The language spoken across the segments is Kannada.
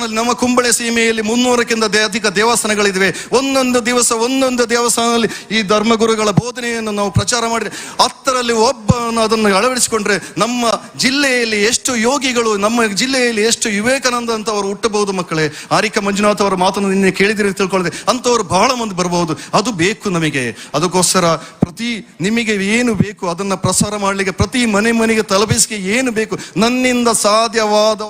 ದೇವಸ್ಥಾನದಲ್ಲಿ ನಮ್ಮ ಕುಂಬಳೆ ಸೀಮೆಯಲ್ಲಿ 300ಕ್ಕಿಂತ ಅಧಿಕ ದೇವಸ್ಥಾನಗಳಿವೆ. ಒಂದೊಂದು ದಿವಸ ಒಂದೊಂದು ದೇವಸ್ಥಾನದಲ್ಲಿ ಈ ಧರ್ಮಗುರುಗಳ ಬೋಧನೆಯನ್ನು ನಾವು ಪ್ರಚಾರ ಮಾಡಿದ್ರೆ 10ರಲ್ಲಿ ಒಬ್ಬನು ಅದನ್ನು ಅಳವಡಿಸಿಕೊಂಡ್ರೆ ನಮ್ಮ ಜಿಲ್ಲೆಯಲ್ಲಿ ಎಷ್ಟು ಯೋಗಿಗಳು, ನಮ್ಮ ಜಿಲ್ಲೆಯಲ್ಲಿ ಎಷ್ಟು ವಿವೇಕಾನಂದ ಅಂತವರು ಹುಟ್ಟಬಹುದು. ಮಕ್ಕಳೇ, ಆರಿಕ ಮಂಜುನಾಥ್ ಅವರ ಮಾತನ್ನು ನಿನ್ನೆ ಕೇಳಿದಿರಿ ತಿಳ್ಕೊಳ್ಳದೆ ಅಂಥವ್ರು ಬಹಳ ಮಂದಿ ಬರಬಹುದು. ಅದು ಬೇಕು ನಮಗೆ. ಅದಕ್ಕೋಸ್ಕರ ನಿಮಗೆ ಏನು ಬೇಕು ಅದನ್ನ ಪ್ರಸಾರ ಮಾಡಲಿಕ್ಕೆ, ಪ್ರತಿ ಮನೆಗೆ ತಲುಪಿಸಿಕೆ ಏನು ಬೇಕು ನನ್ನಿಂದ ಸಾಧ್ಯವಾದ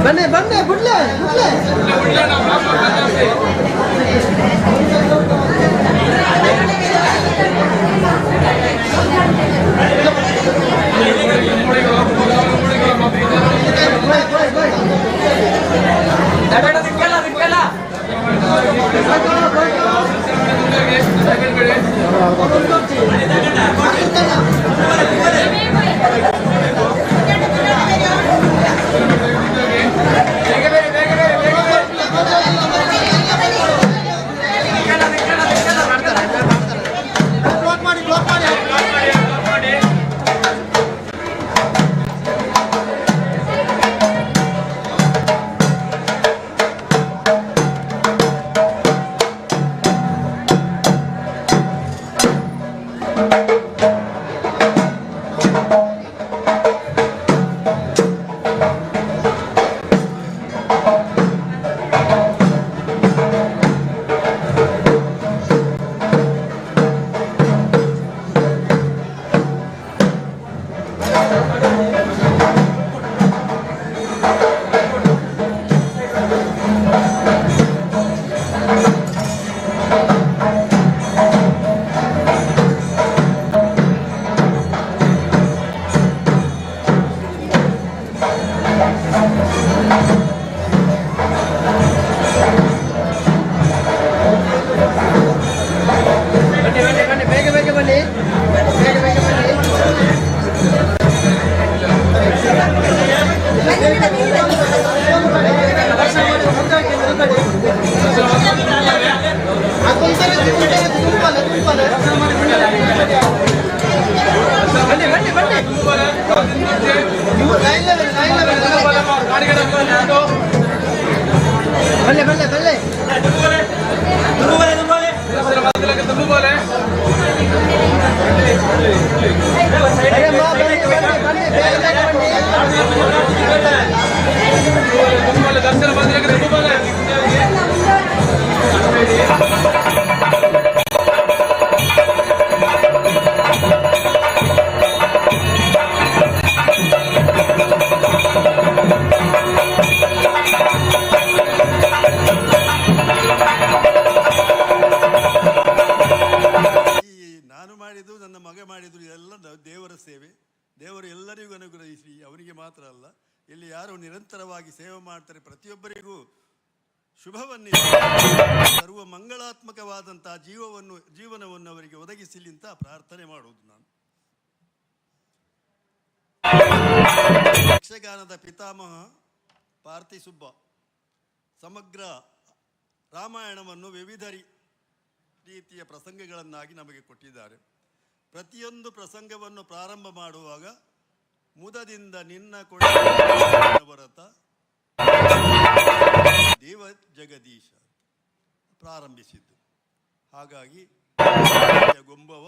ಬನ್ನಿ ಬನ್ನಿ ಬಿಡ್ಲೆ ದೇವರು ಎಲ್ಲರಿಗೂ ಅನುಗ್ರಹಿಸಿ, ಅವರಿಗೆ ಮಾತ್ರ ಅಲ್ಲ, ಇಲ್ಲಿ ಯಾರು ನಿರಂತರವಾಗಿ ಸೇವೆ ಮಾಡ್ತಾರೆ ಪ್ರತಿಯೊಬ್ಬರಿಗೂ ಶುಭವನ್ನೇ ಸರ್ವ ಮಂಗಳಾತ್ಮಕವಾದಂತಹ ಜೀವನವನ್ನು ಅವರಿಗೆ ಒದಗಿಸಲಿ ಅಂತ ಪ್ರಾರ್ಥನೆ ಮಾಡುವುದು ನಾನು. ಯಕ್ಷಗಾನದ ಪಿತಾಮಹ ಪಾರ್ಥಿಸುಬ್ಬ ಸಮಗ್ರ ರಾಮಾಯಣವನ್ನು ವಿವಿಧ ರೀತಿಯ ಪ್ರಸಂಗಗಳನ್ನಾಗಿ ನಮಗೆ ಕೊಟ್ಟಿದ್ದಾರೆ. ಪ್ರತಿಯೊಂದು ಪ್ರಸಂಗವನ್ನು ಪ್ರಾರಂಭ ಮಾಡುವಾಗ ಮುದದಿಂದ ನಿನ್ನ ಕೊಡಬರತ ದೇವ ಜಗದೀಶ ಪ್ರಾರಂಭಿಸಿದ್ದು. ಹಾಗಾಗಿ ಗೊಂಬವ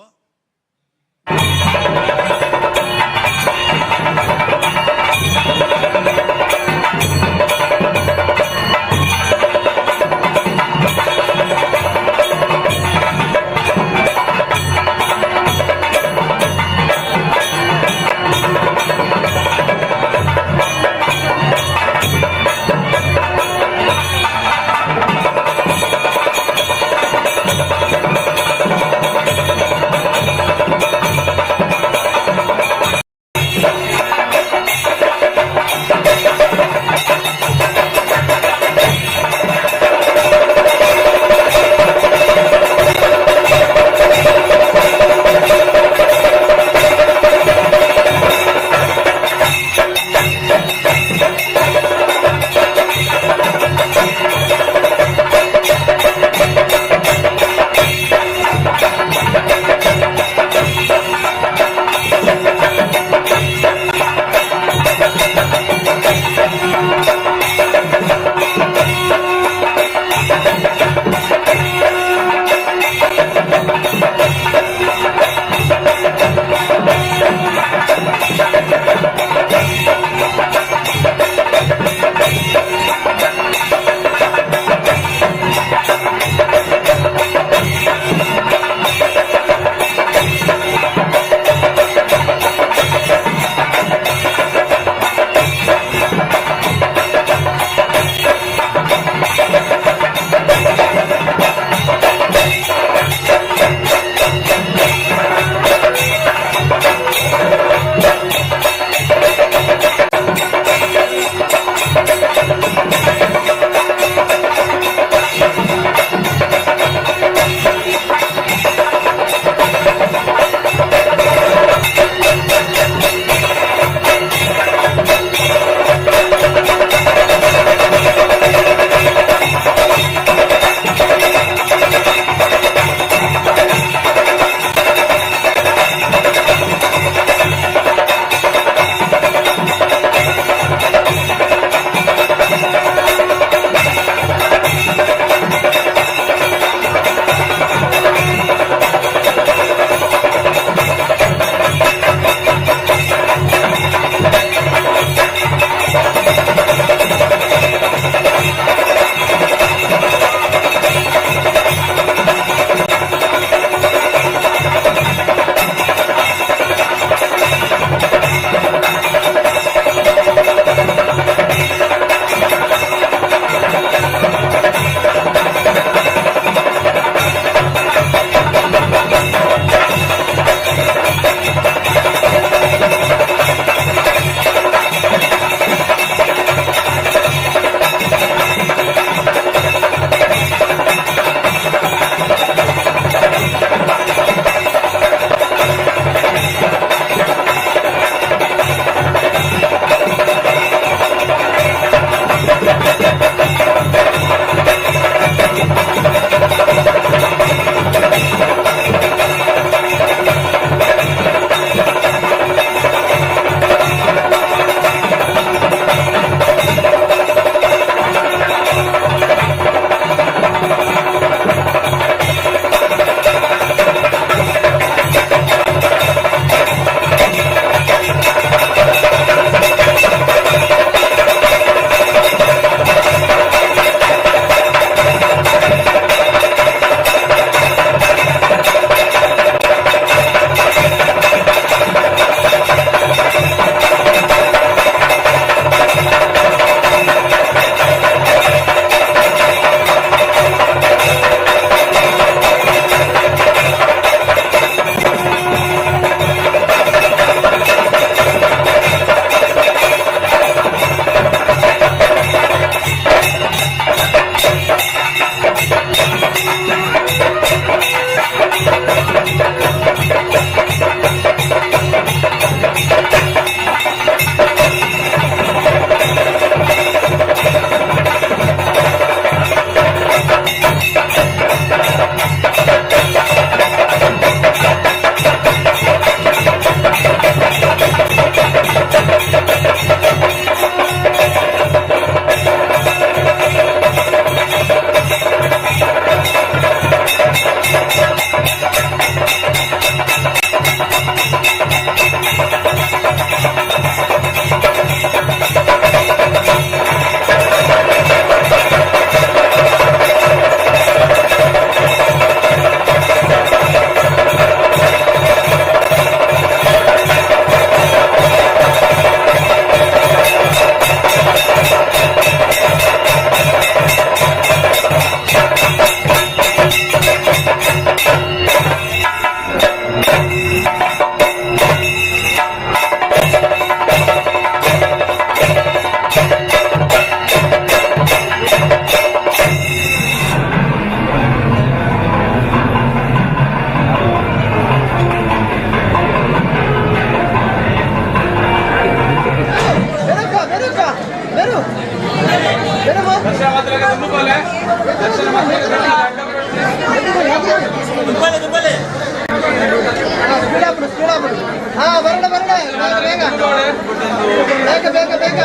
ಬೇಗ ಬೇಗ ಬೇಗ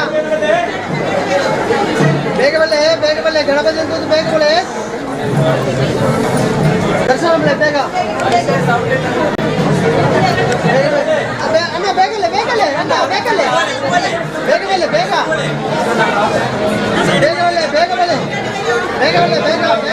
ಬೇಗ ಬಲ್ಲೆ ಬೇಗ ಬಲ್ಲೆ ಗಣಪತಿ ಅಂತ ಬೇಗ ಬಲ್ಲೆ ದರ್ಶನ ಬಲ್ಲೆ ಬೇಗ ಅಣ್ಣ ಬೇಗಲೆ ಬೇಗಲೆ ಅಣ್ಣ ಬೇಗಲೆ ಬೇಗ ಬಲ್ಲೆ ಬೇಗ ಬೇಗ ಬಲ್ಲೆ ಬೇಗ ಬಲ್ಲೆ ಬೇಗ ಬಲ್ಲೆ ಬೇಗ ಬೇಗ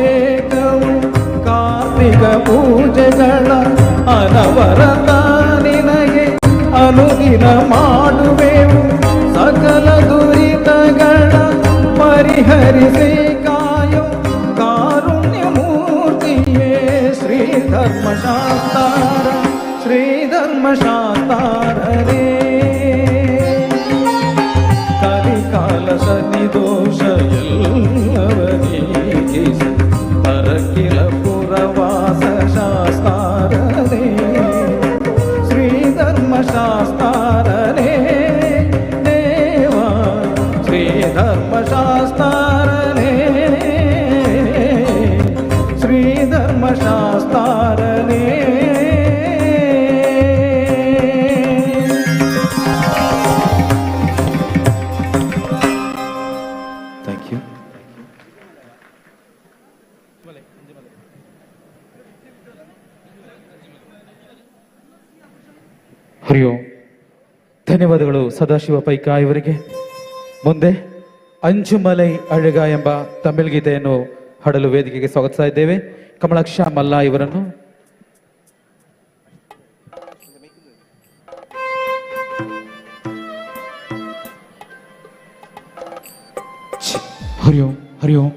ಅಭಿಷೇಕವು ಕಾರ್ತಿಕ ಪೂಜೆಗಳ ಅನವರತ ನಿನಗೆ ಅನುದಿನ ಮಾಡುವೆವು ಸಕಲ ದುರಿತಗಳ ಪರಿಹರಿಸಿ ಕಾಯೋ ಕಾರುಣ್ಯ ಮೂರ್ತಿಯೇ ಶ್ರೀ ಧರ್ಮಶಾಸ್ತಾರ ಶ್ರೀ ಧರ್ಮಶಾಸ್ತಾರನೇ ಕಲಿಕಾಲ ಸನ್ನಿದೋಷ ಎಲ್ಲವನೀಗಿಸಿ ಪರಕಿಲ ಪುರವಾಸ ಶಾಸ್ತಾರನೇ ಶ್ರೀ ಧರ್ಮಶಾಸ್ತಾರನೇ ದೇವ ಶ್ರೀ ಧರ್ಮಶಾಸ್ತಾರನೇ ಶ್ರೀ ಧರ್ಮಶಾಸ್ತಾರನೇ. ಹರಿ ಓಂ. ಧನ್ಯವಾದಗಳು ಸದಾಶಿವ ಪೈಕ ಇವರಿಗೆ. ಮುಂದೆ ಅಂಜುಮಲೈ ಅಳಗ ಎಂಬ ತಮಿಳ್ ಗೀತೆಯನ್ನು ಹಾಡಲು ವೇದಿಕೆಗೆ ಸ್ವಾಗತಿಸ್ತಾ ಇದ್ದೇವೆ. ಕಮಲಾಕ್ಷ ಮಲ್ಲ ಇವರನ್ನು. ಹರಿ ಓಂ ಹರಿ ಓಂ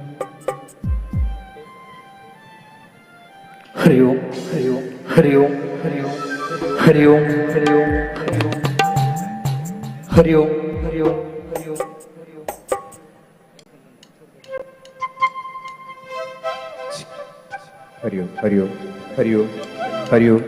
ಹರಿ ಓಂ ಹರಿ ಓಂ ಹರಿ ಓಂ ಹರಿ ಓಂ ಹರಿ ಓಂ ಹರಿ ಓಂ ಹರಿ ಓಂ ಹರಿ ಓಂ ಹರಿ ಓಂ ಹರಿ ಓಂ ಹರಿ ಓಂ ಹರಿ ಓಂ ಹರಿ ಓಂ ಹರಿ ಓಂ.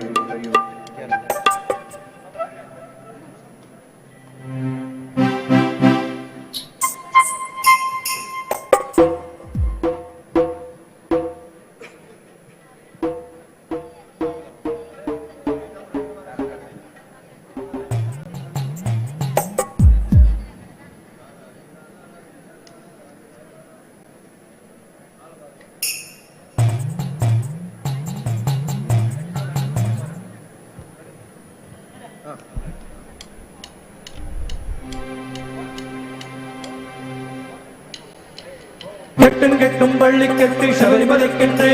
கெட்டும் கெட்டும் பள்ளி கெட்டு சபரிமலைக்கென்று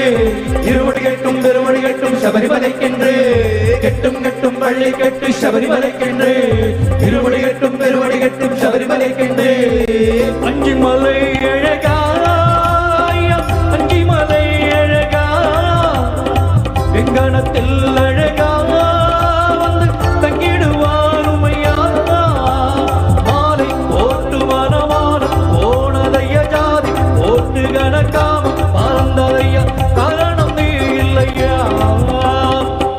இருமுடி கெட்டும் பெருமடி கெட்டும் சபரிமலைக்கென்று கெட்டும் கெட்டும் பள்ளி கெட்டு சபரிமலைக்கென்று இருமுடி கெட்டும் பெருமடி கெட்டும் சபரிமலைக்கென்று அஞ்சிமலை அழகா அஞ்சிமலை அழகா வெங்கணத்தில் அழகா வந்து தங்கிடுவார் உமையா மாலை போட்டு மனமான போனதைய ஜாதி போட்டு கணக்காம பறந்ததைய காரணம் நீ இல்லையா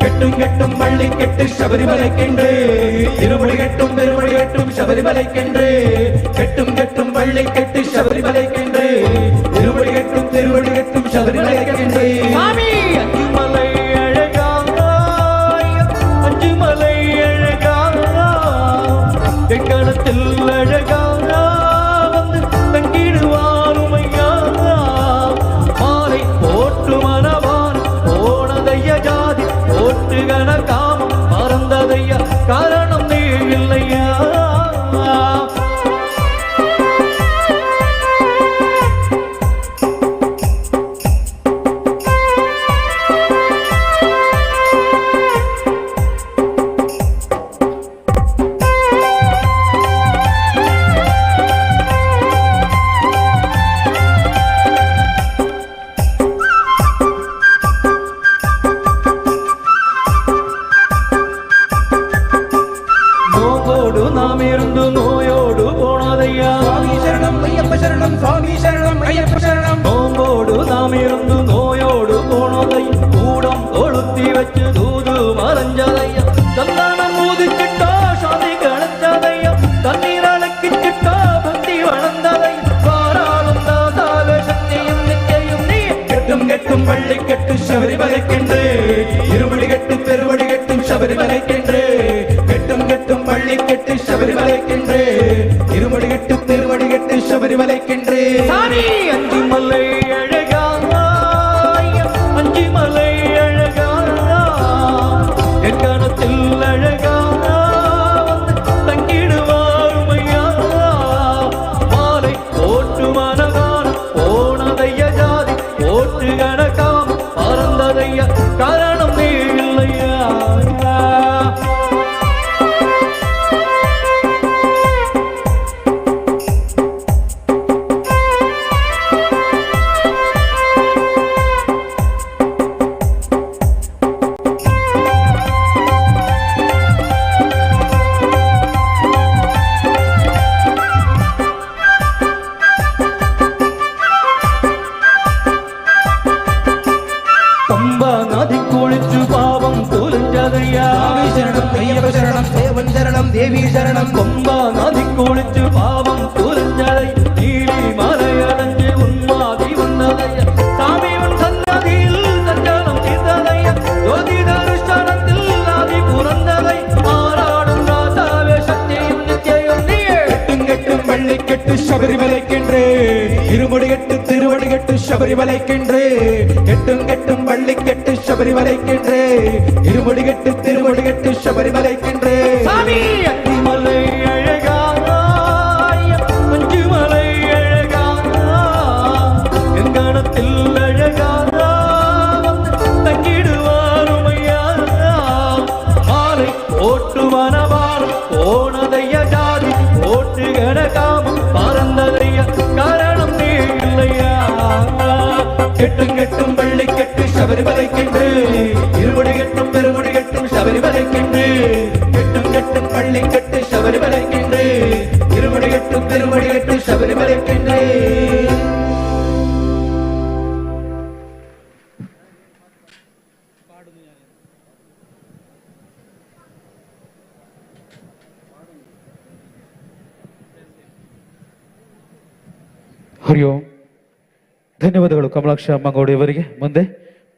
கெட்டும் கெட்டும் பள்ளி கெட்டு சபரிமலைக்கென்று இருமுடி கெட்டும் பெருமடி கெட்டும் சபரிமலைக்கென்று கெட்டும் கெட்டும் பள்ளி கெட்டு சபரிமலைக்கென்று இருமுடி கெட்டும் திருவடி கெட்டும் சபரிமலைக்கென்று அஞ்சுமலை அழகா அஞ்சுமலை அழகா வெங்கணத்தில் அழகா வந்து தங்கிடுவார் உமையா மாலை போட்டு மனவான் போனதைய ஜாதி போட்டு கணக்காமம் மறந்ததைய காரணம் நீ இல்லையா நாம் இருந்து நோயோடு போனதையா சுவாமி சரணம் ஐயப்ப சரணம் சுவாமி சரணம் ஐயப்ப சரணம் நோம்போடு நாம் இருந்து நோயோடு போனதை கூடம் கொளுத்தி வச்சு தூது மறைஞ்சதையா சந்தானம் ஊதிச்சிட்டா சாதி கணச்சதையா தண்ணீர் அழைக்கிச்சிட்டா பக்தி வளர்ந்ததை பாராளும் தாசால சக்தியும் நிச்சயம் நீ கெட்டும் கெட்டும் பள்ளி கெட்டு சபரிமலைக்கென்று இருமுடி கெட்டும் பெருவடி கெட்டும் சபரிமலைக்கென்று கெட்டும் கெட்டும் பள்ளி கெட்டு சபரிமலைக்கென்று இருமுடி கெட்டும் திருவடி கெட்டு சபரிமலைக்கென்று அஞ்சுமலை அழகா அஞ்சுமலை அழகா எங்கணத்தில் அழகா தங்கிடுவார் உமையா மாலை போட்டு மனதான போனதைய ஜாதி போட்டு பம்பா நதி குளிச்சு பாவம் தொலைஞ்சதையா சுவாமி சரணம் ஐயப்ப சரணம் தேவன் சரணம் தேவி சரணம் பம்பா நதி குளிச்சு பாவம் தொலைஞ்சதை நீலி மலை அடைஞ்சு உன்மாதி வந்ததையா சாமி உன் சன்னதியில் சஞ்சாரம் தீர்த்ததையா ஜோதி தரிசனத்தில் ஆதி புரந்ததை ஆராடும் ராசாவே சக்தியும் நிச்சயம் நீயே கெட்டும் வெள்ளி கெட்டு சபரிமலைக்கென்றே இருமுடி கெட்டு திருவடி கெட்டு சபரிமலைக்கென்றே கெட்டும் வள்ளி கெட்டு சபரிமலைக்கென்றே இருமுடி கெட்டு திருமுடி கெட்டு சபரிமலைக்கென்றே சாமி அத்திமலை அழகாய் மஞ்சுமலை அழகா எங்கணத்தில் அழகாக தங்கிடுவாருமையா மாலை ஓட்டு மனவாரம் போனதைய ஜாதி ஓட்டு கணக்காமம் பறந்ததைய காரணம் நீ இல்லையா கெட்டும் வள்ளி கெட்டு சபரிமலைக்கென்றே இருமுடி கெட்டும் பெருமுடி கெட்டும் சபரிமலைக்கென்றே கெட்டும் வள்ளி கெட்டு சபரிமலைக்கென்றே இருமுடி கெட்டும் பெருமுடி கெட்டும் சபரிமலைக்கென்றே ಹರಿ ಓಂ. ಧನ್ಯವಾದಗಳು ಕಮಲಾಕ್ಷ ಮಂಗೋಡಿ ಅವರಿಗೆ. ಮುಂದೆ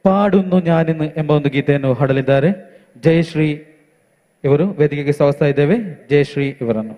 ಪಾಡುನ್ನು ಜ್ಞಾನಿನ್ನು ಎಂಬ ಒಂದು ಗೀತೆಯನ್ನು ಹಾಡಲಿದ್ದಾರೆ. ಜಯಶ್ರೀ ಇವರು ವೇದಿಕೆಗೆ ಸ್ವಾಗತಿಸ್ತಾ ಇದ್ದೇವೆ. ಜಯಶ್ರೀ ಇವರನ್ನು.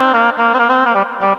Ah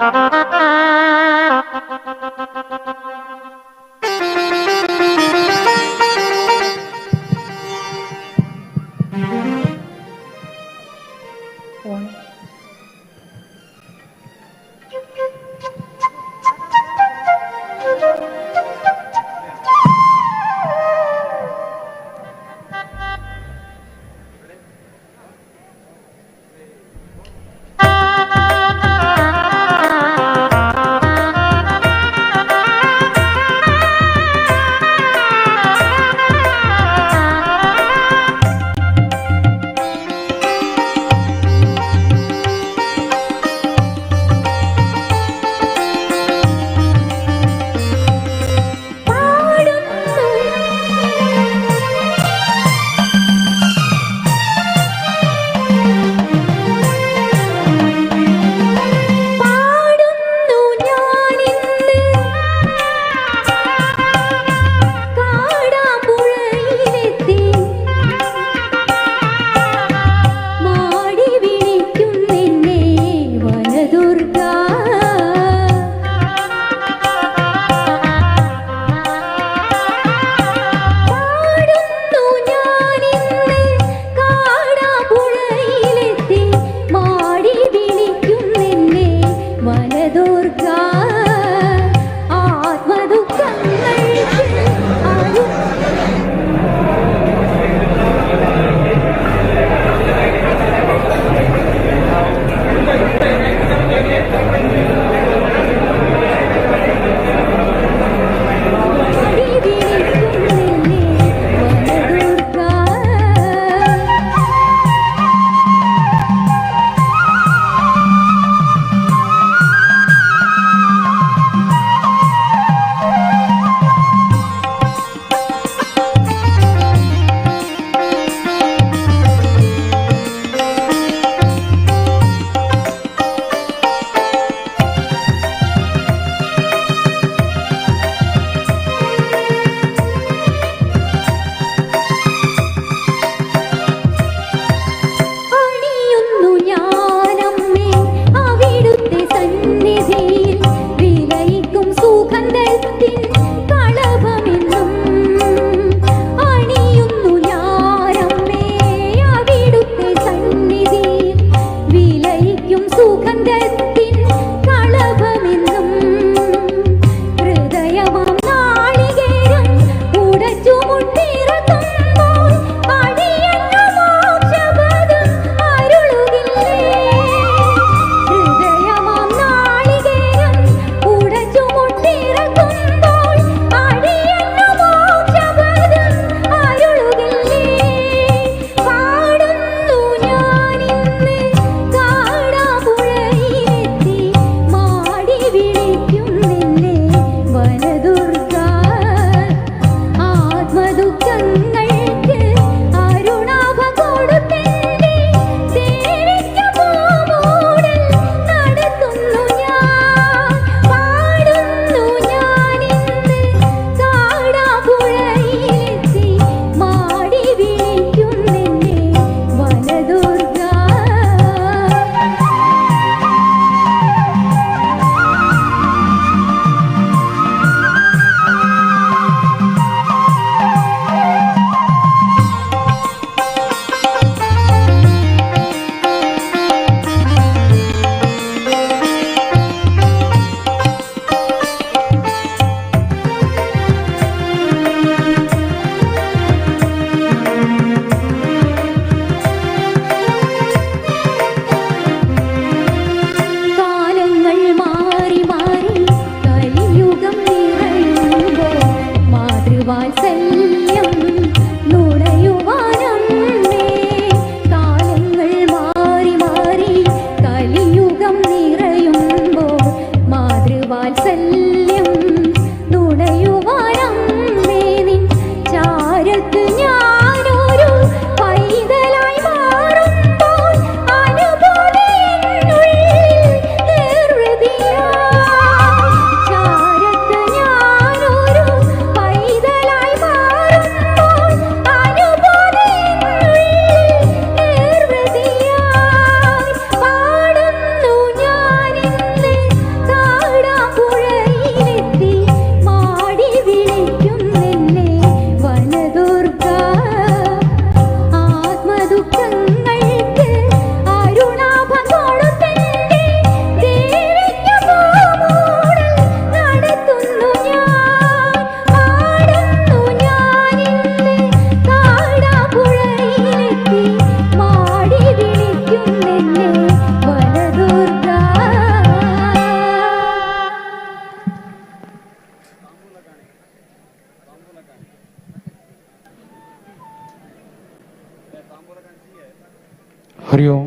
ಹರಿ ಓಂ.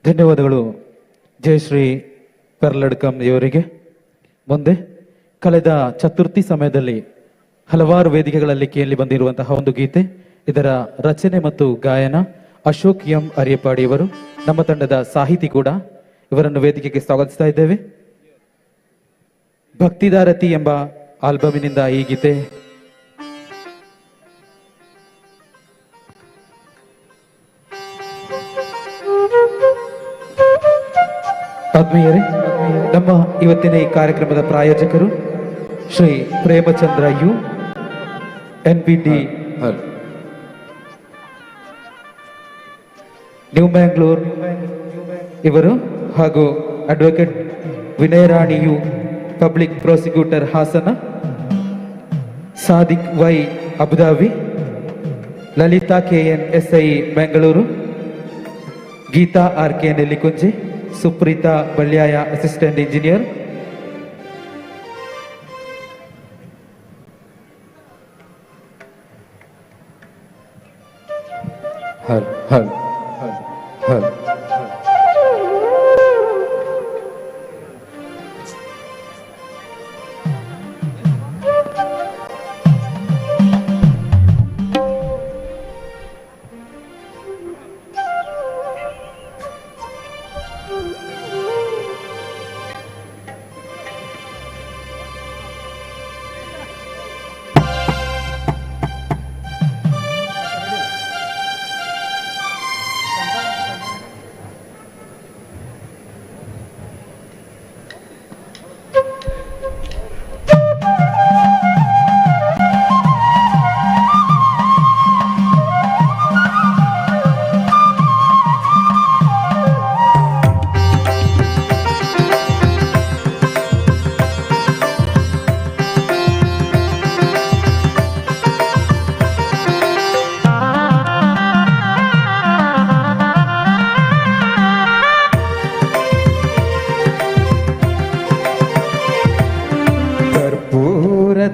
ಧನ್ಯವಾದಗಳು ಜಯಶ್ರೀ ಪೆರ್ಲಡ್ಕಂ ಇವರಿಗೆ. ಮುಂದೆ ಕಳೆದ ಚತುರ್ಥಿ ಸಮಯದಲ್ಲಿ ಹಲವಾರು ವೇದಿಕೆಗಳಲ್ಲಿ ಕೇಳಿ ಬಂದಿರುವಂತಹ ಒಂದು ಗೀತೆ, ಇದರ ರಚನೆ ಮತ್ತು ಗಾಯನ ಅಶೋಕ್ ಎಂ ಅರಿಯಪಾಡಿ ಇವರು, ನಮ್ಮ ತಂಡದ ಸಾಹಿತಿ ಕೂಡ. ಇವರನ್ನು ವೇದಿಕೆಗೆ ಸ್ವಾಗತಿಸ್ತಾ ಇದ್ದೇವೆ. ಭಕ್ತಿದಾರತಿ ಎಂಬ ಆಲ್ಬಮಿನಿಂದ ಈ ಗೀತೆ. ಆತ್ಮೀಯರೇ, ನಮ್ಮ ಇವತ್ತಿನ ಈ ಕಾರ್ಯಕ್ರಮದ ಪ್ರಾಯೋಜಕರು Shri Premachandra U, NPT new Mangalore ಇವರು, ಹಾಗೂ advocate Vinayarani U, public prosecutor Hassan, Sadiq Y Abu Dhabi, Lalitha KN SI Bengaluru, Geetha RK Nellikunji, Supreetha Balyaya assistant engineer, ಹಲ್ ಹಲ್ ಹಲ್ ಹಲ್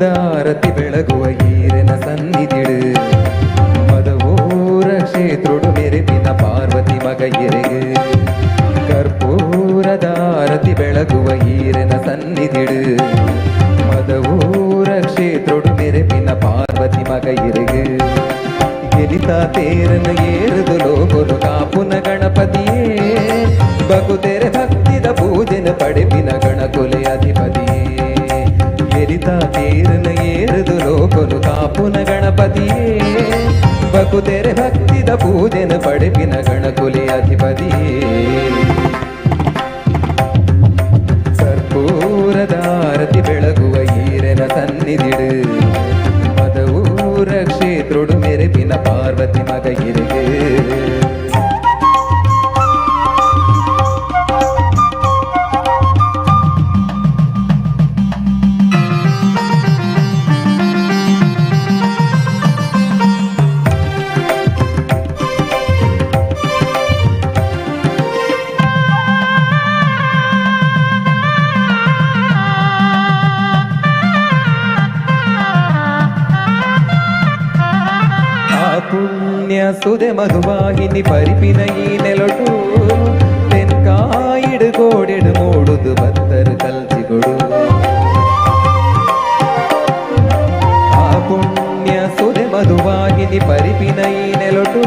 ದಾರತಿ ಬೆಳಗುವ ಈರಿನ ಸನ್ನಿಧಿಡು ಮದವೂರ ಕ್ಷೇತ್ರುಡು ಮೆರೆಪಿನ ಪಾರ್ವತಿ ಮಗ ಎರೆಗೆ. ಕರ್ಪೂರದಾರತಿ ಬೆಳಗುವ ಈರಿನ ಸನ್ನಿಧಿಡು ಮದವೂರ ಕ್ಷೇತ್ರುಡು ಮೆರೆಪಿನ ಪಾರ್ವತಿ ಮಗ ಎರೆಗೆ. ಗೆಲಿತಾ ತೇರನ ಏರುದು ಲೋಗುರು ಕಾಪುನ ಗಣಪತಿಯೇ, ಬಗುತೆರೆ ಭಕ್ತಿದ ಪೂಜೆನ ಪಡೆಪಿನ ಗಣಕುಲೆ ಅಧಿಪತಿಯೇ. ಗೆಲಿತಾ ತೇರನ ಏರುದು ಲೋಕನು ಕಾಪುನ ಗಣಪತಿಯೇ, ಬಗುತೆರೆ ಭಕ್ತಿದ ಪೂಜೆನ ಪಡೆಪಿನ ಗಣಕುಲೆ ಅಧಿಪತಿಯೇ. ಕರ್ಪೂರದಾರತಿ ಬೆಳಗುವ ಈರನ ಸನ್ನಿಧಿಡು ಮದವೂರ ಕ್ಷೇತ್ರುಡು ಮೆರೆಪಿನ ಪಾರ್ವತಿ ಮಗ ಇರೆಗೆ. ಪುಣ್ಯ ಸುದೆ ಮಧುವಾಹಿನಿ ಪರಿಪಿನ ಈ ನೆಲೊಟು ತೆನ್ಕಾಯಿಡು ಗೋಡೆಡು ಮೂಡುದು ಬತ್ತರು ಕಲ್ಸಿಗೊಡು. ಆ ಪುಣ್ಯ ಸುದೆ ಮಧುವಾಹಿನಿ ಪರಿಪಿನ ಈ ನೆಲೊಟು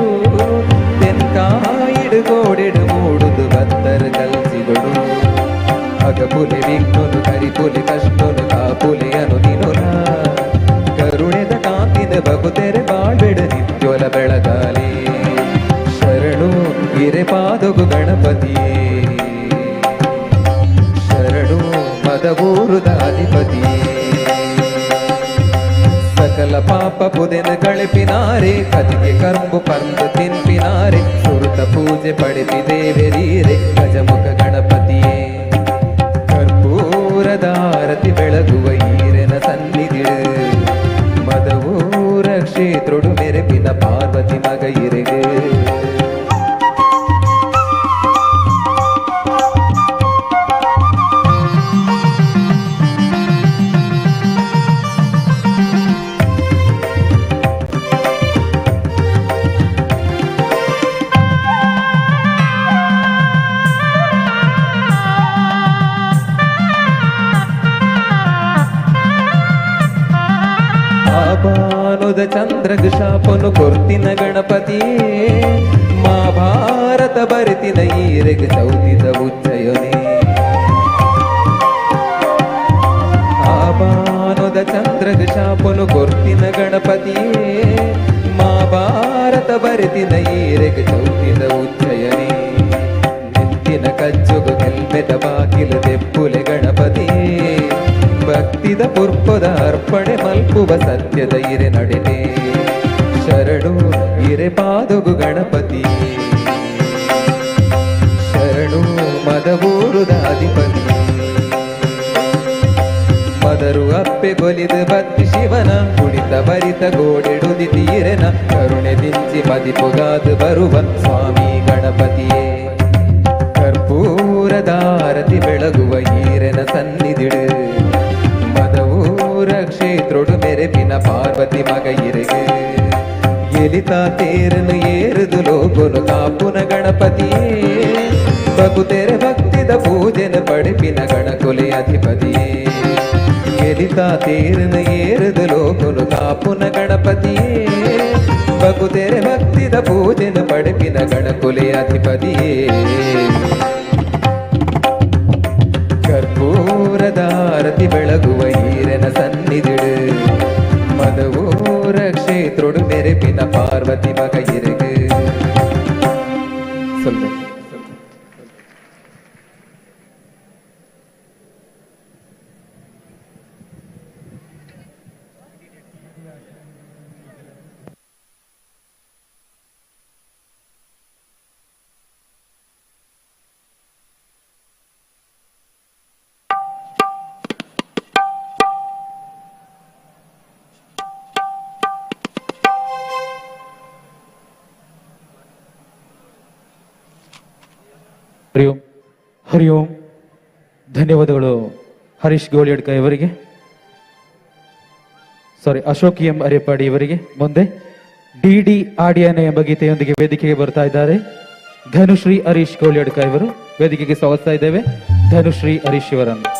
ತೆನ್ಕಾಯಿಡು ಗೋಡೆಡು ಮೂಡುದು ಬತ್ತರು ಕಲ್ಸಿಗೊಡು. ಅಗಪುಲೆ ವಿಘ್ನನು ಕರಿಪುಲೆ ಕಷ್ಟನು ಕಾಪುಲೆ ಅನು ದಿನುಲ ಕರುಣೆದ ಕಾಂತಿದ ಬಗುತೆರೆ ಬಾಳ್ಬೆಡ ನಿತ್ಯೋಲ ಬೆಳಗಾಲಿ. ಶರಣು ಹಿರೆಪಾದಗು ಗಣಪತಿಯೇ, ಶರಣು ಮದವೂರುದ ಅಧಿಪತಿಯೇ. ಸಕಲ ಪಾಪ ಪುದೆನ ಕಳೆಪಿನಾರೆ, ಕದಿಗೆ ಕರ್ಮು ಪರ್ದು ತಿನ್ಪಿನಾರೆ. ಸುರುತ ಪೂಜೆ ಪಡೆಪಿದೇವೆರೀರೆ ಗಜಮುಖ ಗಣಪತಿಯೇ. ಕರ್ಪೂರದಾರತಿ ಬೆಳಗುವ ಈರೆನ ಸನ್ನಿಧಿಡು ಮದವೂರ ಕ್ಷೇತ್ರುಡು ಮೆರೆಪಿನ ಪಾರ್ವತಿ ಮಗ ಇರೆಗೆ. ಆಬಾನುದ ಚಂದ್ರಗ ಶಾಪನು ಕೊರ್ತಿನ ಗಣಪತಿಯೇ ಮಹಾಭಾರತ ಬರಿತಿನ ಈರೆಗ ಚೌತಿದ ಉಚ್ಚಯನೇ ಆಬಾನುದ ಚಂದ್ರಗ ಶಾಪನು ಕೊರ್ತಿನ ಗಣಪತಿಯೇ ಮಹಾಭಾರತ ಬರಿತಿನ ಈರೆಗ ಚೌತಿದ ಉಚ್ಚಯನೇ ನೆತ್ತಿನ ಕಜ್ಜುಗು ಕೆಲ್ಮೆದ ಬಾಗಿಲ ದೆಪ್ಪುಲೆ ಗಣಪತಿಯೇ ಭಕ್ತಿದ ಪುರ್ಪದ ಅರ್ಪಣೆ ಮಲ್ಪುವ ಸತ್ಯದ ಇರೆ ನಡೆನೆ ಶರಣು ಇರೆ ಪಾದಗು ಗಣಪತಿ ಶರಣು ಮದವೂರುದ ಅಧಿಪತಿ ಮದರು ಅಪ್ಪೆ ಗೊಲಿದ ಭಕ್ತಿ ಶಿವನ ಕುಡಿತ ಬರಿತ ಗೋಡೆಡುದಿ ತೀರೆನ ಕರುಣೆ ದಿಂಚಿ ಮದಿಪುಗಾದು ಬರುವ ಸ್ವಾಮಿ ಗಣಪತಿಯೇ ಕರ್ಪೂರದಾರತಿ ಬೆಳಗುವ ಈರೆನ ಸನ್ನಿಧಿಡು ಮದವೂರ ಕ್ಷೇತ್ರೊಡು ಮೆರೆಪಿನ ಪಾರ್ವತಿ ಮಗ ಇರೆಗೆ ಎಲಿತಾ ತೇರನು ಏರುದು ಲೋಗುನು ಕಾಪುನ ಗಣಪತಿಯೇ ಬಗುತೆರೆ ಭಕ್ತಿದ ಪೂಜೆನ ಪಡೆಪಿನ ಗಣಕೊಲೆ ಅಧಿಪತಿಯೇ ಎಲಿತಾ ತೇರನು ಏರುದು ಲೋಗುನು ಕಾಪುನ ಗಣಪತಿಯೇ ಬಗುತೆರೆ ಭಕ್ತಿದ ಪೂಜೆನ ಪಡೆಪಿನ ಗಣಕೊಲೆ ಅಧಿಪತಿಯೇ ಕರ್ಪೂರದಾರತಿ ಬೆಳಗುವ ಈರನ ಸನ್ನಿಧಿಡು ಮದವೂರ ಕ್ಷೇತ್ರೊಡು ಮೆರೆಪಿನ ಪಾರ್ವತಿ ಮಗ ಇರೆಗೆ ಸ್ವಲ್ಪ ಹರಿ ಓಂ ಹರಿ ಓಂ. ಧನ್ಯವಾದಗಳು ಹರೀಶ್ ಗೋಳಿಯಡ್ಕ ಇವರಿಗೆ, ಅಶೋಕ್ ಎಂ ಅರೆಪಾಡಿ ಇವರಿಗೆ. ಮುಂದೆ ಡಿ ಆಡಿಯಾನೆ ಎಂಬ ಗೀತೆಯೊಂದಿಗೆ ವೇದಿಕೆಗೆ ಬರ್ತಾ ಇದ್ದಾರೆ ಧನುಶ್ರೀ ಹರೀಶ್ ಗೋಳಿಯಡ್ಕ ಇವರು. ವೇದಿಕೆಗೆ ಸ್ವಾಗತಿಸ್ತಾ ಇದ್ದೇವೆ ಧನುಶ್ರೀ ಹರೀಶ್ ಇವರನ್ನು.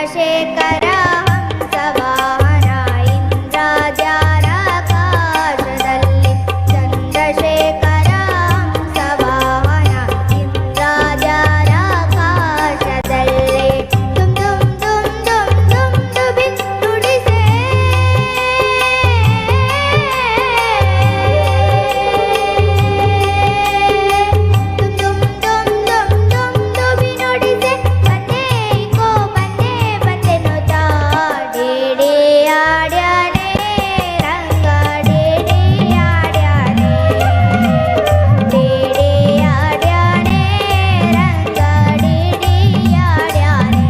ಚಂದ್ರಶೇಖರ ಹಂಸವಾಹನ ಇಂದ್ರಜಾಲಕಾಶದಲ್ಲಿ ಚಂದ್ರಶೇಖರ ಹಂಸವಾಹನ ಇಂದ್ರಜಾಲಕಾಶದಲ್ಲಿ ದುಮ್ ದುಮ್ ದುಮ್ ದುಮ್ ದುಮ್ ದುಬಿನ್ ನುಡಿಸೆ ದುಮ್ ದುಮ್ ದುಮ್ ದುಮ್ ದುಬಿ ನುಡಿಸೆ ಬಂದೆ ಇಕೋ ಬಂದೆ ಬಂದೆನು ಡೇಡೆ ಆಡ್ಯಾನೆ ರಂಗ ಡೇಡೆ ಆಡ್ಯಾನೆ ಡೇಡೆ ಆಡ್ಯಾನೆ ರಂಗ ಡೇಡೆ ಆಡ್ಯಾನೆ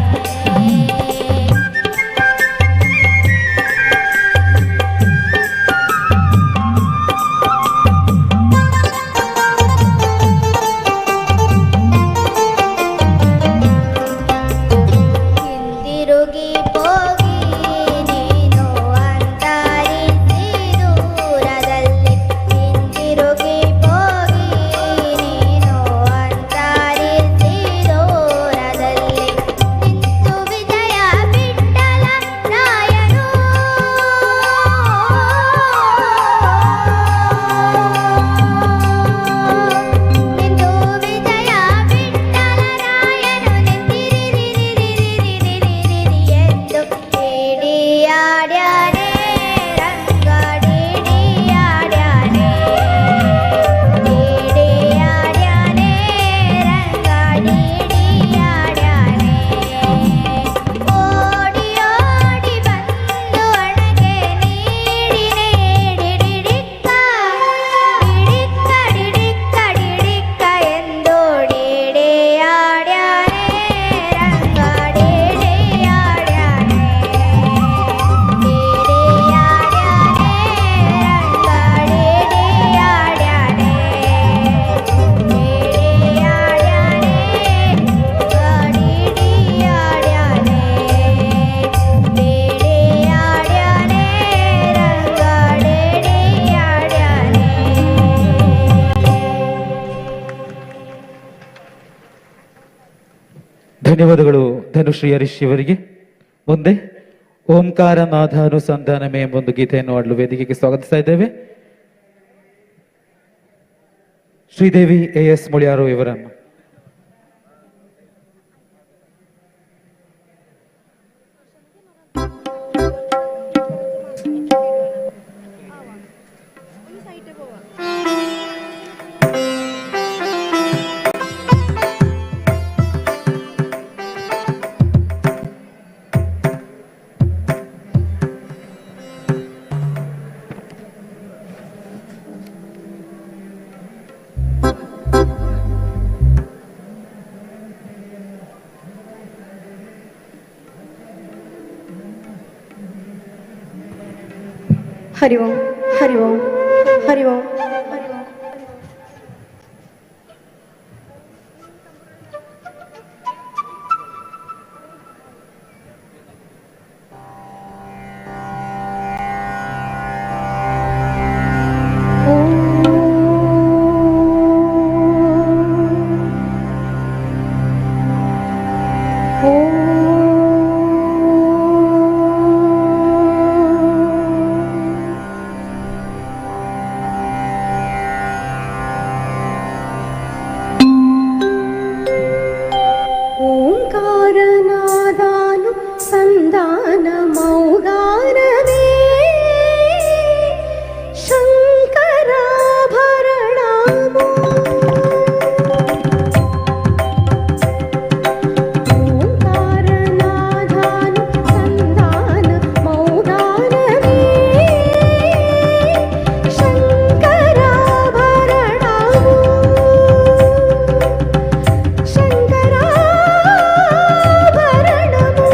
ಹಿಂದಿರುಗಿ ಹೋಗಿ ನೀನು ಅಂತರಿಸಿ ದೂರದಲ್ಲಿ ಹಿಂದಿರುಗಿ ಹೋಗಿ ನೀನು ಅಂತರಿಸಿ ದೂರದಲ್ಲಿ ನಿಂತು ವಿಜಯ ಬಿಟ್ಟಲ ರಾಯನು ನಿಂತು ವಿಜಯ ಬಿಟ್ಟಲ ರಾಯನು ನೆತ್ತಿರಿರಿರಿರಿರಿರಿರಿರಿ ಎಂದು ಡಿಡಿಯಾಡ್ಯಾನೆ ರಂಗ ಡಿಡಿಯಾಡ್ಯಾನೆ ಡಿಡಿಯಾಡ್ಯಾನೆ ರಂಗ ಡಿಡಿಯಾಡ್ಯಾನೆ ಓಡಿ ಓಡಿ ಬಂದು ಅಣಗೆ ನೀಡಿನೆ ಡಿಡಿಡಿಕ್ಕ ಡಿಡಿಕ್ಕ ಡಿಡಿಕ್ಕ ಡಿಡಿಕ್ಕ ಎಂದು ಡಿಡಿಯಾಡ್ಯಾನೆ ರಂಗ ಡಿಡಿಯಾಡ್ಯಾನೆ ಧನ್ಯವಾದಗಳು ಧನುಶ್ರೀ ಹರೀಶ್ ಇವರಿಗೆ. ಮುಂದೆ ಓಂಕಾರ ನಾದ ಅನುಸಂಧಾನಮೇ ಎಂಬ ಒಂದು ಗೀತೆಯನ್ನು ಆಡಲು ವೇದಿಕೆಗೆ ಸ್ವಾಗತಿಸ್ತಾ ಇದ್ದೇವೆ. ಶ್ರೀದೇವಿ ಎಸ್ ಮುಳಿಯಾರು ಇವರನ್ನು. हरि ओम हरि ओम हरि ओम ಓಂಕಾರನಾದಾನು ಸಂಧಾನ ಮೌಗಾನವೇ ಶಂಕರಾಭರಣಮೋ ಓಂಕಾರನಾದಾನು ಸಂಧಾನ ಮೌಗಾನವೇ ಶಂಕರಾಭರಣಮೋ ಶಂಕರಾಭರಣಮೋ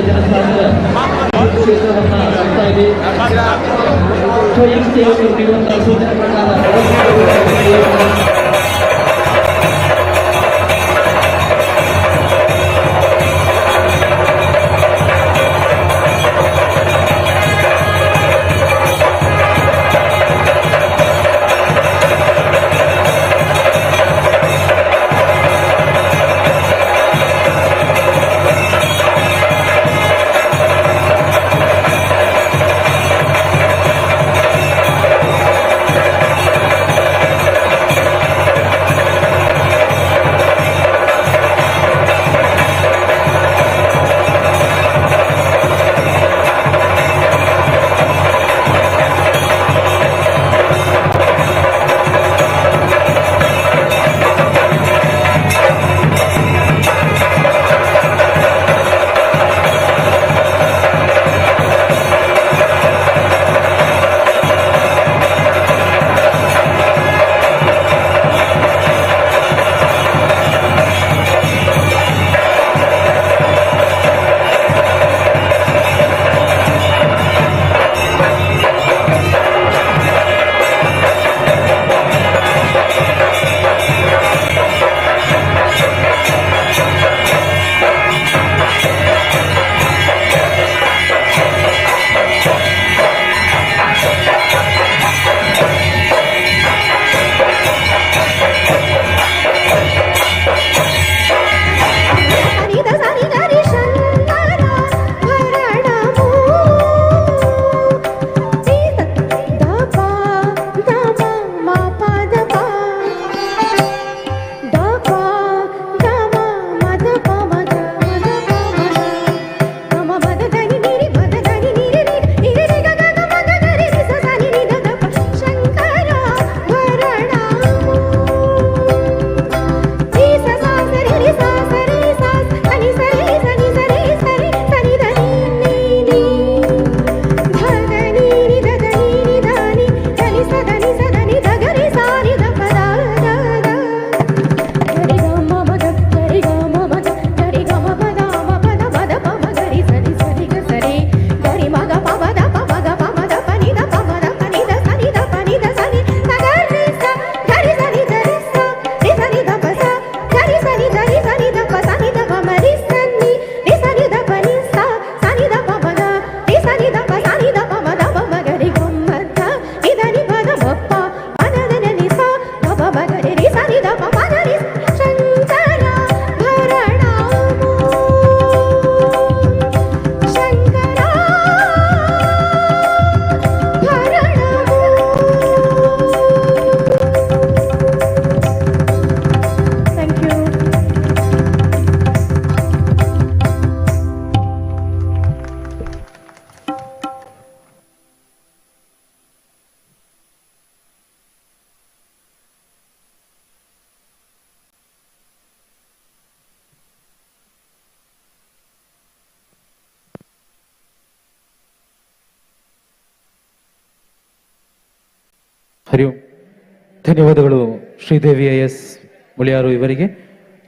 ಜನಸಾಗರ ಕ್ಷೇತ್ರವನ್ನ ಆಗ್ತಾ ಇದೆ. ಸ್ವಯಂ ಸೇವಕರು ನೀಡುವಂತಹ ಸೂಚನೆ ಪ್ರಕಾರ ಹರಿ ಓಂ. ಧನ್ಯವಾದಗಳು ಶ್ರೀದೇವಿ ಎಸ್ ಮುಳಿಯಾರು ಇವರಿಗೆ.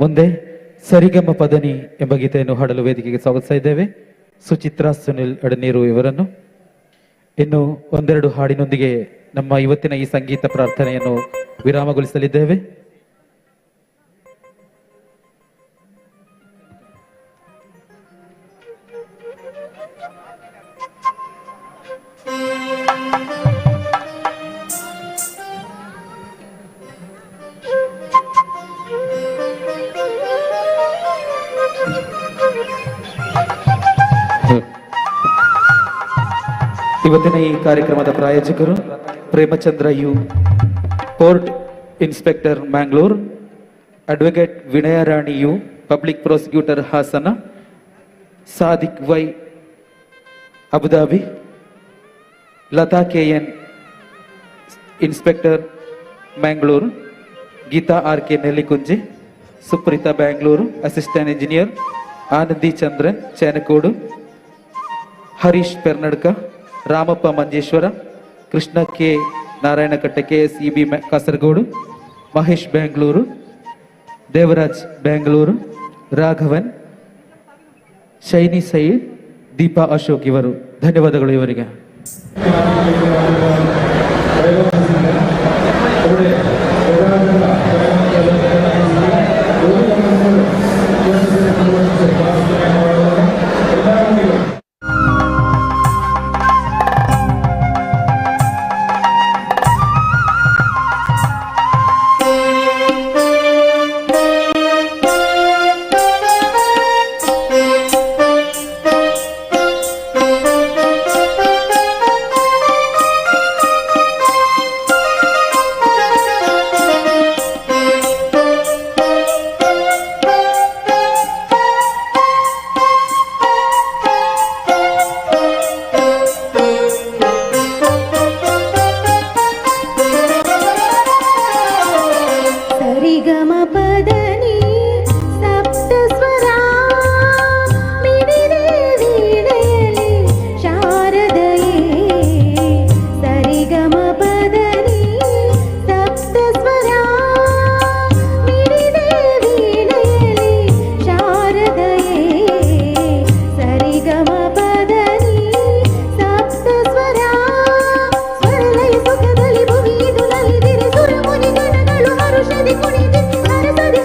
ಮುಂದೆ ಸರಿಗಮ ಪದನಿ ಎಂಬ ಗೀತೆಯನ್ನು ಹಾಡಲು ವೇದಿಕೆಗೆ ಸ್ವಾಗತಿಸ್ತಾ ಇದ್ದೇವೆ ಸುಚಿತ್ರಾ ಸುನಿಲ್ ಅಡನೀರು ಇವರನ್ನು. ಇನ್ನು ಒಂದೆರಡು ಹಾಡಿನೊಂದಿಗೆ ನಮ್ಮ ಇವತ್ತಿನ ಈ ಸಂಗೀತ ಪ್ರಾರ್ಥನೆಯನ್ನು ವಿರಾಮಗೊಳಿಸಲಿದ್ದೇವೆ. ಇವತ್ತಿನ ಈ ಕಾರ್ಯಕ್ರಮದ ಪ್ರಾಯೋಜಕರು Premachandra U, court inspector Mangalore, advocate Vinayarani U, public prosecutor Hassan, Sadiq Y Abu Dhabi, Latha K N inspector Mangaluru, Geetha R K Nellikunje, Supreetha Bangalore assistant engineer, Anandi Chandran Chenakodu, Harish Pernadka, Ramappa Manjeshwar, Krishna K Narayanakatte KSEB Kasaragod, Mahesh Bengaluru, Devaraj Bengaluru, Raghavan, Shaini Sayeed, Deepa Ashok ಇವರು. ಧನ್ಯವಾದಗಳು ಇವರಿಗೆ. ಸರಿಗಮ ಪದನಿ ಸಪ್ತ ಸ್ವರ ಮಿಡಿದೆ ವೀಣೆಯಲ್ಲಿ ಶಾರದಯೇ. ಸರಿಗಮ ಪದನಿ ಸಪ್ತ ಸ್ವರ ಮಿಡಿದೆ ವೀಣೆಯಲ್ಲಿ ಶಾರದಯೇ. ಸರಿಗಮ ಪದನಿ ಸಪ್ತ ಸ್ವರ ಸ್ವರಲಯ ಸುಖದಲ್ಲಿ ಭುವಿದು ನಲಿದಿರೆ ಸುರಮುನಿ ಗಣಗಳು ಹರುಷದಿ ಕುಣಿದಿ ಹರಸದಿ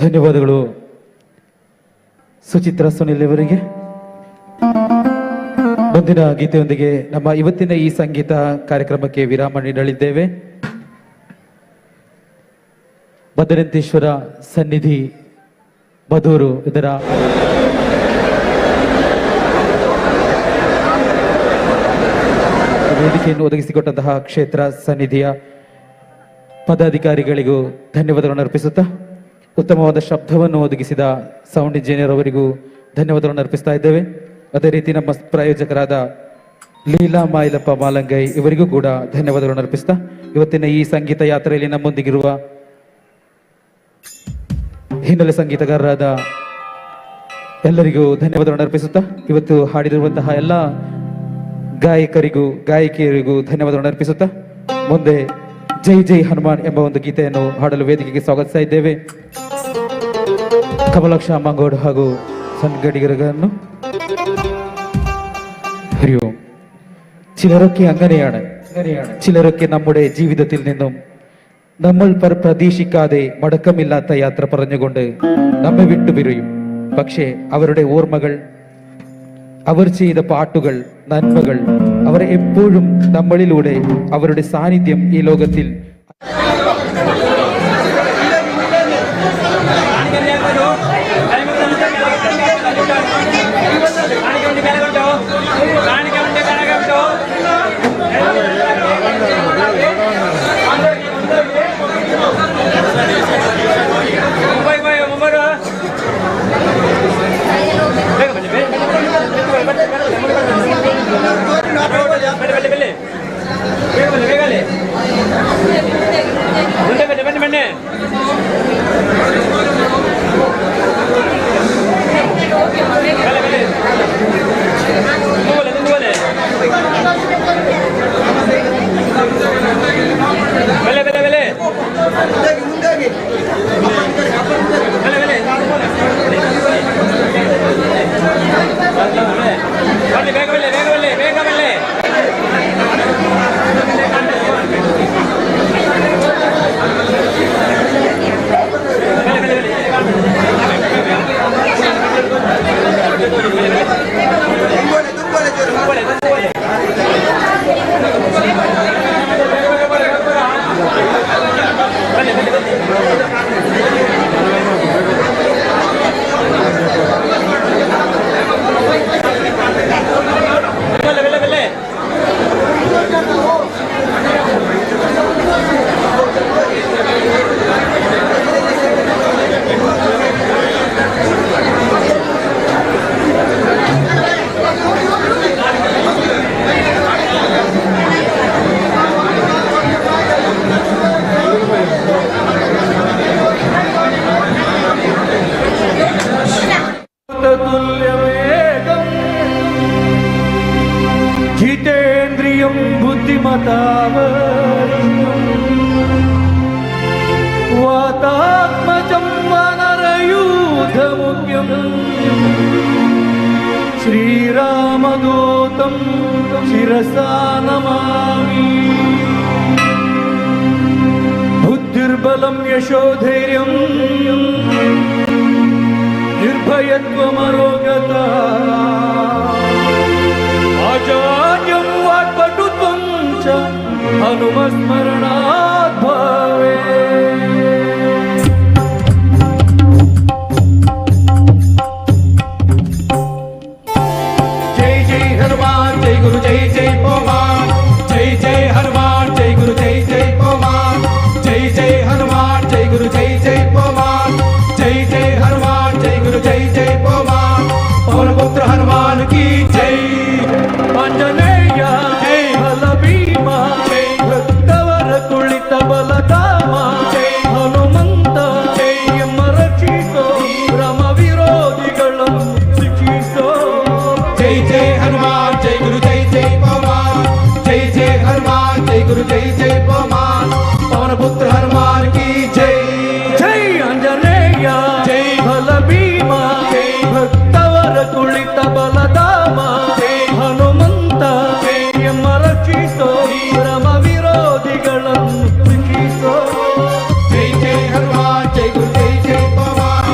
ಧನ್ಯವಾದಗಳು ಸುಚಿತ್ರ ಸುನಿಲ್ ಇವರಿಗೆ. ಮುಂದಿನ ಗೀತೆಯೊಂದಿಗೆ ನಮ್ಮ ಇವತ್ತಿನ ಈ ಸಂಗೀತ ಕಾರ್ಯಕ್ರಮಕ್ಕೆ ವಿರಾಮ ನೀಡಲಿದ್ದೇವೆ. ಭದ್ರಂತೇಶ್ವರ ಸನ್ನಿಧಿ ಮಧೂರು ಇದರ ವೇದಿಕೆಯನ್ನು ಒದಗಿಸಿಕೊಟ್ಟಂತಹ ಕ್ಷೇತ್ರ ಸನ್ನಿಧಿಯ ಪದಾಧಿಕಾರಿಗಳಿಗೂ ಧನ್ಯವಾದಗಳನ್ನು ಅರ್ಪಿಸುತ್ತಾ, ಉತ್ತಮವಾದ ಶಬ್ದವನ್ನು ಒದಗಿಸಿದ ಸೌಂಡ್ ಇಂಜಿನಿಯರ್ ಅವರಿಗೂ ಧನ್ಯವಾದಗಳನ್ನು ಅರ್ಪಿಸ್ತಾ ಇದ್ದೇವೆ. ಅದೇ ರೀತಿ ನಮ್ಮ ಪ್ರಾಯೋಜಕರಾದ ಲೀಲಾ ಮಾಯಿಲಪ್ಪ ಮಾಲಂಗೈ ಇವರಿಗೂ ಕೂಡ ಧನ್ಯವಾದಗಳನ್ನು ಅರ್ಪಿಸ್ತಾ, ಇವತ್ತಿನ ಈ ಸಂಗೀತ ಯಾತ್ರೆಯಲ್ಲಿ ನಮ್ಮೊಂದಿಗಿರುವ ಹಿನ್ನೆಲೆ ಸಂಗೀತಗಾರರಾದ ಎಲ್ಲರಿಗೂ ಧನ್ಯವಾದಗಳನ್ನು ಅರ್ಪಿಸುತ್ತಾ, ಇವತ್ತು ಹಾಡಿರುವಂತಹ ಎಲ್ಲ ಗಾಯಕರಿಗೂ ಗಾಯಕಿಯರಿಗೂ ಧನ್ಯವಾದಗಳನ್ನು ಅರ್ಪಿಸುತ್ತಾ, ಮುಂದೆ ಜೈ ಜೈ ಹನುಮಾನ್ ಎಂಬ ಒಂದು ಗೀತೆಯನ್ನು ಹಾಡಲು ವೇದಿಕೆಗೆ ಸ್ವಾಗತಿಸ್ತಾ ಇದ್ದೇವೆ. കമലാക്ഷ മാങ്കോട് ಹಾಗೂ സംഘടികരನ್ನು. ഹരി ഓം. ചിലരൊക്കെ അങ്ങനെയാണ്, ചിലരൊക്കെ നമ്മുടെ ജീവിതത്തിൽ നിന്നും നമ്മൾ പ്രതീക്ഷിക്കാതെ മടക്കമില്ലാത്ത യാത്ര പറഞ്ഞുകൊണ്ട് നമ്മെ വിട്ടുപിരിയും. പക്ഷേ അവരുടെ ഓർമ്മകൾ, അവർ ചെയ്ത പാട്ടുകൾ, നന്മകൾ, അവർ എപ്പോഴും നമ്മളിലൂടെ അവരുടെ സാന്നിധ്യം ഈ ലോകത്തിൽ ജിതേന്ദ്രിയം ബുദ്ധിമതാവരിഷ്ഠം വാതാത്മജം വനരയൂഥമുഖ്യം ശ്രീരാമദൂതം ശിരസാ നമാമി. ബുദ്ധിർബലം യശോധൈര്യം ನಿರ್ಭಯತ್ವಮರೋಗತ ಆಚಾರ್ಯಂ ವಾಕ್ಪಟುತ್ವಂ ಚ ಹನುಮಸ್ಮರಣಾತ್ ಭವೇತ್. ಜೈ ಜೈ ಹನುಮಾನ್ ಜೈ ಗುರು ಜೈ ಜೈ ಪವಮಾನ್ ಜೈ ಜೈ ಹನುಮಾನ್ ಜೈ ಗುರು ಜೈ ಜೈ ಪವಮಾನ್ ಜೈ ಜೈ ಹನುಮಾನ್ ಜೈ ಗುರು ಜೈ ಜೈ ಪವಮಾನ್ ಜೈ ಜೈ ಹನುಮಾನ್ ಜೈ ಗುರು ಜೈ ಜೈ ಪವಮಾನ್. ಪವನ ಪುತ್ರ ಹನುಮಾನ್ ಕಿ ಜೈ. ಆಂಜನೇಯ ಜೈ ಬಲ ಭೀಮ ಜೈ ಭಕ್ತವರ ತುಳಿತ ಬಲಧಾಮ ಜೈ ಹನುಮಂತ ಜೈ ಎಮ್ಮ ರಕ್ಷಿಸೋ ರಾಮ ವಿರೋಧಿಗಳನ್ನು ಶಿಕ್ಷಿಸೋ. ಜೈ ಜೈ ಹನುಮಾನ್ ಜೈ ಗುರು ಜೈ ಜೈ ಪವಮಾನ್ ಜೈ ಜೈ ಹನುಮಾನ್ ಜೈ ಗುರು ಜೈ ಜೈ ಪವಮಾನ್. ಪವನ ಪುತ್ರ ಹನುಮಾನ್ ಕಿ ಜೈ. ಜೈ ಆಂಜನೇಯ ಜೈ ಬಲ ಭೀಮ ಜೈ ಭಕ್ತವರ ತುಳಿತ ಬಲಧಾಮ ಜೈ ಹನುಮಂತ ಜೈ ಎಮ್ಮ ರಕ್ಷಿಸೋ ರಾಮ ವಿರೋಧಿಗಳನ್ನು ಶಿಕ್ಷಿಸೋ. ಜೈ ಜೈ ಹನುಮಾನ್ ಜೈ ಗುರು ಜೈ ಜೈ ಪವಮಾನ್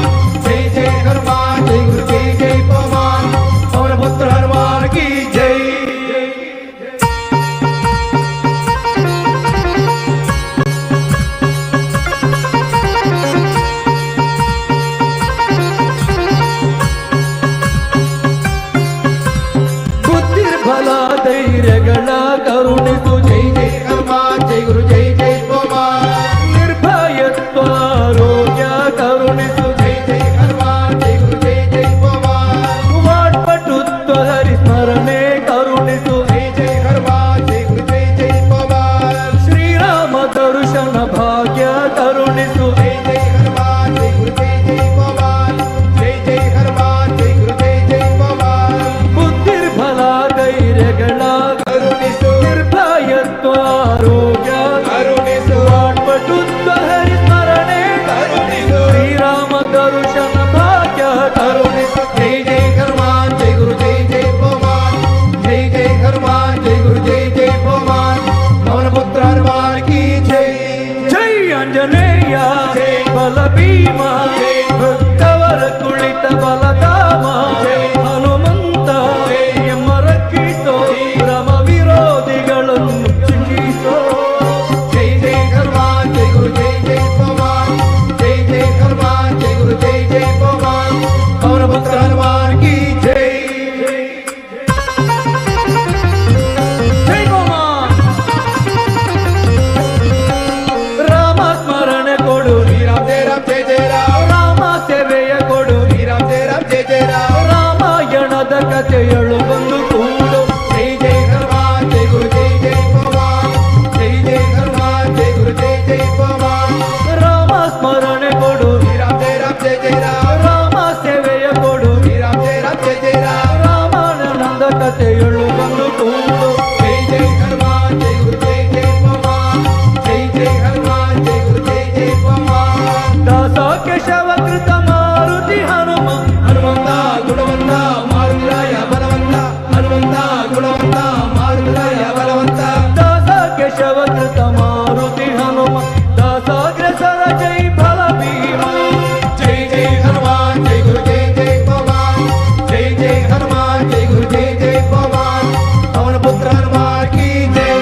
ಭೀಮ ಭಕ್ತವರ ಕುಳಿತ ಬಲಧಾಮ ಹನುಮಂತ ಎಮ್ಮ ರಕ್ಷಿಸೋ ರಮ ವಿರೋಧಿಗಳನ್ನು ಚಿಕಿತ್ಸೋ जय जय हनुमान जय गुरु जय जय पवन जय जय हनुमान जय गुरु जय जय पवन पवन पुत्र हनुमान की जय ಜೈ ಹನುಮಾನ್. ರಾಮ ಸ್ಮರಣೆ ಕೊಡು श्री राम जय राम जय जय राम ರಾಮ ಸೇವೆಯ ಕೊಡು श्री राम जय राम जय जय राम ರಾಮಾಯಣದ ಕಥೆಯಳು ಬಂದು ಕೂಡು जय जय हनुमान जय गुरु जय जय पवन जय जय हनुमान जय गुरु जय जय पवन ರಾಮ ಸ್ಮರಣೆ ಕೊಡು श्री राम जय जय राम ರಾಮ ಸೇವೆಯ ಕೊಡು श्री राम जय जय राम ರಾಮಾಯಣದ ಕಥೆಯಳು ಬಂದು ಕೂಡು जय जय हनुमान जय गुरु जय जय पवन जय जय हनुमान जय गुरु जय जय पवन ದಾಸ ಕೇಶವ ಕೃತ ಮಾರುತಿ ಹನುಮ ಹನುಮಂತ ಗುಣವಂತ ಮಾರುತಿರಾಯ ಬಲವಂತ ಹನುಮಂತ ಗುಣವಂತ ಮಾರುತಿರಾಯ ಬಲವಂತ ದಾಸ ಕೇಶವ ಕೃತ ಮಾರುತಿ ಹನುಮ ದಾಸಾಗ್ರಸರ ಜೈ ಫಲ ಭೀಮ जय जय हनुमान जय गुरु जय जय पवन जय जय हनुमान जय गुरु जय जय पवन पवन पुत्र हनुमान की जय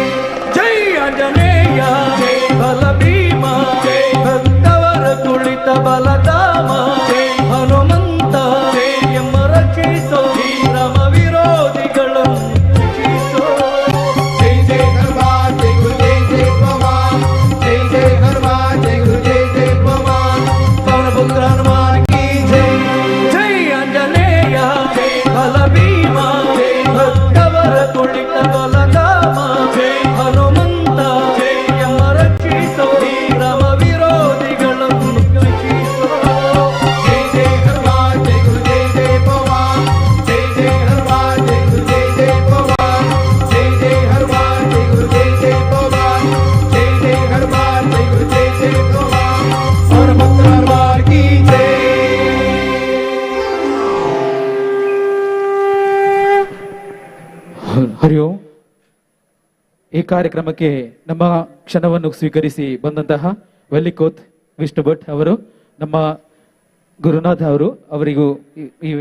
ಜೈ ಆಂಜನೇಯ ಜೈ ಬಲ ಭೀಮ ಜೈ ಭಕ್ತವರ ಕುಳಿತ ಬಲಧಾಮ ಹನುಮಂತ ಎಮ್ಮ ರಕ್ಷಿಸೋ ರಮ ವಿರೋಧಿಗಳನ್ನು ಶಿಕ್ಷಿಸೋ जय जय हनुमान जय गुरु जय जय पवन जय जय हनुमान जय गुरु जय जय पवन पवन पुत्र हनुमान की जय ಜೈ ಆಂಜನೇಯ ಬಲ ಭೀಮ ಭಕ್ತವರ ಕುಳಿತ ಬಲಧಾಮ ಹನುಮಂತ ಎಮ್ಮ ರಕ್ಷಿಸೋ ರಮ ವಿರೋಧಿಗಳನ್ನು ಶಿಕ್ಷಿಸೋ जय जय हनुमान जय गुरु जय जय पवन जय जय हनुमान जय गुरु जय जय पवन जय जय हनुमान जय गुरु जय जय पवन जय जय हनुमान जय गुरु जय जय पवन और पुत्र हनुमान की जय ಹರಿ ಓಂ. ಈ ಕಾರ್ಯಕ್ರಮಕ್ಕೆ ನಮ್ಮ ಕ್ಷಣವನ್ನು ಸ್ವೀಕರಿಸಿ ಬಂದಂತಹ ವೆಲ್ಲಿಕೋತ್ ವಿಷ್ಣು ಭಟ್ ಅವರು, ನಮ್ಮ ಗುರುನಾಥ್ ಅವರು, ಅವರಿಗೂ ಈ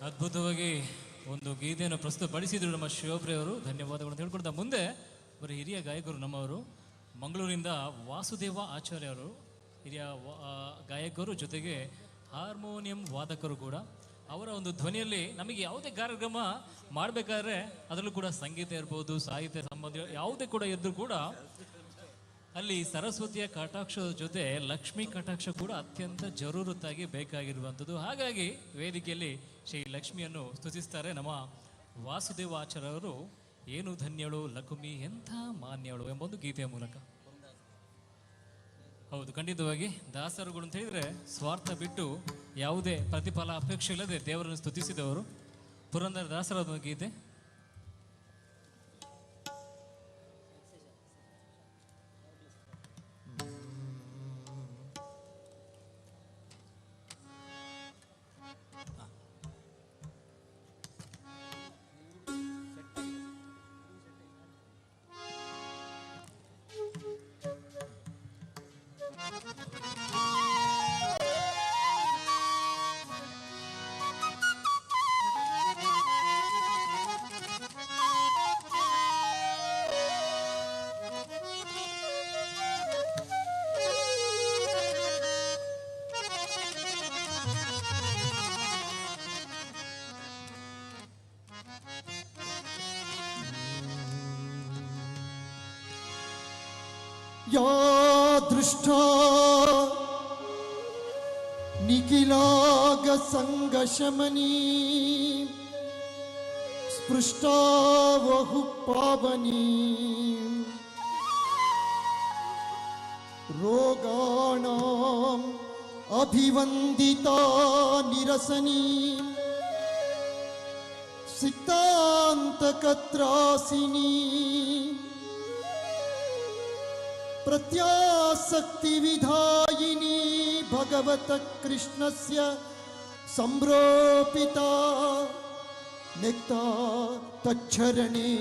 ಅದ್ಭುತವಾಗಿ ಒಂದು ಗೀತೆಯನ್ನು ಪ್ರಸ್ತುತಪಡಿಸಿದ್ರು ನಮ್ಮ ಶಿವಪ್ರಿಯ ಅವರು. ಧನ್ಯವಾದಗಳು ಅಂತ ಹೇಳ್ಕೊಳ್ತಾ ಮುಂದೆ ಬರೀ ಹಿರಿಯ ಗಾಯಕರು ನಮ್ಮವರು ಮಂಗಳೂರಿಂದ ವಾಸುದೇವ ಆಚಾರ್ಯ ಅವರು ಹಿರಿಯ ಗಾಯಕರು, ಜೊತೆಗೆ ಹಾರ್ಮೋನಿಯಂ ವಾದಕರು ಕೂಡ. ಅವರ ಒಂದು ಧ್ವನಿಯಲ್ಲಿ ನಮಗೆ ಯಾವುದೇ ಕಾರ್ಯಕ್ರಮ ಮಾಡಬೇಕಾದ್ರೆ ಅದರಲ್ಲೂ ಕೂಡ ಸಂಗೀತ ಇರ್ಬೋದು, ಸಾಹಿತ್ಯ ಸಂಬಂಧ ಯಾವುದೇ ಕೂಡ ಇದ್ರೂ ಕೂಡ ಅಲ್ಲಿ ಸರಸ್ವತಿಯ ಕಟಾಕ್ಷದ ಜೊತೆ ಲಕ್ಷ್ಮೀ ಕಟಾಕ್ಷ ಕೂಡ ಅತ್ಯಂತ ಜರೂರತ್ತಾಗಿ ಬೇಕಾಗಿರುವಂಥದ್ದು. ಹಾಗಾಗಿ ವೇದಿಕೆಯಲ್ಲಿ ಶ್ರೀ ಲಕ್ಷ್ಮಿಯನ್ನು ಸ್ತುತಿಸ್ತಾರೆ ನಮ್ಮ ವಾಸುದೇವ ಆಚಾರ್ಯ ಅವರು. ಏನು ಧನ್ಯಳು ಲಕ್ಷ್ಮಿ ಎಂಥ ಮಾನ್ಯಳು ಎಂಬ ಒಂದು ಗೀತೆಯ ಮೂಲಕ. ಹೌದು, ಖಂಡಿತವಾಗಿ ದಾಸರುಗಳು ಅಂತ ಹೇಳಿದ್ರೆ ಸ್ವಾರ್ಥ ಬಿಟ್ಟು ಯಾವುದೇ ಪ್ರತಿಫಲ ಅಪೇಕ್ಷೆ ಇಲ್ಲದೆ ದೇವರನ್ನು ಸ್ತುತಿಸಿದವರು. ಪುರಂದರ ದಾಸರ ಗೀತೆ. या दृष्टा निखिलाग संगशमनी स्पृष्टा वहु पावनी रोगाणाम् अभिवन्दिता निरसनी सिक्तान्तकत्रासिनी प्रत्यासक्ति विधायिनी भगवत कृष्णस्य संरोपिता निक्ता तच्छरणे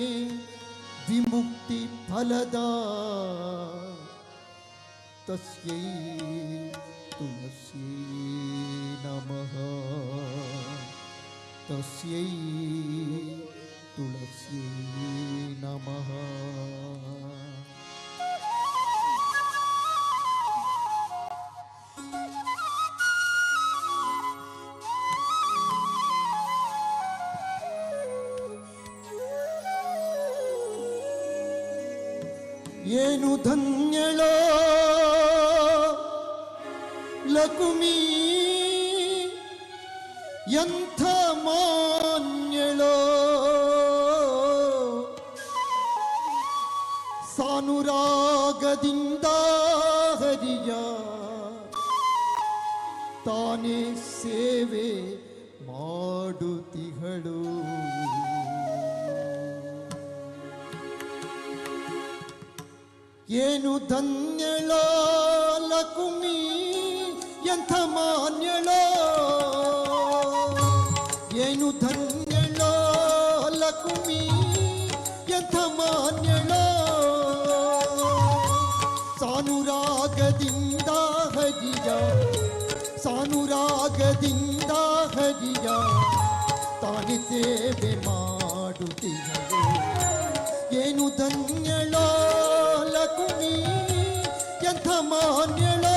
विमुक्ति फलदा तस्यै तुलस्यै नमः तस्यै तुलस्यै नमः. ಏನು ಧನ್ಯಳೋ ಲಕುಮಿ ಎಂಥ ಮಾನ್ಯಳೋ ಸಾನುರಾಗದಿಂದ ಹರಿಯ ತಾನೇ ಸೇವೆ ಮಾಡುತ್ತಿಗಳು. ಏನು ಧನ್ಯಳೋ ಲಕುಮಿ ಎಂಥ ಮಾನ್ಯಳೋ ಏನು ಧನ್ಯಳೋ ಲಕುಮಿ ಎಂಥ ಮಾನ್ಯಳೋ ಸಾನುರಾಗದಿಂದ ಹರಿಯ ಸಾನುರಾಗದಿಂದ ಹರಿಯ ತಾನೇ ಸೇವೆ ಮಾಡುತ್ತಿಗಳು. ಏನು ಧನ್ಯಳೋ ಲಕುಮಿ ಎಂಥ ಮಾನ್ಯಳೋ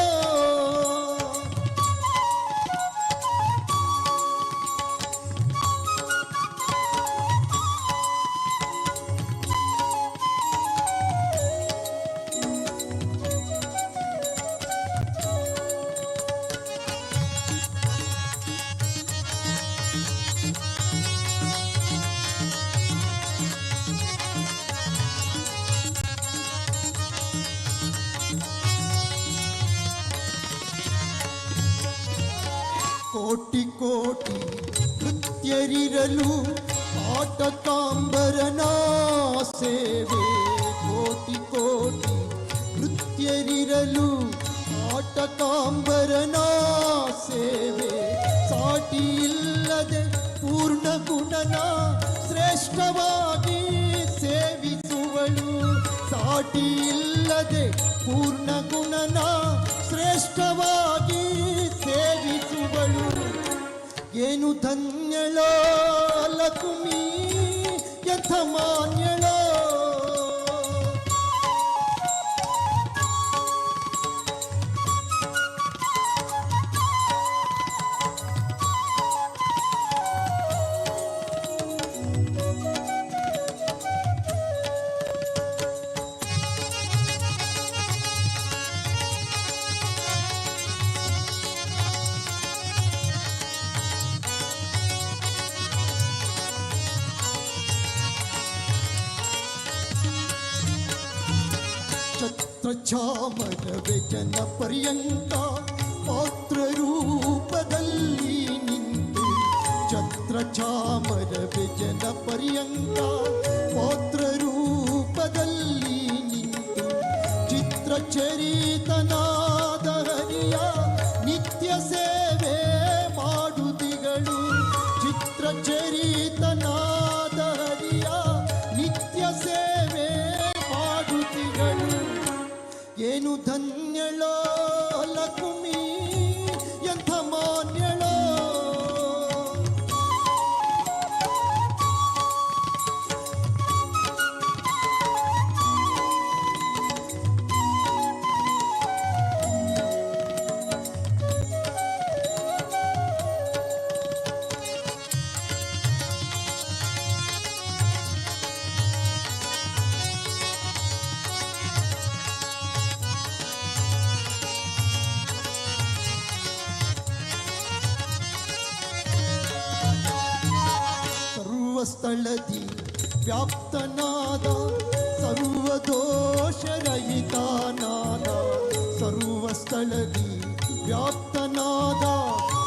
ಕೋಟಿ ಕೋಟಿ ಕೃತ್ಯರಿರಲು ಆಟಕಾಂಬರನ ಸೇವೆ. ಕೋಟಿ ಕೋಟಿ ಕೃತ್ಯರಿರಲು ಆಟಕಾಂಬರನ ಸೇವೆ. ಸಾಟಿ ಇಲ್ಲದೆ ಪೂರ್ಣ ಗುಣನ ಶ್ರೇಷ್ಠವಾಗಿ ಸೇವಿಸುವಳು. ಸಾಟಿ ಇಲ್ಲದೆ ಪೂರ್ಣ ಗುಣನ ಶ್ರೇಷ್ಠವಾಗಿ ಸೇವಿಸುವಳು. ಏನು ಧನ್ಯಳೋ ಲಕುಮಿ ಎಂಥ ಮಾನ್ಯಳೋ ಚಾಮರ ವ್ಯಜನ ಪರ್ಯಂತ ಪಾತ್ರ ರೂಪದಲ್ಲಿ ನಿಂತು ಛತ್ರ ಚಾಮರ ವ್ಯಜನ ಪರ್ಯಂತ ಪಾತ್ರ ರೂಪದಲ್ಲಿ ನಿಂತು ಚಿತ್ರಚರಿತನಾದ ಹರಿಯ ನಿತ್ಯ ಸೇವೆ ಮಾಡುತ್ತಿಗಳು ಚಿತ್ರಚರಿತನಾದ ಹರಿಯ ನಿತ್ಯ ಸೇವೆ ಮಾಡುತ್ತಿಗಳು ಏನು ಧನ್ಯಳೋ ಲಕುಮಿ ಎಂಥ ಮಾನ್ಯಳೋ ಸ್ಥಳದಿ ವ್ಯಾಪ್ತನಾದ ಸರ್ವದೋಷರಹಿತನಾದ ಸರ್ವಸ್ಥಳದಿ ವ್ಯಾಪ್ತನಾದ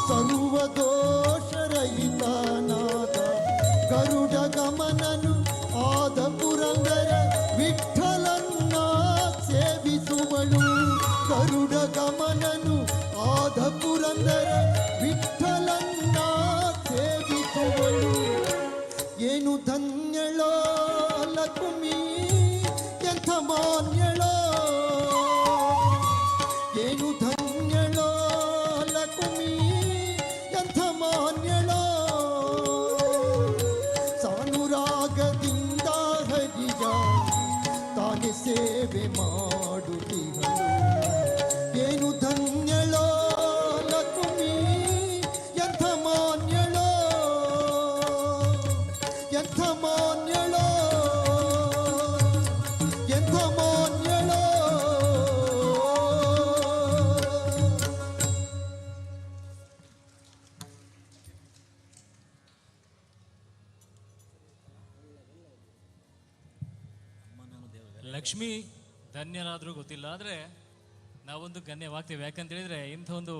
ಸರ್ವದೋಷರಹಿತನಾದ ಗರುಡ ಗಮನನು ಆದ ಪುರಂದರ ವಿಠಲನ್ನ ಸೇವಿಸುವಳು ಗರುಡ ಗಮನನು ಆದ ಪುರಂದರ ವಿಠಲನ್ನ ಸೇವಿಸುವಳು ಏನು ಧನ್ಯಳೋ ಲಕುಮಿ ಎಂಥ ಮಾನ್ಯಳೋ ಏನು ಧನ್ಯಳೋ ಲಕುಮಿ ಎಂಥ ಮಾನ್ಯಳೋ ಸಾನುರಾಗದಿಂದ ಹರಿಯ ತಾನೆ ಸೇವೆ ಮಾಡುತ್ತಿಹಳು ಏನು ಧನ್ಯಳೋ ಲಕುಮಿ ಎಂಥ ಮಾನ್ಯಳೋ ಎಂಥ ಮಾನ್ಯಳೋ ಎಂಥ ಮಾನ್ಯಳೋ ಲಕ್ಷ್ಮಿ ಧನ್ಯರಾದರೂ ಗೊತ್ತಿಲ್ಲ, ಆದರೆ ನಾವೊಂದು ಗಣ್ಯವಾಗ್ತೇವೆ. ಯಾಕಂತ ಹೇಳಿದ್ರೆ ಇಂಥ ಒಂದು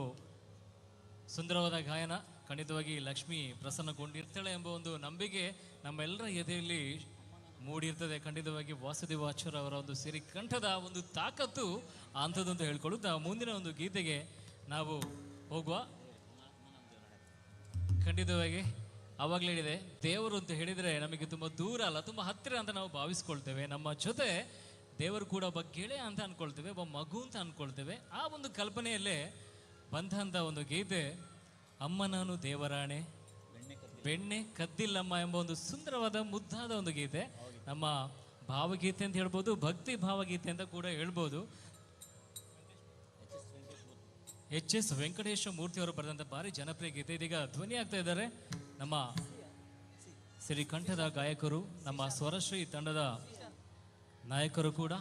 ಸುಂದರವಾದ ಗಾಯನ ಖಂಡಿತವಾಗಿ ಲಕ್ಷ್ಮಿ ಪ್ರಸನ್ನಗೊಂಡಿರ್ತಾಳೆ ಎಂಬ ಒಂದು ನಂಬಿಕೆ ನಮ್ಮೆಲ್ಲರ ಎದೆಯಲ್ಲಿ ಮೂಡಿರ್ತದೆ. ಖಂಡಿತವಾಗಿ ವಾಸುದೇವಾಚಾರ್ಯ ಅವರ ಒಂದು ಸಿರಿ ಕಂಠದ ಒಂದು ತಾಕತ್ತು ಅಂಥದ್ದು ಅಂತ ಹೇಳ್ಕೊಳ್ಳುತ್ತಾ ಮುಂದಿನ ಒಂದು ಗೀತೆಗೆ ನಾವು ಹೋಗುವ. ಖಂಡಿತವಾಗಿ ಆವಾಗಲೇ ಹೇಳಿದೆ, ದೇವರು ಅಂತ ಹೇಳಿದರೆ ನಮಗೆ ತುಂಬ ದೂರ ಅಲ್ಲ, ತುಂಬ ಹತ್ತಿರ ಅಂತ ನಾವು ಭಾವಿಸ್ಕೊಳ್ತೇವೆ. ನಮ್ಮ ಜೊತೆ ದೇವರು ಕೂಡ ಒಬ್ಬ ಗೆಳೆಯ ಅಂತ ಅಂದ್ಕೊಳ್ತೇವೆ, ಒಬ್ಬ ಮಗು ಅಂತ ಅಂದ್ಕೊಳ್ತೇವೆ. ಆ ಒಂದು ಕಲ್ಪನೆಯಲ್ಲೇ ಬಂದಂಥ ಒಂದು ಗೀತೆ ಅಮ್ಮ ನಾನು ದೇವರಾಣೆ ಬೆಣ್ಣೆ ಕದ್ದಿಲ್ಲಮ್ಮ ಎಂಬ ಒಂದು ಸುಂದರವಾದ ಮುದ್ದಾದ ಒಂದು ಗೀತೆ. ನಮ್ಮ ಭಾವಗೀತೆ ಅಂತ ಹೇಳ್ಬೋದು, ಭಕ್ತಿ ಭಾವಗೀತೆ ಅಂತ ಕೂಡ ಹೇಳ್ಬೋದು. ಎಚ್.ಎಸ್. ವೆಂಕಟೇಶ ಮೂರ್ತಿಯವರು ಬರೆದಂಥ ಭಾರಿ ಜನಪ್ರಿಯ ಗೀತೆ. ಇದೀಗ ಧ್ವನಿ ಆಗ್ತಾ ಇದ್ದಾರೆ ನಮ್ಮ ಸಿರಿಕಂಠದ ಗಾಯಕರು, ನಮ್ಮ ಸ್ವರಶ್ರೀ ತಂಡದ ನಾಯಕರು ಕೂಡ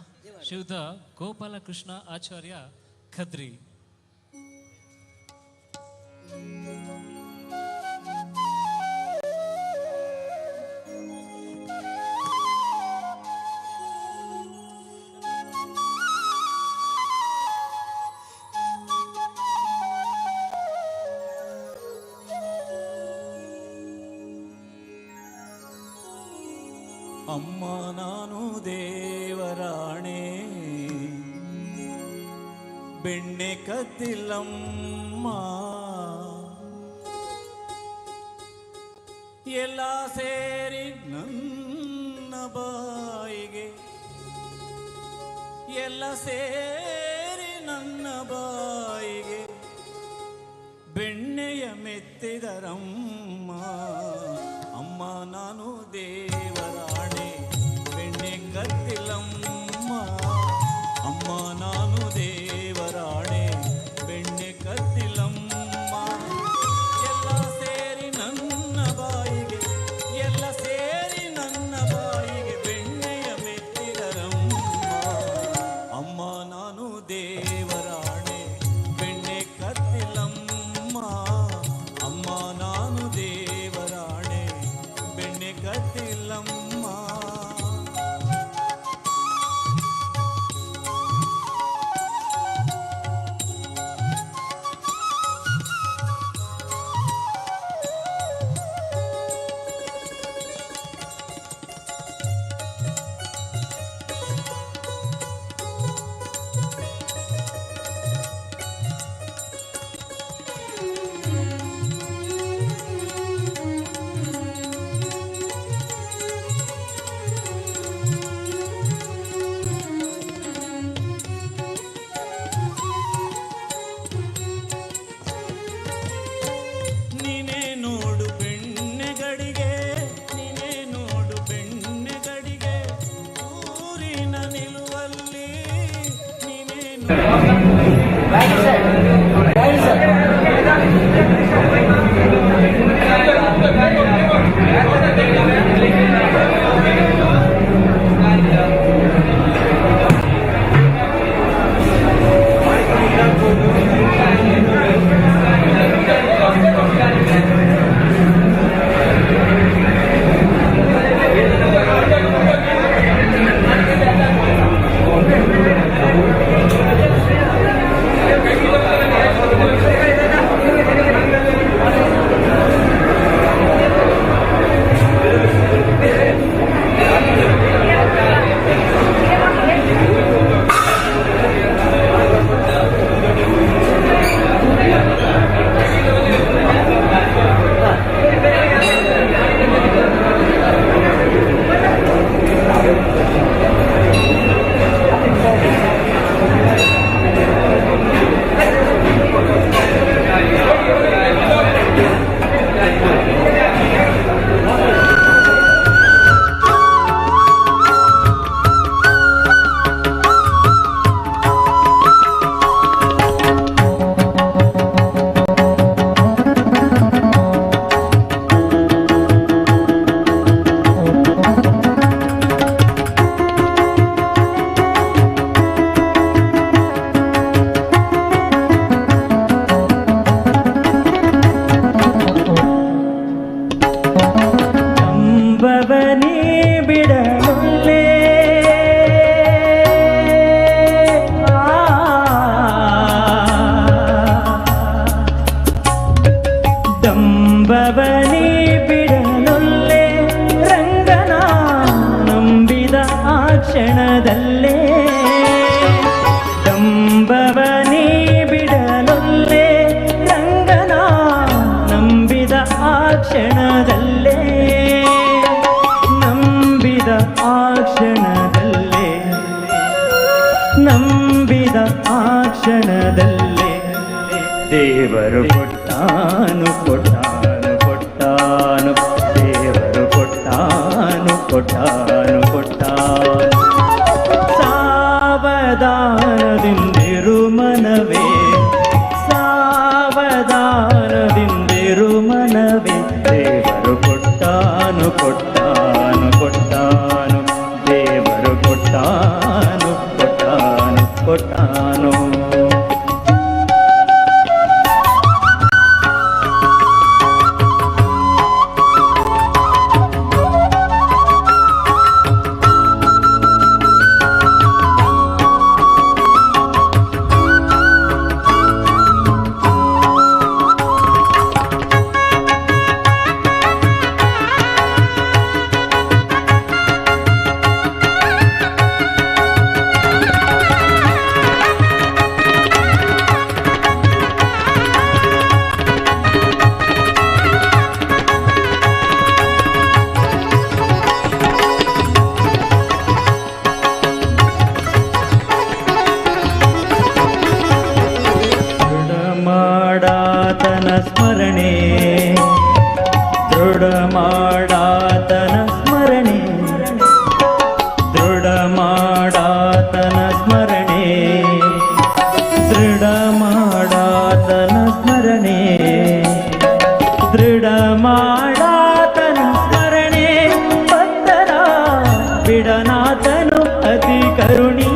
ಶ್ರೀಯುತ ಗೋಪಾಲಕೃಷ್ಣ ಆಚಾರ್ಯ ಖದ್ರಿ. ಅಮ್ಮ ನಾನು ದೇವರಾಣೆ ಬೆಣ್ಣೆ ಕದ್ದಿಲ್ಲಮ್ಮ ಎಲ್ಲ ಸೇರಿ ನನ್ನ ಬಾಯಿಗೆ ಎಲ್ಲ ಸೇರಿ ನನ್ನ ಬಾಯಿಗೆ ಬೆಣ್ಣೆಯ ಮೆತ್ತಿದರಮ್ಮ ಅಮ್ಮ ನಾನು ದೇವರಾಣೆ ಬೆಣ್ಣೆ ಕದ್ದಿಲ್ಲಮ್ಮ ಅಮ್ಮ ನಾನು ದೇವರಾಣೆ ಬೆಣ್ಣೆ ಕದ್ದಿಲ್ಲಮ್ಮ ಎಲ್ಲ ಸೇರಿ ನನ್ನ ಬಾಯಿಗೆ ಎಲ್ಲ ಸೇರಿ ನನ್ನ ಬಾಯಿಗೆ ಬೆಣ್ಣೆಯ ಮೆತ್ತಿದರಮ್ಮ ಅಮ್ಮ ನಾನು ದೇವರಾಣೆ ಬೆಣ್ಣೆ ಕದ್ದಿಲ್ಲಮ್ಮ ಅಮ್ಮ ನಾನು ದೇವರಾಣೆ ಬೆಣ್ಣೆ ಕದ್ದಿಲ್ಲಮ್ಮ ಡಂಬವನಿ ಬಿಡಲೊಲ್ಲೆ ರಂಗನ ನಂಬಿದ ಆ ಕ್ಷಣದಲ್ಲೇ ಡಂಬವನಿ ಬಿಡಲೊಲ್ಲೆ ರಂಗನ ನಂಬಿದ ಆ ಕ್ಷಣದಲ್ಲೇ ನಂಬಿದ ಆ ಕ್ಷಣದಲ್ಲೇ ನಂಬಿದ ಆ ಕ್ಷಣದಲ್ಲೇ ದೇವರು ಕೊಟ್ಟಾನು ಕೊಟ್ಟಾನು ಕೊಟ್ಟಾನು ದೇವರು ಕೊಟ್ಟಾನು ಕೊಟ್ಟಾನು ಕೊಟ್ಟಾನು ಸಾವಧಾನದಿಂದಿರು ಮನವೇ ಸಾವಧಾನದಿಂದಿರು ಮನವೇ ದೇವರು ಕೊಟ್ಟಾನು ಕೊಟ್ಟಾನು ಕೊಟ್ಟಾನು ದೇವರು ಕೊಟ್ಟಾನು ಕೊಟ್ಟಾನು ಕೊಟ್ಟಾನು ಮಾಡಾತನ ಸ್ಮರಣೆ ದೃಢ ಮಾಡಾತನ ಸ್ಮರಣೆ ದೃಢ ಮಾಡಾತನ ಸ್ಮರಣೆ ದೃಢ ಮಾಡಾತನ ಸ್ಮರಣೆ ದೃಢ ಮಾಡಾತನ ಸ್ಮರಣೆ ಭಕ್ತರ ಬಿಡನಾತನು ಅತಿ ಕರುಣಿ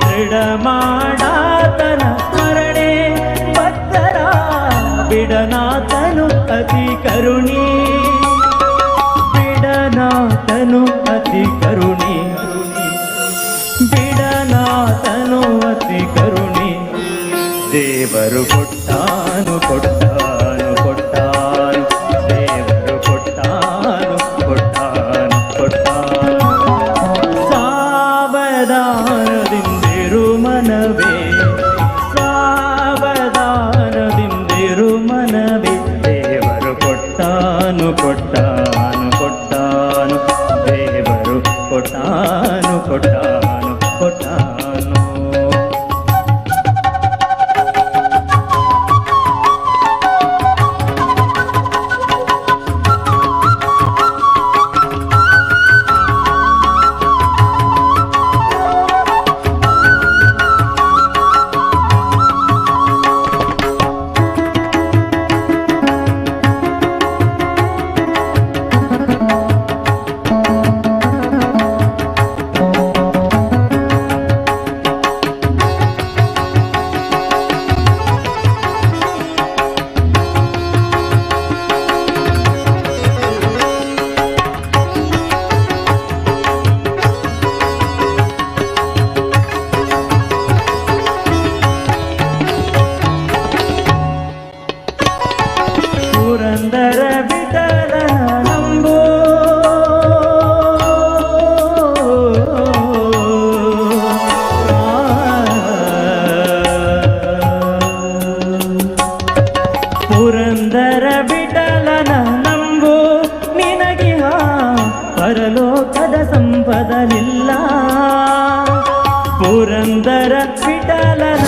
ದೃಢ ಮಾಡಾತನ ಸ್ಮರಣೆ ಭಕ್ತರ ಬಿಡನಾತನು ಅತಿ ಕರುಣಿ ಬಿಡನಾತನು ಅತಿ ಕರುಣಿ ಬಿಡನಾತನು ಅತಿ ಕರುಣಿ ದೇವರು ಕೊಟ್ಟಾನು ಕೊಟ್ಟಾನು ಕೊಟ್ಟಾನು ದೇವರು ಕೊಟ್ಟಾನು ಕೊಟ್ಟಾನು ಕೊಟ್ಟಾನು ಸಾವಧಾನದಿಂದಿರು ಮನವೇ ಸಾವಧಾನದಿಂದಿರು ಮನವೇ ದೇವರು ಕೊಟ್ಟಾನು ಕೊಟ್ಟಾನು ಕೊಟ್ಟಾನು ದೇವರು ಕೊಟ್ಟಾನು ಕೊಟ್ಟಾನು ಕೊಟ್ಟಾನು ಪುರಂದರ ವಿಠಲನ ನಂಬು ಪುರಂದರ ವಿಠಲನ ನಂಬು ನಿನಗಿಹ ಪರಲೋಕದ ಸಂಪದಲಿಲ್ಲ ಪುರಂದರ ವಿಠಲನ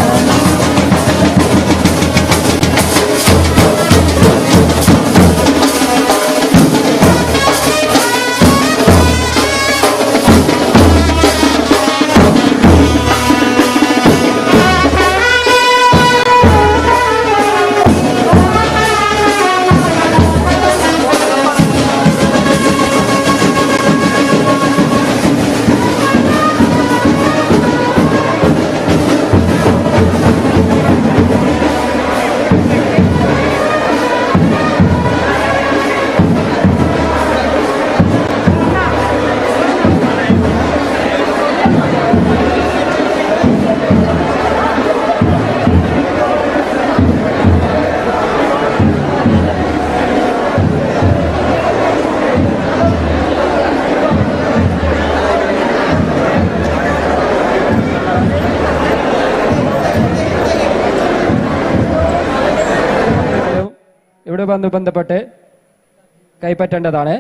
ഇവിടെ ബന്ധപ്പെട്ട് കൈപ്പറ്റേണ്ടതാണ്.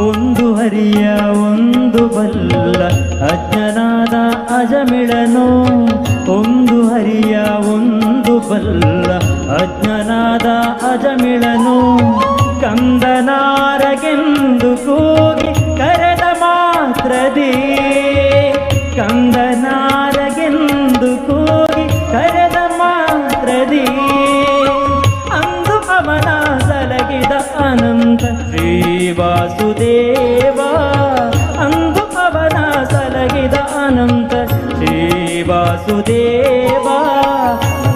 ಒಂದು ಹರಿಯ ಒಂದು ಬಲ್ಲ ಅಜ್ಞನಾದ ಅಜಮಿಳನು, ಒಂದು ಹರಿಯ ಒಂದು ಬಲ್ಲ ಅಜ್ಞನಾದ ಅಜಮಿಳನು, ಕಂದನಾರಗೆಂದು ಕೂಗಿ ಕರೆದ ಮಾತ್ರದಿ, ಕಂದನಾರಗೆಂದು ಕೂಗಿ ಕರೆದ ಮಾತ್ರದಿ, ಅಂದು ಅವನ ಸಲಗಿದ ಅನಂತ ಶ್ರೀ ವಾಸುದೇವ, ಅಂದು ಅವನ ಸಲಗಿದ ಅನಂತ ಶ್ರೀ ವಾಸುದೇವ,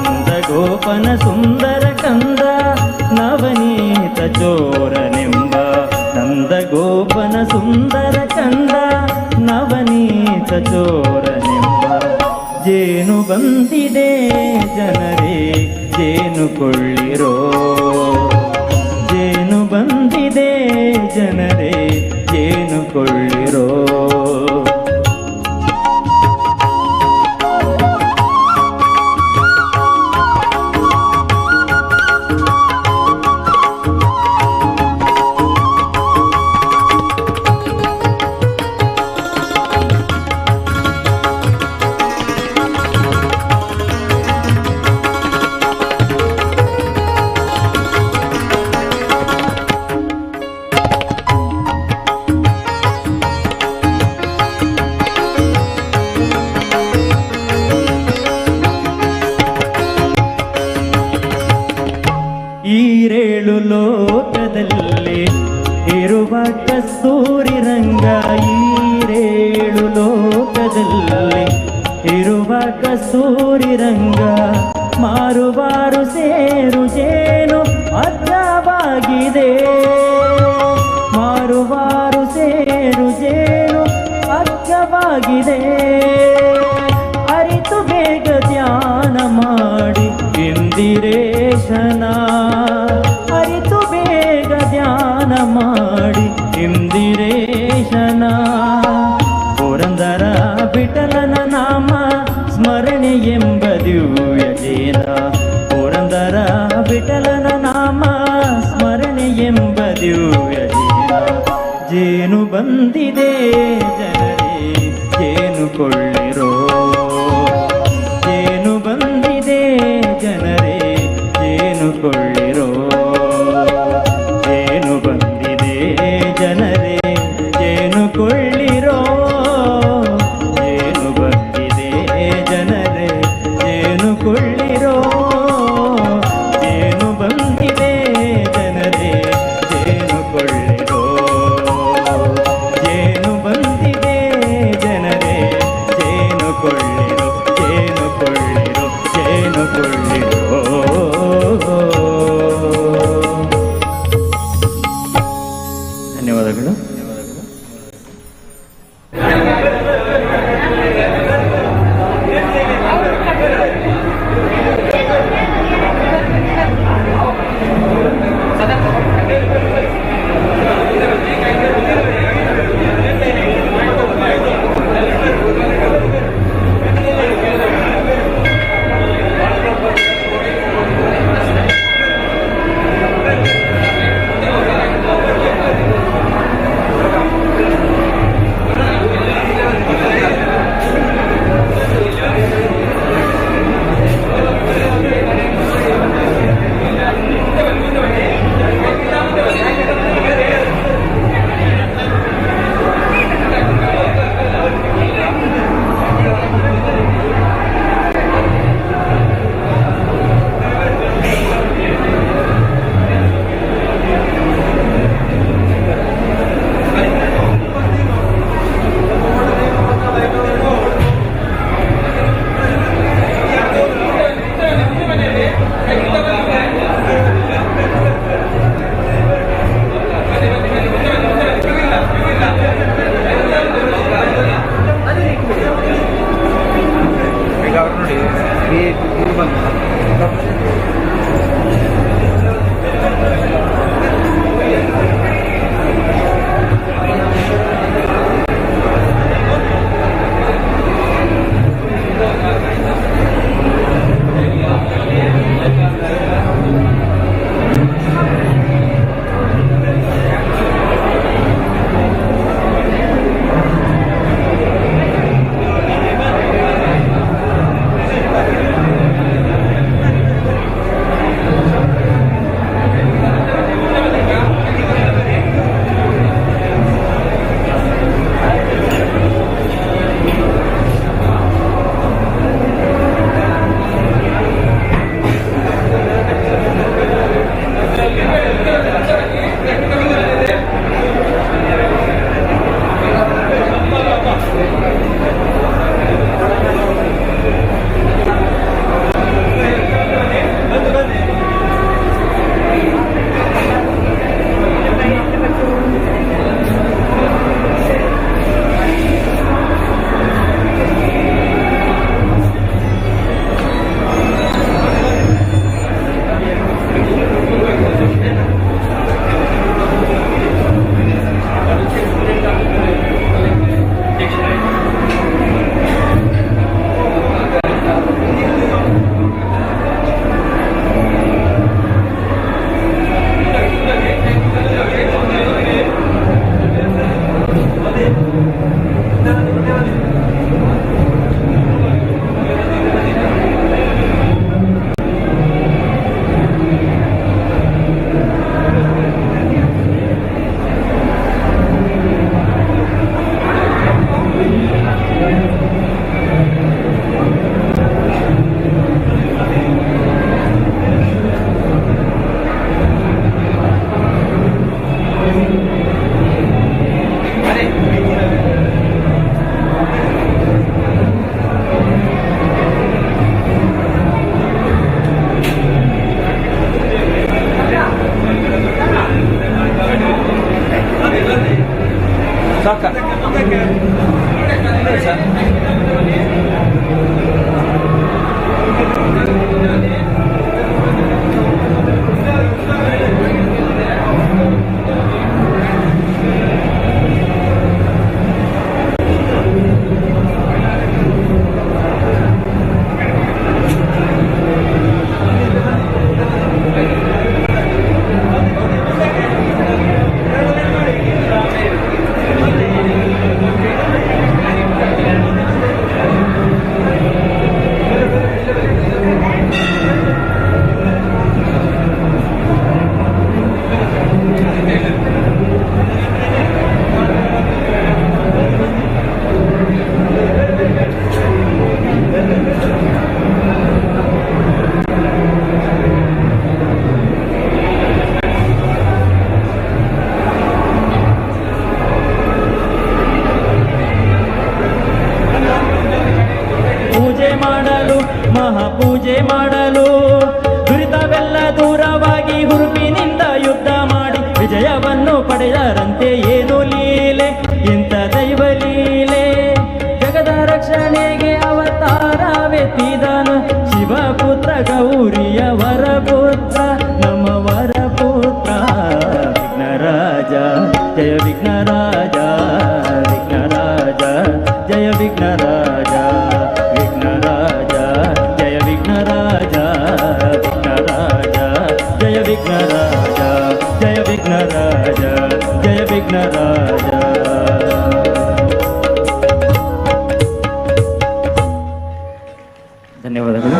ನಂದ ಗೋಪನ ಸುಂದರ ಕಂದ ನವನೀತ ಚೋರನೆಂಬ, ನಂದ ಗೋಪನ ಸುಂದರ ಕಂದ ನವನೀತ ಚೋರನೆಂಬ, ಜೇನು ಬಂದಿದೆ ಜನರೇ ಜೇನು ಕೊಳ್ಳಿರೋ, ಜೇನು ಬಂದಿದೆ ಜನರೇ ಜೇನು ಕೊಳ್ಳಿರೋ. ಈರೇಳು ಲೋಕದಲ್ಲಿ ಇರುವ ಕಸ್ತೂರಿ ರಂಗ, ಈರೇಳು ಲೋಕದಲ್ಲಿ ಇರುವ ಕಸ್ತೂರಿ ರಂಗ, ಬಾರು ಬಾರು ಸೇರು ಜೇನು ಅಗ್ಗವಾಗಿದೆ ಮಾರು ಬಾರು ಸೇರು ಜೇನು ಅಗ್ಗವಾಗಿದೆ ಅರಿತು ಬೇಗ ಧ್ಯಾನ ಮಾಡಿ ಇಂದಿರೇಶನ ಅರಿತು ಬೇಗ ಧ್ಯಾನ ಮಾಡಿ ಇಂದಿರೇಶನ ಪುರಂದರ ವಿಠಲನ ನಾಮ ಸ್ಮರಣೆ ಎಂಬ ದಿವ್ಯ ಜೇನ ಪುರಂದರ ವಿಠಲನ ನಾಮ ಸ್ಮರಣೆ ಎಂಬ ದಿವ್ಯ ಜೇನ ಜೇನು ಬಂದಿದೆ ಜನರೇ ಜೇನು ಕೊಳ್ಳಿರೋ ಜೇನು ಬಂದಿದೆ ಜನರೇ ಜೇನು ಕೊಳ್ಳಿರೋ ಜೇನು ಬಂದಿದೆ ಜನರೇ ಜೇನು ಕೊಳ್ಳಿರೋ ಜೇನು ಬಂದಿದೆ ಜನರೇ ಜೇನು ಕೊಳ್ಳಿರೋ ಜೇನು ಬಂದಿದೆ ಜನರೇ ಜೇನು ಕೊಳ್ಳಿರೋ ಜೇನು ಬಂದಿದೆ ಜನರೇ ಜೇನು ಕೊಳ್ಳಿರೋ ಜೇನು ಕೊಳ್ಳಿರೋ ಜೇನು ಕೊಳ್ಳಿರೋ ಧನ್ಯವಾದಗಳು. ಪುತ್ರ ನಮ್ಮ ವರಪುತ್ರ ವಿಘ್ನರಾಜ ಜಯ ವಿಘ್ನರಾಜ ವಿಘ್ನರಾಜ ಜಯ ವಿಘ್ನರಾಜ ವಿಘ್ನರಾಜ ಜಯ ವಿಘ್ನರಾಜ ವಿಘ್ನರಾಜ ಜಯ ವಿಘ್ನರಾಜ ಜಯ ವಿಘ್ನರಾಜ ಜಯ ವಿಘ್ನರಾಜ. ಧನ್ಯವಾದಗಳು.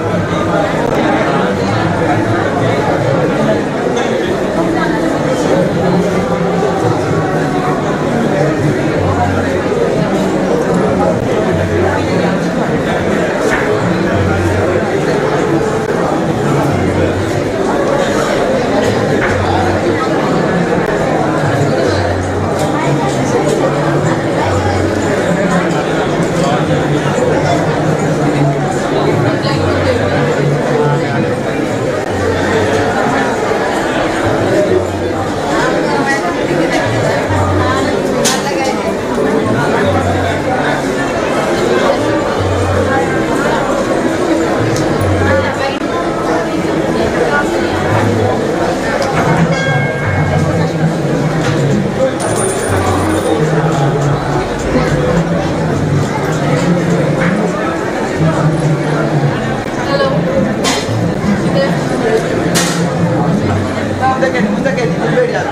ಮುಂದಕ್ಕೆ ನಿಲ್ಬೇಡಿ ಯಾರು.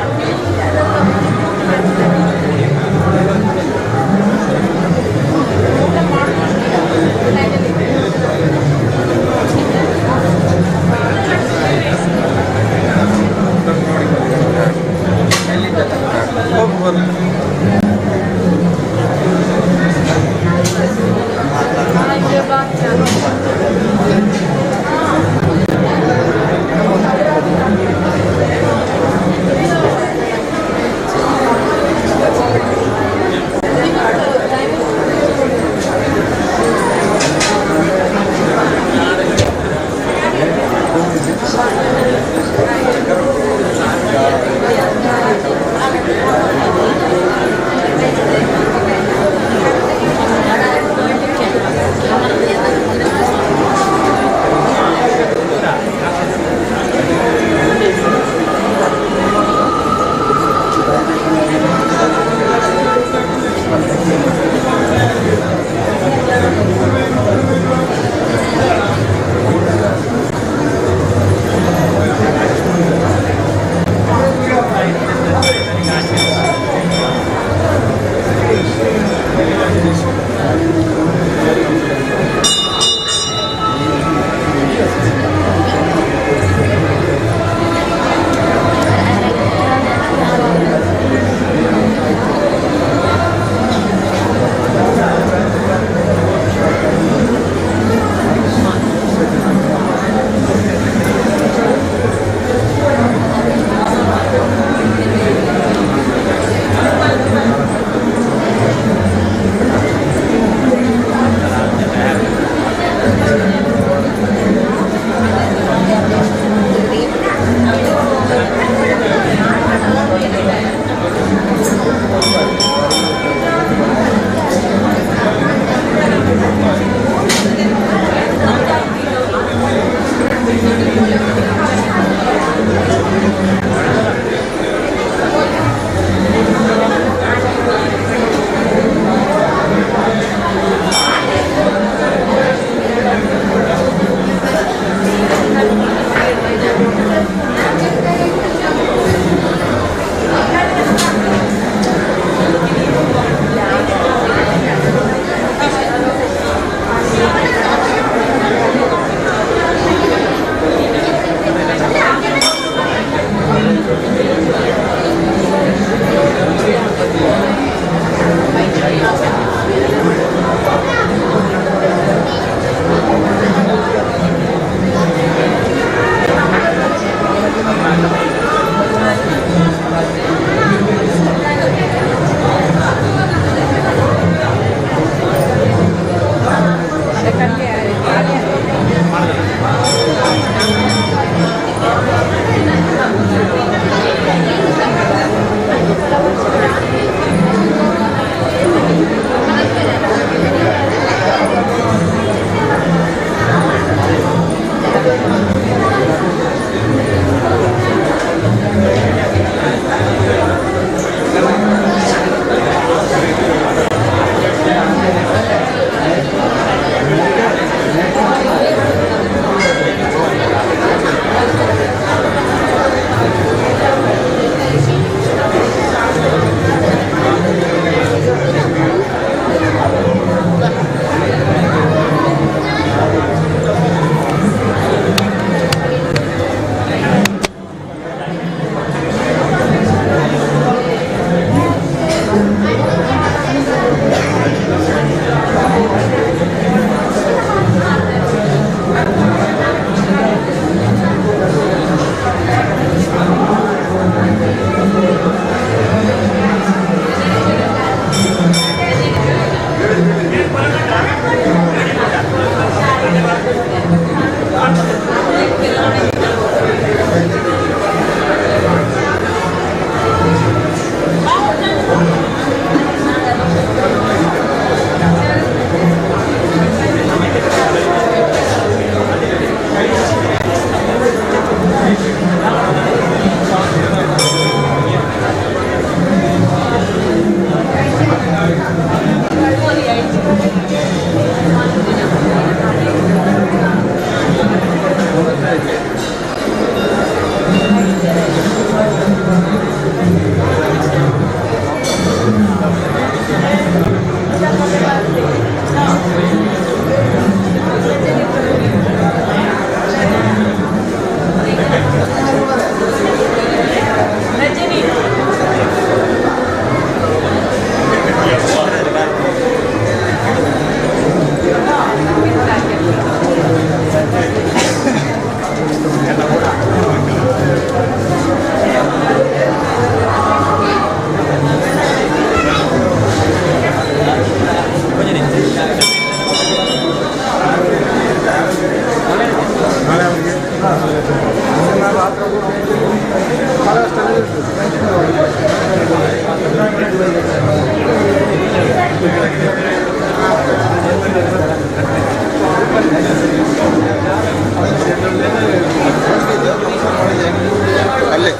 ಅಲ್ಲೇ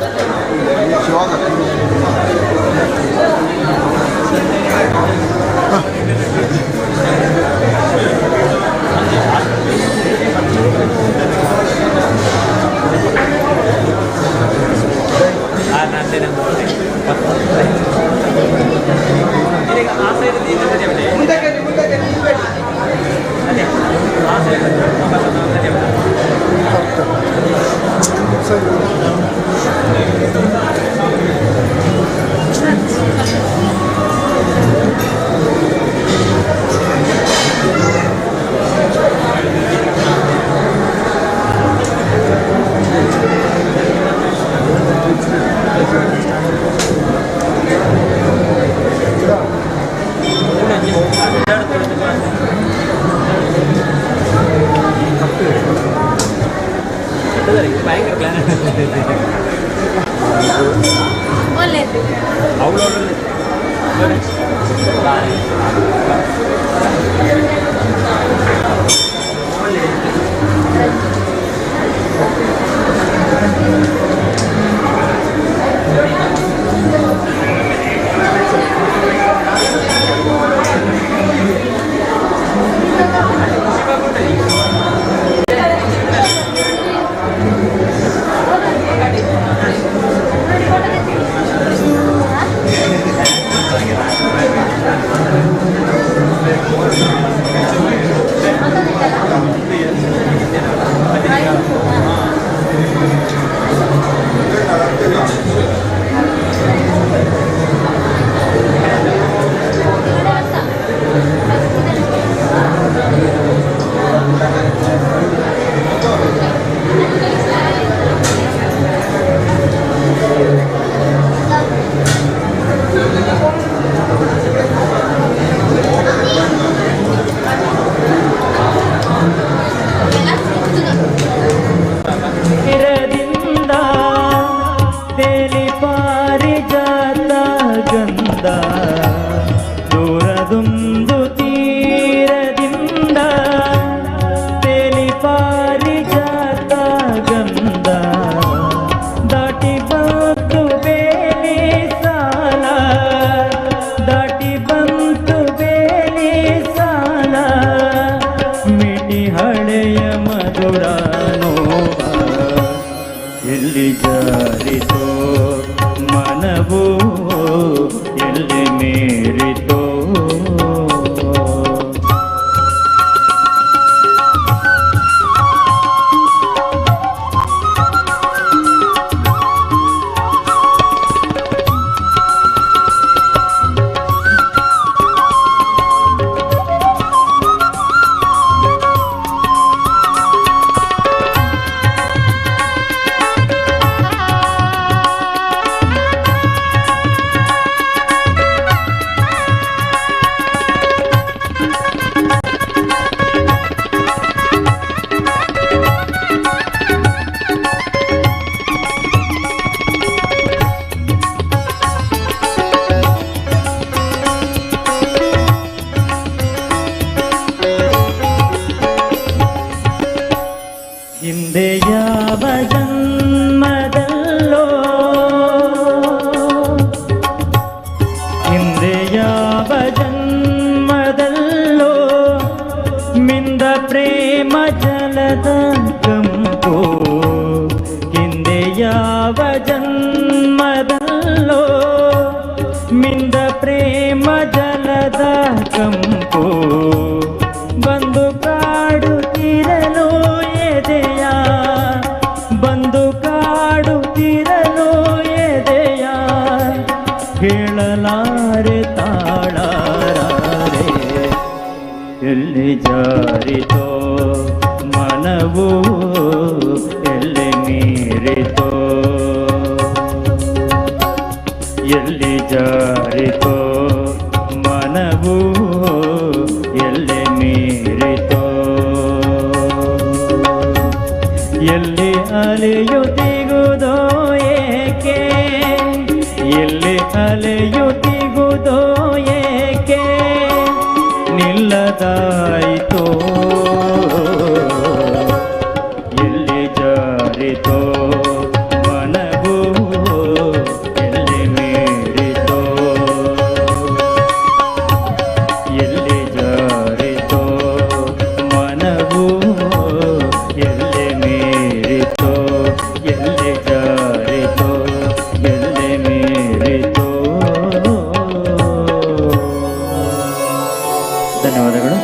ಶಿವಾಗ ದೂರದೊಂದು ತೀರದಿಂದ ತೇಲಿ ಪಾರಿಜಾತ ಗಂಧ ದಾಟಿ ಬಂತು ಬೇಲಿ ಸಾಲ ದಾಟಿ ಬಂತು ಬೇಲಿ ಸಾಲ ಮಿಟಿ ಹಳೆಯ ಮಧುರ ನೋವ ಎಲ್ಲಿ ಜಾರಿತೋ ಮನವು ಎಲ್ಲಿ ಮೀರಿತೋ ಹಿಂದೆ ಯಾವ ಜನ್ಮದಲ್ಲೋ ಹಿಂದೆ ಯಾವ ಜನ್ಮದಲ್ಲೋ ಮಿಂದ ಪ್ರೇಮ ಜಲದ ಕಂಪು ಹಿಂದೆ ಯಾವ ಜನ್ಮದಲ್ಲೋ ಮಿಂದ ಪ್ರೇಮ ಜಲದ ಕಂಪು ಬಂದು ಕಾಡುತ್ತಿರಲು ಎದೆಯ ಬಂದು ಕಾಡುತ್ತಿರಲು ಎದೆಯ ಹೇಳಲಾರೆ ತಾಳಾರೆ ಎಲ್ಲಿ ಜಾರಿತೋ ಮನವು ಎಲ್ಲಿ ಮೀರಿತೋ ಎಲ್ಲಿ ಜಾರಿತೋ ಮನವು ಎಲ್ಲಿ ಮೀರಿತೋ ಎಲ್ಲಿ ಅಲೆಯುತ್ತಿಗುವುದೋ ಏಕೆ ಎಲ್ಲಿ ಅಲೆಯುತ್ತಿಗುವುದೋ ಏಕೆ ನಿಲ್ಲದಾಯಿತೋ ಎಲ್ಲಿ ಜಾರಿತೋ ಮನವು ಎಲ್ಲಿ ಮೀರಿತೋ ಎಲ್ಲಿ ಜಾರಿತೋ ಮನವು ಎಲ್ಲಿ ಮೀರಿತೋ ಎಲ್ಲಿ ಜಾರಿತೋ ಎಲ್ಲಿ ಮೀರಿತೋ. ಧನ್ಯವಾದಗಳು.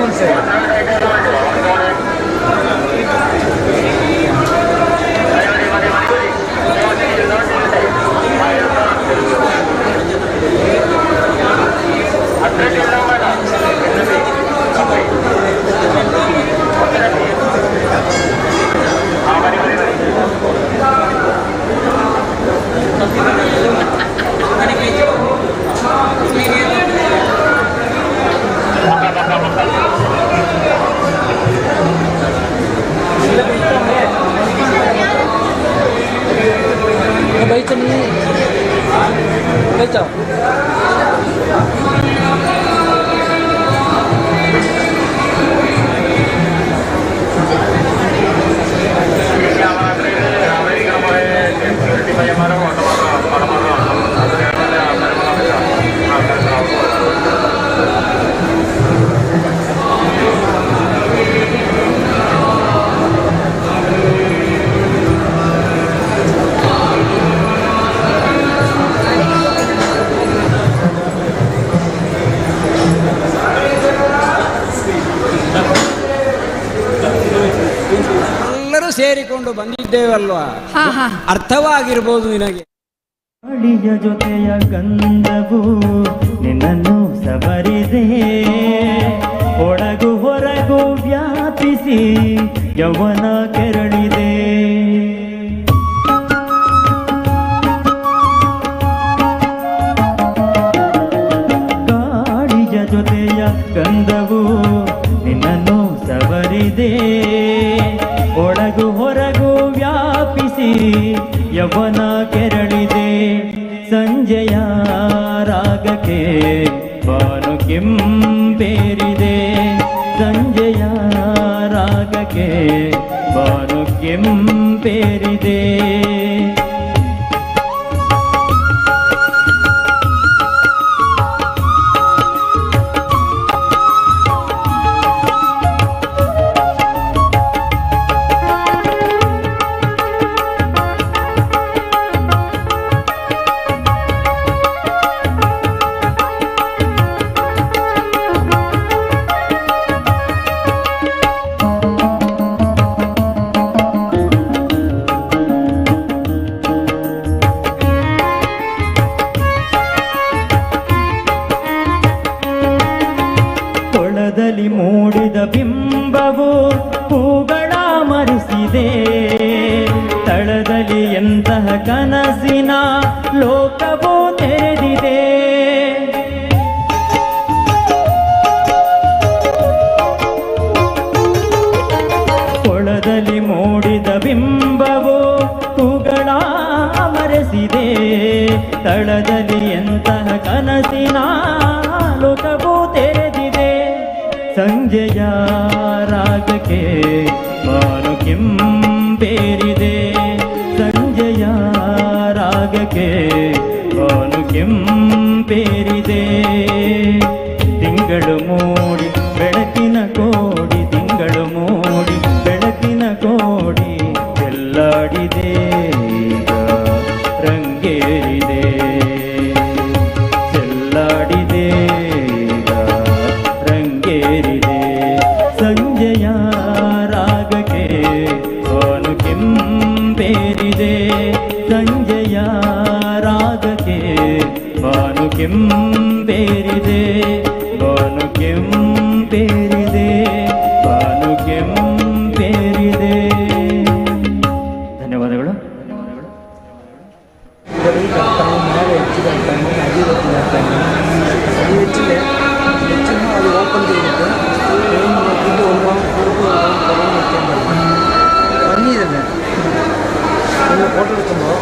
Gracias. ತೆಗೆದುಕೊಂಡು ಬಂದಿದ್ದೇವಲ್ವಾ, ಅರ್ಥವಾಗಿರ್ಬೋದು ನಿನಗೆ. ಗಾಳಿಯ ಜೊತೆಯ ಗಂಧವು ನಿನ್ನನ್ನು ಸವರಿದೆ, ಒಳಗು ಹೊರಗು ವ್ಯಾಪಿಸಿ ಯೌವನ ಕೆರಳಿದೆ. ಗಾಳಿಯ ಜೊತೆಯ ಗಂಧವು ನಿನ್ನನ್ನು ಸವರಿದೆ, ಒಳಗು ಹೊರಗು ವ್ಯಾಪಿಸಿ ಯೌವನ ಕೆರಳಿದೆ. ಸಂಜೆಯ ರಾಗಕ್ಕೆ ಬಾನು ಕೆಂಪೇರಿದೆ, ಸಂಜೆಯ ರಾಗಕ್ಕೆ ಬಾನು ಕೆಂಪೇರಿದೆ. ಕೊಳದಲ್ಲಿ ಮೂಡಿದ ಬಿಂಬವು ಹೂಗಳ ಮರೆಸಿದೆ, ತಳದಲ್ಲಿ ಎಂತಹ ಕನಸಿನ ಲೋಕವು ತೆರೆದಿದೆ. ಕೊಳದಲ್ಲಿ ಮೂಡಿದ ಬಿಂಬವು ಹೂಗಳ ಮರೆಸಿದೆ, ತಳದಲ್ಲಿ ಎಂತಹ ಕನಸಿನ ಲೋಕವು ತೆರೆದಿದೆ. ಸಂಜೆಯ ರಾಗಕ್ಕೆ ಬಾನು ಕೆಂಪೇರಿದೆ, ಸಂಜೆಯ ರಾಗಕ್ಕೆ ಬಾನು ಕೆಂಪೇರಿದೆ. ತಿಂಗಳು ಮೂಡಿ ಬೆಳಕಿನ ಕೋಡಿ, ತಿಂಗಳು ಮೂಡಿ ಬೆಳಕಿನ ಕೋಡಿ ಎಲ್ಲಾಡಿದೆ, ಈಗ ರಂಗೇರಿದೆ, ಚೆಲ್ಲಾಡಿದೆ, ಈಗ ರಂಗೇರಿದೆ. ಸಂಜೆಯ ರಾಗಕ್ಕೆ ಬಾನು ಕೆಂಪೇರಿದೆ, ಸಂಜೆಯ ರಾಗಕ್ಕೆ ಬಾನು ಕೆಂಪೇರಿದೆ, ಬಾನು ಕೆಂಪೇರಿದೆ, ಬಾನು ಕೆಂಪೇರಿದೆ. ಧನ್ಯವಾದಗಳು. ಫೋಟೋ എടുക്കുമ്പോൾ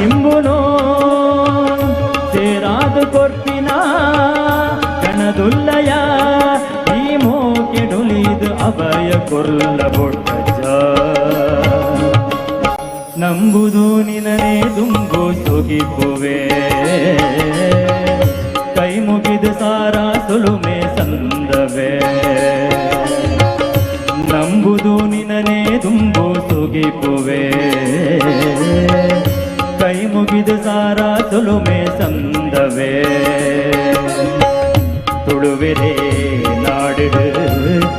ఇంబునో సేరాదు కొర్పిన కణదుల్లయ ఈ మోకెడులిదు అభయ కొల్ల బొట్టಜ ನಂಬುದು ನಿನನೇ ದುಂಬು ಸೊಗಿಪುವೆ ಕೈ ಮುಗಿದು ಸಾರ ಸುಳುಮೆ ಸಂದವೆ ನಂಬುದು ನಿನನೇ ದುಂಬು ಸೊಗಿಪುವೆ ಕೈ ಮುಗಿದು ಸಾರ ಸುಳುಮೆ ಸಂದವೆ ತುಳುವೆರೆ ನಾಡಿಡು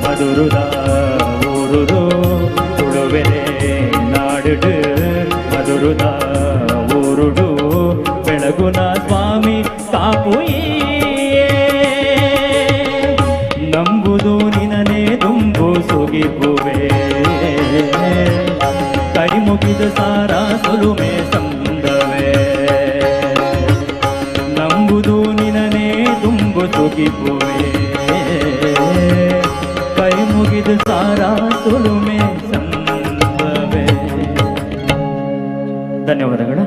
ಮಧುರುದ ಊರುದು ತುಳುವೆರೆ ನಾಡಿಡು ಮಧುರುದ ಊರುಡು ಬೆಳಗುನ ಸ್ವಾಮಿ ಕಾಪುಯೇ ನಂಬುದು ನಿನನೇ ದುಂಬು ಸುಗಿಪುವೆ ಕೈ ಮುಗಿದು ಸಾರ ಸುಲುಮೆ ಸಂದವೆ ನಂಬುದು ನಿನನೇ ದುಂಬು ಸುಗಿಪುವೆ ಕೈ ಮುಗಿದು ಸಾರ ಸುಲುಮೆ ಸಂದವೆ. ಧನ್ಯವಾದಗಳು.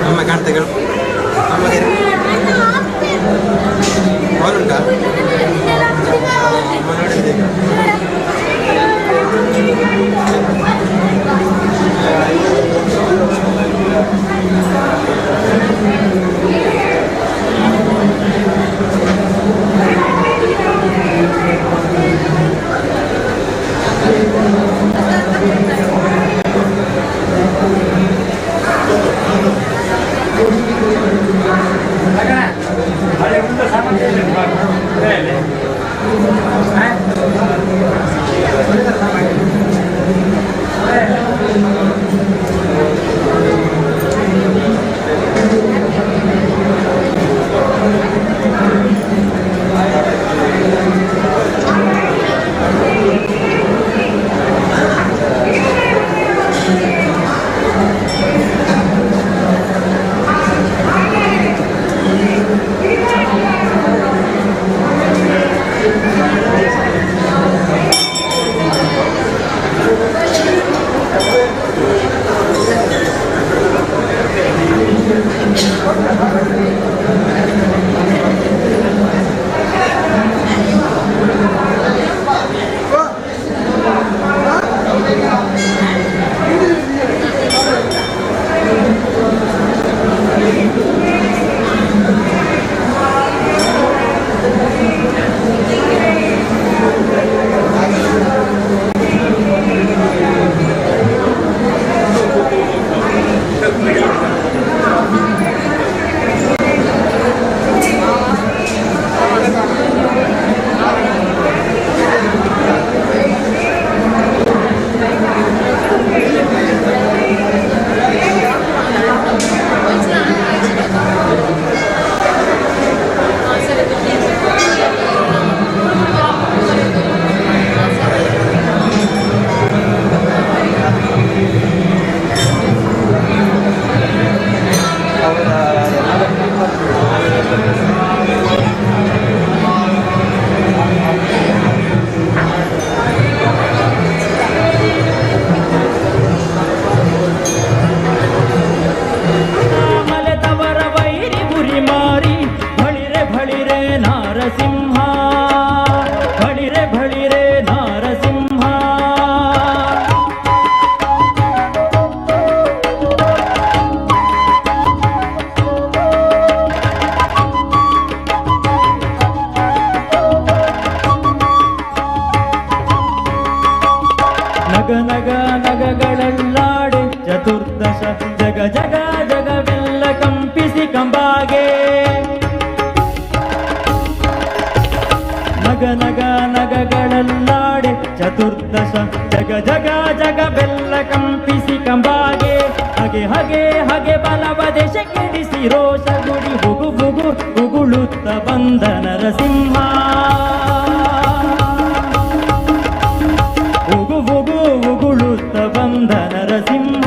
ನಮ್ಮ ಕಾಣ್ತೆಗಳು ಅವನುಂಟಾ ನಗ ನಗಗಳೆಲ್ಲಾಡೆ ಚತುರ್ದಶ ಜಗ ಜಗ ಜಗವೆಲ್ಲ ಕಂಪಿಸಿ ಕಂಬಾಗೆ ನಗ ನಗ ನಗಗಳೆಲ್ಲಾಡೆ ಚತುರ್ದಶ ಜಗ ಜಗ ಜಗವೆಲ್ಲ ಕಂಪಿಸಿ ಕಂಬಾಗೆ ಹಗೆ ಹಗೆ ಹಗೆ ಬಲವ ದೇಶ ಕೆಡಿಸಿ ರೋಷ ಗುಡಿ ಹುಗು ಹುಗು ಉಗುಳುತ್ತ ಬಂದ ನರಸಿಂಹ ಉಗು ಉಗು ಉಗುಳುತ್ತ ಬಂದ ನರಸಿಂಹ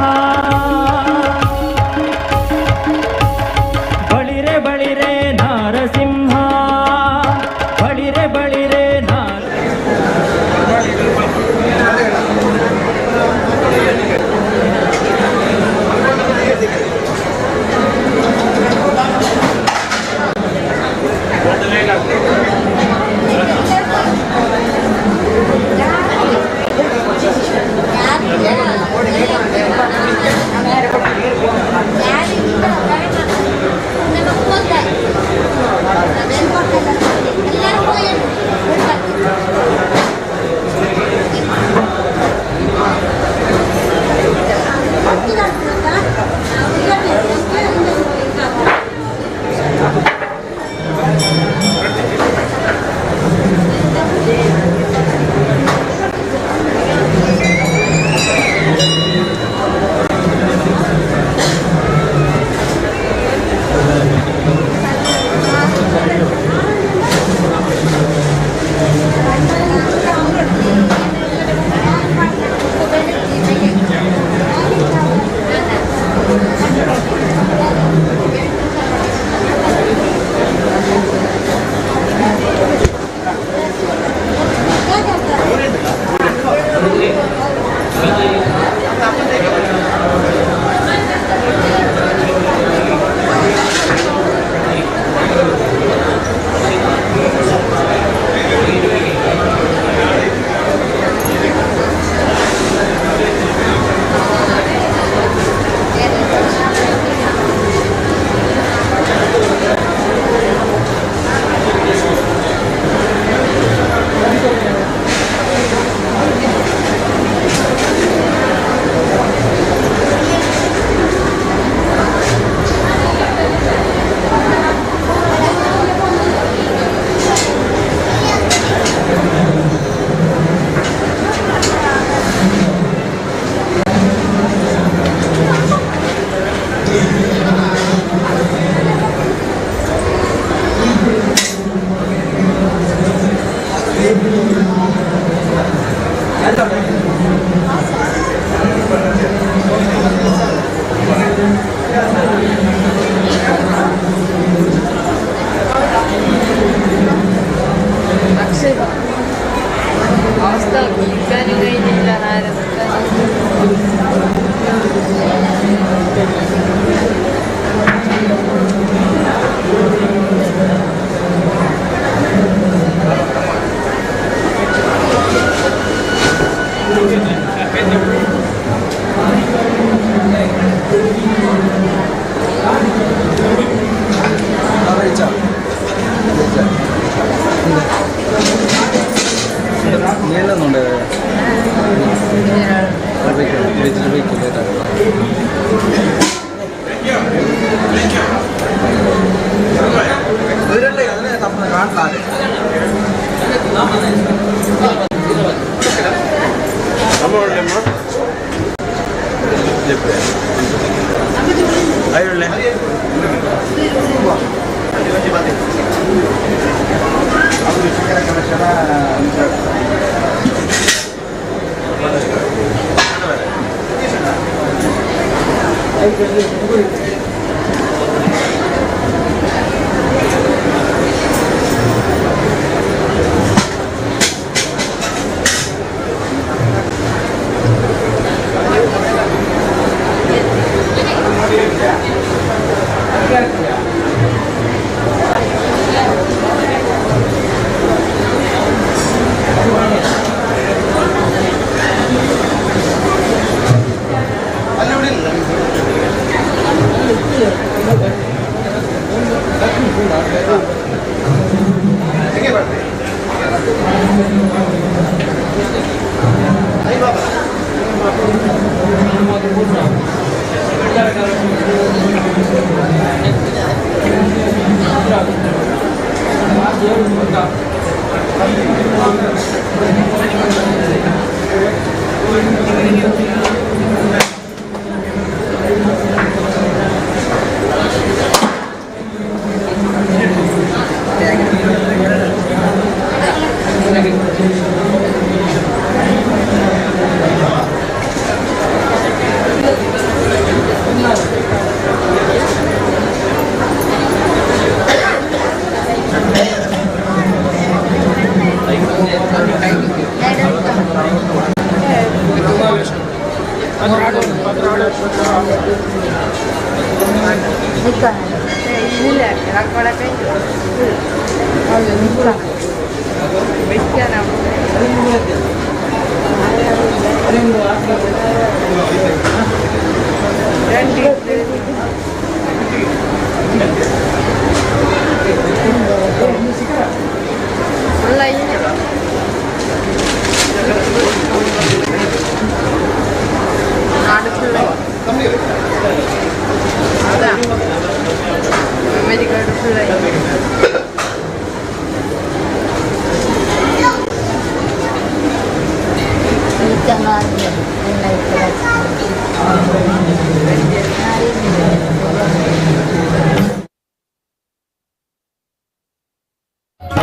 ಬಳಿರೆ ಬಳಿರೆ ನಾರಸಿಂಹ ಬಳಿರೆ ಬಳಿರೆ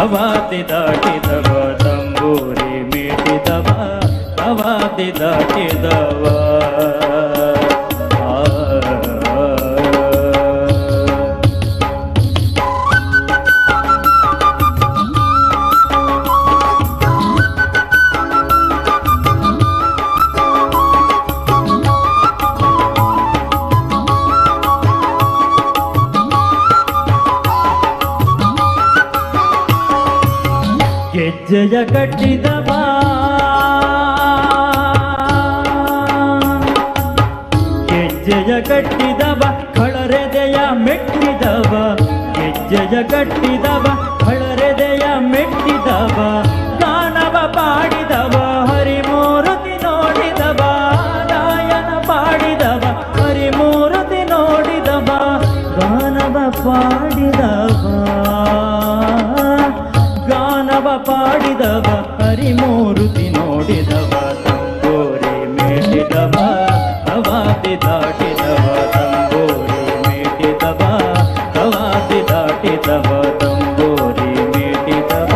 ಅವಾದಿ ದಾಟಿದವ ತಂಬೂರಿ ಮೀಟಿದವ ಅವಾದಿ ದಾಟಿದವ ಗೆಜ್ಜೆಯ ಕಟ್ಟಿದವ ಗೆಜ್ಜೆಯ ಕಟ್ಟಿದವ ಕಳರೆದೆಯ ಮೆಟ್ಟಿದವ ಗೆಜ್ಜೆಯ ಕಟ್ಟಿದವ ಕಳರೆದೆಯ ಮೆಟ್ಟಿದವ ಗಾನವ ಪಾಡಿದವ ಹರಿಮೂರುತಿ ನೋಡಿದವ ಗಾಯನ ಪಾಡಿದವ ಹರಿಮೂರುತಿ ನೋಡಿದವ ಗಾನವ ಪಾಡಿದವ ಗಾನವ ಪಾಡಿದವ ಹರಿಮೂರುತಿ ನೋಡಿದವ ತಂಬೋರಿ ಮೇಟಿದವ ಅವಾದಿ ದಾಟಿದವ ತಂಬೋರಿ ಮೇಟಿದವ ಅವಾದಿ ದಾಟಿದವ ತಂಬೋರಿ ಮೇಟಿದವ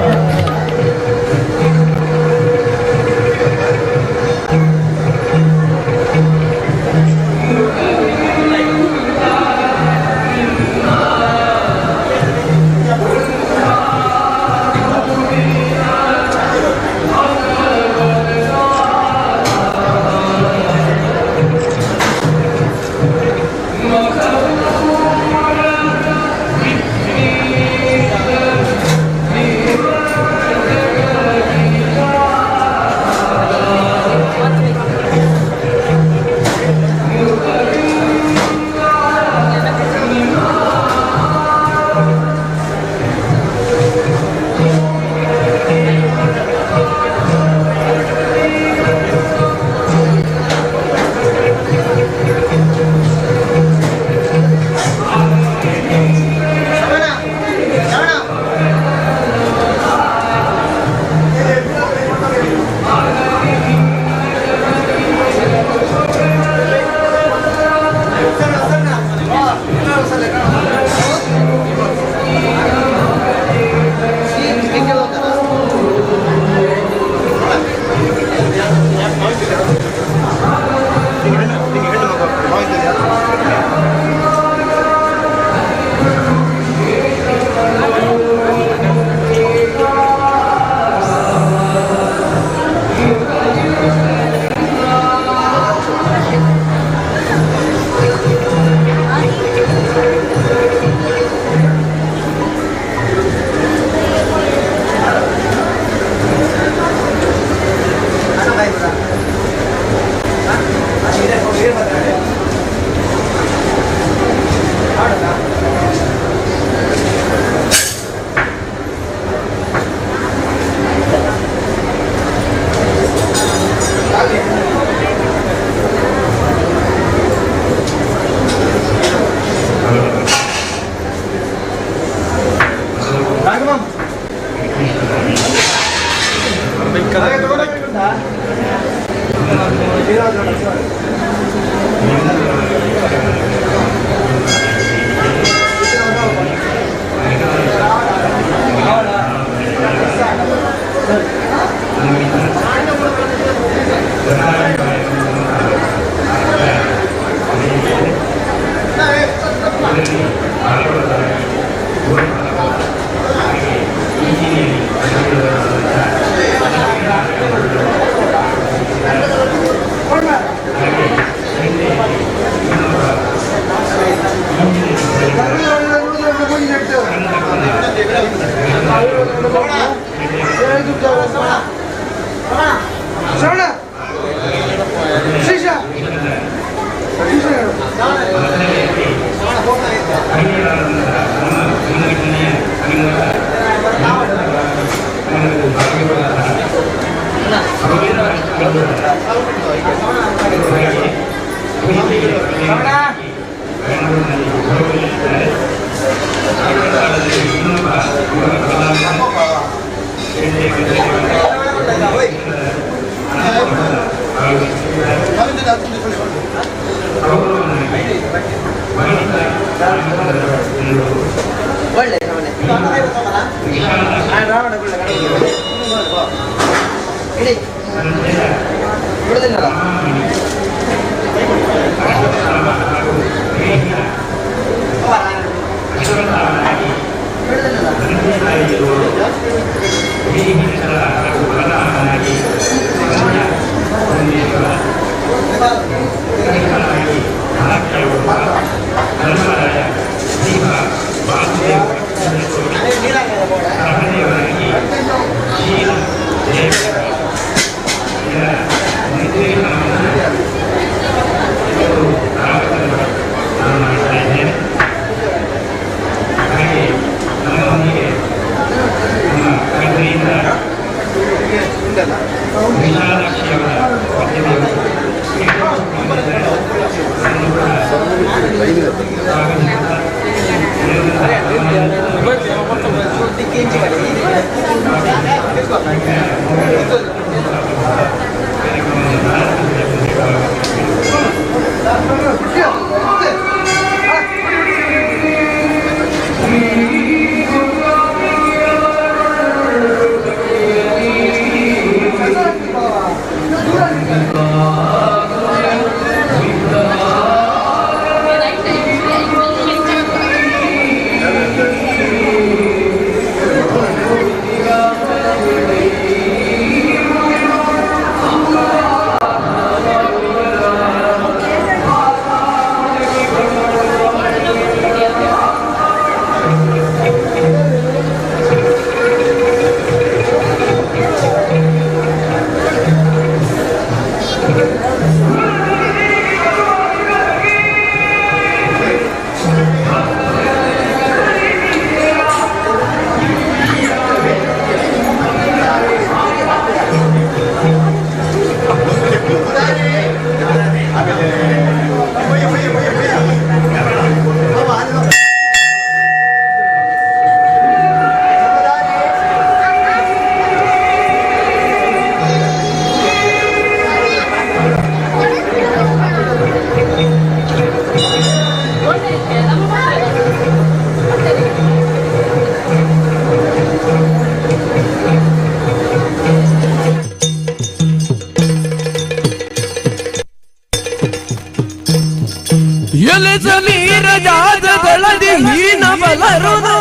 ಎಲಿಸಮೀರ ಜಾತಗೊಳದಿ ಹೀನ ಬಲರುದು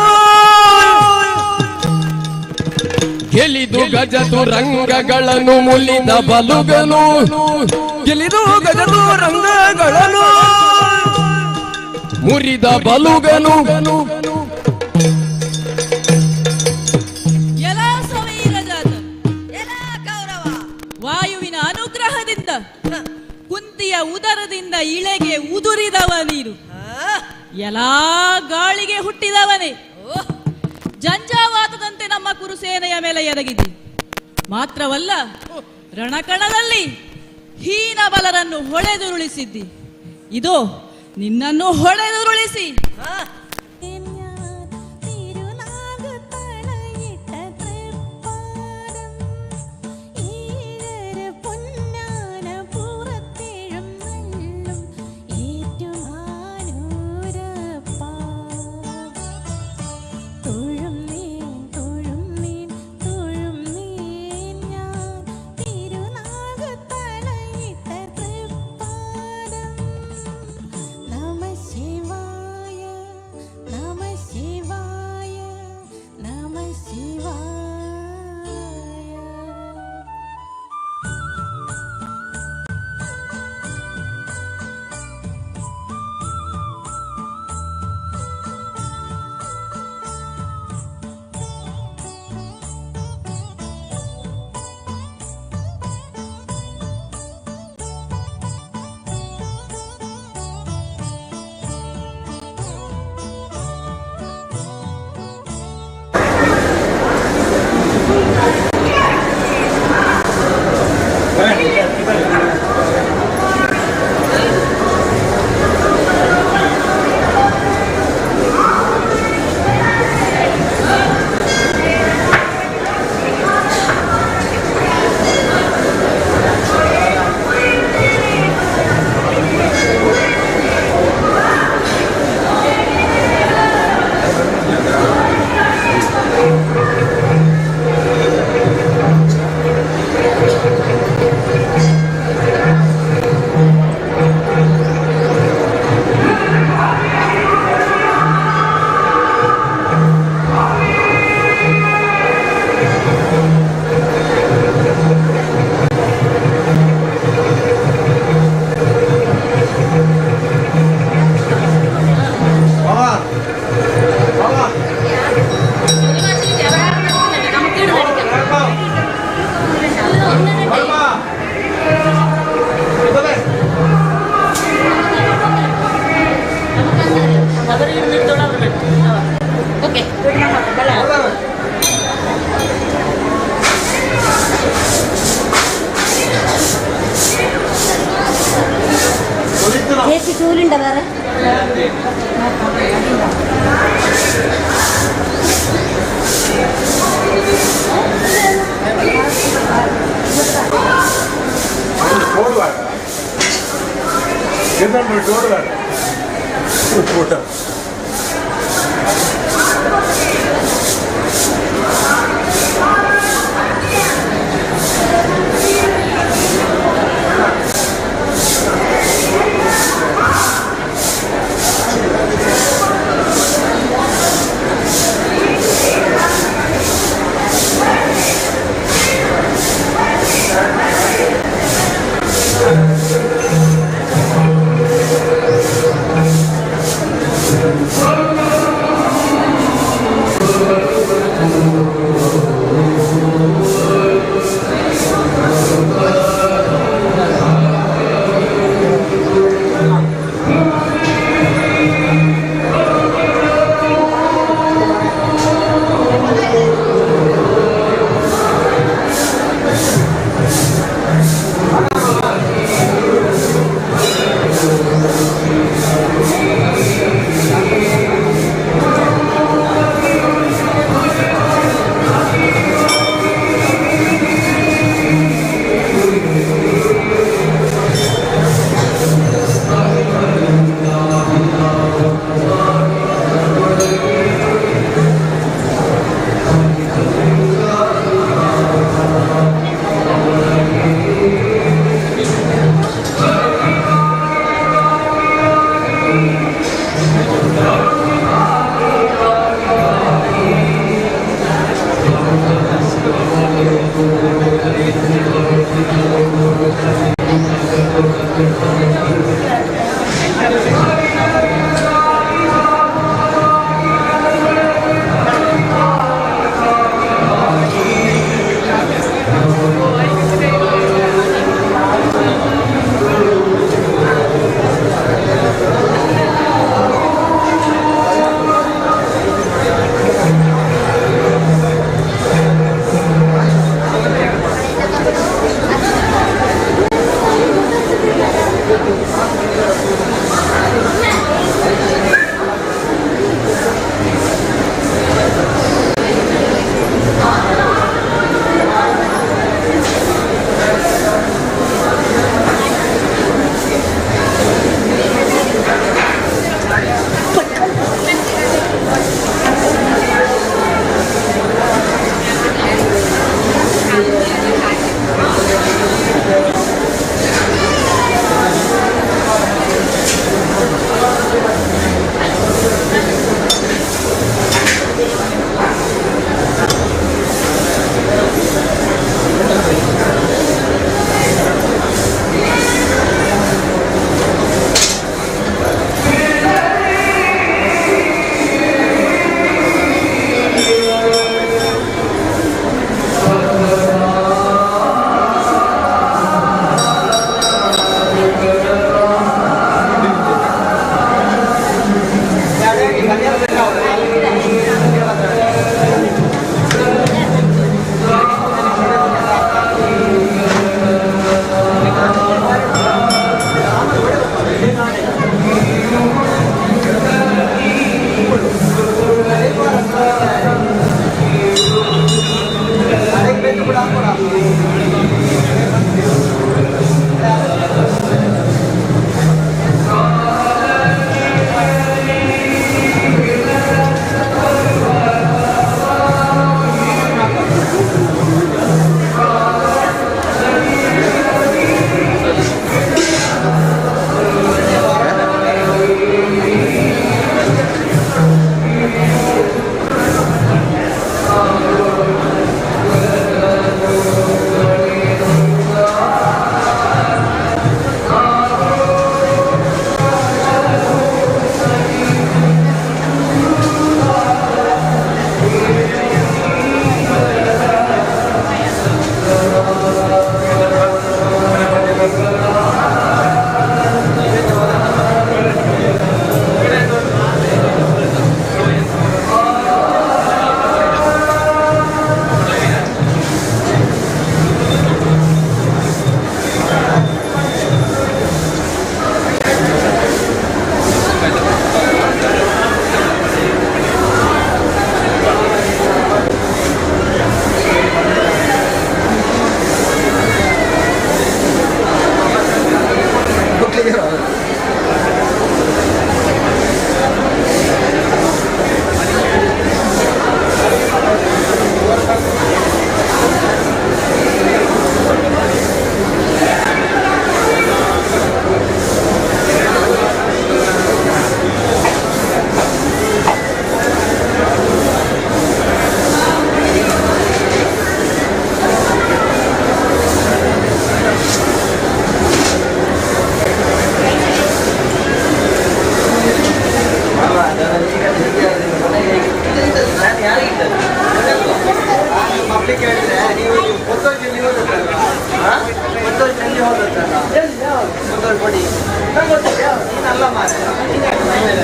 ಗೆಲಿದು ಗಜದು ರಂಗಗಳನ್ನು ಮುಲಿದ ಬಲುಗನು ಗೆಲಿದು ಗಜದು ರಂಗಗಳನ್ನು ಮುರಿದ ಬಲುಗನು ವಾಯುವಿನ ಅನುಗ್ರಹದಿಂದ ಕುಂತಿಯ ಉದರದಿಂದ ಇಳೆಗೆ ಉದುರಿದವ ನೀನು ಎಲ್ಲಾ ಗಾಳಿಗೆ ಹುಟ್ಟಿದವನೇ ಜಂಜಾವಾತದಂತೆ ನಮ್ಮ ಕುರುಸೇನೆಯ ಮೇಲೆ ಎರಗಿದಿ ಮಾತ್ರವಲ್ಲ ರಣಕಣದಲ್ಲಿ ಹೀನ ಬಲರನ್ನು ಹೊಳೆದುರುಳಿಸಿದ್ದಿ ಇದೋ ನಿನ್ನನ್ನು ಹೊಳೆದುರುಳಿಸಿ പൊന്നാന പൂറ ചേച്ചി ചൂലുണ്ടോ വേറെ?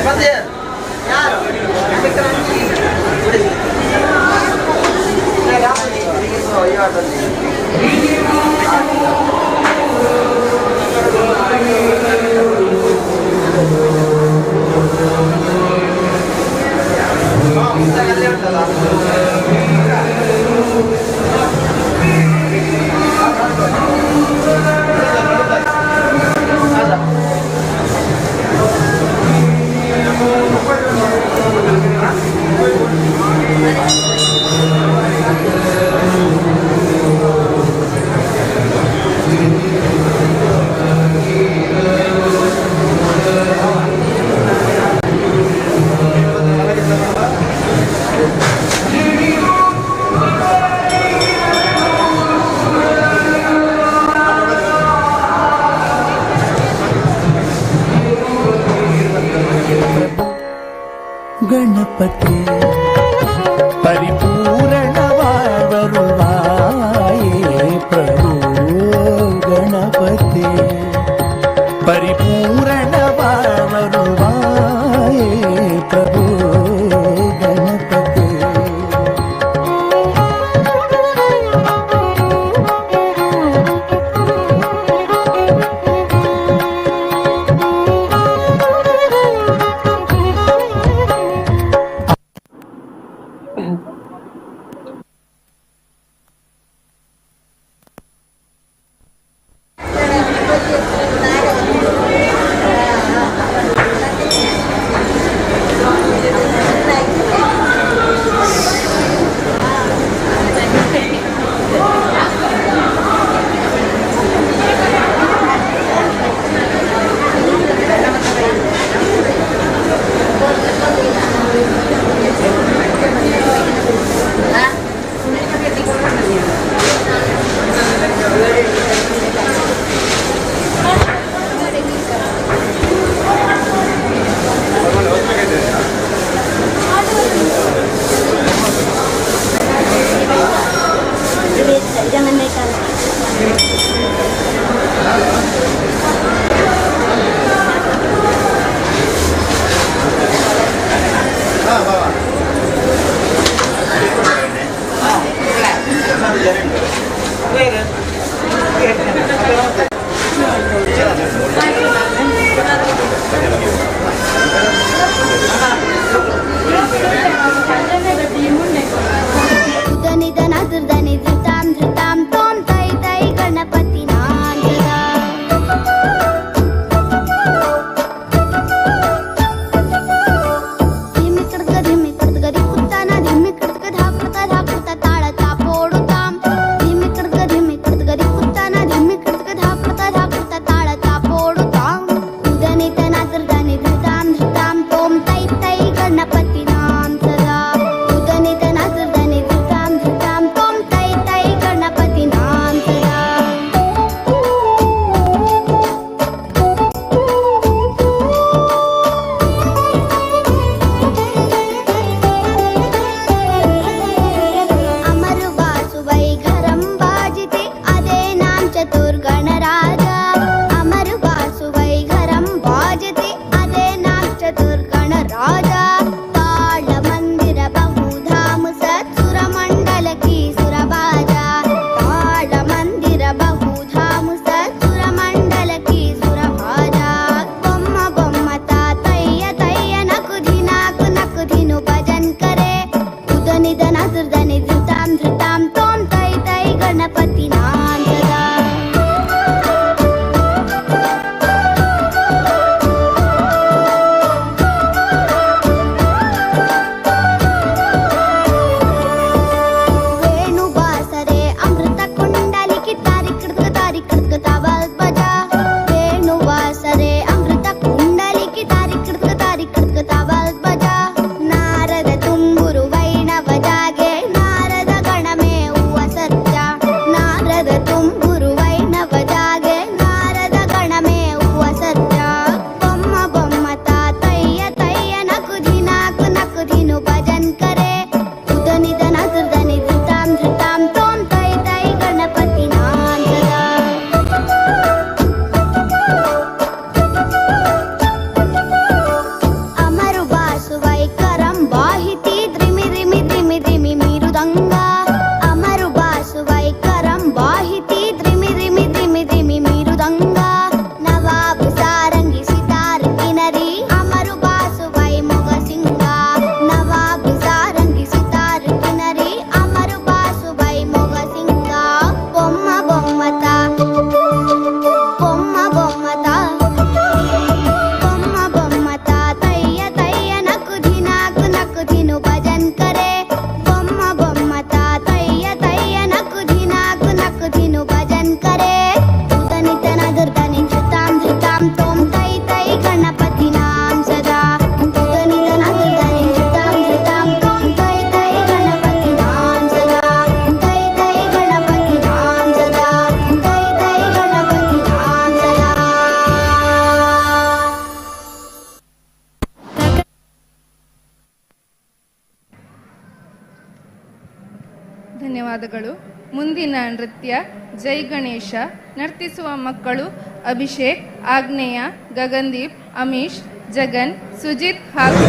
ಮತ್ತೆ ಯಾರು ಗಣಪತಿ ಪರಿಪೂರ್ಣವಾರುವಾಯೇ ಪ್ರಭು ಗಣಪತಿ ಪರಿಪೂರ್ಣವಾರುವಾಯೇ ಪ್ರಭು ಗಣಪತಿ ಧನ್ಯವಾದಗಳು. ಮುಂದಿನ ನೃತ್ಯ ಜೈ ಗಣೇಶ. ನರ್ತಿಸುವ ಮಕ್ಕಳು ಅಭಿಷೇಕ್, ಆಗ್ನೇಯ, ಗಗನ್ದೀಪ್, ಅಮೀಶ್, ಜಗನ್, ಸುಜಿತ್ ಹಾಗೂ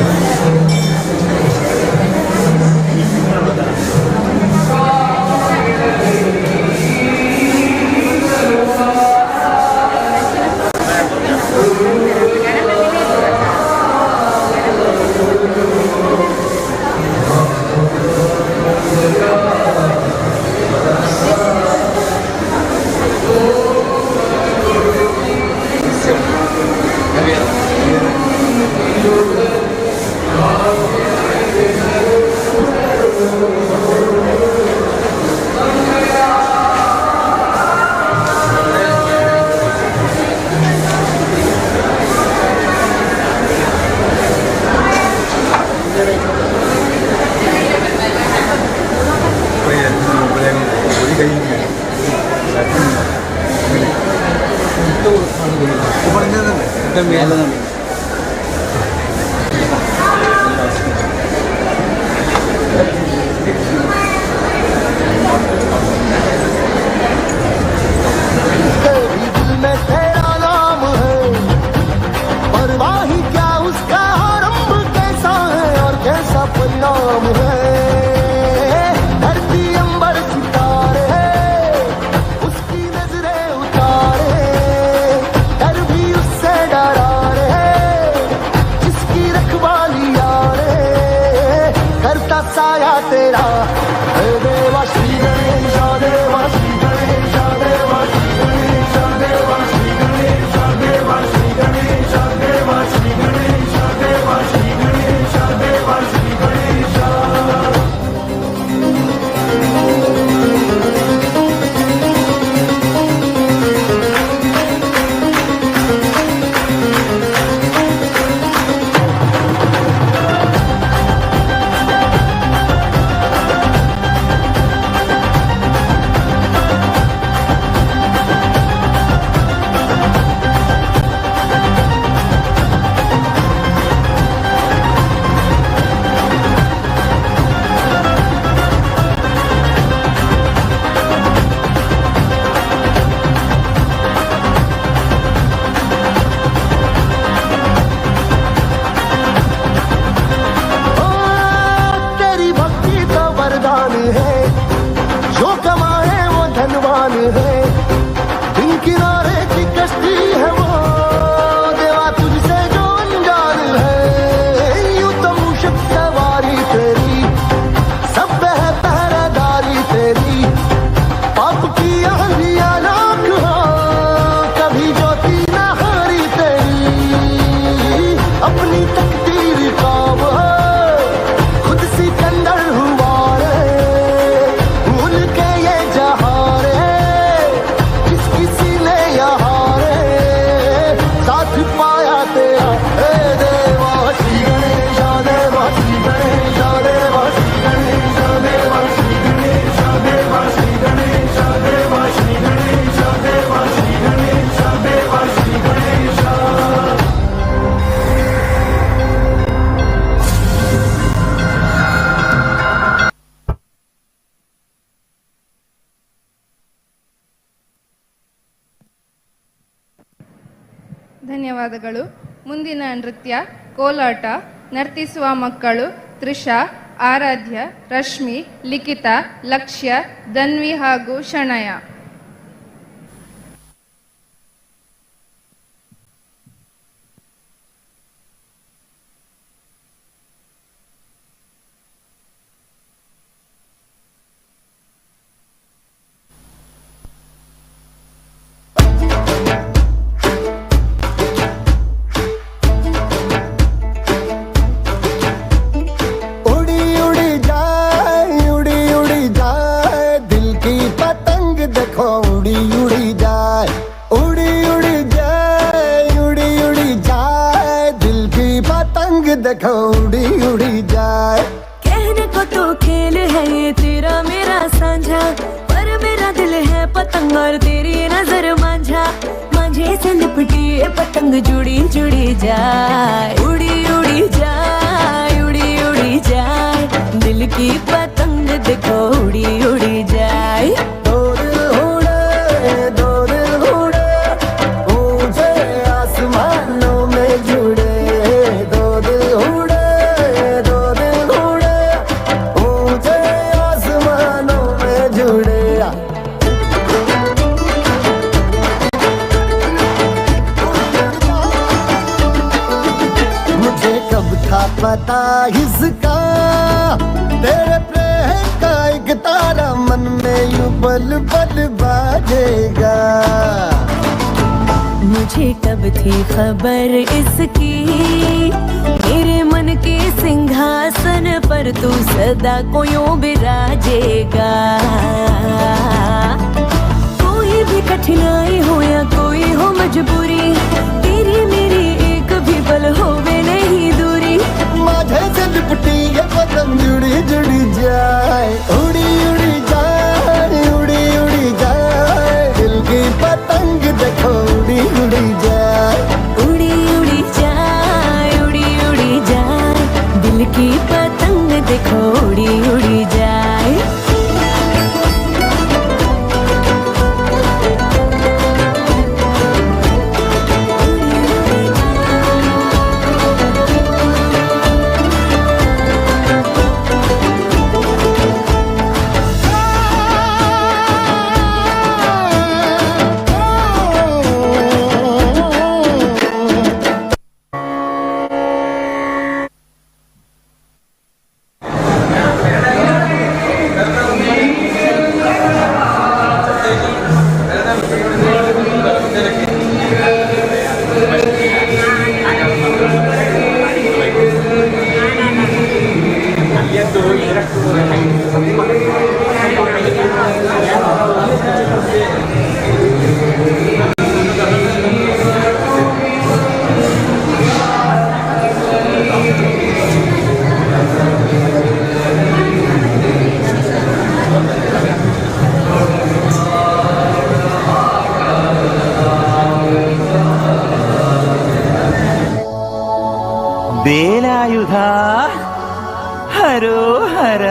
ಧನ್ಯವಾದಗಳು. ಮುಂದಿನ ನೃತ್ಯ ಕೋಲಾಟ. ನರ್ತಿಸುವ ಮಕ್ಕಳು ತ್ರಿಷಾ, ಆರಾಧ್ಯ, ರಶ್ಮಿ, ಲಿಖಿತಾ, ಲಕ್ಷ್ಯ, ಧನ್ವಿ ಹಾಗೂ ಶಣಯ. देखो उड़ी उड़ी जाए। कहने को तो खेल है ये तेरा मेरा साझा, पर मेरा दिल है पतंग और तेरी नजर मांझा। मांझे से लिपटी ये पतंग जुड़ी जुड़ी जाए, उड़ी उड़ी जाए, उड़ी उड़ी जाए। दिल की पतंग देखो उड़ी उड़ी जाए। पता इसका, तेरे प्रेम का एक तारा मन में यूं पल पल बाजेगा। मुझे कब थी खबर इसकी, मेरे मन के सिंहासन पर तू सदा को यूं बिराजेगा। कोई भी कठिनाई हो या कोई हो मजबूरी, तेरी मेरी एक भी पल होवे नहीं दूरी। माझे से लिपटी ये पतंग जुड़ी जुड़ी जाए, उड़ी उड़ी जाए, उड़ी उड़ी जाए, दिल की पतंग देखो उड़ी उड़ी जाए, उड़ी उड़ी जाए, उड़ी उड़ी जाए, दिल की पतंग देखो उड़ी उड़ी जाए। വേലായുധ ഹരോഹര.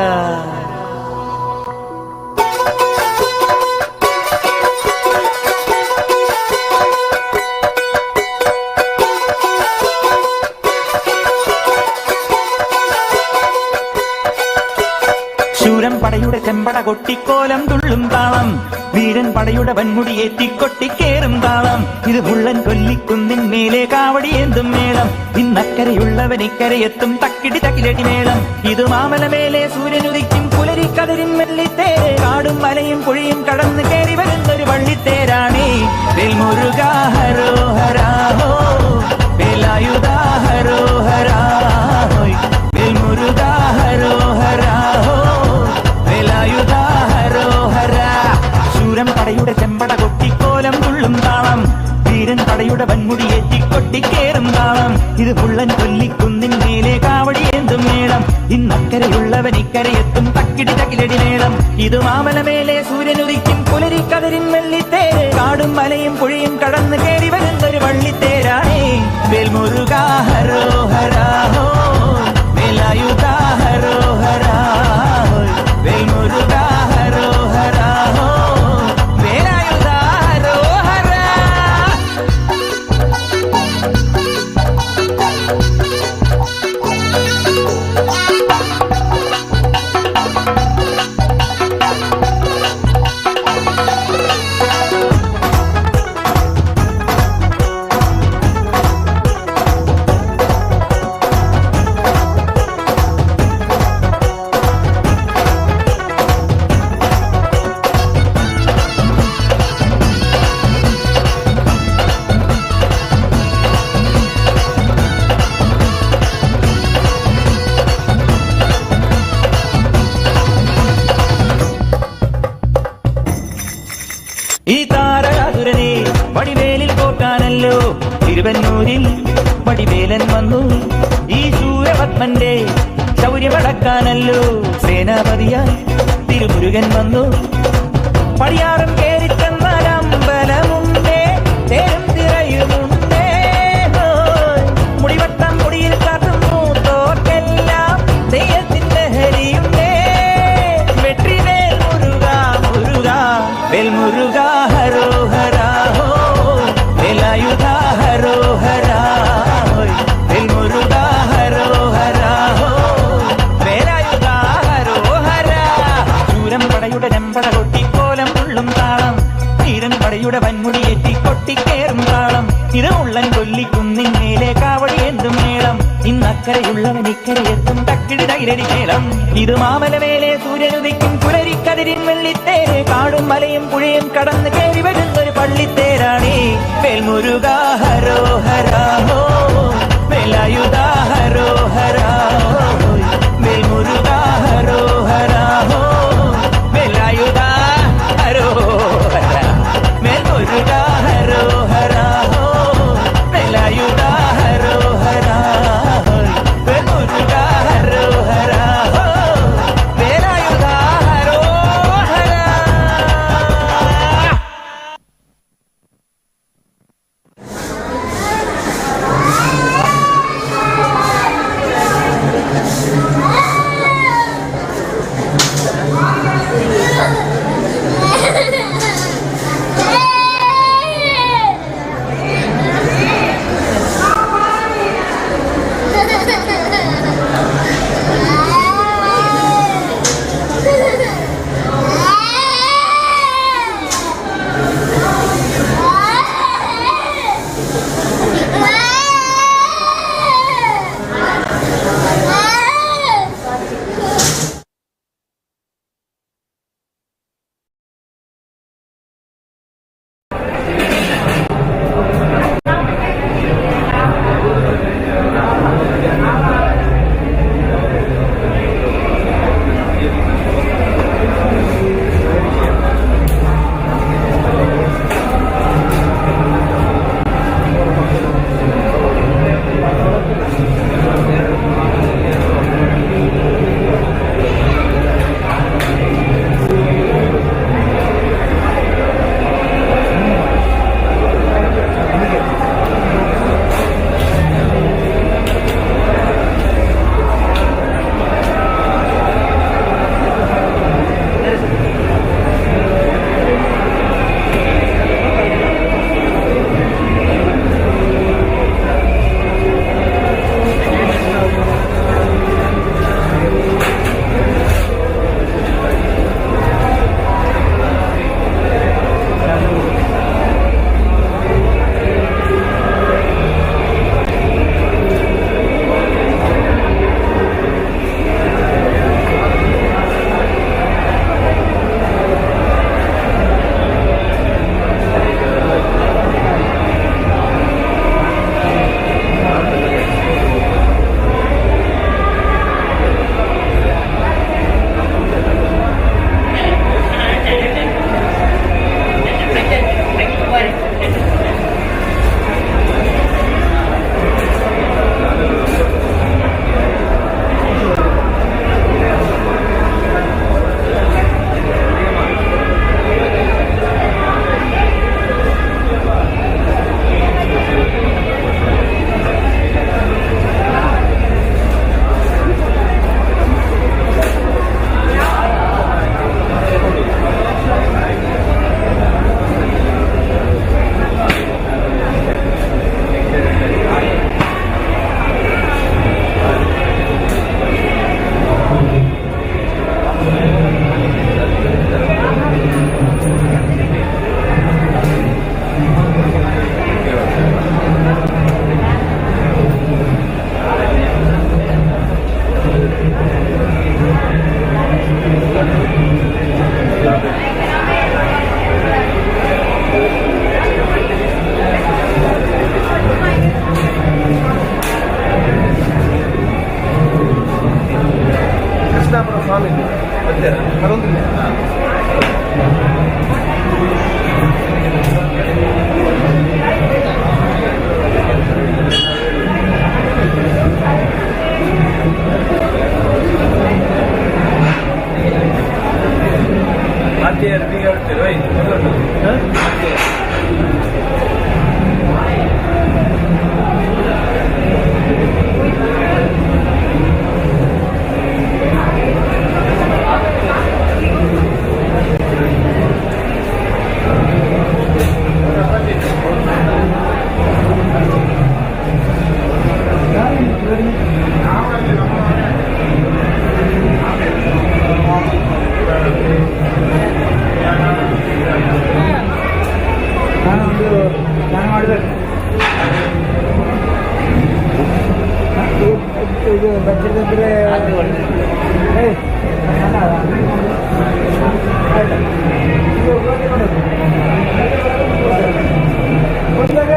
ശൂരൻ പടയുടെ ചെമ്പട കൊട്ടിക്കോലം തുള്ളും താളം, വീരൻ പടയുടെ വൻമുടിയേറ്റിക്കൊട്ടിക്കേറും താളം. ഇത് മുള്ളൻ കൊല്ലിക്കുന്നിൻ മേലെ കാവടിയേന്തും മേളം, ഇന്നക്കരയുള്ളവൻ ഇക്കരയെത്തും തക്കിടി തക്കിലടി മേളം. ഇത് മാമലമേലെ സൂര്യനുദിക്കും പുലരിക്കതിരിൻ വെള്ളിത്തേര്, കാടും മലയും പുഴയും കടന്ന് കയറി വരുന്നൊരു വള്ളിത്തേരാണേ. വേൽമുരുക ഹരോഹരാഹോ, വേലായുധ ഹരോഹരാഹോയ്, വേൽമുരുക ഹരോഹരാഹോ, വേലായുധ ഹരോഹര. ശൂരൻ പടയുടെ ചെമ്പട കൊട്ടിക്കോലം തുള്ളും താളം, വീരൻ പടയുടെ വൻമുടിയേറ്റിക്കൊട്ടിക്കേറും താളം. ഇത് പുള്ളൻ കൊല്ലിക്കുന്നിൻ മേലെ കാവടിയേന്തും മേളം, ഇന്നക്കരയുള്ളവൻ ഇക്കരയെത്തും തക്കിടി തക്കിലടി മേളം. ഇത് മാമലമേലെ സൂര്യനുദിക്കും പുലരിക്കതിരിൻ വെള്ളിത്തേര്, കാടും മലയും പുഴയും കടന്ന് കയറി വരുന്നൊരു വള്ളിത്തേരാണേ. വേൽമുരുക ഹരോഹരാഹോ, വേലായുധ ഹരോഹരാഹോയ്, വേൽമുരുക ഹരോഹരാഹോ, വേലായുധ ഹരോഹര. ഈ താരകാസുരനെ വടിവേലിൽ പോക്കാനല്ലോ തിരുവന്നൂരിൽ വടിവേലൻ വന്നു. ഈ ശൂരപത്മന്റെ ശൗര്യമടക്കാനല്ലോ സേനാപതിയായി തിരുമുരുകൻ വന്നു. പടിയാറും കേറിച്ചെന്നാലമ്പലമുണ്ടേ, തേരും തിരയുമുണ്ടേ, മുടിവട്ടം മുടിയിൽ കാട്ടും മൂത്തോർക്കെല്ലാം തെയ്യത്തിന്റെ ഹരിയുണ്ടേ. വെട്രിവേൽ മുരുക മുരുക, വേൽമുരുക ഹരോഹരാഹോ, വേലായുധ ഹരോഹരാഹോയ്, വേൽമുരുക ഹരോഹരാഹോ, വേലായുധ ഹരോഹര. ശൂരൻ പടയുടെ ചെമ്പട കൊട്ടിക്കോലം തുള്ളും താളം, വീരൻ പടയുടെ വൻമുടിയേറ്റി കൊട്ടിക്കേറും താളം. ഇത് ഉള്ളൻ കൊല്ലിക്കുന്നിൻ മേലെ കാവടിയേന്തും മേളം, ഇന്നക്കരയുള്ളവൻ ഇക്കരയെത്തും തക്കിടി തൈരടി മേളം. ഇത് മാമലമേലെ സൂര്യനുദിക്കും പുലരിക്കതിരിൻ വെള്ളിത്തേര്. കാടും മലയും പുഴയും കടന്ന് കയറി വരുന്നൊരു പള്ളിത്തേരാണേ. വേൽമുരുക ഹരോഹരാഹോ വേലായുധ ഹരോഹരാഹോ വേൽമുരുക ഹരോഹരാഹോ വേലായുധ ഹരോഹര വേൽമുരുക ഹരോഹരാഹോ വേലായുധ ഹരോഹരാഹോ വേൽമുരുക ഹരോഹരാഹോ വേലായുധ ഹരോഹര.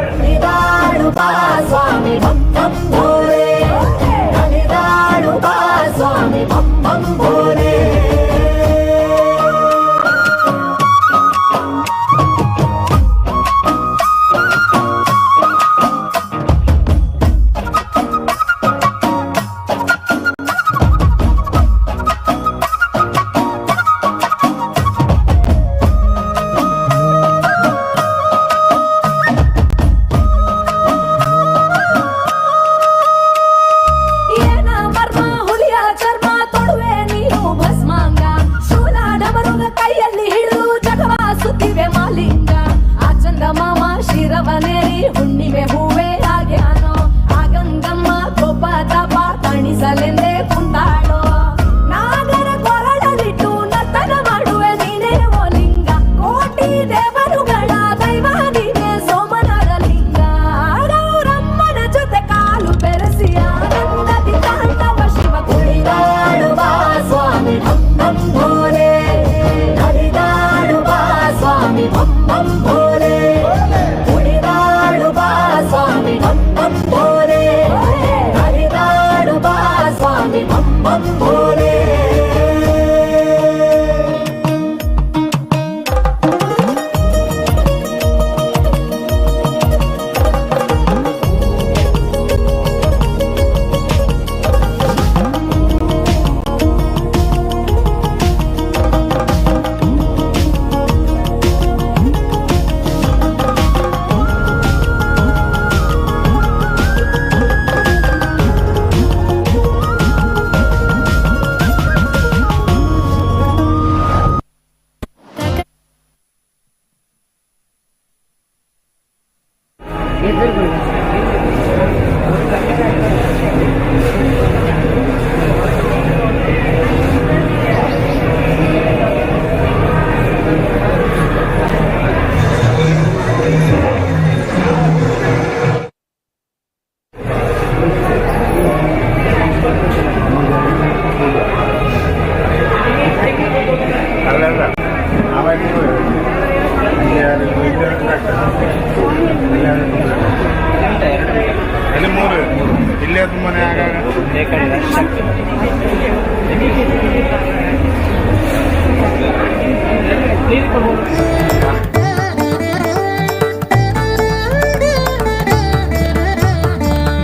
ಹರಿದಾಡು ಬಾ ಸ್ವಾಮಿ ಬಂ ಬಂ ಭೋಲೆ, ಹರಿದಾಡು ಬಾ ಸ್ವಾಮಿ ಬಂ ಬಂ ಭೋಲೆ. ಶಿರವನೇರಿ ಹುಣ್ಣಿಮೆ ಹೂವೇ ಆಗ್ಯಾನೋ, ಆ ಗಂಗಮ್ಮ ಕೋಪ ತಾಪ ತಣಿಸಲೆಂದೇ ಕುಂತಾಡೋ. ನಾಗರ ಕೊರಳಲಿಟ್ಟು ನರ್ತನ ಮಾಡುವೆ ನೀನೇ ಓ ಲಿಂಗ, ಕೋಟಿ ದೇವರುಗಳ ದೈವ ನೀನೇ ಸೋಮನಾರ ಲಿಂಗ. ಗೌರಮ್ಮನ ಜೊತೆ ಕಾಲು ಬೆರೆಸಿ ಆನಂದದಿ ತಾಂಡವ ಶಿವ ಕುಣಿದಾಡುವ ಸ್ವಾಮಿ ಬಂ ಬಂ ಭೋಲೆ, ಹರಿದಾಡುವ ಸ್ವಾಮಿ ಬಂ ಬಂ ಭೋಲೆ, ಸ್ವಾಮಿ ಬಂ ಬಂ ಭೋಲೆ, ಹರಿದಾಡು ಬಾ ಸ್ವಾಮಿ ಬಂ ಬಂ ಭೋಲೆ.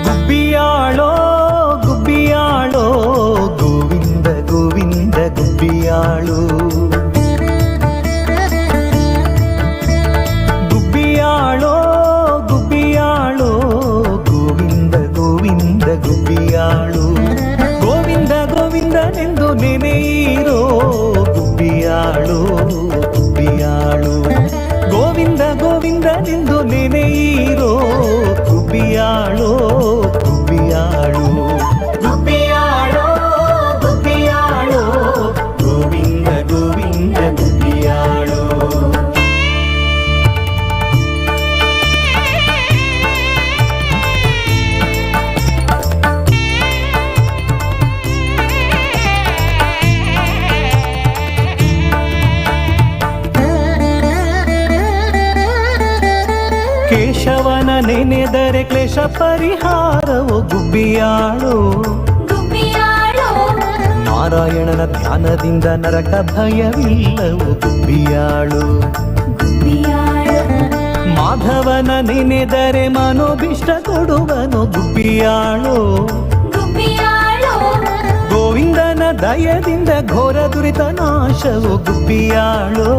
ಗುಬ್ಬಿಯಾಳೋ ಗುಬ್ಬಿಯಾಳೋ ಗೋವಿಂದ ಗೋವಿಂದ ಗುಬ್ಬಿಯಾಳು, ಗುಬ್ಬಿಯಾಳೋ ಗುಬ್ಬಿಯಾಳೋ ಗೋವಿಂದ ಗೋವಿಂದ ಗುಬ್ಬಿಯಾಳು. ಗೋವಿಂದ ಗೋವಿಂದನೆಂದು ನೆನೆಯಿರೋ ಗುಬ್ಬಿಯಾಳು ಗುಬ್ಬಿಯಾಳು, ಗೋವಿಂದ ಗೋವಿಂದನೆಂದು ನೆನೆಯಿರೋ ಗುಬ್ಬಿಯಾಳು ಗುಬ್ಬಿಯಾಳು. ಗುಬ್ಬಿಯಾಳೋ ಗುಬ್ಬಿಯಾಳೋ ಗೋವಿಂದ ಗೋವಿಂದ ಗುಬ್ಬಿಯಾಳು. ಕೇಶವನ ನೆನೆದರೆ ಕ್ಲೇಶ ಪರಿಹಾರವು ಗುಬ್ಬಿಯಾಳು, ನಾರಾಯಣನ ಧ್ಯಾನದಿಂದ ನರಕ ಭಯವಿಲ್ಲವು ಗುಬ್ಬಿಯಾಳು. ಮಾಧವನ ನೆನೆದರೆ ಮನೋಭಿಷ್ಟ ಕೊಡುವನು ಗುಬ್ಬಿಯಾಳು, ಗೋವಿಂದನ ದಯದಿಂದ ಘೋರ ದುರಿತ ನಾಶವು ಗುಬ್ಬಿಯಾಳು.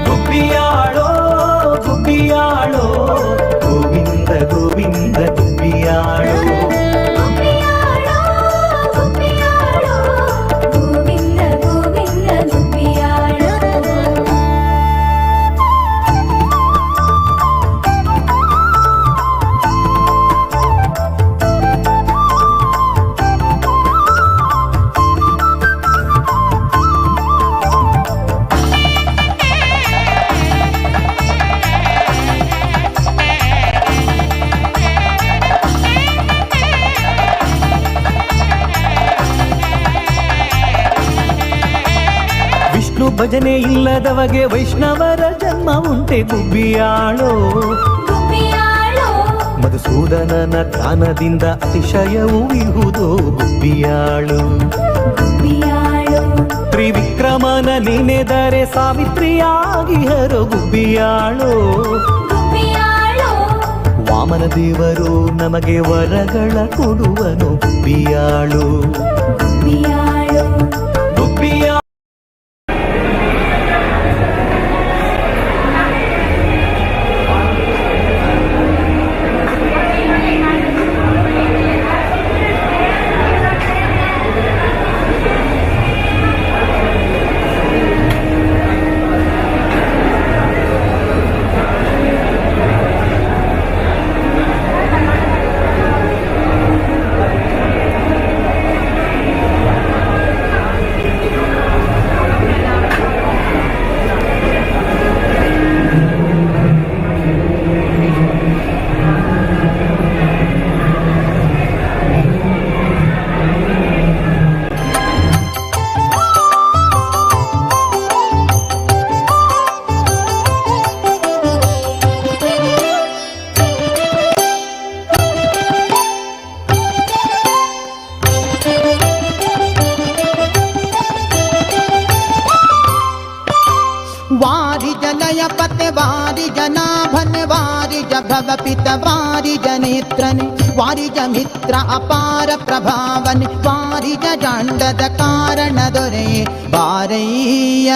ಗುಬ್ಬಿಯಾಳೋ ಗುಬ್ಬಿಯಾಳೋ ಗೋವಿಂದ ಗೋವಿಂದ ಗುಬ್ಬಿಯಾಳು. ಭಜನೆ ಇಲ್ಲದವಗೆ ವೈಷ್ಣವರ ಜನ್ಮ ಉಂಟೆ ಗುಬ್ಬಿಯಾಳೋ ಮಧುಸೂದನನ ಧ್ಯಾನದಿಂದ ಅತಿಶಯವೂ ಇರುವುದು ಗುಬ್ಬಿಯಾಳು ತ್ರಿವಿಕ್ರಮನ ನೆನೆದರೆ ಸಾವಿತ್ರಿಯಾಗಿ ಹರೋ ಗುಬ್ಬಿಯಾಳು ವಾಮನ ದೇವರು ನಮಗೆ ವರಗಳ ಕೊಡುವನು ಗುಬ್ಬಿಯಾಳು ಗುಬ್ಬಿಯಾಳು पित वारिज नेत्रने वारिज मित्र अपार प्रभावने वारिज जांडद कारण दोरे बारಯ್ಯ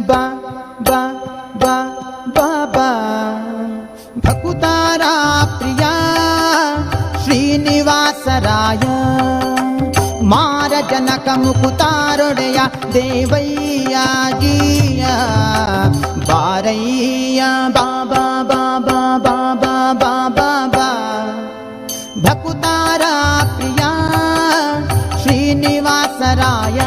बा बा बा बा बा भकुतारा प्रिया श्रीनिवासराय मार जनक मुकुतारोड़य देवಯ್ಯ ಜಿಯ ಬಾರಯ್ಯ ಬಾಬಾ ಬಾಬಾ ಬಾಬಾ ಬಾಬಾ ಬಾ ಭಕುತಾರ ಪ್ರಿಯ ಶ್ರೀನಿವಾಸರಾಯ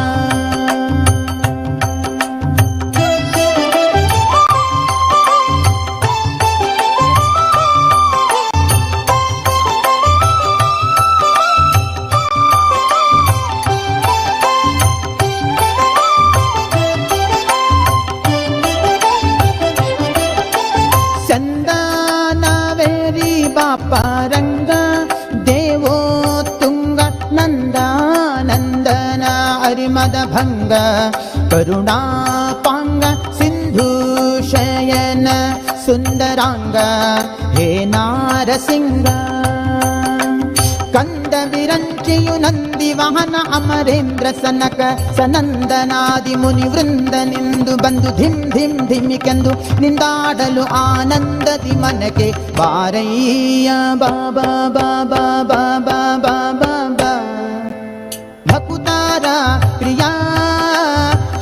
ಪಾರಂಗ ದೇವೋ ತುಂಗ ನಂದ ನಂದನ ಹರಿಮದ ಭಂಗ ಕರುಣಾಪಾಂಗ ಸಿಂಧು ಶಯನ ಸುಂದರಾಂಗ ಹೇ ನಾರಸಿಂಗ ಕಂದ ವಿರಂಚಿಯು ನಂದಿ ವಾಹನ ಅಮರೇಂದ್ರ ಸನಕ ಸನಂದನಾದಿ ಮುನಿ ವೃಂದನೆಂದು ಬಂದು ಧಿಮ್ ಧಿಮ್ ಧಿಮಿಕೆಂದು ನಿಂದಾಡಲು ಆನಂದದಿ ಮನಕ್ಕೆ ಬಾರಯ್ಯ ಬಾಬಾ ಬಾಬಾ ಬಾಬಾ ಬಾಬಾ ಬಾ ಭಕುತಾರ ಪ್ರಿಯ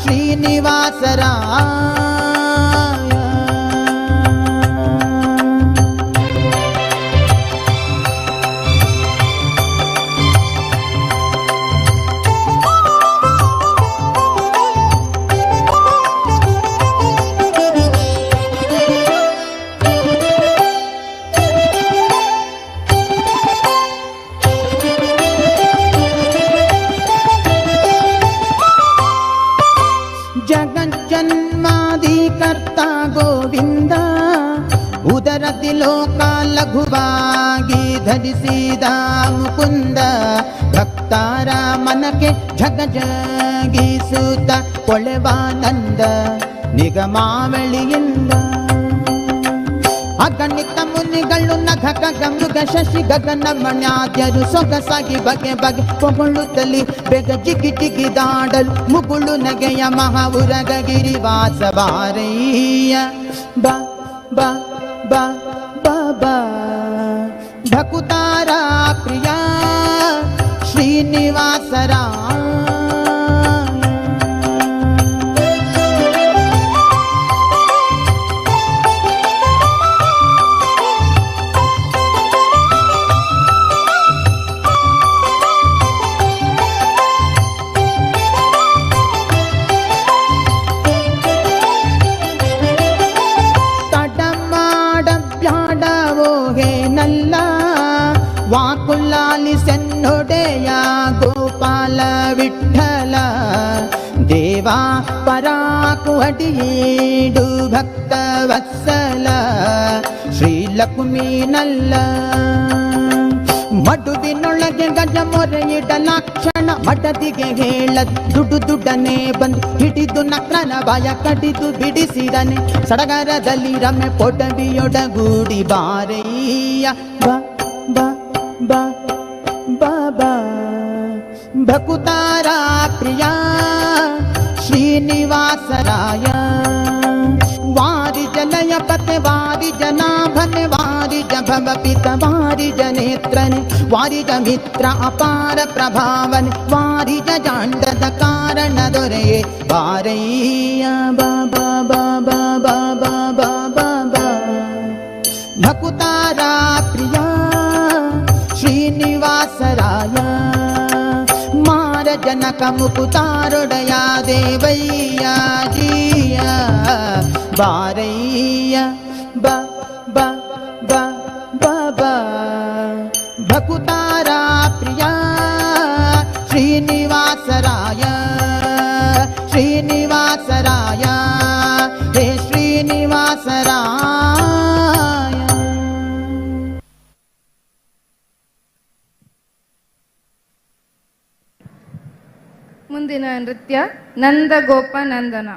ಶ್ರೀನಿವಾಸರಾಯ ಜಗಜ್ಜನ್ಮಾದಿಕರ್ತ ಗೋವಿಂದ ಉದರದಿ ಲೋಕ ಲಘುವಾಗಿ ಧರಿಸಿದ ಮುಕುಂದ ಭಕ್ತರ ಮನಕ್ಕೆ ಝಗಜಗಿಸುತ್ತ ಕೊಳೆವಾನಂದ ನಿಗಮಾವಳಿಯಿಂದ ಅಗಣಿತ ಮುನಿಗಳು ನಖ ಖಗ ಮೃಗ ಶಶಿ ಗಗನ ಮಣ್ಯಾದ್ಯರು ಸೊಗಸಾಗಿ ಬಗೆ ಬಗೆ ಹೊಗಳುತ್ತಲಿ ಬೇಗ ಜಿಗಿ ಜಿಗಿದಾಡಲು ಮುಗುಳು ನಗೆಯ ಮಹಾವುರಗ ಗಿರಿವಾಸ ಬಾರಯ್ಯ ಬಾ ಬಾ ಬಾ ಬಾ ಬಾ ಭಕುತಾರ ಪ್ರಿಯ ಶ್ರೀನಿವಾಸರಾಯ ವಾಕುಲಾಲಿ ಸೆನ್ನೊಡೆಯ ಗೋಪಾಲ ವಿಠಲ ದೇವಾ ಪರಾಕು ಅಡಿಯೇಡು ಭಕ್ತ ವತ್ಸಲ ಶ್ರೀ ಲಕ್ಷ್ಮೀ ನಲ್ಲ ಮಡುವಿನೊಳಗೆ ಗಜ ಮೊರೆಯಿಡಲಾಕ್ಷಣ ಮಡದಿಗೆ ಹೇಳದ್ ದುಡ್ಡನೆ ಬಂದು ಹಿಡಿದು ನಕ್ರನ ಬಾಯ ಕಡಿದು ಬಿಡಿಸಿದನೆ ಸಡಗರದಲ್ಲಿ ರಮೆ ಪೊಟಬಿಯೊಡಗೂಡಿ ಬಾರಯ್ಯ ಬಾ ಬಾ ಬಾ ಬಾಬಾ ಭಕುತಾರ ಪ್ರಿಯ ಶ್ರೀನಿವಾಸರಾಯ ವಾರಿ ಜಲಯ ಪತೆ ವಾರಿ ಜನಾಭನೆ ವಾರಿ ಜಭವ ಪಿತ ವಾರಿ ಜನೇತ್ರನೆ ವಾರಿ ಜ ಮಿತ್ರ ಅಪಾರ ಪ್ರಭಾವನೆ ವಾರಿ ಜಾಂಡದ ಕಾರಣ ದೊರೆಯೇ ಬಾರಯ್ಯ ಬಾಬಾ ಬಾಬಾ ಬಾಬಾ ಬಾಬಾ ಬಾ ಭಕುತಾರ ಪ್ರಿಯ ಶ್ರೀನಿವಾಸರಾಯ ಮಾರ ಜನಕ ಮುಕುತಾರೊಡೆಯ ದೇವಯ್ಯ ಜಿಯ ಬಾರಯ್ಯ ಬಾ ಬಾ ಬಾ ಬಾಬಾ ಭಕುತಾರ ಪ್ರಿಯ ಶ್ರೀನಿವಾಸರಾಯ ಶ್ರೀನಿವಾಸರಾಯ ಹೇ ಶ್ರೀನಿವಾಸರಾಯ. ಮುಂದಿನ ನೃತ್ಯ ನಂದಗೋಪನಂದನ.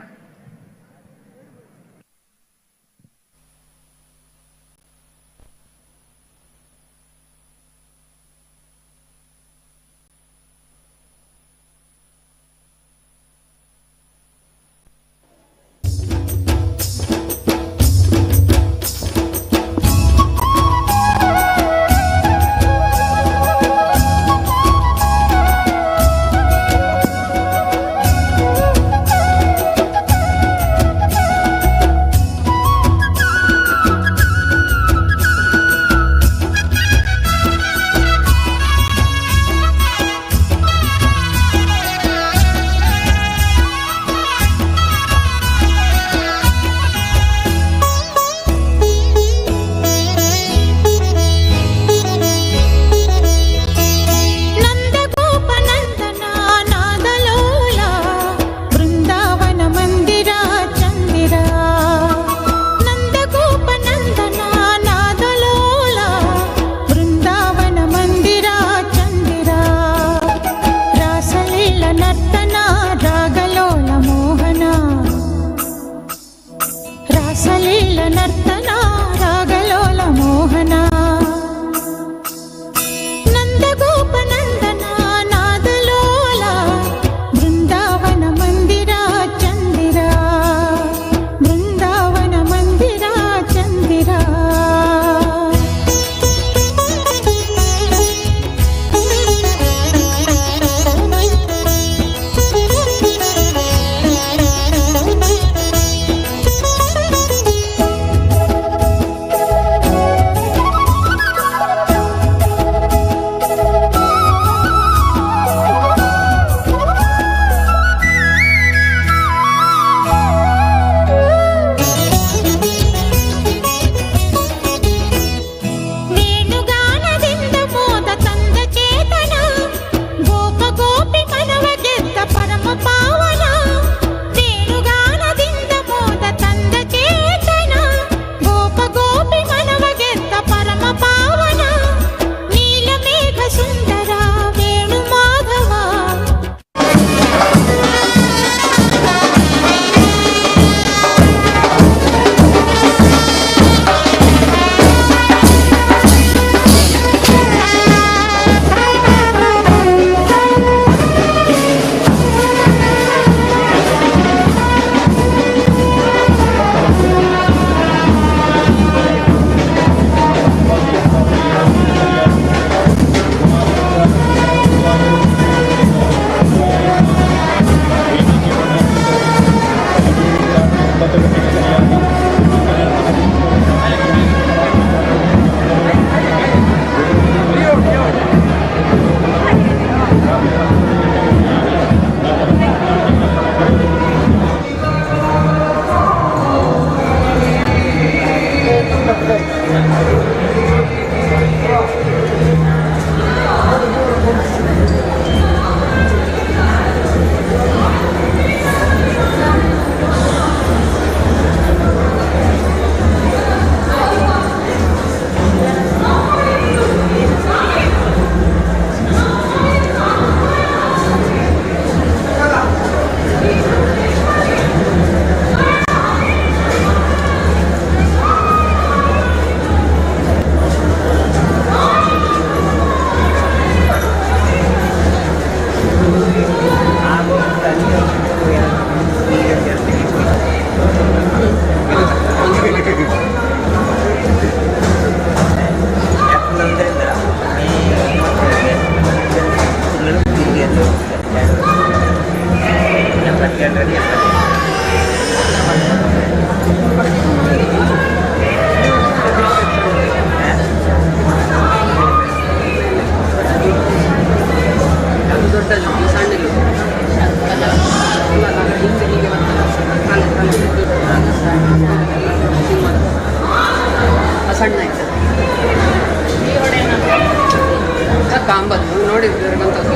ಕಾಂಬತ್ತು ನೋಡಿದ್ರೆ ಬಂತದ್ದು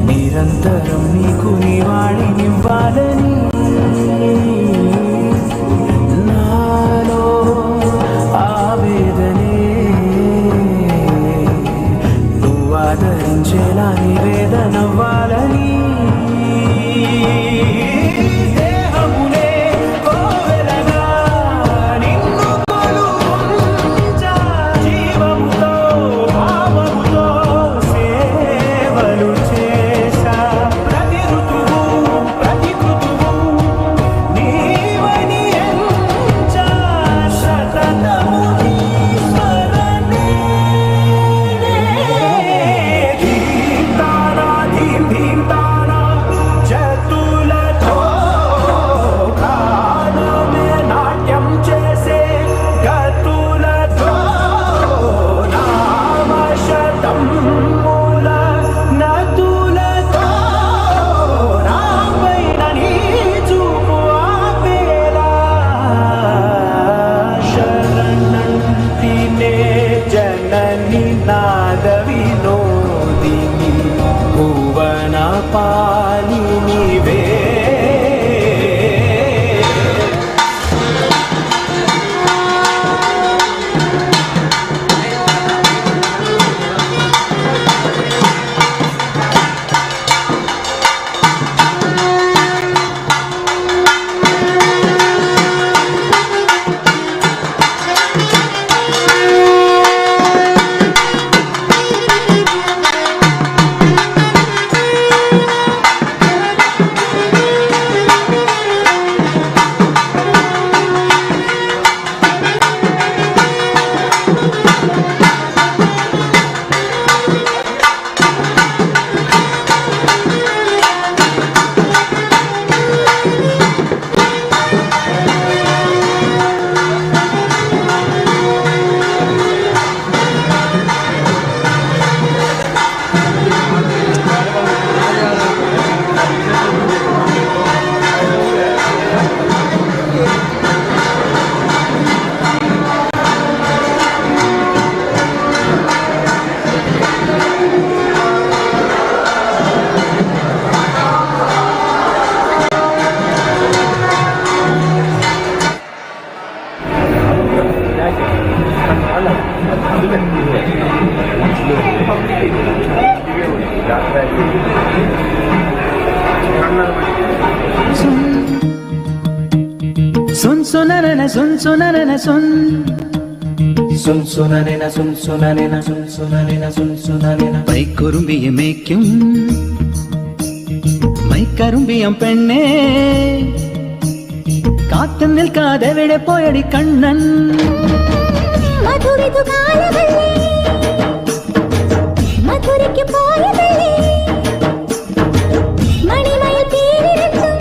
నిరంతరం నీకు నివాళినివ్వాలని నాలో ఆవేదనే నువ్వు ఆదరించేలా నివేదనవ్వాలని దేహమునే కోవెలగా నిన్ను కొలువుంచా జీవముతో భావముతో సేవలు చేశా ప్రతి ఋతువు ప్రతి కృతువు నీవని ఎంచా శతతము నీ స్మరణే ధీం తారా ధీం ధీం తారా జతులతో కాలమే నాట్యం చేసే గతులతో నామశతం మూల నతులతో నాపైన నీ చూపు ఆపేలా శరణంటినే జనని నాద వినోదిని భువన పాలినివే సున్ సుననన సున్ సుననన సున్ സുൻ സുനനന സുൻ സുനനന സുൻ സുനനന സുൻ സുനനന പൈക്കുറുമ്പിയ മേയ്ക്കും മൈക്കറുമ്പിയം പെണ്ണേ കാത്തു നിൽക്കാതെ എവിടെ പോയടി കണ്ണൻ മധുരയ്ക്ക് പോയതല്ലേ മണിമയിൽ പേരിരച്ചും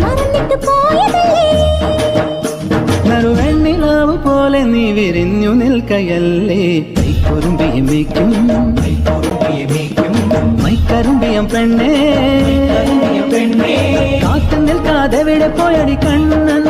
മറന്നിട്ട് പോയതല്ലേ നറുവെണ്ണിലാവ് പോലെ നീ വിരിഞ്ഞു നിൽക്കയല്ലേ കൈക്കുറുമ്പിയ മേയ്ക്കും മൈക്കറുമ്പിയം പെണ്ണേ കാത്തു നിൽക്കാതെ എവിടെ പോയടി കണ്ണൻ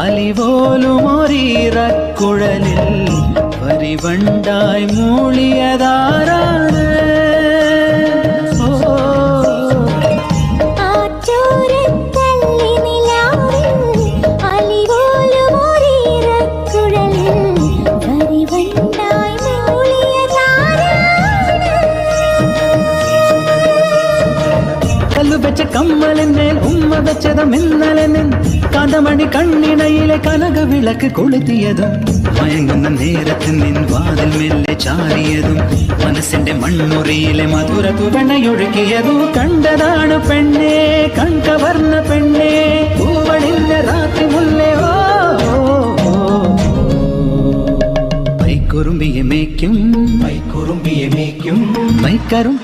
അലിപോലുമൊരീറക്കുഴലിൽ പരിവണ്ടായി മൂളിയതാരാണ്? കമ്മലിന്മേൽ ഉമ്മ വെച്ചതും ഇന്നലെ കാന്തമണി കണ്ണിണയിലെ കനക വിളക്ക് കൊളുത്തിയതും മയങ്ങുന്ന നേരത്തിൽ നിൻ വാതിൽ മെല്ലെ ചാരിയതും മനസ്സിന്റെ മണ്ണുറിയിലെ മധുര തുവണയൊഴുകിയതും കണ്ടതാണ് പെണ്ണേ, കൺകവർന്ന പെണ്ണേ, പൂവണിന്റെ രാത്രി മുല്ലേ. പൈക്കുറുമ്പിയെ മേയ്ക്കും പൈക്കറും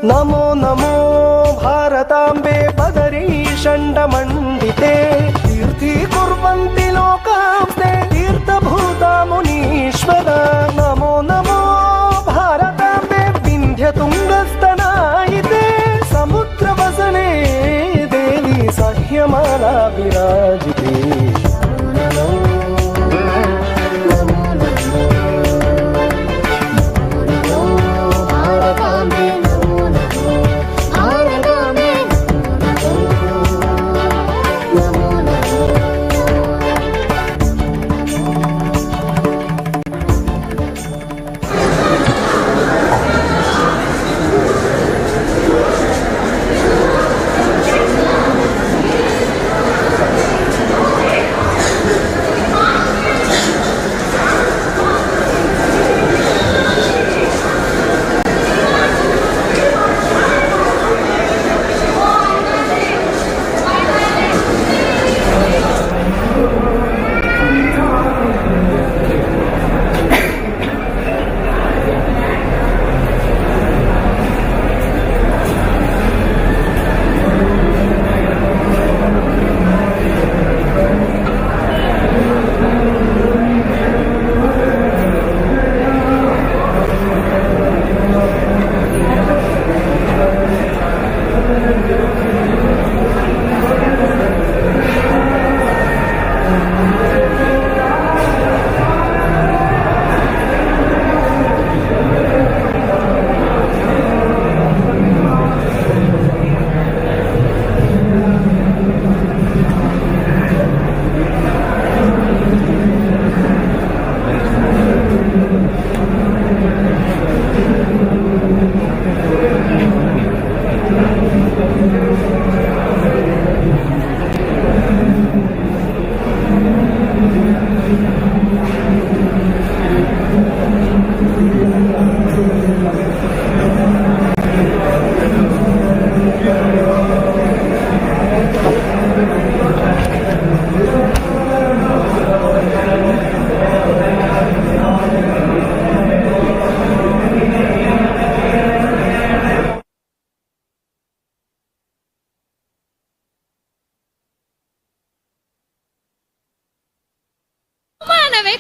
ನಮೋ ನಮೋ ಭಾರತಾಂಬೆ ಪದರಿ ಷಂಡಮಂಡಿತೆ ತೀರ್ಥಿ ಕುರ್ವಂತಿ ಲೋಕಾಂತೆ ತೀರ್ಥಭೂತ ಮುನೀಶ್ವರ ನಮೋ ನಮೋ ಭಾರತಾಂಬೆ ವಿಂಧ್ಯ ತುಂಗಸ್ತನಾಯಿತೆ ಸಮುದ್ರ ವಸನೆ ದೇವಿ ಸಹ್ಯಮಾಲಾ ವಿರಾಜಿತೆ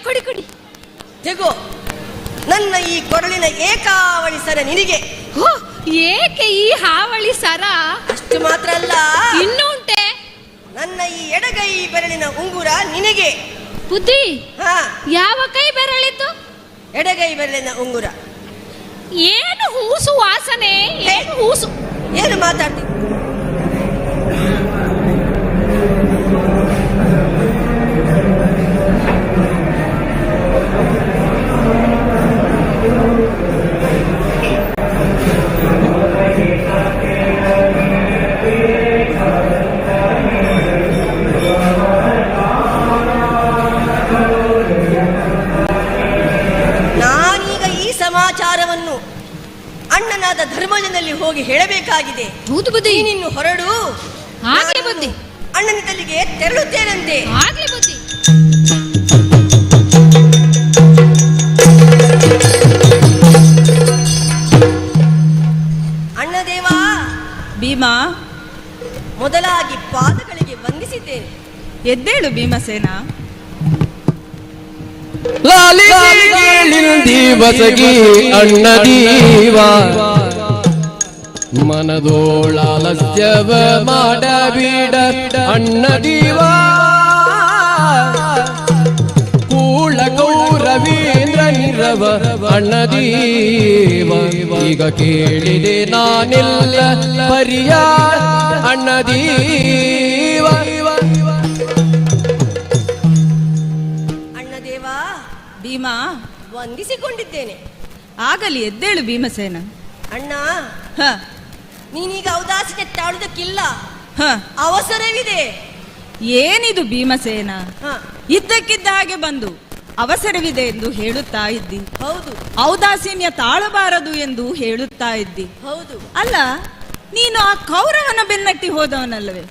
ಕೊಡಿ ಕೊಡಿ ತೆಗೋ ನನ್ನ ಈ ಕೊರಳಿನ ಏಕಾವಳಿ ಸರ ನಿನಗೆ. ಏಕೆ ಈ ಹಾವಳಿ ಸರ? ಅಷ್ಟು ಮಾತ್ರ ಅಲ್ಲ, ಇನ್ನೂ ಉಂಟೆ. ನನ್ನ ಈ ಎಡಗೈ ಬೆರಳಿನ ಉಂಗುರ ನಿನಗೆ. ಬುದ್ಧಿ, ಹಾ, ಯಾವ ಕೈ ಬೆರಳಿದ್ದು? ಎಡಗೈ ಬೆರಳಿನ ಉಂಗುರ. ಏನು ಹೂಸು ವಾಸನೆ, ಏನು ಹೂಸು, ಏನು ಮಾತಾಡ್ತಿ? ನಾನೀಗ ಈ ಸಮಾಚಾರವನ್ನು ಅಣ್ಣನಾದ ಧರ್ಮಜನಲ್ಲಿ ಹೋಗಿ ಹೇಳಬೇಕಾಗಿದೆ. ನೀನಿನ್ನು ಹೊರಡು. ಆಗ್ಲಿ ಬುದ್ಧಿ. ಅಣ್ಣನ ತಲೆಗೆ ತೆರಳುತ್ತೇನಂತೆ. ಆಗ್ಲಿ ಬುದ್ಧಿ. ಅಣ್ಣದೇವ, ಭೀಮಾ, ಮೊದಲಾಗಿ ಪಾದಗಳಿಗೆ ವಂದಿಸಿದ್ದೇನೆ. ಎದ್ದೇಳು ಭೀಮಸೇನ. ಬಸಗಿ ಅಣ್ಣ ದೀವ ಮನದೋಳಾಲಸ್ಯವ ಮಾಡಬೇಡ ಅಣ್ಣ ದೀವ ಕೂಳ ಗೌರವೇಂದ್ರ ನಿರವ ಅಣ್ಣ ದೀವ ಈಗ ಕೇಳಿದೆ ನಾನೆಲ್ಲ ಪರಿಯ ಅಣ್ಣ ದೀವ. ಅಣ್ಣದೇವ, ಭೀಮಾ, ವಂದಿಸಿಕೊಂಡಿದ್ದೇನೆ. ಆಗಲಿ, ಎದ್ದೇಳು ಭೀಮಸೇನ. ಅಣ್ಣ, ಹ, ನೀನೀಗ ಔದಾಸೀನ್ಯ ತಾಳುವುದಕ್ಕಿಲ್ಲ, ಹ, ಅವಸರವಿದೆ. ಏನಿದು ಭೀಮಸೇನ? ಹ, ಇದ್ದಕ್ಕಿದ್ದ ಹಾಗೆ ಬಂದು ಅವಸರವಿದೆ ಎಂದು ಹೇಳುತ್ತಾ ಇದ್ದಿ. ಹೌದು. ಔದಾಸೀನ್ಯ ತಾಳಬಾರದು ಎಂದು ಹೇಳುತ್ತಾ ಇದ್ದಿ. ಹೌದು. ಅಲ್ಲ, ನೀನು ಆ ಕೌರವನ ಬೆನ್ನಟ್ಟಿ ಹೋದವನಲ್ಲವೇ?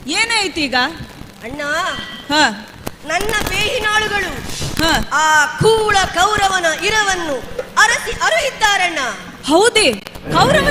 ಏನಾಯ್ತೀಗ? ಅಣ್ಣ, ಹ, ನನ್ನ ಬೇಹಿನಾಳುಗಳು ಆ ಕೂಳ ಕೌರವನ ಇರವನ್ನು ಅರಸಿ ಅರುಹಿದ್ದಾರಣ್ಣ. ಹೌದೇ? ಕೌರವ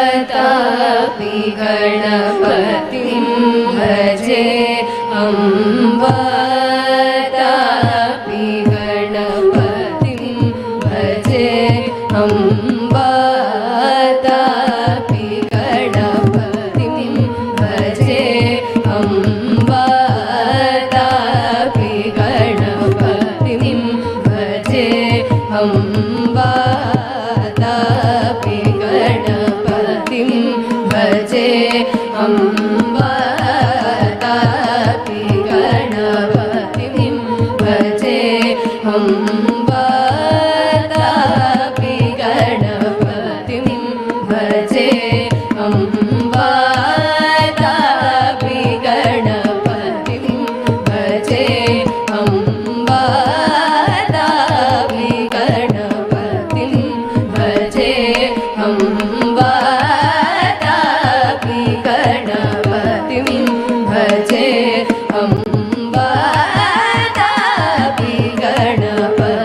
वातापि गणपतिं भजे अम्बातापि गणपतिं भजे अम्बातापि गणपतिं भजे अम्बातापि गणपतिं भजे अम्बातापि गणपतिं भजे अम्बातापि गणपतिं भजे अम्बातापि गणपतिं भजे अम्बातापि गणपतिं भजे अम्बातापि गणपतिं भजे अम्बातापि गणपतिं भजे अम्बातापि गणपतिं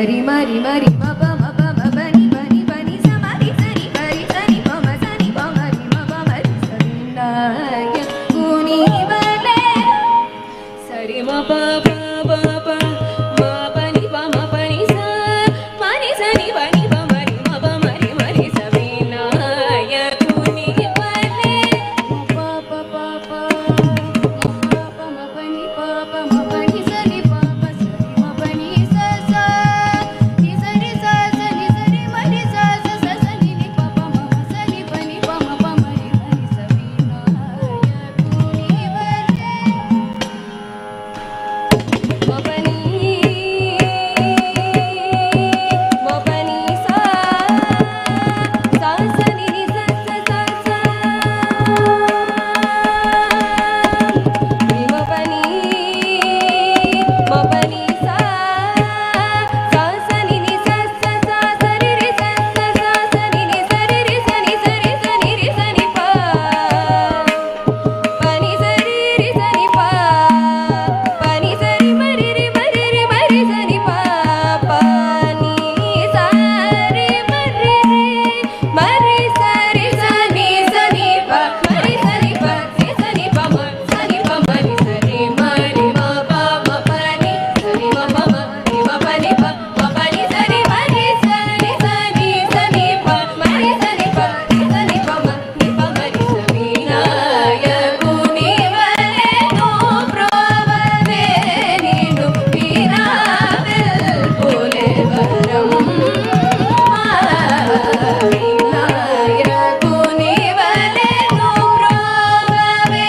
ಸರಿ ಮರಿ ಮರಿ ಮ ಪ ಮ ಪ ಮ ಬನಿ ಬನಿ ಬನಿ ಸ ಮರಿ ಸರಿ ಬರಿ ಸರಿ ಪ ಮ ಸರಿ ಪ ಮರಿ ಮ ಪ ಮರಿ ಸರಿ ನಾಯ ಕುನಿ ಬಲೆ ಸರಿ ಮ ಪ ಪ ಪ ಪ ಮ ಬನಿ ಪ ಮ ಬನಿ ಸ ಮರಿ ಸರಿ ಬನಿ ಪ ಮರಿ ಮ ಪ ಮರಿ ಮರಿ ಸರಿ ನಾಯ ಕುನಿ ಬಲೆ ಪ ಪ ಪ ಪ ಮ ಬನಿ ಪ ಪ ಮ ಬನಿ ಸರಿ ಪ ಪ ಸರಿ ಮ ಬನಿ ಸ ಸ ನಿ ಸರಿ ಸ ಸ ನಿ ಸರಿ ಮರಿ ಸ ಸ ಸ ಸ ನಿ ನಿ ಪ ಪ ಮ ಮ ಸ ನಿ ಪ ನಿ ಪ ಮ ಪ ಮರಿ ಮರಿ ಸ ವಿ ನಾಯ ಕುನಿ ಬಲೆ ಮ ಬನಿ ಸ ಸ ಸ ನಿ ನಿ ಸ ಸ ಸ ಸ ನಿ ಮ ಬನಿ ಸ ಸ ಸ ನಿ ನಿ ಸ ಸ ಸ ಸರಿ ರಿ ಸ ಸ ಸ ಸ ನಿ ನಿ ಸರಿ ರಿ ಸ ನಿ ಸರಿ ಸ ನಿ ರಿ ಸ ನಿ ಪ ನಿ ಸರಿ ರಿ ಸ ನಿ ಪ ನಿ ಸರಿ ಮರಿ ರಿ ಮರಿ ರಿ ಮರಿ ಸ ನಿ ಪ ನಿ ಸರಿ ಮರಿ ರಿ ಮರಿ ಸರಿ ಸ ನಿ ಸ ನಿ ಪ ಮರಿ ಸ ನಿ ಪ ಸಿ ಸ ನಿ ಪ ಮ ಸ ನಿ ಪ ಮರಿ ಸರಿ ಮರಿ ಮ ಪ ಮ ಪ ನಿ ಸರಿ ಮ ಪ ಮ ನಿ ಮ ಪ ನಿ ಪ ಮ ಪ ನಿ ಸರಿ ಮರಿ ಸರಿ ಸ ನಿ ಸ ನಿ ಪ ಮರಿ ಸ ನಿ ಪ ನಿ ಸ ನಿ ಪ ಮ ನಿ ಪ ಮರಿ ಸ ವಿ ನಾಯ ಕುನಿ ಬಲೆ ನೋ ಪ್ರೋವದೆ ನೀನು ವೀರಾವೆಲ್ ಪೋಲೆ ವರಂ ನಾಯ ಕುನಿ ಬಲೆ ನೋ ಪ್ರೋವದೆ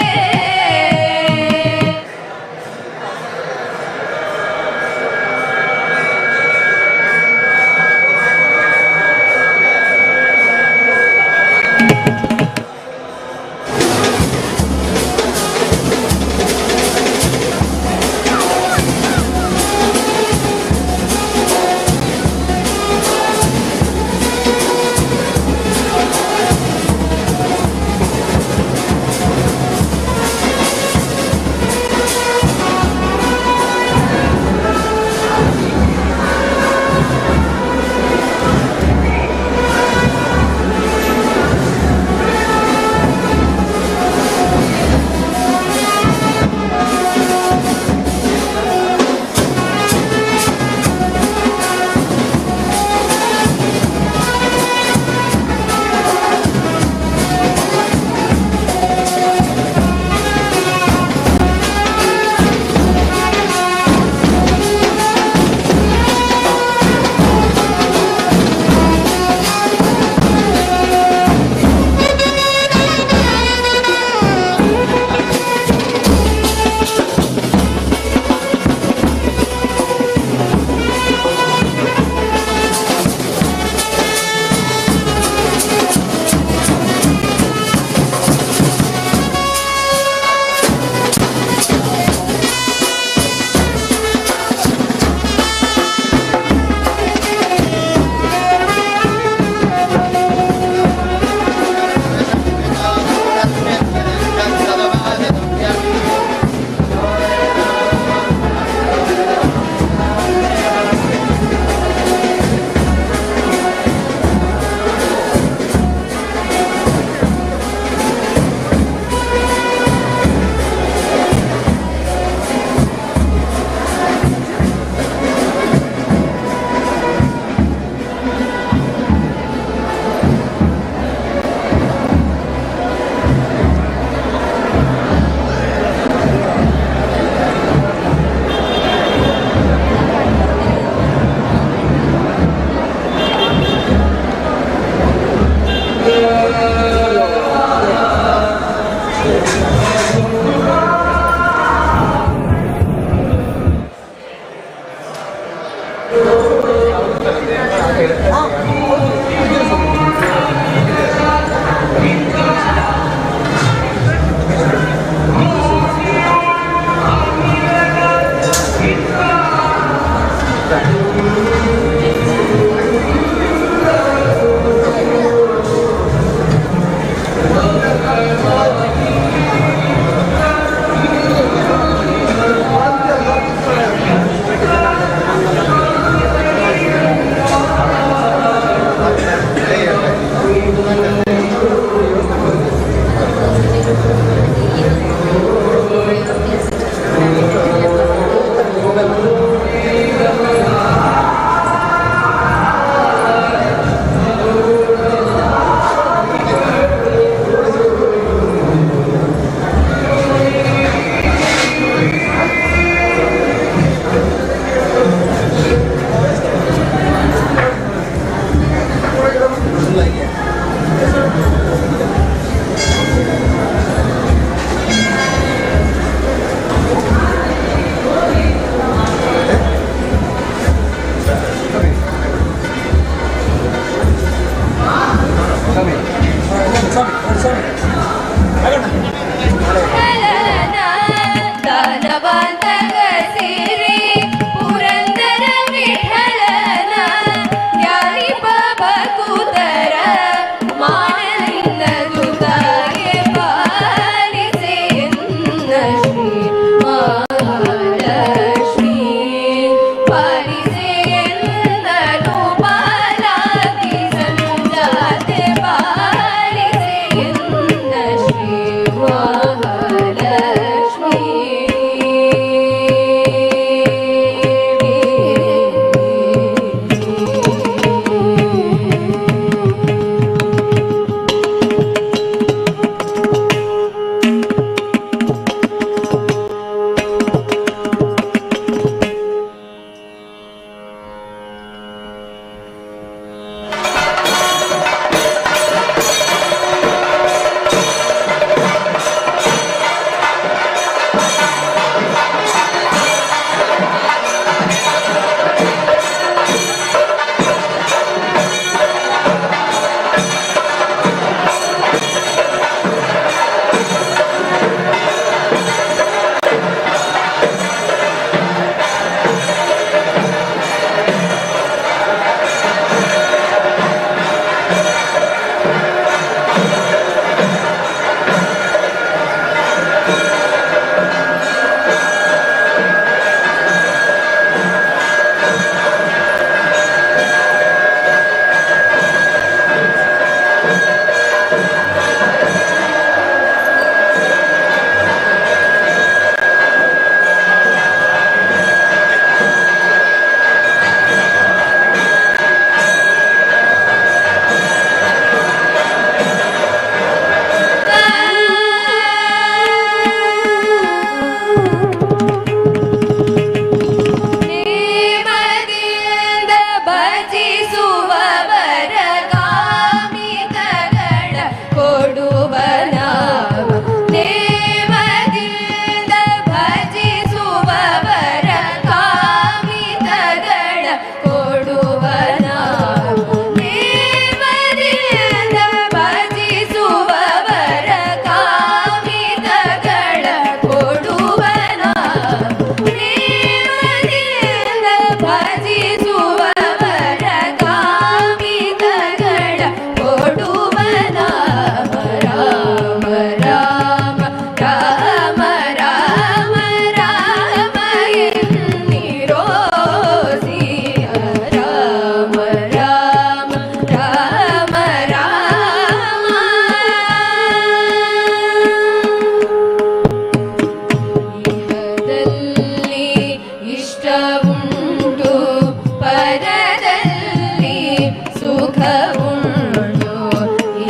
ಸುಖವುಂಟು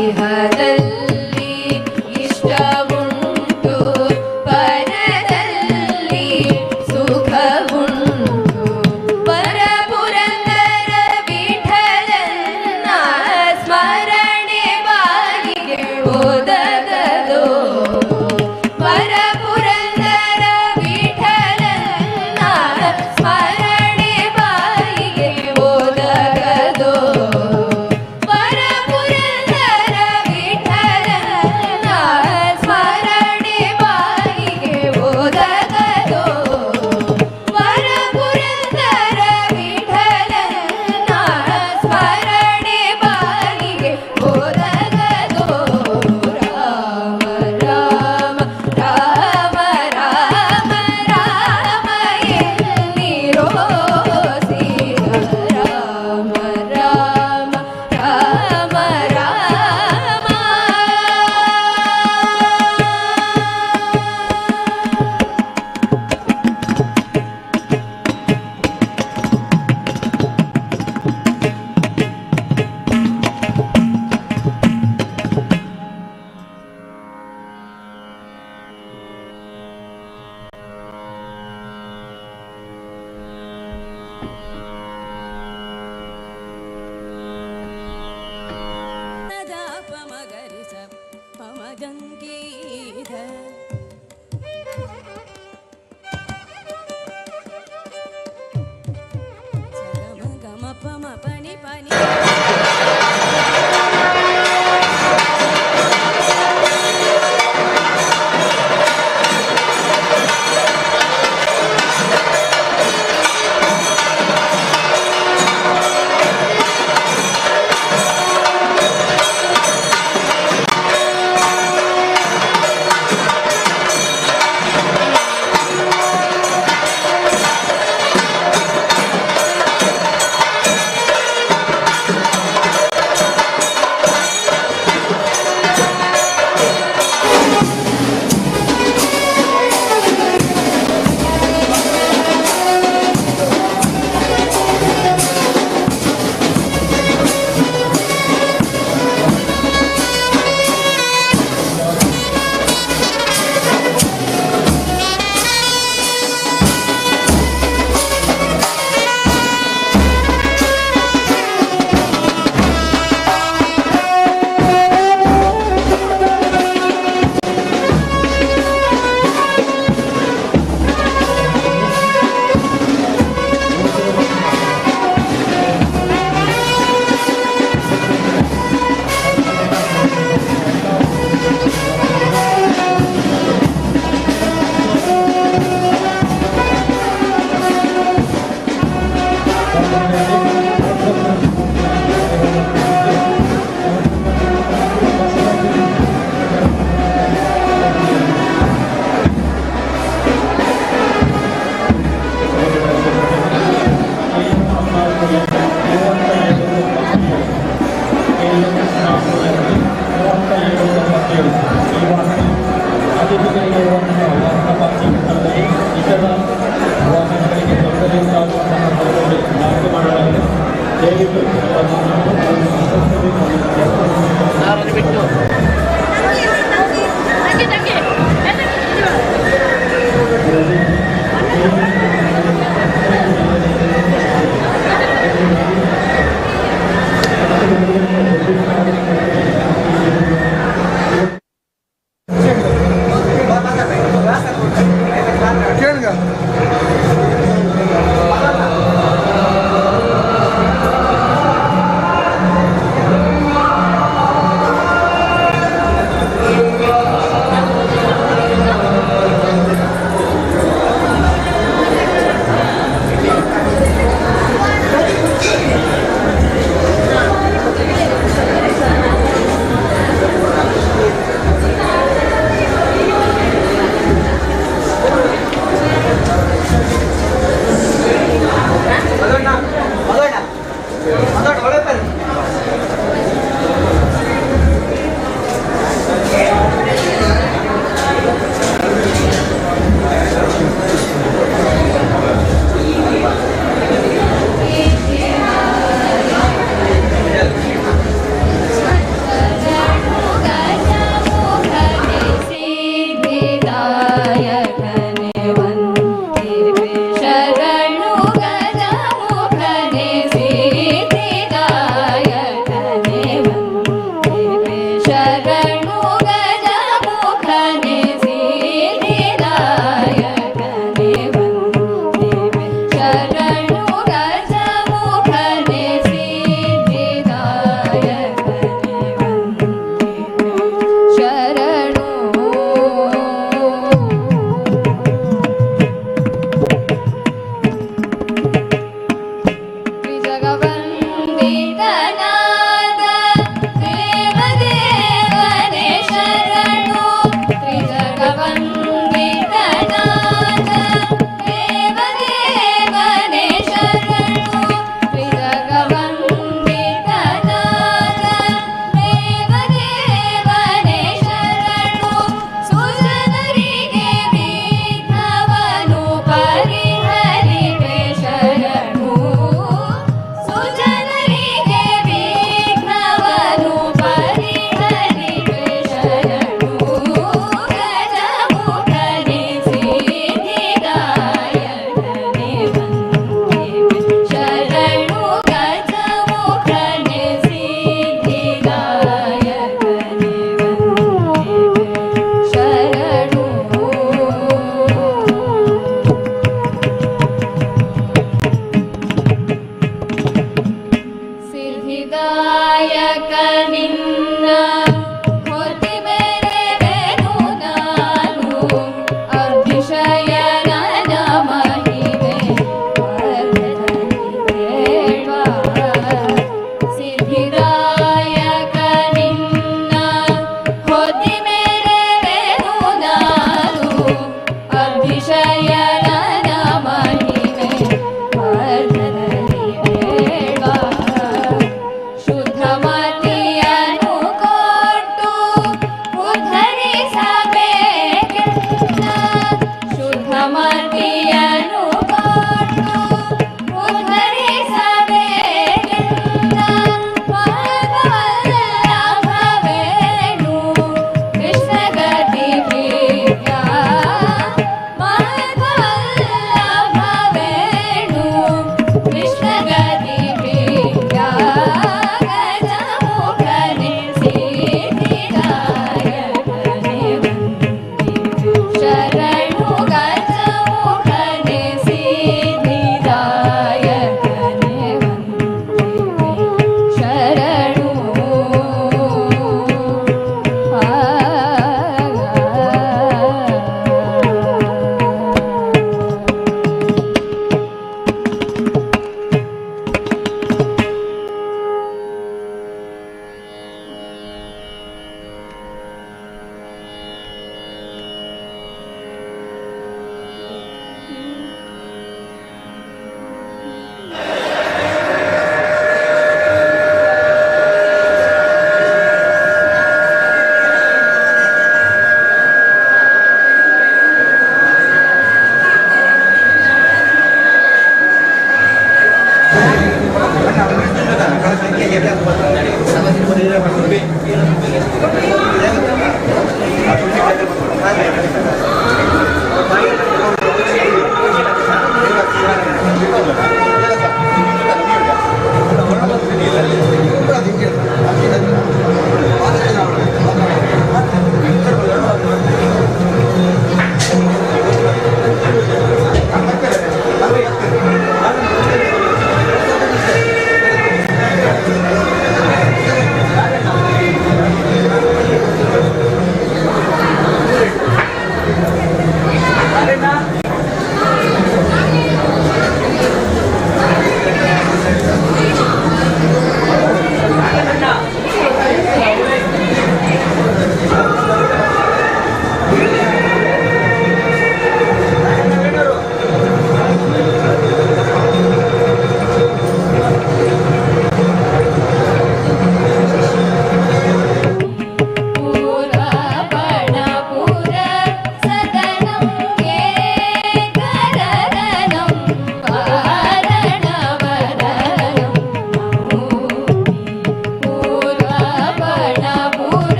ಇಹದಲ್ಲಿ ಇಷ್ಟವುಂಟು ಪರದಲ್ಲಿ ಸುಖವುಂಟು ಪರಪುರಂದರ ವಿಠಲನ್ನ ಸ್ಮರಣೆ ಬಾಗಿಗೆ ಓದಗದೋ ಪರಪುರಂದರ ವಿಠಲನ್ನ ಸ್ಮರಣೆ ಬಾಗಿಗೆ ಓದಗದೋ ಪರಪುರಂದರ ವಿಠಲನ್ನ ಸ್ಮರಣೆ ಬಾಗಿಗೆ ಓದಗದೋ ಪರಪುರಂದರ ವಿಠಲನ್ನ ಸ್ಮರಣೆ ಬಾಗಿಗೆ ಓದಗದೋ ರಾಮ ರಾಮ ರಾಮ ರಾಮ ರಾಮ ಎನ್ನಿರೋ ಸೀತ ರಾಮ ರಾಮ ರಾಮ ರಾಮ ಸದಾ ಪಮಗರಿಸ ಪಮಗಂಗೀಧ ಸಗಮ ಗಮ ಪಮ ಪನಿ ಪನಿ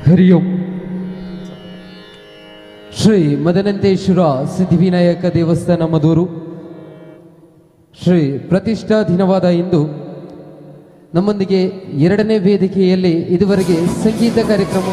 ಹರಿ ಓಂ. ಶ್ರೀ ಮದನಂತೇಶ್ವರ ಸಿದ್ಧಿವಿನಾಯಕ ದೇವಸ್ಥಾನ ಮದೂರು ಶ್ರೀ ಪ್ರತಿಷ್ಠಾ ದಿನವಾದ ಇಂದು ನಮ್ಮೊಂದಿಗೆ 2ನೇ ವೇದಿಕೆಯಲ್ಲಿ ಇದುವರೆಗೆ ಸಂಗೀತ ಕಾರ್ಯಕ್ರಮ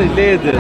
ಇಲ್ಲೇ ಇದ್ದೀರ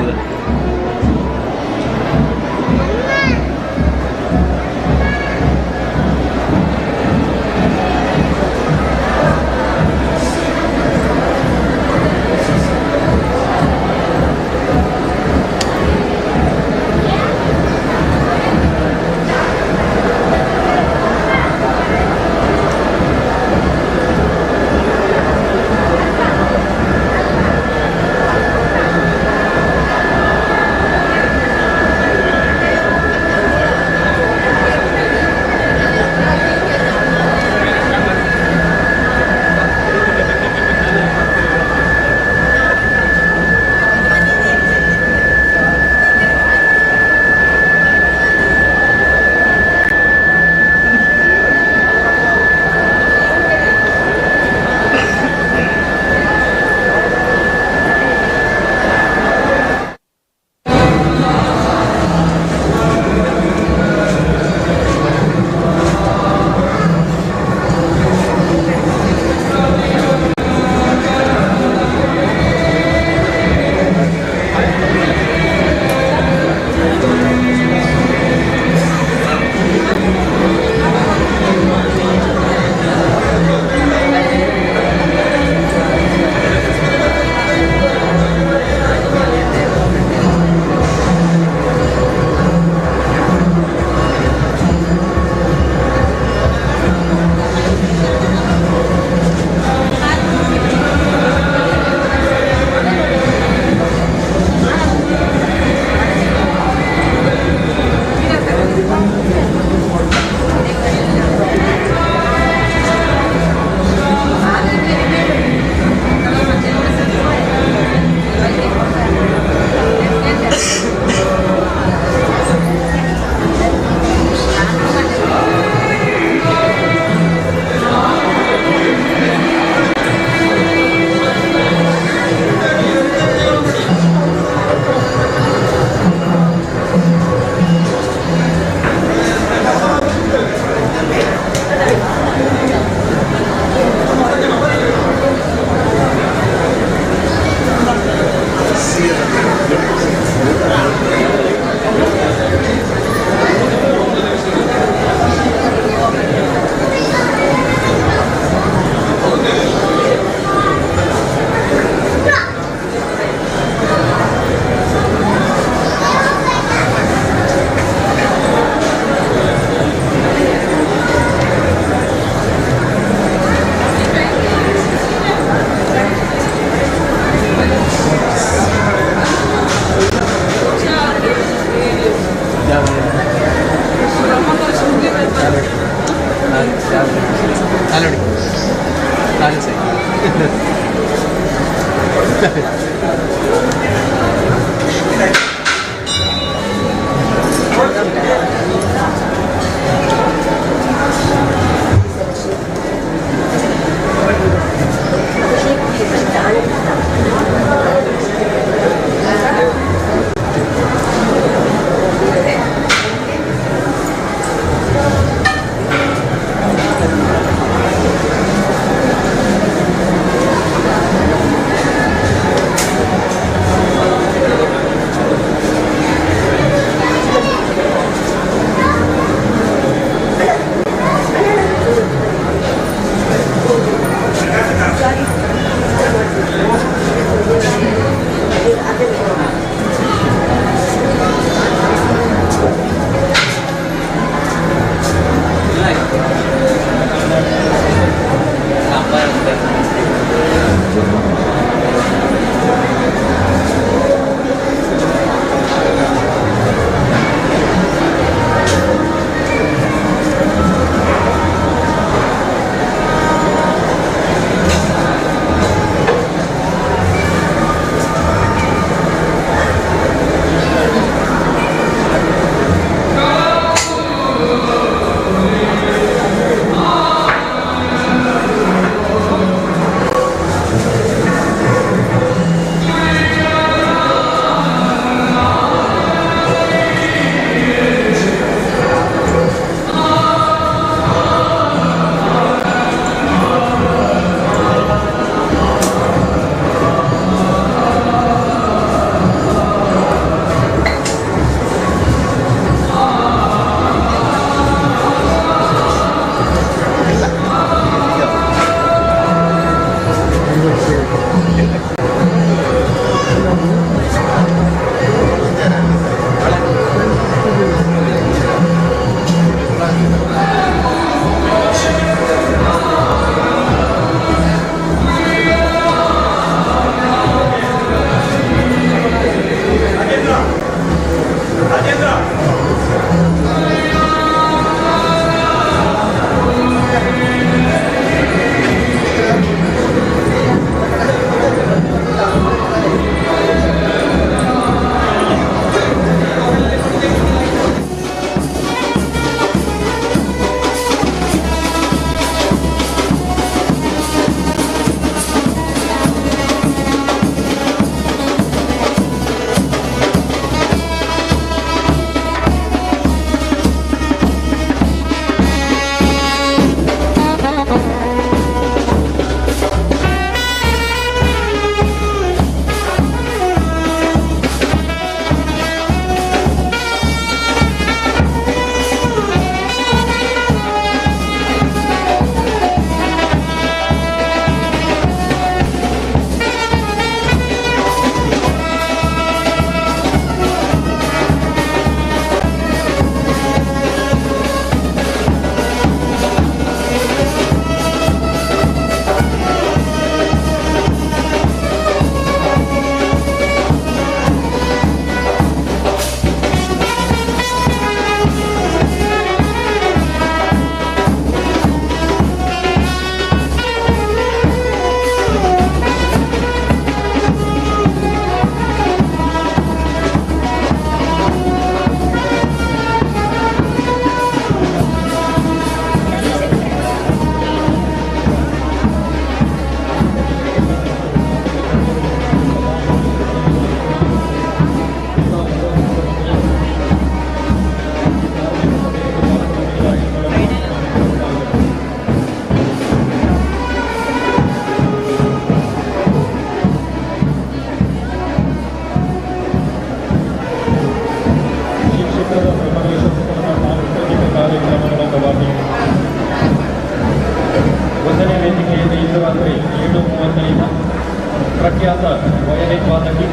ಪ್ರಖ್ಯಾತ ವಯಲಿನ್ ವಾದಕಿ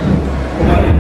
ಕುಮಾರಿ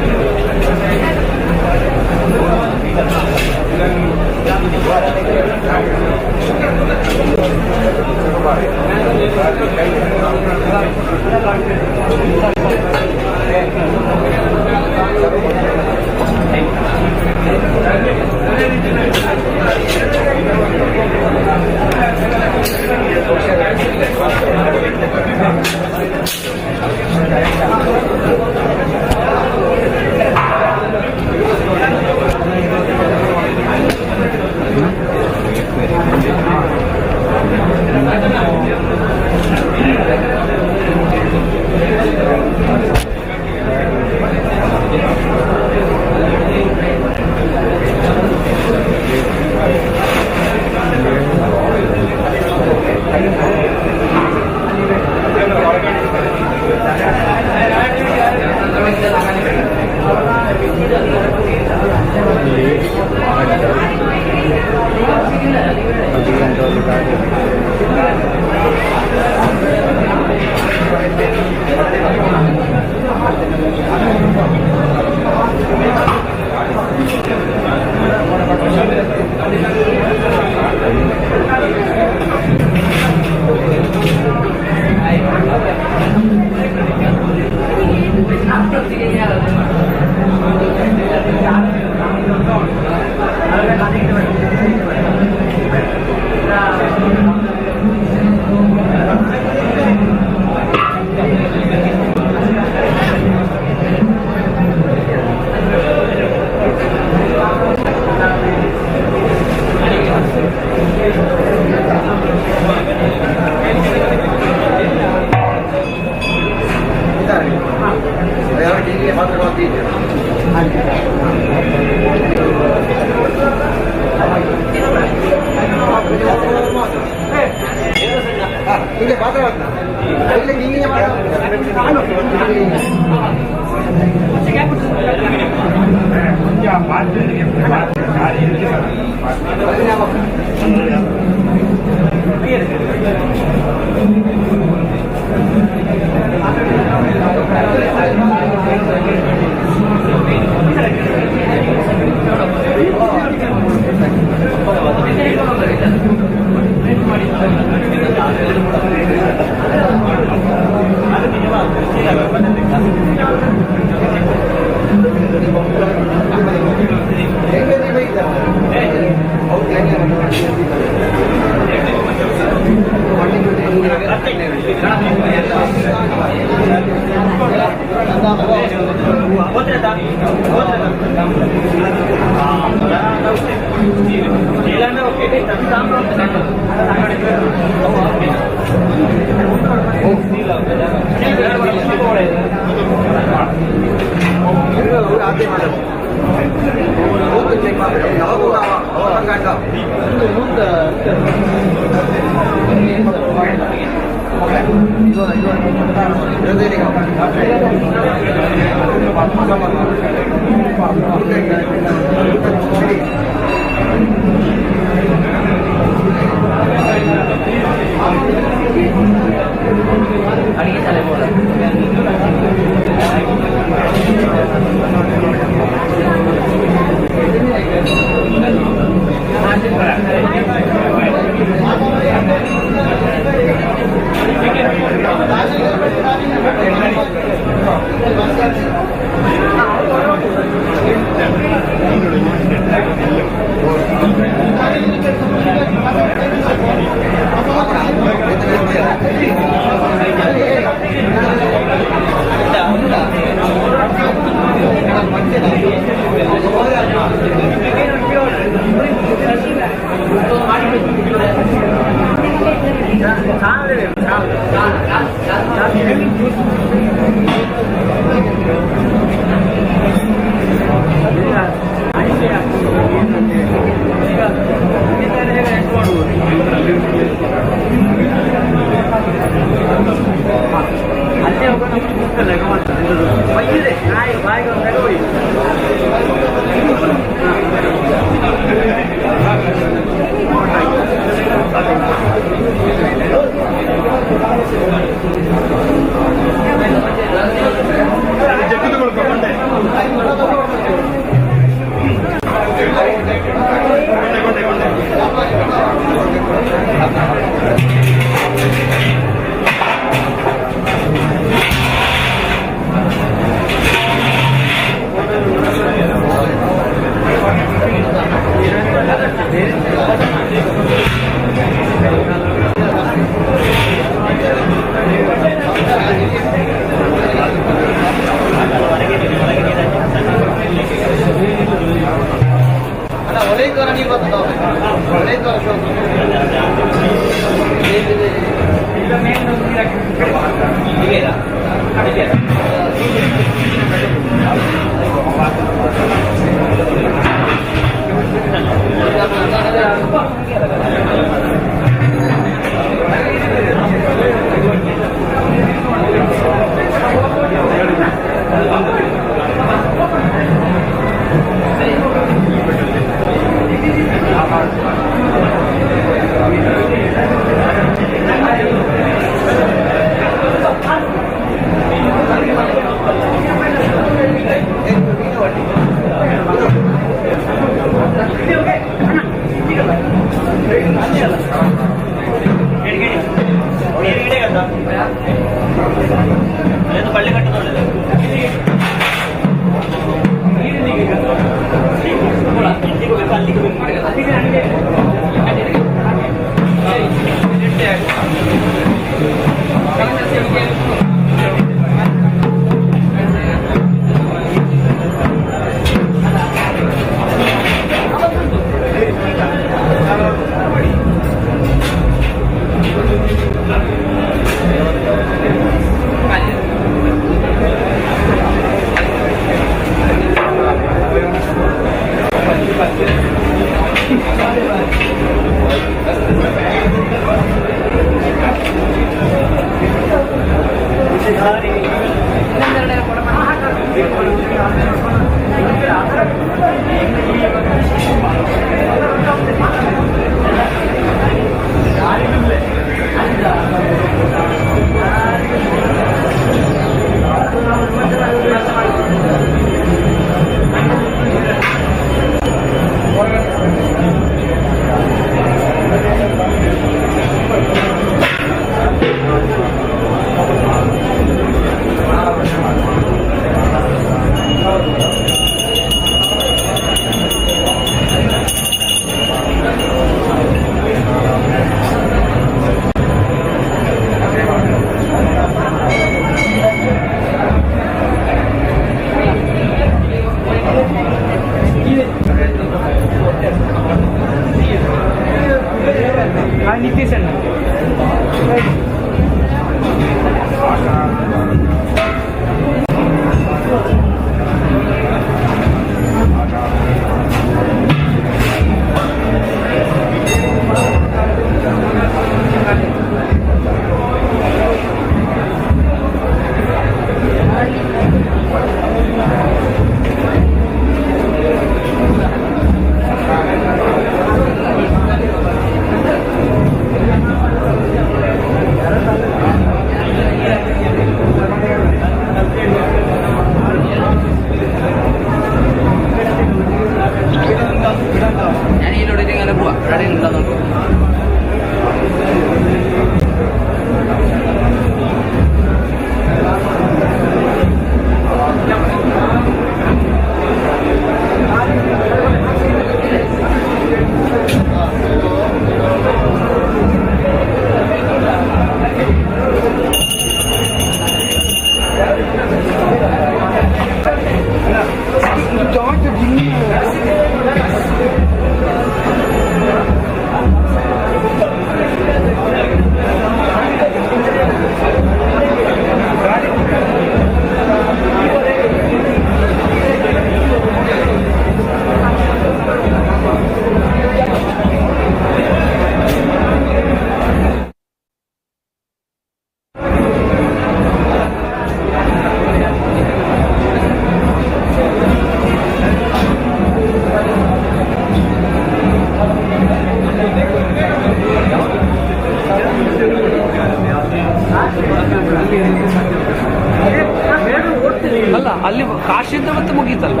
ಅಲ್ಲ ಅಲ್ಲಿ ಕಾಶಿಯಿಂದ ಮತ್ತೆ ಮುಗೀತಲ್ಲ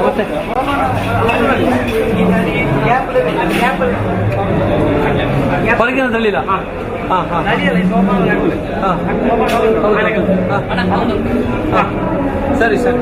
ಮತ್ತೆ ಹೊರಗಿನ ತಳ್ಳಿಲ್ಲ ಸರಿ ಸರಿ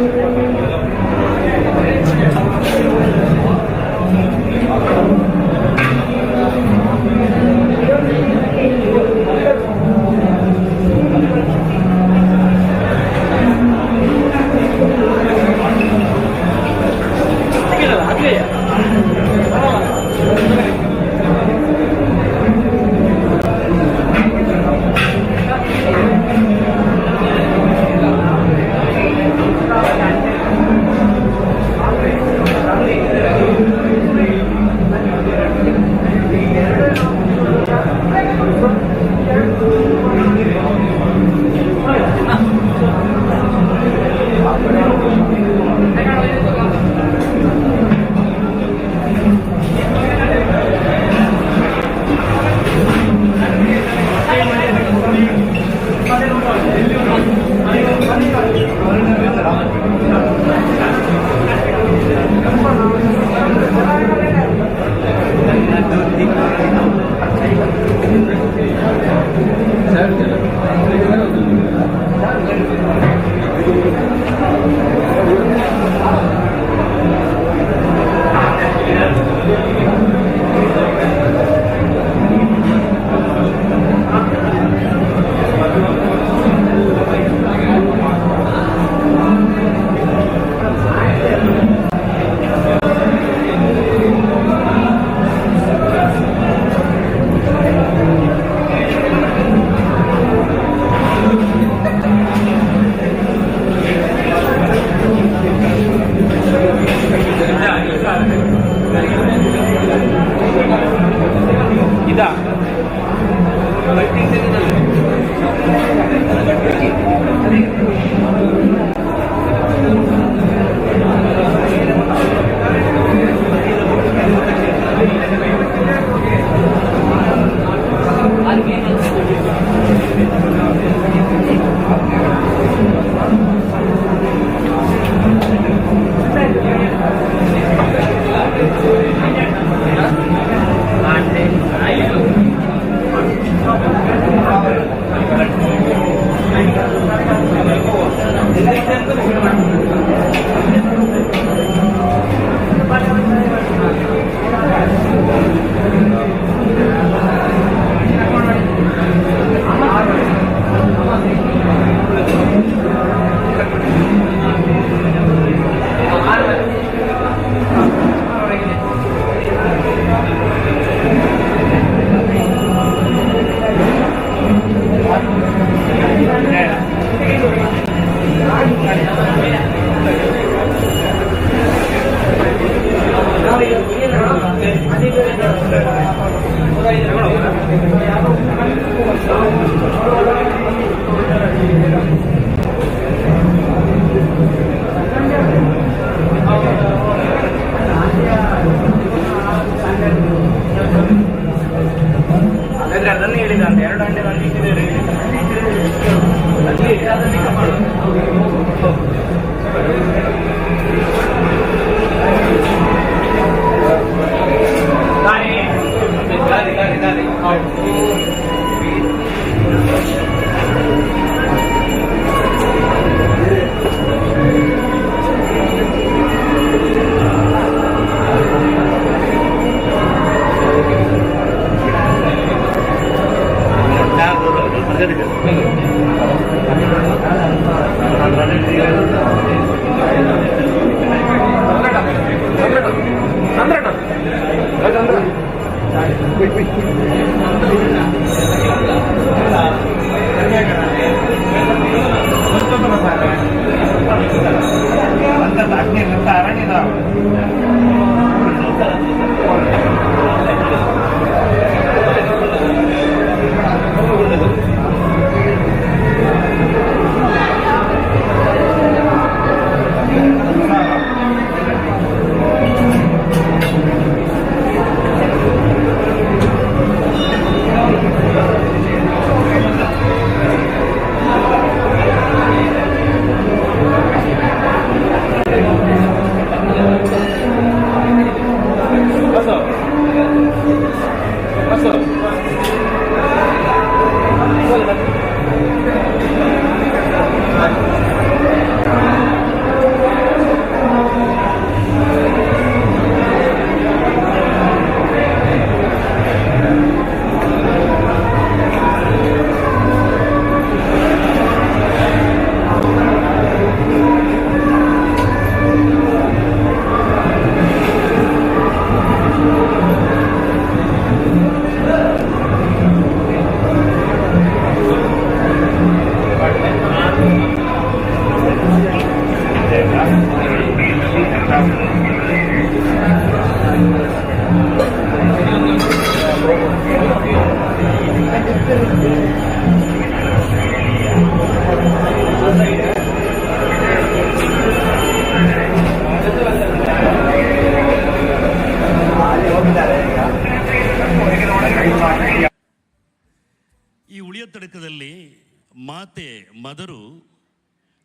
ಮಾತೆ ಮದರು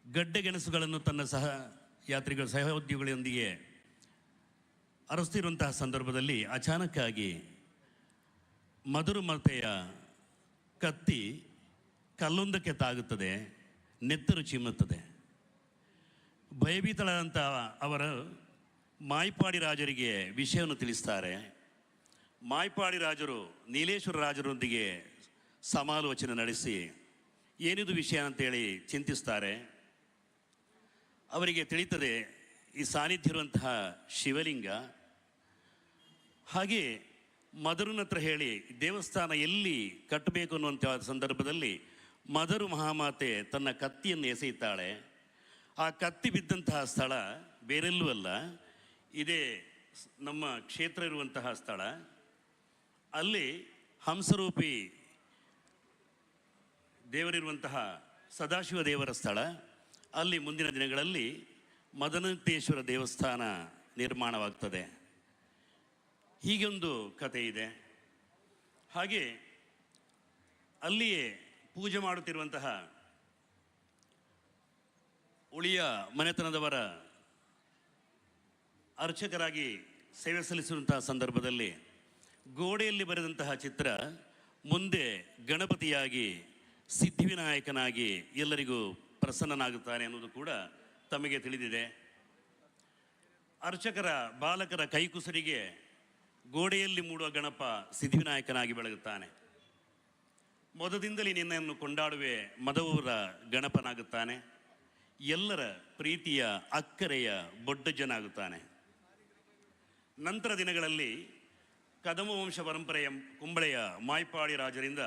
ಗಡ್ಡೆಗೆಣಸುಗಳನ್ನು ತನ್ನ ಸಹೋದ್ಯೋಗಿಗಳೊಂದಿಗೆ ಅರಸ್ತಿರುವಂತಹ ಸಂದರ್ಭದಲ್ಲಿ ಅಚಾನಕ್ಕಾಗಿ ಮಧುರು ಮಾತೆಯ ಕತ್ತಿ ಕಲ್ಲೊಂದಕ್ಕೆ ತಾಗುತ್ತದೆ, ನೆತ್ತರು ಚಿಮ್ಮುತ್ತದೆ. ಭಯಭೀತಳಾದಂಥ ಅವರು ಮಾಯ್ಪಾಡಿ ರಾಜರಿಗೆ ವಿಷಯವನ್ನು ತಿಳಿಸ್ತಾರೆ. ಮಾಯ್ಪಾಡಿ ರಾಜರು ನೀಲೇಶ್ವರ ರಾಜರೊಂದಿಗೆ ಸಮಾಲೋಚನೆ ನಡೆಸಿ ಏನಿದು ವಿಷಯ ಅಂತೇಳಿ ಚಿಂತಿಸ್ತಾರೆ. ಅವರಿಗೆ ತಿಳಿತದೆ ಈ ಸಾನ್ನಿಧ್ಯ ಇರುವಂತಹ ಶಿವಲಿಂಗ. ಹಾಗೆ ಮಧುರನ ಹತ್ರ ಹೇಳಿ ದೇವಸ್ಥಾನ ಎಲ್ಲಿ ಕಟ್ಟಬೇಕು ಅನ್ನುವಂಥ ಸಂದರ್ಭದಲ್ಲಿ ಮಧುರು ಮಹಾಮಾತೆ ತನ್ನ ಕತ್ತಿಯನ್ನು ಎಸೆಯುತ್ತಾಳೆ. ಆ ಕತ್ತಿ ಬಿದ್ದಂತಹ ಸ್ಥಳ ಬೇರೆಲ್ಲೂ ಅಲ್ಲ, ಇದೇ ನಮ್ಮ ಕ್ಷೇತ್ರ ಇರುವಂತಹ ಸ್ಥಳ. ಅಲ್ಲಿ ಹಂಸರೂಪಿ ದೇವರಿರುವಂತಹ ಸದಾಶಿವ ದೇವರ ಸ್ಥಳ. ಅಲ್ಲಿ ಮುಂದಿನ ದಿನಗಳಲ್ಲಿ ಮದನಂತೇಶ್ವರ ದೇವಸ್ಥಾನ ನಿರ್ಮಾಣವಾಗ್ತದೆ. ಹೀಗೊಂದು ಕಥೆ ಇದೆ. ಹಾಗೆ ಅಲ್ಲಿಯೇ ಪೂಜೆ ಮಾಡುತ್ತಿರುವಂತಹ ಉಳಿಯ ಮನೆತನದವರ ಅರ್ಚಕರಾಗಿ ಸೇವೆ ಸಲ್ಲಿಸುವಂತಹ ಸಂದರ್ಭದಲ್ಲಿ ಗೋಡೆಯಲ್ಲಿ ಬರೆದಂತಹ ಚಿತ್ರ ಮುಂದೆ ಗಣಪತಿಯಾಗಿ ಸಿದ್ಧಿವಿನಾಯಕನಾಗಿ ಎಲ್ಲರಿಗೂ ಪ್ರಸನ್ನನಾಗುತ್ತಾನೆ ಅನ್ನೋದು ಕೂಡ ತಮಗೆ ತಿಳಿದಿದೆ. ಅರ್ಚಕರ ಬಾಲಕರ ಕೈಕುಸರಿಗೆ ಗೋಡೆಯಲ್ಲಿ ಮೂಡುವ ಗಣಪ ಸಿದ್ಧಿವಿನಾಯಕನಾಗಿ ಬೆಳಗುತ್ತಾನೆ. ಮೊದದಿಂದಲೇ ನಿನ್ನನ್ನು ಕೊಂಡಾಡುವೆ ಮದವೂರ ಗಣಪನಾಗುತ್ತಾನೆ. ಎಲ್ಲರ ಪ್ರೀತಿಯ ಅಕ್ಕರೆಯ ಬೊಡ್ಡಜ್ಜನಾಗುತ್ತಾನೆ. ನಂತರ ದಿನಗಳಲ್ಲಿ ಕದಮ ವಂಶ ಪರಂಪರೆಯ ಕುಂಬಳೆಯ ಮಾಯ್ಪಾಡಿ ರಾಜರಿಂದ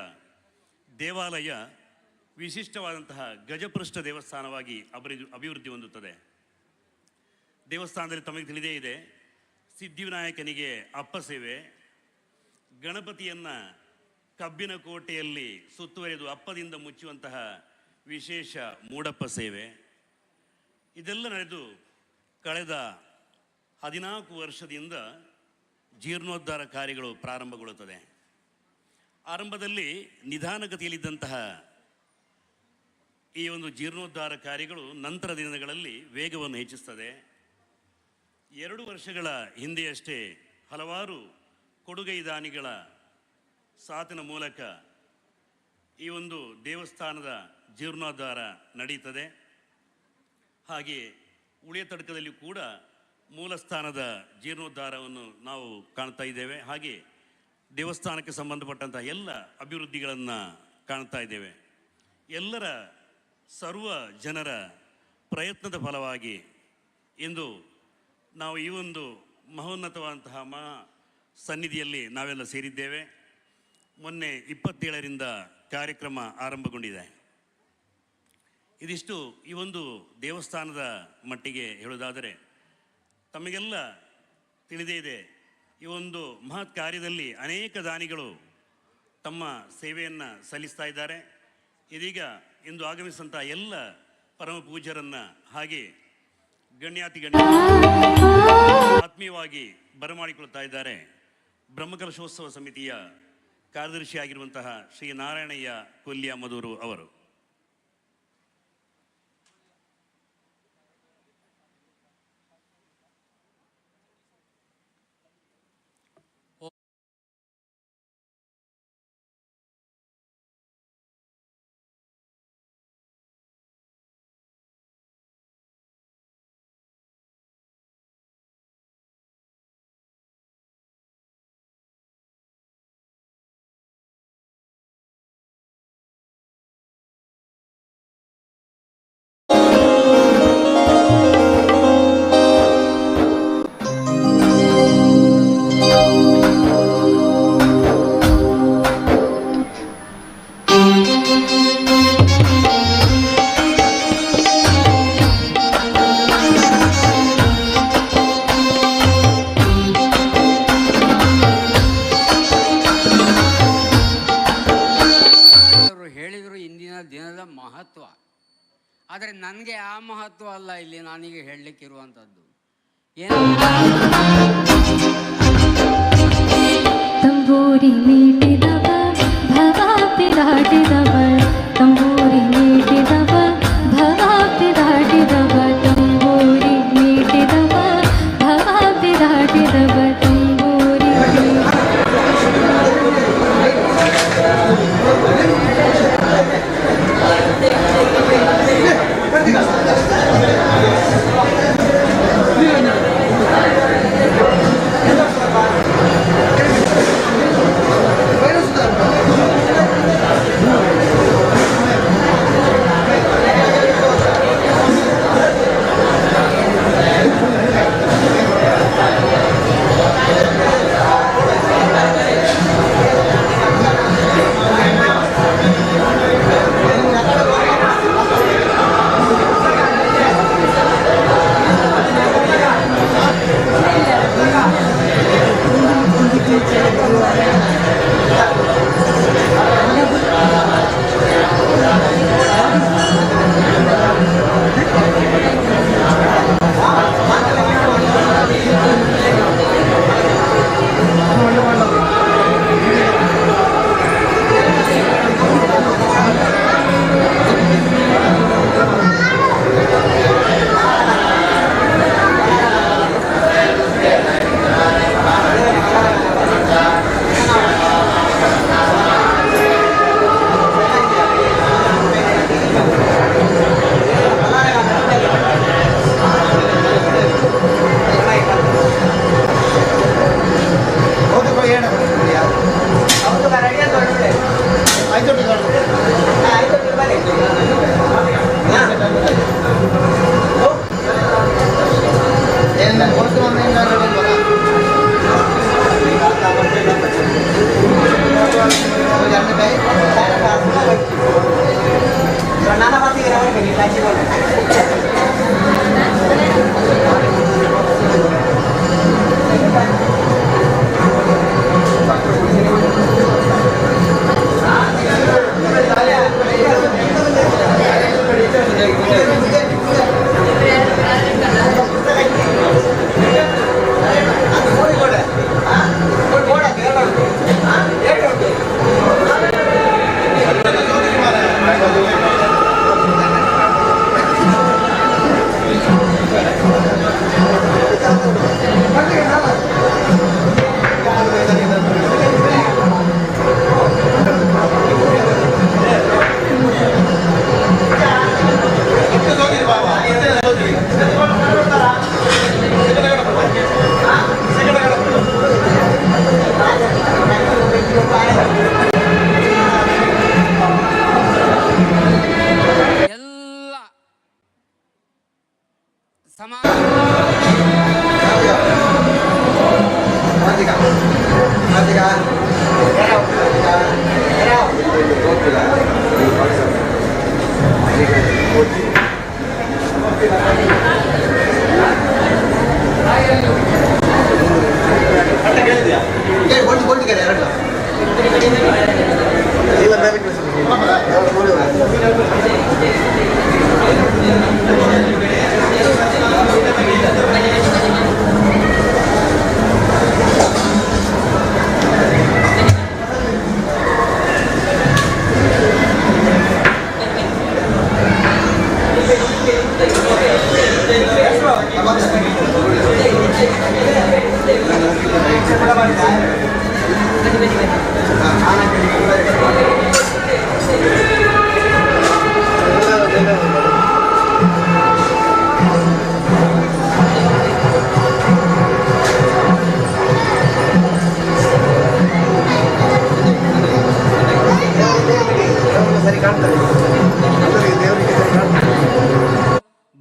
ದೇವಾಲಯ ವಿಶಿಷ್ಟವಾದಂತಹ ಗಜಪೃಷ್ಠ ದೇವಸ್ಥಾನವಾಗಿ ಅಭಿವೃದ್ಧಿ ಹೊಂದುತ್ತದೆ. ದೇವಸ್ಥಾನದಲ್ಲಿ ತಮಗೆ ತಿಳಿದೇ ಇದೆ, ಸಿದ್ಧಿವಿನಾಯಕನಿಗೆ ಅಪ್ಪ ಸೇವೆ, ಗಣಪತಿಯನ್ನು ಕಬ್ಬಿನ ಕೋಟೆಯಲ್ಲಿ ಸುತ್ತುವರಿದು ಅಪ್ಪದಿಂದ ಮುಚ್ಚುವಂತಹ ವಿಶೇಷ ಮೂಡಪ್ಪ ಸೇವೆ, ಇದೆಲ್ಲ ನಡೆದು ಕಳೆದ 14 ವರ್ಷದಿಂದ ಜೀರ್ಣೋದ್ಧಾರ ಕಾರ್ಯಗಳು ಪ್ರಾರಂಭಗೊಳ್ಳುತ್ತದೆ. ಆರಂಭದಲ್ಲಿ ನಿಧಾನಗತಿಯಲ್ಲಿದ್ದಂತಹ ಈ ಒಂದು ಜೀರ್ಣೋದ್ಧಾರ ಕಾರ್ಯಗಳು ನಂತರ ದಿನಗಳಲ್ಲಿ ವೇಗವನ್ನು ಹೆಚ್ಚಿಸ್ತದೆ. 2 ವರ್ಷಗಳ ಹಿಂದೆಯಷ್ಟೇ ಹಲವಾರು ಕೊಡುಗೈ ದಾನಿಗಳ ಸಾಥಿನ ಮೂಲಕ ಈ ಒಂದು ದೇವಸ್ಥಾನದ ಜೀರ್ಣೋದ್ಧಾರ ನಡೆಯುತ್ತದೆ. ಹಾಗೆ ಉಳಿಯ ತಡ್ಕದಲ್ಲಿ ಕೂಡ ಮೂಲಸ್ಥಾನದ ಜೀರ್ಣೋದ್ಧಾರವನ್ನು ನಾವು ಕಾಣ್ತಾ ಇದ್ದೇವೆ. ಹಾಗೆ ದೇವಸ್ಥಾನಕ್ಕೆ ಸಂಬಂಧಪಟ್ಟಂಥ ಎಲ್ಲ ಅಭಿವೃದ್ಧಿಗಳನ್ನು ಕಾಣ್ತಾ ಇದ್ದೇವೆ. ಎಲ್ಲರ ಸರ್ವ ಜನರ ಪ್ರಯತ್ನದ ಫಲವಾಗಿ ಇಂದು ನಾವು ಈ ಒಂದು ಮಹೋನ್ನತವಾದಂತಹ ಮಹಾ ಸನ್ನಿಧಿಯಲ್ಲಿ ನಾವೆಲ್ಲ ಸೇರಿದ್ದೇವೆ. ಮೊನ್ನೆ 27ರಿಂದ ಕಾರ್ಯಕ್ರಮ ಆರಂಭಗೊಂಡಿದೆ. ಇದಿಷ್ಟು ಈ ಒಂದು ದೇವಸ್ಥಾನದ ಮಟ್ಟಿಗೆ ಹೇಳೋದಾದರೆ, ತಮಗೆಲ್ಲ ತಿಳಿದೇ ಇದೆ, ಈ ಒಂದು ಮಹತ್ ಕಾರ್ಯದಲ್ಲಿ ಅನೇಕ ದಾನಿಗಳು ತಮ್ಮ ಸೇವೆಯನ್ನು ಸಲ್ಲಿಸ್ತಾ ಇದ್ದಾರೆ. ಇದೀಗ ಇಂದು ಆಗಮಿಸಿದಂಥ ಎಲ್ಲ ಪರಮ ಪೂಜ್ಯರನ್ನು ಹಾಗೆ ಗಣ್ಯಾತಿ ಆತ್ಮೀಯವಾಗಿ ಬರಮಾಡಿಕೊಳ್ತಾ ಇದ್ದಾರೆ ಬ್ರಹ್ಮಕಲಶೋತ್ಸವ ಸಮಿತಿಯ ಕಾರ್ಯದರ್ಶಿಯಾಗಿರುವಂತಹ ಶ್ರೀ ನಾರಾಯಣಯ್ಯ ಕೊಲ್ಯ ಮಧೂರು ಅವರು. ಮಹತ್ವ, ಆದರೆ ನನಗೆ ಆ ಮಹತ್ವ ಅಲ್ಲ ಇಲ್ಲಿ ನಾನೀಗ ಹೇಳಲಿಕ್ಕಿರುವಂಥದ್ದು. ತಂಬೂರಿ ಮೀಟಿದವ ಭವಾಬ್ದಿ ದಾಟಿದವ ತಂಬೂರಿ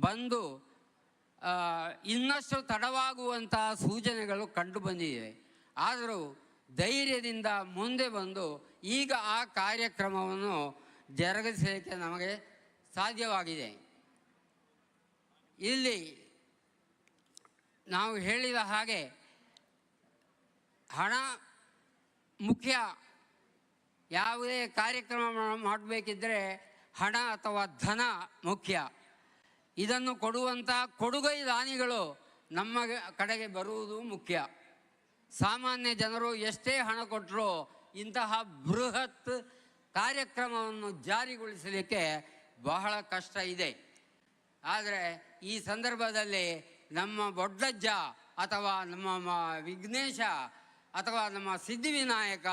ಬಂದು ಇನ್ನಷ್ಟು ತಡವಾಗುವಂತಹ ಸೂಚನೆಗಳು ಕಂಡು ಬಂದಿವೆ. ಆದರೂ ಧೈರ್ಯದಿಂದ ಮುಂದೆ ಬಂದು ಈಗ ಆ ಕಾರ್ಯಕ್ರಮವನ್ನು ಜರುಗಿಸಲಿಕ್ಕೆ ನಮಗೆ ಸಾಧ್ಯವಾಗಿದೆ. ಇಲ್ಲಿ ನಾವು ಹೇಳಿದ ಹಾಗೆ ಹಣ ಮುಖ್ಯ. ಯಾವುದೇ ಕಾರ್ಯಕ್ರಮ ಮಾಡಬೇಕಿದ್ದರೆ ಹಣ ಅಥವಾ ಧನ ಮುಖ್ಯ. ಇದನ್ನು ಕೊಡುವಂಥ ಕೊಡುಗೈ ದಾನಿಗಳು ನಮ್ಮ ಕಡೆಗೆ ಬರುವುದು ಮುಖ್ಯ. ಸಾಮಾನ್ಯ ಜನರು ಎಷ್ಟೇ ಹಣ ಕೊಟ್ಟರೂ ಇಂತಹ ಬೃಹತ್ ಕಾರ್ಯಕ್ರಮವನ್ನು ಜಾರಿಗೊಳಿಸಲಿಕ್ಕೆ ಬಹಳ ಕಷ್ಟ ಇದೆ. ಆದರೆ ಈ ಸಂದರ್ಭದಲ್ಲಿ ನಮ್ಮ ಬೊಡ್ಡಜ್ಜ ಅಥವಾ ನಮ್ಮ ವಿಘ್ನೇಶ ಅಥವಾ ನಮ್ಮ ಸಿದ್ಧಿವಿನಾಯಕ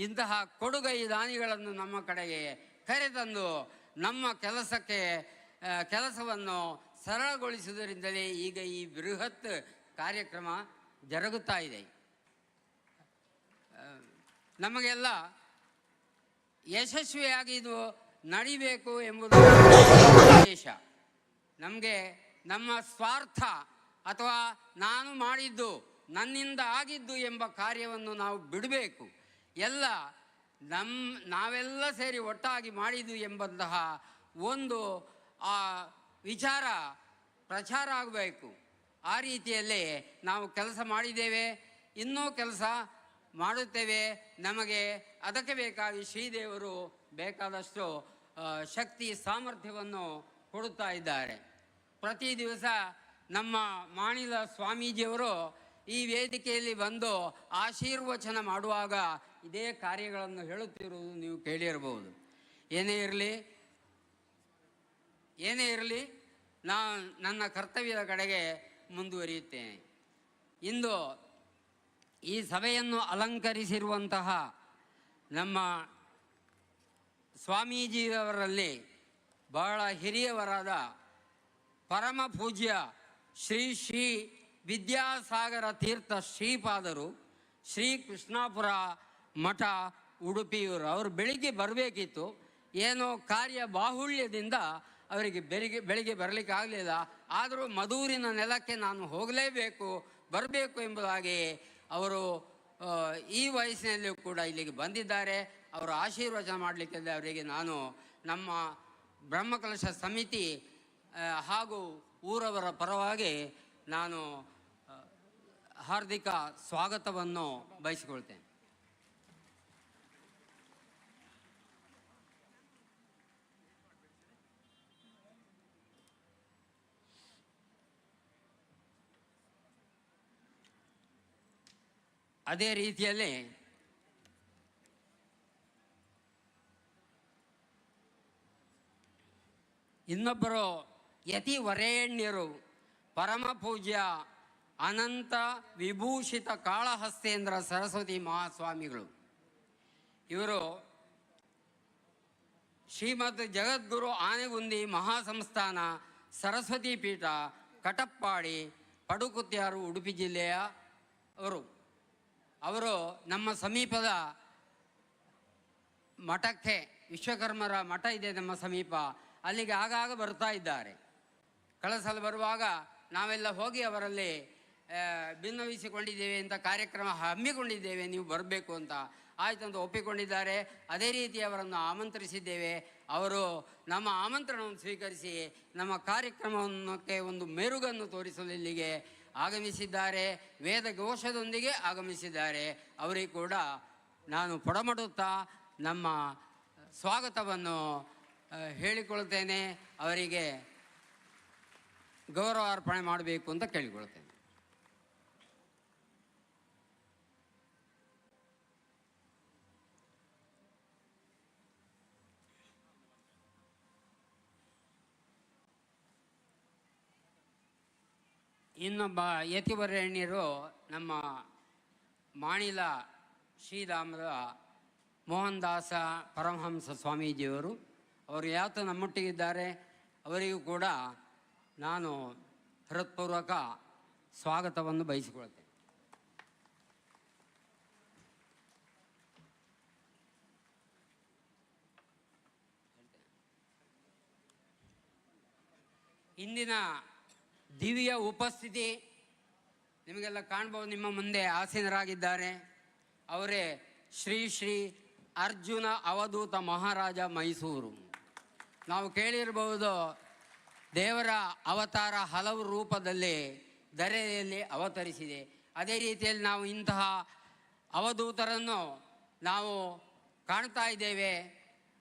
ಇಂತಹ ಕೊಡುಗೈ ದಾನಿಗಳನ್ನು ನಮ್ಮ ಕಡೆಗೆ ಕರೆತಂದು ನಮ್ಮ ಕೆಲಸವನ್ನು ಸರಳಗೊಳಿಸುವುದರಿಂದಲೇ ಈಗ ಈ ಬೃಹತ್ ಕಾರ್ಯಕ್ರಮ ಜರುಗುತ್ತಾ ಇದೆ. ನಮಗೆಲ್ಲ ಯಶಸ್ವಿಯಾಗಿ ಇದು ನಡಿಬೇಕು ಎಂಬುದು ಉದ್ದೇಶ. ನಮಗೆ ನಮ್ಮ ಸ್ವಾರ್ಥ ಅಥವಾ ನಾನು ಮಾಡಿದ್ದು ನನ್ನಿಂದ ಆಗಿದ್ದು ಎಂಬ ಕಾರ್ಯವನ್ನು ನಾವು ಬಿಡಬೇಕು. ನಾವೆಲ್ಲ ಸೇರಿ ಒಟ್ಟಾಗಿ ಮಾಡಿದ್ದು ಎಂಬಂತಹ ಒಂದು ವಿಚಾರ ಪ್ರಚಾರ ಆಗಬೇಕು. ಆ ರೀತಿಯಲ್ಲಿ ನಾವು ಕೆಲಸ ಮಾಡಿದ್ದೇವೆ, ಇನ್ನೂ ಕೆಲಸ ಮಾಡುತ್ತೇವೆ. ನಮಗೆ ಅದಕ್ಕೆ ಬೇಕಾಗಿ ಶ್ರೀದೇವರು ಬೇಕಾದಷ್ಟು ಶಕ್ತಿ ಸಾಮರ್ಥ್ಯವನ್ನು ಕೊಡುತ್ತಾ ಇದ್ದಾರೆ. ಪ್ರತಿ ದಿವಸ ನಮ್ಮ ಮಾಣಿಲ ಸ್ವಾಮೀಜಿಯವರು ಈ ವೇದಿಕೆಯಲ್ಲಿ ಬಂದು ಆಶೀರ್ವಚನ ಮಾಡುವಾಗ ಇದೇ ಕಾರ್ಯಗಳನ್ನು ಹೇಳುತ್ತಿರುವುದು ನೀವು ಕೇಳಿರಬಹುದು. ಏನೇ ಇರಲಿ ನಾನು ನನ್ನ ಕರ್ತವ್ಯದ ಕಡೆಗೆ ಮುಂದುವರಿಯುತ್ತೇನೆ. ಇಂದು ಈ ಸಭೆಯನ್ನು ಅಲಂಕರಿಸಿರುವಂತಹ ನಮ್ಮ ಸ್ವಾಮೀಜಿಯವರಲ್ಲಿ ಬಹಳ ಹಿರಿಯವರಾದ ಪರಮ ಪೂಜ್ಯ ಶ್ರೀ ವಿದ್ಯಾಸಾಗರ ತೀರ್ಥ ಶ್ರೀಪಾದರು, ಶ್ರೀ ಕೃಷ್ಣಾಪುರ ಮಠ ಉಡುಪಿಯವರು. ಅವರು ಬೆಳಿಗ್ಗೆ ಬರಬೇಕಿತ್ತು, ಏನೋ ಕಾರ್ಯ ಬಾಹುಳ್ಯದಿಂದ ಅವರಿಗೆ ಬೆಳಿಗ್ಗೆ ಬರಲಿಕ್ಕೆ ಆಗಲಿಲ್ಲ. ಆದರೂ ಮಧೂರಿನ ನೆಲಕ್ಕೆ ನಾನು ಬರಬೇಕು ಎಂಬುದಾಗಿ ಅವರು ಈ ವಯಸ್ಸಿನಲ್ಲಿಯೂ ಕೂಡ ಇಲ್ಲಿಗೆ ಬಂದಿದ್ದಾರೆ. ಅವರು ಆಶೀರ್ವಚನ ಮಾಡಲಿಕ್ಕೆ ಅವರಿಗೆ ನಾನು ನಮ್ಮ ಬ್ರಹ್ಮಕಲಶ ಸಮಿತಿ ಹಾಗೂ ಊರವರ ಪರವಾಗಿ ನಾನು ಹಾರ್ದಿಕ ಸ್ವಾಗತವನ್ನು ಬಯಸಿಕೊಳ್ತೇನೆ. ಅದೇ ರೀತಿಯಲ್ಲಿ ಇನ್ನೊಬ್ಬರು ಯತಿ ವರೇಣ್ಯರು ಪರಮ ಪೂಜ್ಯ ಅನಂತ ವಿಭೂಷಿತ ಕಾಳಹಸ್ತೇಂದ್ರ ಸರಸ್ವತಿ ಮಹಾಸ್ವಾಮಿಗಳು. ಇವರು ಶ್ರೀಮದ್ ಜಗದ್ಗುರು ಆನೆಗುಂದಿ ಮಹಾಸಂಸ್ಥಾನ ಸರಸ್ವತಿ ಪೀಠ ಕಟಪ್ಪಾಡಿ ಪಡುಕುತ್ಯಾರು ಉಡುಪಿ ಜಿಲ್ಲೆಯ ಅವರು ನಮ್ಮ ಸಮೀಪದ ಮಠಕ್ಕೆ, ವಿಶ್ವಕರ್ಮರ ಮಠ ಇದೆ ನಮ್ಮ ಸಮೀಪ, ಅಲ್ಲಿಗೆ ಆಗಾಗ ಬರ್ತಾ ಇದ್ದಾರೆ. ಕಳೆದ ಸಲ ಬರುವಾಗ ನಾವೆಲ್ಲ ಹೋಗಿ ಅವರಲ್ಲಿ ಭಿನ್ನವಿಸಿಕೊಂಡಿದ್ದೇವೆ ಅಂತ ಕಾರ್ಯಕ್ರಮ ಹಮ್ಮಿಕೊಂಡಿದ್ದೇವೆ, ನೀವು ಬರಬೇಕು ಅಂತ. ಆಯ್ತು ಅಂತ ಒಪ್ಪಿಕೊಂಡಿದ್ದಾರೆ. ಅದೇ ರೀತಿ ಅವರನ್ನು ಆಮಂತ್ರಿಸಿದ್ದೇವೆ. ಅವರು ನಮ್ಮ ಆಮಂತ್ರಣವನ್ನು ಸ್ವೀಕರಿಸಿ ನಮ್ಮ ಕಾರ್ಯಕ್ರಮಕ್ಕೆ ಒಂದು ಮೆರುಗನ್ನು ತೋರಿಸಲು ಇಲ್ಲಿಗೆ ಆಗಮಿಸಿದ್ದಾರೆ. ವೇದ ಘೋಷದೊಂದಿಗೆ ಆಗಮಿಸಿದ್ದಾರೆ. ಅವರಿಗೆ ಕೂಡ ನಾನು ಪೊಡಮಡುತ್ತಾ ನಮ್ಮ ಸ್ವಾಗತವನ್ನು ಹೇಳಿಕೊಳ್ತೇನೆ. ಅವರಿಗೆ ಗೌರವ ಅರ್ಪಣೆ ಮಾಡಬೇಕು ಅಂತ ಕೇಳಿಕೊಳ್ತೇನೆ. ಇನ್ನೊಬ್ಬ ಯತಿವರೇಣ್ಯರು ನಮ್ಮ ಮಾಣಿಲ ಶ್ರೀಧಾಮದ ಮೋಹನ್ ದಾಸ ಪರಮಹಂಸ ಸ್ವಾಮೀಜಿಯವರು. ಅವರು ಯಾವತ್ತೂ ನಮ್ಮೊಟ್ಟಿಗಿದ್ದಾರೆ. ಅವರಿಗೂ ಕೂಡ ನಾನು ಹೃತ್ಪೂರ್ವಕ ಸ್ವಾಗತವನ್ನು ಬಯಸಿಕೊಳ್ತೇನೆ. ಇಂದಿನ ದಿವ್ಯ ಉಪಸ್ಥಿತಿ ನಿಮಗೆಲ್ಲ ಕಾಣ್ಬೋದು. ನಿಮ್ಮ ಮುಂದೆ ಆಸೀನರಾಗಿದ್ದಾರೆ. ಅವರೇ ಶ್ರೀ ಶ್ರೀ ಅರ್ಜುನ ಅವಧೂತ ಮಹಾರಾಜ ಮೈಸೂರು. ನಾವು ಕೇಳಿರಬಹುದು, ದೇವರ ಅವತಾರ ಹಲವು ರೂಪದಲ್ಲಿ ಧರೆಯಲ್ಲಿ ಅವತರಿಸಿದೆ. ಅದೇ ರೀತಿಯಲ್ಲಿ ನಾವು ಇಂತಹ ಅವಧೂತರನ್ನು ನಾವು ಕಾಣ್ತಾ ಇದ್ದೇವೆ.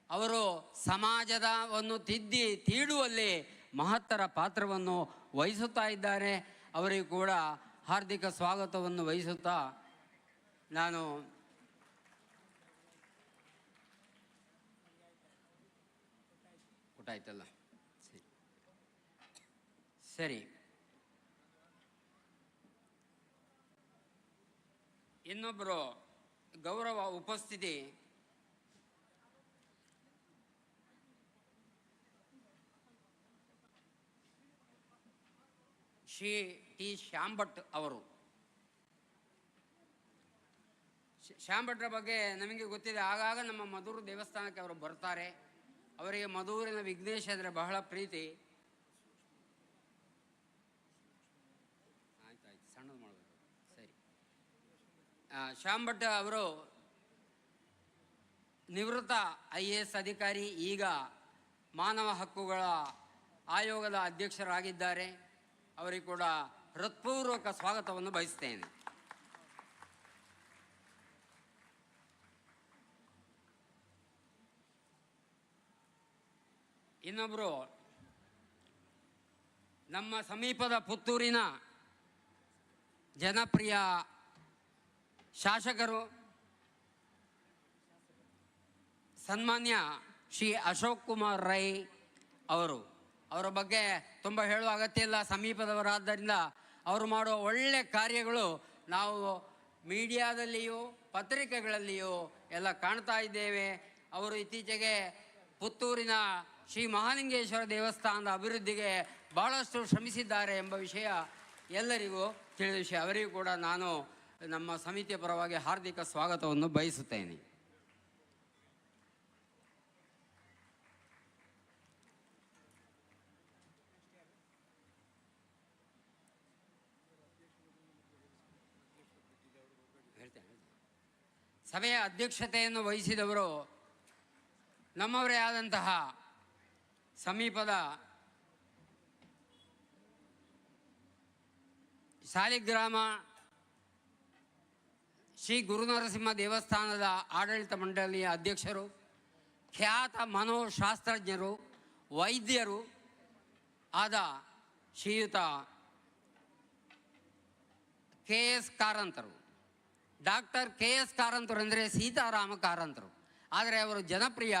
ಅವರು ಸಮಾಜವನ್ನು ತೀಡುವಲ್ಲಿ ಮಹತ್ತರ ಪಾತ್ರವನ್ನು ವಹಿಸುತ್ತಾ ಇದ್ದಾರೆ. ಅವರಿಗೂ ಕೂಡ ಹಾರ್ದಿಕ ಸ್ವಾಗತವನ್ನು ವಹಿಸುತ್ತಾ ನಾನು ಊಟ ಆಯ್ತಲ್ಲ, ಸರಿ. ಇನ್ನೊಬ್ಬರು ಗೌರವ ಉಪಸ್ಥಿತಿ ಶ್ರೀ ಟಿ ಶ್ಯಾಂಭಟ್ ಅವರು. ಶ್ಯಾಂಭಟ್ರ ಬಗ್ಗೆ ನಮಗೆ ಗೊತ್ತಿದೆ. ಆಗಾಗ ನಮ್ಮ ಮಧೂರು ದೇವಸ್ಥಾನಕ್ಕೆ ಅವರು ಬರ್ತಾರೆ. ಅವರಿಗೆ ಮಧೂರಿನ ವಿಘ್ನೇಶ ಅಂದರೆ ಬಹಳ ಪ್ರೀತಿ. ಆಯ್ತಾಯ್ತು, ಸಣ್ಣದು ಮಾಡಬೇಕು, ಸರಿ. ಶ್ಯಾಂಭಟ್ ಅವರು ನಿವೃತ್ತ IAS ಅಧಿಕಾರಿ, ಈಗ ಮಾನವ ಹಕ್ಕುಗಳ ಆಯೋಗದ ಅಧ್ಯಕ್ಷರಾಗಿದ್ದಾರೆ. ಅವರಿಗೆ ಕೂಡ ಹೃತ್ಪೂರ್ವಕ ಸ್ವಾಗತವನ್ನು ಬಯಸ್ತೇನೆ. ಇನ್ನೊಬ್ಬರು ನಮ್ಮ ಸಮೀಪದ ಪುತ್ತೂರಿನ ಜನಪ್ರಿಯ ಶಾಸಕರು, ಸನ್ಮಾನ್ಯ ಶ್ರೀ ಅಶೋಕ್ ಕುಮಾರ್ ರೈ ಅವರು. ಅವರ ಬಗ್ಗೆ ತುಂಬ ಹೇಳುವ ಅಗತ್ಯ ಇಲ್ಲ, ಸಮೀಪದವರಾದ್ದರಿಂದ ಅವರು ಮಾಡುವ ಒಳ್ಳೆಯ ಕಾರ್ಯಗಳು ನಾವು ಮೀಡಿಯಾದಲ್ಲಿಯೂ ಪತ್ರಿಕೆಗಳಲ್ಲಿಯೂ ಎಲ್ಲ ಕಾಣ್ತಾ ಇದ್ದೇವೆ. ಅವರು ಇತ್ತೀಚೆಗೆ ಪುತ್ತೂರಿನ ಶ್ರೀ ಮಹಾಲಿಂಗೇಶ್ವರ ದೇವಸ್ಥಾನದ ಅಭಿವೃದ್ಧಿಗೆ ಭಾಳಷ್ಟು ಶ್ರಮಿಸಿದ್ದಾರೆ ಎಂಬ ವಿಷಯ ಎಲ್ಲರಿಗೂ ತಿಳಿದ ವಿಷಯ. ಅವರಿಗೂ ಕೂಡ ನಾನು ನಮ್ಮ ಸಮಿತಿಯ ಪರವಾಗಿ ಹಾರ್ದಿಕ ಸ್ವಾಗತವನ್ನು ಬಯಸುತ್ತೇನೆ. ಸಭೆಯ ಅಧ್ಯಕ್ಷತೆಯನ್ನು ವಹಿಸಿದವರು ನಮ್ಮವರೇ ಆದಂತಹ ಸಮೀಪದ ಸಾಲಿಗ್ರಾಮ ಶ್ರೀ ಗುರುನರಸಿಂಹ ದೇವಸ್ಥಾನದ ಆಡಳಿತ ಮಂಡಳಿಯ ಅಧ್ಯಕ್ಷರು, ಖ್ಯಾತ ಮನೋಶಾಸ್ತ್ರಜ್ಞರು, ವೈದ್ಯರು ಆದ ಶ್ರೀಯುತ KS ಕಾರಂತರು. ಡಾಕ್ಟರ್ KS ಕಾರಂತರು ಅಂದರೆ ಸೀತಾರಾಮ ಕಾರಂತರು, ಆದರೆ ಅವರು ಜನಪ್ರಿಯ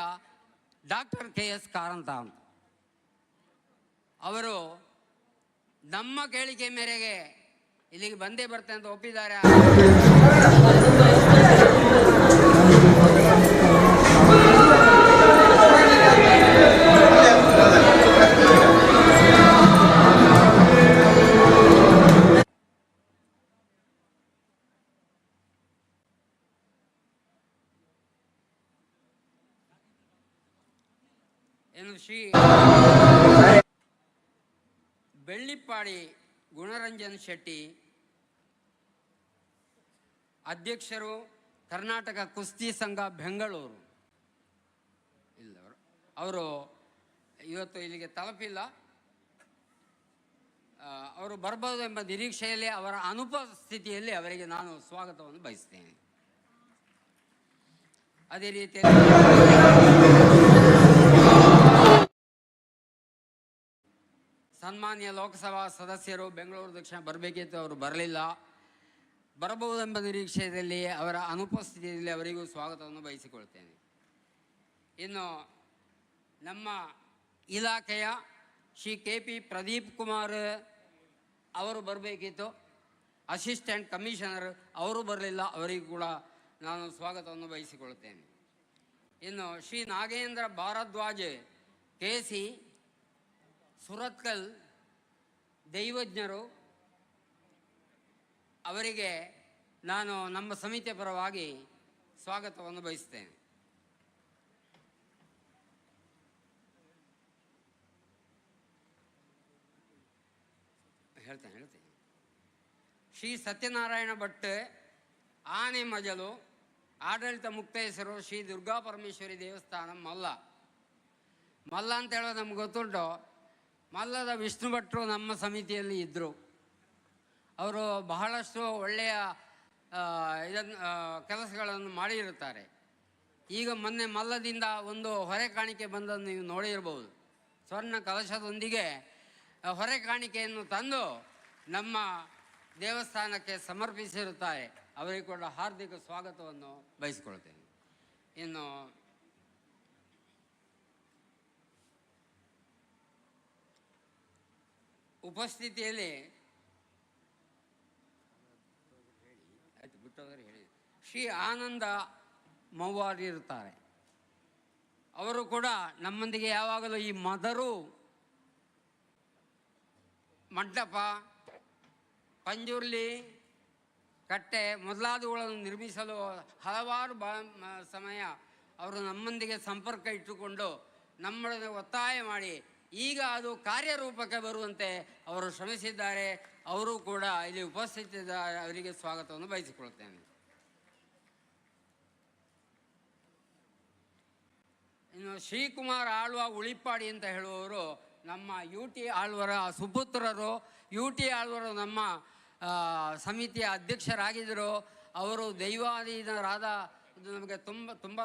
ಡಾಕ್ಟರ್ KS ಕಾರಂತ ಅಂತ. ಅವರು ನಮ್ಮ ಕೇಳಿಕೆ ಮೇರೆಗೆ ಇಲ್ಲಿಗೆ ಬಂದೇ ಬರ್ತೇನೆ ಅಂತ ಒಪ್ಪಿದ್ದಾರೆ. ಶ್ರೀ ಬೆಳ್ಳಿಪ್ಪಾಡಿ ಗುಣರಂಜನ್ ಶೆಟ್ಟಿ, ಅಧ್ಯಕ್ಷರು, ಕರ್ನಾಟಕ ಕುಸ್ತಿ ಸಂಘ ಬೆಂಗಳೂರು. ಅವರು ಇವತ್ತು ಇಲ್ಲಿಗೆ ತಲುಪಿಲ್ಲ. ಅವರು ಬರಬಹುದು ಎಂಬ ನಿರೀಕ್ಷೆಯಲ್ಲಿ, ಅವರ ಅನುಪಸ್ಥಿತಿಯಲ್ಲಿ ಅವರಿಗೆ ನಾನು ಸ್ವಾಗತವನ್ನು ಬಯಸ್ತೇನೆ. ಅದೇ ರೀತಿಯಲ್ಲಿ ಸನ್ಮಾನ್ಯ ಲೋಕಸಭಾ ಸದಸ್ಯರು ಬೆಂಗಳೂರು ದಕ್ಷಿಣ ಬರಬೇಕಿತ್ತು, ಅವರು ಬರಲಿಲ್ಲ. ಬರಬಹುದೆಂಬ ನಿರೀಕ್ಷೆಯಲ್ಲಿ ಅವರ ಅನುಪಸ್ಥಿತಿಯಲ್ಲಿ ಅವರಿಗೂ ಸ್ವಾಗತವನ್ನು ಬಯಸಿಕೊಳ್ತೇನೆ. ಇನ್ನು ನಮ್ಮ ಇಲಾಖೆಯ ಶ್ರೀ KP ಪ್ರದೀಪ್ ಕುಮಾರ್ ಅವರು ಬರಬೇಕಿತ್ತು, ಅಸಿಸ್ಟೆಂಟ್ ಕಮಿಷನರ್, ಅವರು ಬರಲಿಲ್ಲ, ಅವರಿಗೂ ಕೂಡ ನಾನು ಸ್ವಾಗತವನ್ನು ಬಯಸಿಕೊಳ್ತೇನೆ. ಇನ್ನು ಶ್ರೀ ನಾಗೇಂದ್ರ ಭಾರದ್ವಾಜ್ KC ಸುರತ್ಕಲ್ ದೈವಜ್ಞರು, ಅವರಿಗೆ ನಾನು ನಮ್ಮ ಸಮಿತಿಯ ಪರವಾಗಿ ಸ್ವಾಗತವನ್ನು ಬಯಸ್ತೇನೆ. ಹೇಳ್ತೇನೆ. ಶ್ರೀ ಸತ್ಯನಾರಾಯಣ ಭಟ್ ಆನೆ ಮಜಲು, ಆಡಳಿತ ಮುಕ್ತೇಶ್ವರು, ಶ್ರೀ ದುರ್ಗಾ ಪರಮೇಶ್ವರಿ ದೇವಸ್ಥಾನ ಮಲ್ಲ. ಮಲ್ಲ ಅಂತ ಹೇಳೋದು ನಮ್ಗೆ ಗೊತ್ತುಂಟು. ಮಲ್ಲದ ವಿಷ್ಣು ಭಟ್ರು ನಮ್ಮ ಸಮಿತಿಯಲ್ಲಿ ಇದ್ದರು. ಅವರು ಬಹಳಷ್ಟು ಒಳ್ಳೆಯ ಕೆಲಸಗಳನ್ನು ಮಾಡಿರುತ್ತಾರೆ. ಈಗ ಮೊನ್ನೆ ಮಲ್ಲದಿಂದ ಒಂದು ಹೊರೆ ಕಾಣಿಕೆ ಬಂದನ್ನು ನೀವು ನೋಡಿರ್ಬೋದು. ಸ್ವರ್ಣ ಕಲಶದೊಂದಿಗೆ ಹೊರೆ ಕಾಣಿಕೆಯನ್ನು ತಂದು ನಮ್ಮ ದೇವಸ್ಥಾನಕ್ಕೆ ಸಮರ್ಪಿಸಿರುತ್ತಾರೆ. ಅವರಿಗೆ ಕೂಡ ಹಾರ್ದಿಕ ಸ್ವಾಗತವನ್ನು ಬಯಸಿಕೊಳ್ತೇನೆ. ಇನ್ನು ಉಪಸ್ಥಿತಿಯಲ್ಲಿ ಶ್ರೀ ಆನಂದ ಮೌವಾರ್ ಇರುತ್ತಾರೆ. ಅವರು ಕೂಡ ನಮ್ಮೊಂದಿಗೆ ಯಾವಾಗಲೂ ಈ ಮದರು ಮಂಟಪ, ಪಂಜುರ್ಲಿ, ಕಟ್ಟೆ ಮೊದಲಾದವುಗಳನ್ನು ನಿರ್ಮಿಸಲು ಹಲವಾರು ಸಮಯ ಅವರು ನಮ್ಮೊಂದಿಗೆ ಸಂಪರ್ಕ ಇಟ್ಟುಕೊಂಡು ನಮ್ಮೊಡನೆ ಒತ್ತಾಯ ಮಾಡಿ ಈಗ ಅದು ಕಾರ್ಯರೂಪಕ್ಕೆ ಬರುವಂತೆ ಅವರು ಶ್ರಮಿಸಿದ್ದಾರೆ. ಅವರು ಕೂಡ ಇಲ್ಲಿ ಉಪಸ್ಥಿತಿದ್ದಾರೆ. ಅವರಿಗೆ ಸ್ವಾಗತವನ್ನು ಬಯಸಿಕೊಳ್ತೇನೆ. ಇನ್ನು ಶ್ರೀಕುಮಾರ್ ಆಳ್ವ ಉಳಿಪ್ಪಾಡಿ ಅಂತ ಹೇಳುವವರು ನಮ್ಮ UT ಆಳ್ವರ ಸುಪುತ್ರರು. UT ಆಳ್ವರು ನಮ್ಮ ಸಮಿತಿಯ ಅಧ್ಯಕ್ಷರಾಗಿದ್ದರು. ಅವರು ದೈವಾಧೀನರಾದ ನಮಗೆ ತುಂಬ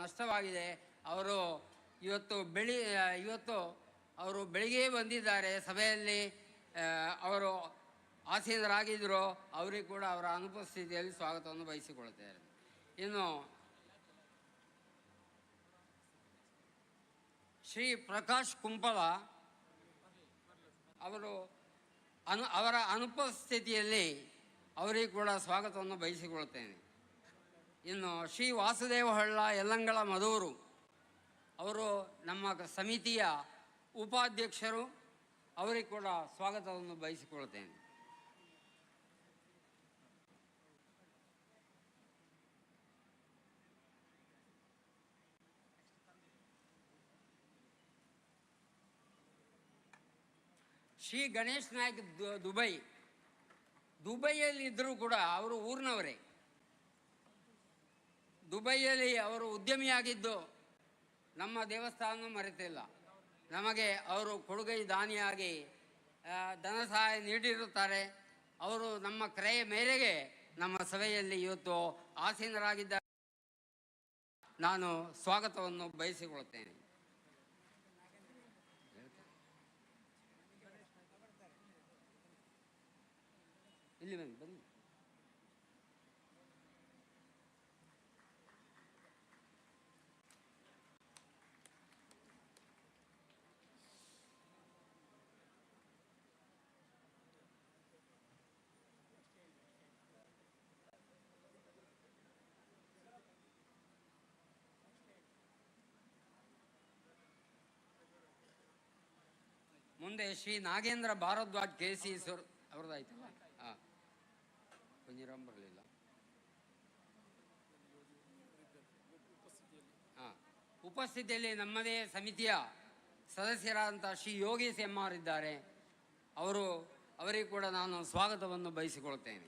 ನಷ್ಟವಾಗಿದೆ. ಅವರು ಇವತ್ತು ಅವರು ಬೆಳಿಗ್ಗೆ ಬಂದಿದ್ದಾರೆ. ಸಭೆಯಲ್ಲಿ ಅವರು ಆಸೀನರಾಗಿದ್ದರು. ಅವರಿಗೆ ಕೂಡ ಅವರ ಅನುಪಸ್ಥಿತಿಯಲ್ಲಿ ಸ್ವಾಗತವನ್ನು ಬಯಸಿಕೊಳ್ಳುತ್ತಾರೆ. ಇನ್ನು ಶ್ರೀ ಪ್ರಕಾಶ್ ಕುಂಪಲ ಅವರ ಅನುಪಸ್ಥಿತಿಯಲ್ಲಿ ಅವರಿಗೆ ಕೂಡ ಸ್ವಾಗತವನ್ನು ಬಯಸಿಕೊಳ್ಳುತ್ತೇನೆ. ಇನ್ನು ಶ್ರೀ ವಾಸುದೇವ ಹೊಳ್ಳ ಯಲ್ಲಂಗಳ ಮಧೂರು, ಅವರು ನಮ್ಮ ಸಮಿತಿಯ ಉಪಾಧ್ಯಕ್ಷರು. ಅವರಿಗೆ ಕೂಡ ಸ್ವಾಗತವನ್ನು ಬಯಸಿಕೊಳ್ಳುತ್ತೇನೆ. ಶ್ರೀ ಗಣೇಶ್ ನಾಯ್ಕ್ ದುಬೈಯಲ್ಲಿ ಇದ್ದರೂ ಕೂಡ ಅವರು ಊರಿನವರೇ. ದುಬೈಯಲ್ಲಿ ಅವರು ಉದ್ಯಮಿಯಾಗಿದ್ದು ನಮ್ಮ ದೇವಸ್ಥಾನ ಮರೆತಿಲ್ಲ. ನಮಗೆ ಅವರು ಕೊಡುಗೈ ದಾನಿಯಾಗಿ ಧನ ಸಹಾಯ ನೀಡಿರುತ್ತಾರೆ. ಅವರು ನಮ್ಮ ಕ್ರಯ ಮೇರೆಗೆ ನಮ್ಮ ಸಭೆಯಲ್ಲಿ ಇವತ್ತು ಆಸೀನರಾಗಿದ್ದಾರೆ. ನಾನು ಸ್ವಾಗತವನ್ನು ಬಯಸಿಕೊಳ್ಳುತ್ತೇನೆ. ಇಲ್ಲಿ ಬನ್ನಿ. ಮುಂದೆ ಶ್ರೀ ನಾಗೇಂದ್ರ ಭಾರದ್ವಾಜ್ KC ಅವ್ರದ್ದಾಯ್ತಲ್ಲ. ಹಾಂ, ಕುಂಜಿರಾಮ್ ಬರಲಿಲ್ಲ. ಹಾಂ, ಉಪಸ್ಥಿತಿಯಲ್ಲಿ ನಮ್ಮದೇ ಸಮಿತಿಯ ಸದಸ್ಯರಾದಂಥ ಶ್ರೀ ಯೋಗೇಶ್ MR ಇದ್ದಾರೆ. ಅವರಿಗೂ ಕೂಡ ನಾನು ಸ್ವಾಗತವನ್ನು ಬಯಸಿಕೊಳ್ತೇನೆ.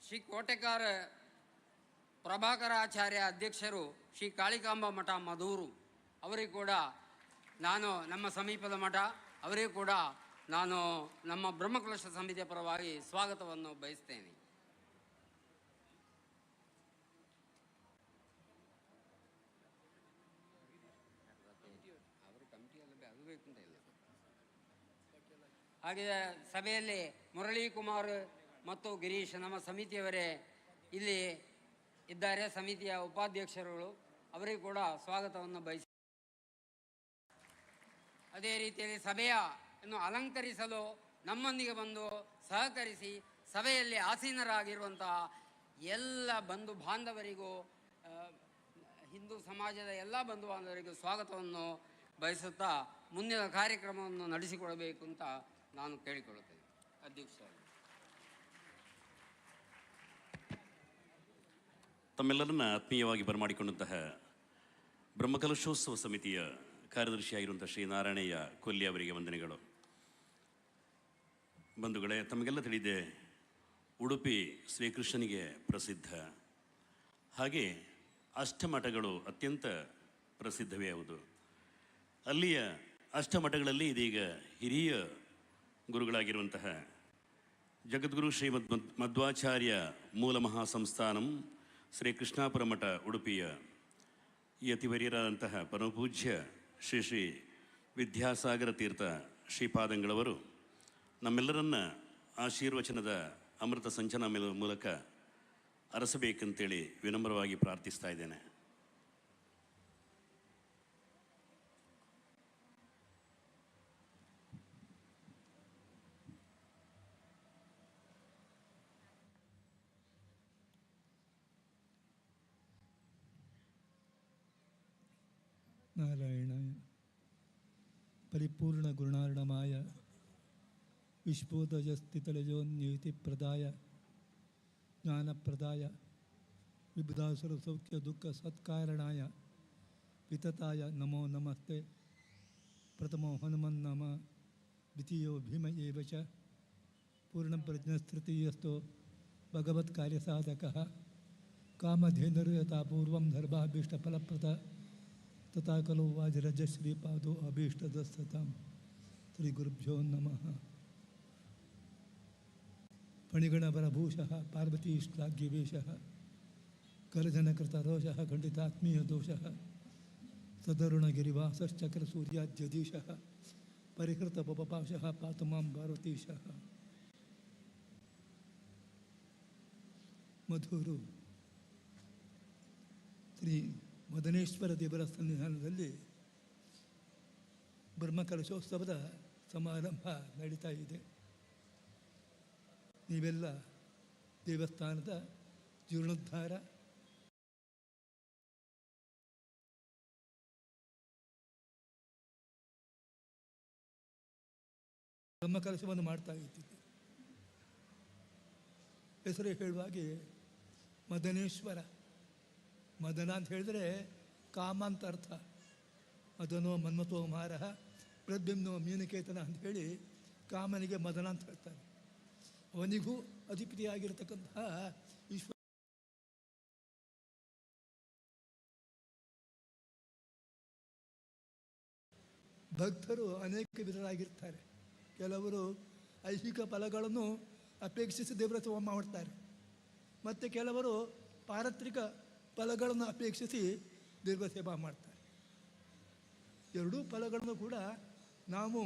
ಶ್ರೀ ಕೋಟೆಕಾರ ಪ್ರಭಾಕರಾಚಾರ್ಯ ಅಧ್ಯಕ್ಷರು ಶ್ರೀ ಕಾಳಿಕಾಂಬ ಮಠ ಮಧೂರು ಅವರಿಗೂ ಕೂಡ ನಾನು, ನಮ್ಮ ಸಮೀಪದ ಮಠ, ಅವರಿಗೂ ಕೂಡ ನಾನು ನಮ್ಮ ಬ್ರಹ್ಮಕಲಶ ಸಮಿತಿಯ ಪರವಾಗಿ ಸ್ವಾಗತವನ್ನು ಬಯಸ್ತೇನೆ. ಹಾಗೆ ಸಭೆಯಲ್ಲಿ ಮುರಳಿ ಕುಮಾರ್ ಮತ್ತು ಗಿರೀಶ್ ನಮ್ಮ ಸಮಿತಿಯವರೇ ಇಲ್ಲಿ ಇದ್ದಾರೆ, ಸಮಿತಿಯ ಉಪಾಧ್ಯಕ್ಷರುಗಳು. ಅವರಿಗೂ ಕೂಡ ಸ್ವಾಗತವನ್ನು ಬಯಸಿ, ಅದೇ ರೀತಿಯಲ್ಲಿ ಸಭೆಯನ್ನು ಅಲಂಕರಿಸಲು ನಮ್ಮೊಂದಿಗೆ ಬಂದು ಸಹಕರಿಸಿ ಸಭೆಯಲ್ಲಿ ಆಸೀನರಾಗಿರುವಂತಹ ಎಲ್ಲ ಬಂಧು ಬಾಂಧವರಿಗೂ, ಹಿಂದೂ ಸಮಾಜದ ಎಲ್ಲ ಬಂಧು ಬಾಂಧವರಿಗೂ ಸ್ವಾಗತವನ್ನು ಬಯಸುತ್ತಾ ಮುಂದಿನ ಕಾರ್ಯಕ್ರಮವನ್ನು ನಡೆಸಿಕೊಡಬೇಕು ಅಂತ ನಾನು ಕೇಳಿಕೊಳ್ಳುತ್ತೇನೆ. ಅಧ್ಯಕ್ಷ, ತಮ್ಮೆಲ್ಲರನ್ನ ಆತ್ಮೀಯವಾಗಿ ಬರಮಾಡಿಕೊಂಡಂತಹ ಬ್ರಹ್ಮಕಲಶೋತ್ಸವ ಸಮಿತಿಯ ಕಾರ್ಯದರ್ಶಿಯಾಗಿರುವಂಥ ಶ್ರೀ ನಾರಾಯಣಯ್ಯ ಕೊಲ್ಲಿ ಅವರಿಗೆ ವಂದನೆಗಳು. ಬಂಧುಗಳೇ, ತಮಗೆಲ್ಲ ತಿಳಿದೆ, ಉಡುಪಿ ಶ್ರೀಕೃಷ್ಣನಿಗೆ ಪ್ರಸಿದ್ಧ. ಹಾಗೆ ಅಷ್ಟಮಠಗಳು ಅತ್ಯಂತ ಪ್ರಸಿದ್ಧವೇ ಹೌದು. ಅಲ್ಲಿಯ ಅಷ್ಟಮಠಗಳಲ್ಲಿ ಇದೀಗ ಹಿರಿಯ ಗುರುಗಳಾಗಿರುವಂತಹ ಜಗದ್ಗುರು ಶ್ರೀಮದ್ ಮಧ್ವಾಚಾರ್ಯ ಮೂಲ ಮಹಾಸಂಸ್ಥಾನಂ ಶ್ರೀ ಕೃಷ್ಣಾಪುರ ಮಠ ಉಡುಪಿಯ ಈ ಅತಿವರಿಯರಾದಂತಹ ಪರಮಪೂಜ್ಯ ಶ್ರೀ ಶ್ರೀ ವಿದ್ಯಾಸಾಗರ ತೀರ್ಥ ಶ್ರೀಪಾದಂಗಳವರು ನಮ್ಮೆಲ್ಲರನ್ನ ಆಶೀರ್ವಚನದ ಅಮೃತ ಸಂಚನ ಮೂಲಕ ಅರಸಬೇಕಂತೇಳಿ ವಿನಮ್ರವಾಗಿ ಪ್ರಾರ್ಥಿಸ್ತಾ ಇದ್ದೇನೆ. ನಾರಾಯಣಾಯ ಪರಿಪೂರ್ಣ ಗುಣಾರ್ಣಮಾಯ ವಿಶ್ವೋದಯಸ್ಥಿತಲಜೋನ್ಯತಿಪ್ರದಾಯ ಜ್ಞಾನಪ್ರದಾಯ ವಿಬುಧಾಸುರ ಸೌಖ್ಯ ದುಃಖ ಸತ್ಕಾರಣಾಯ ವಿತತಾಯ ನಮೋ ನಮಸ್ತೆ. ಪ್ರಥಮೋ ಹನುಮನ್ನಾಮ ದ್ವಿತೀಯೋ ಭೀಮ ಏವ ಚ ಪೂರ್ಣಪ್ರಜ್ಞಸ್ತೃತೀಯಸ್ಥೋ ಭಗವತ್ಕಾರ್ಯಸಾಧಕಃ ಕಾಮಧೇನುರು ಯಥಾ ಪೂರ್ವಂ ಧರ್ಮಾಭೀಷ್ಟಫಲಪ್ರದ ತಥಾ ಖಲು ವಾಜರಜ ಶ್ರೀಪಾದೋ ಅಭೀಷ್ಟದಸ್ತತಾಂ. ಶ್ರೀ ಗುರುಭ್ಯೋ ನಮಃ. ಫಣಿಗಣವರಭೂಷಃ ಪಾರ್ವತೀಶ್ಲಾಘ್ಯವೇಶಃ ಕರಜನಕೃತರೋಷಃ ಖಂಡಿತಾತ್ಮೀಯದೋಷಃ ಸದರುಣಗಿರಿವಾಸಶ್ಚಕ್ರಸೂರ್ಯಾದ್ಯಧೀಶಃ ಪರಿಹೃತಪಪಾಶಃ ಪಾತು ಮಾಂ ಪಾರ್ವತೀಶಃ. ಮಧೂರು ಶ್ರೀ ಮದನೇಶ್ವರ ದೇವರ ಸನ್ನಿಧಾನದಲ್ಲಿ ಬ್ರಹ್ಮಕಲಶೋತ್ಸವದ ಸಮಾರಂಭ ನಡೀತಾ ಇದೆ. ನೀವೆಲ್ಲ ದೇವಸ್ಥಾನದ ಜೀರ್ಣೋದ್ಧಾರ ಬ್ರಹ್ಮಕಲಶವನ್ನು ಮಾಡ್ತಾ ಇದ್ದೀವಿ. ಹೆಸರು ಹೇಳುವಾಗೆ ಮದನೇಶ್ವರ, ಮದನ ಅಂತ ಹೇಳಿದ್ರೆ ಕಾಮ ಅಂತ ಅರ್ಥ. ಮದನೋ ಮನ್ಮಥೋ ಮಾರಹ ಪ್ರದ್ಯುಮ್ನೋ ಮೀನಕೇತನ ಅಂತ ಹೇಳಿ ಕಾಮನಿಗೆ ಮದನ ಅಂತ ಹೇಳ್ತಾರೆ. ಅವನಿಗೂ ಅಧಿಪತಿಯಾಗಿರ್ತಕ್ಕಂತಹ ಈಶ್ವರ ಭಕ್ತರು ಅನೇಕ ವಿಧರಾಗಿರ್ತಾರೆ. ಕೆಲವರು ಐಹಿಕ ಫಲಗಳನ್ನು ಅಪೇಕ್ಷಿಸಿ ದೇವರ ಸೇವೆ ಮಾಡ್ತಾರೆ, ಮತ್ತು ಕೆಲವರು ಪಾರತ್ರಿಕ ಫಲಗಳನ್ನು ಅಪೇಕ್ಷಿಸಿ ದೇವರ ಸೇವಾ ಮಾಡ್ತಾರೆ. ಎರಡೂ ಫಲಗಳನ್ನು ಕೂಡ ನಾವು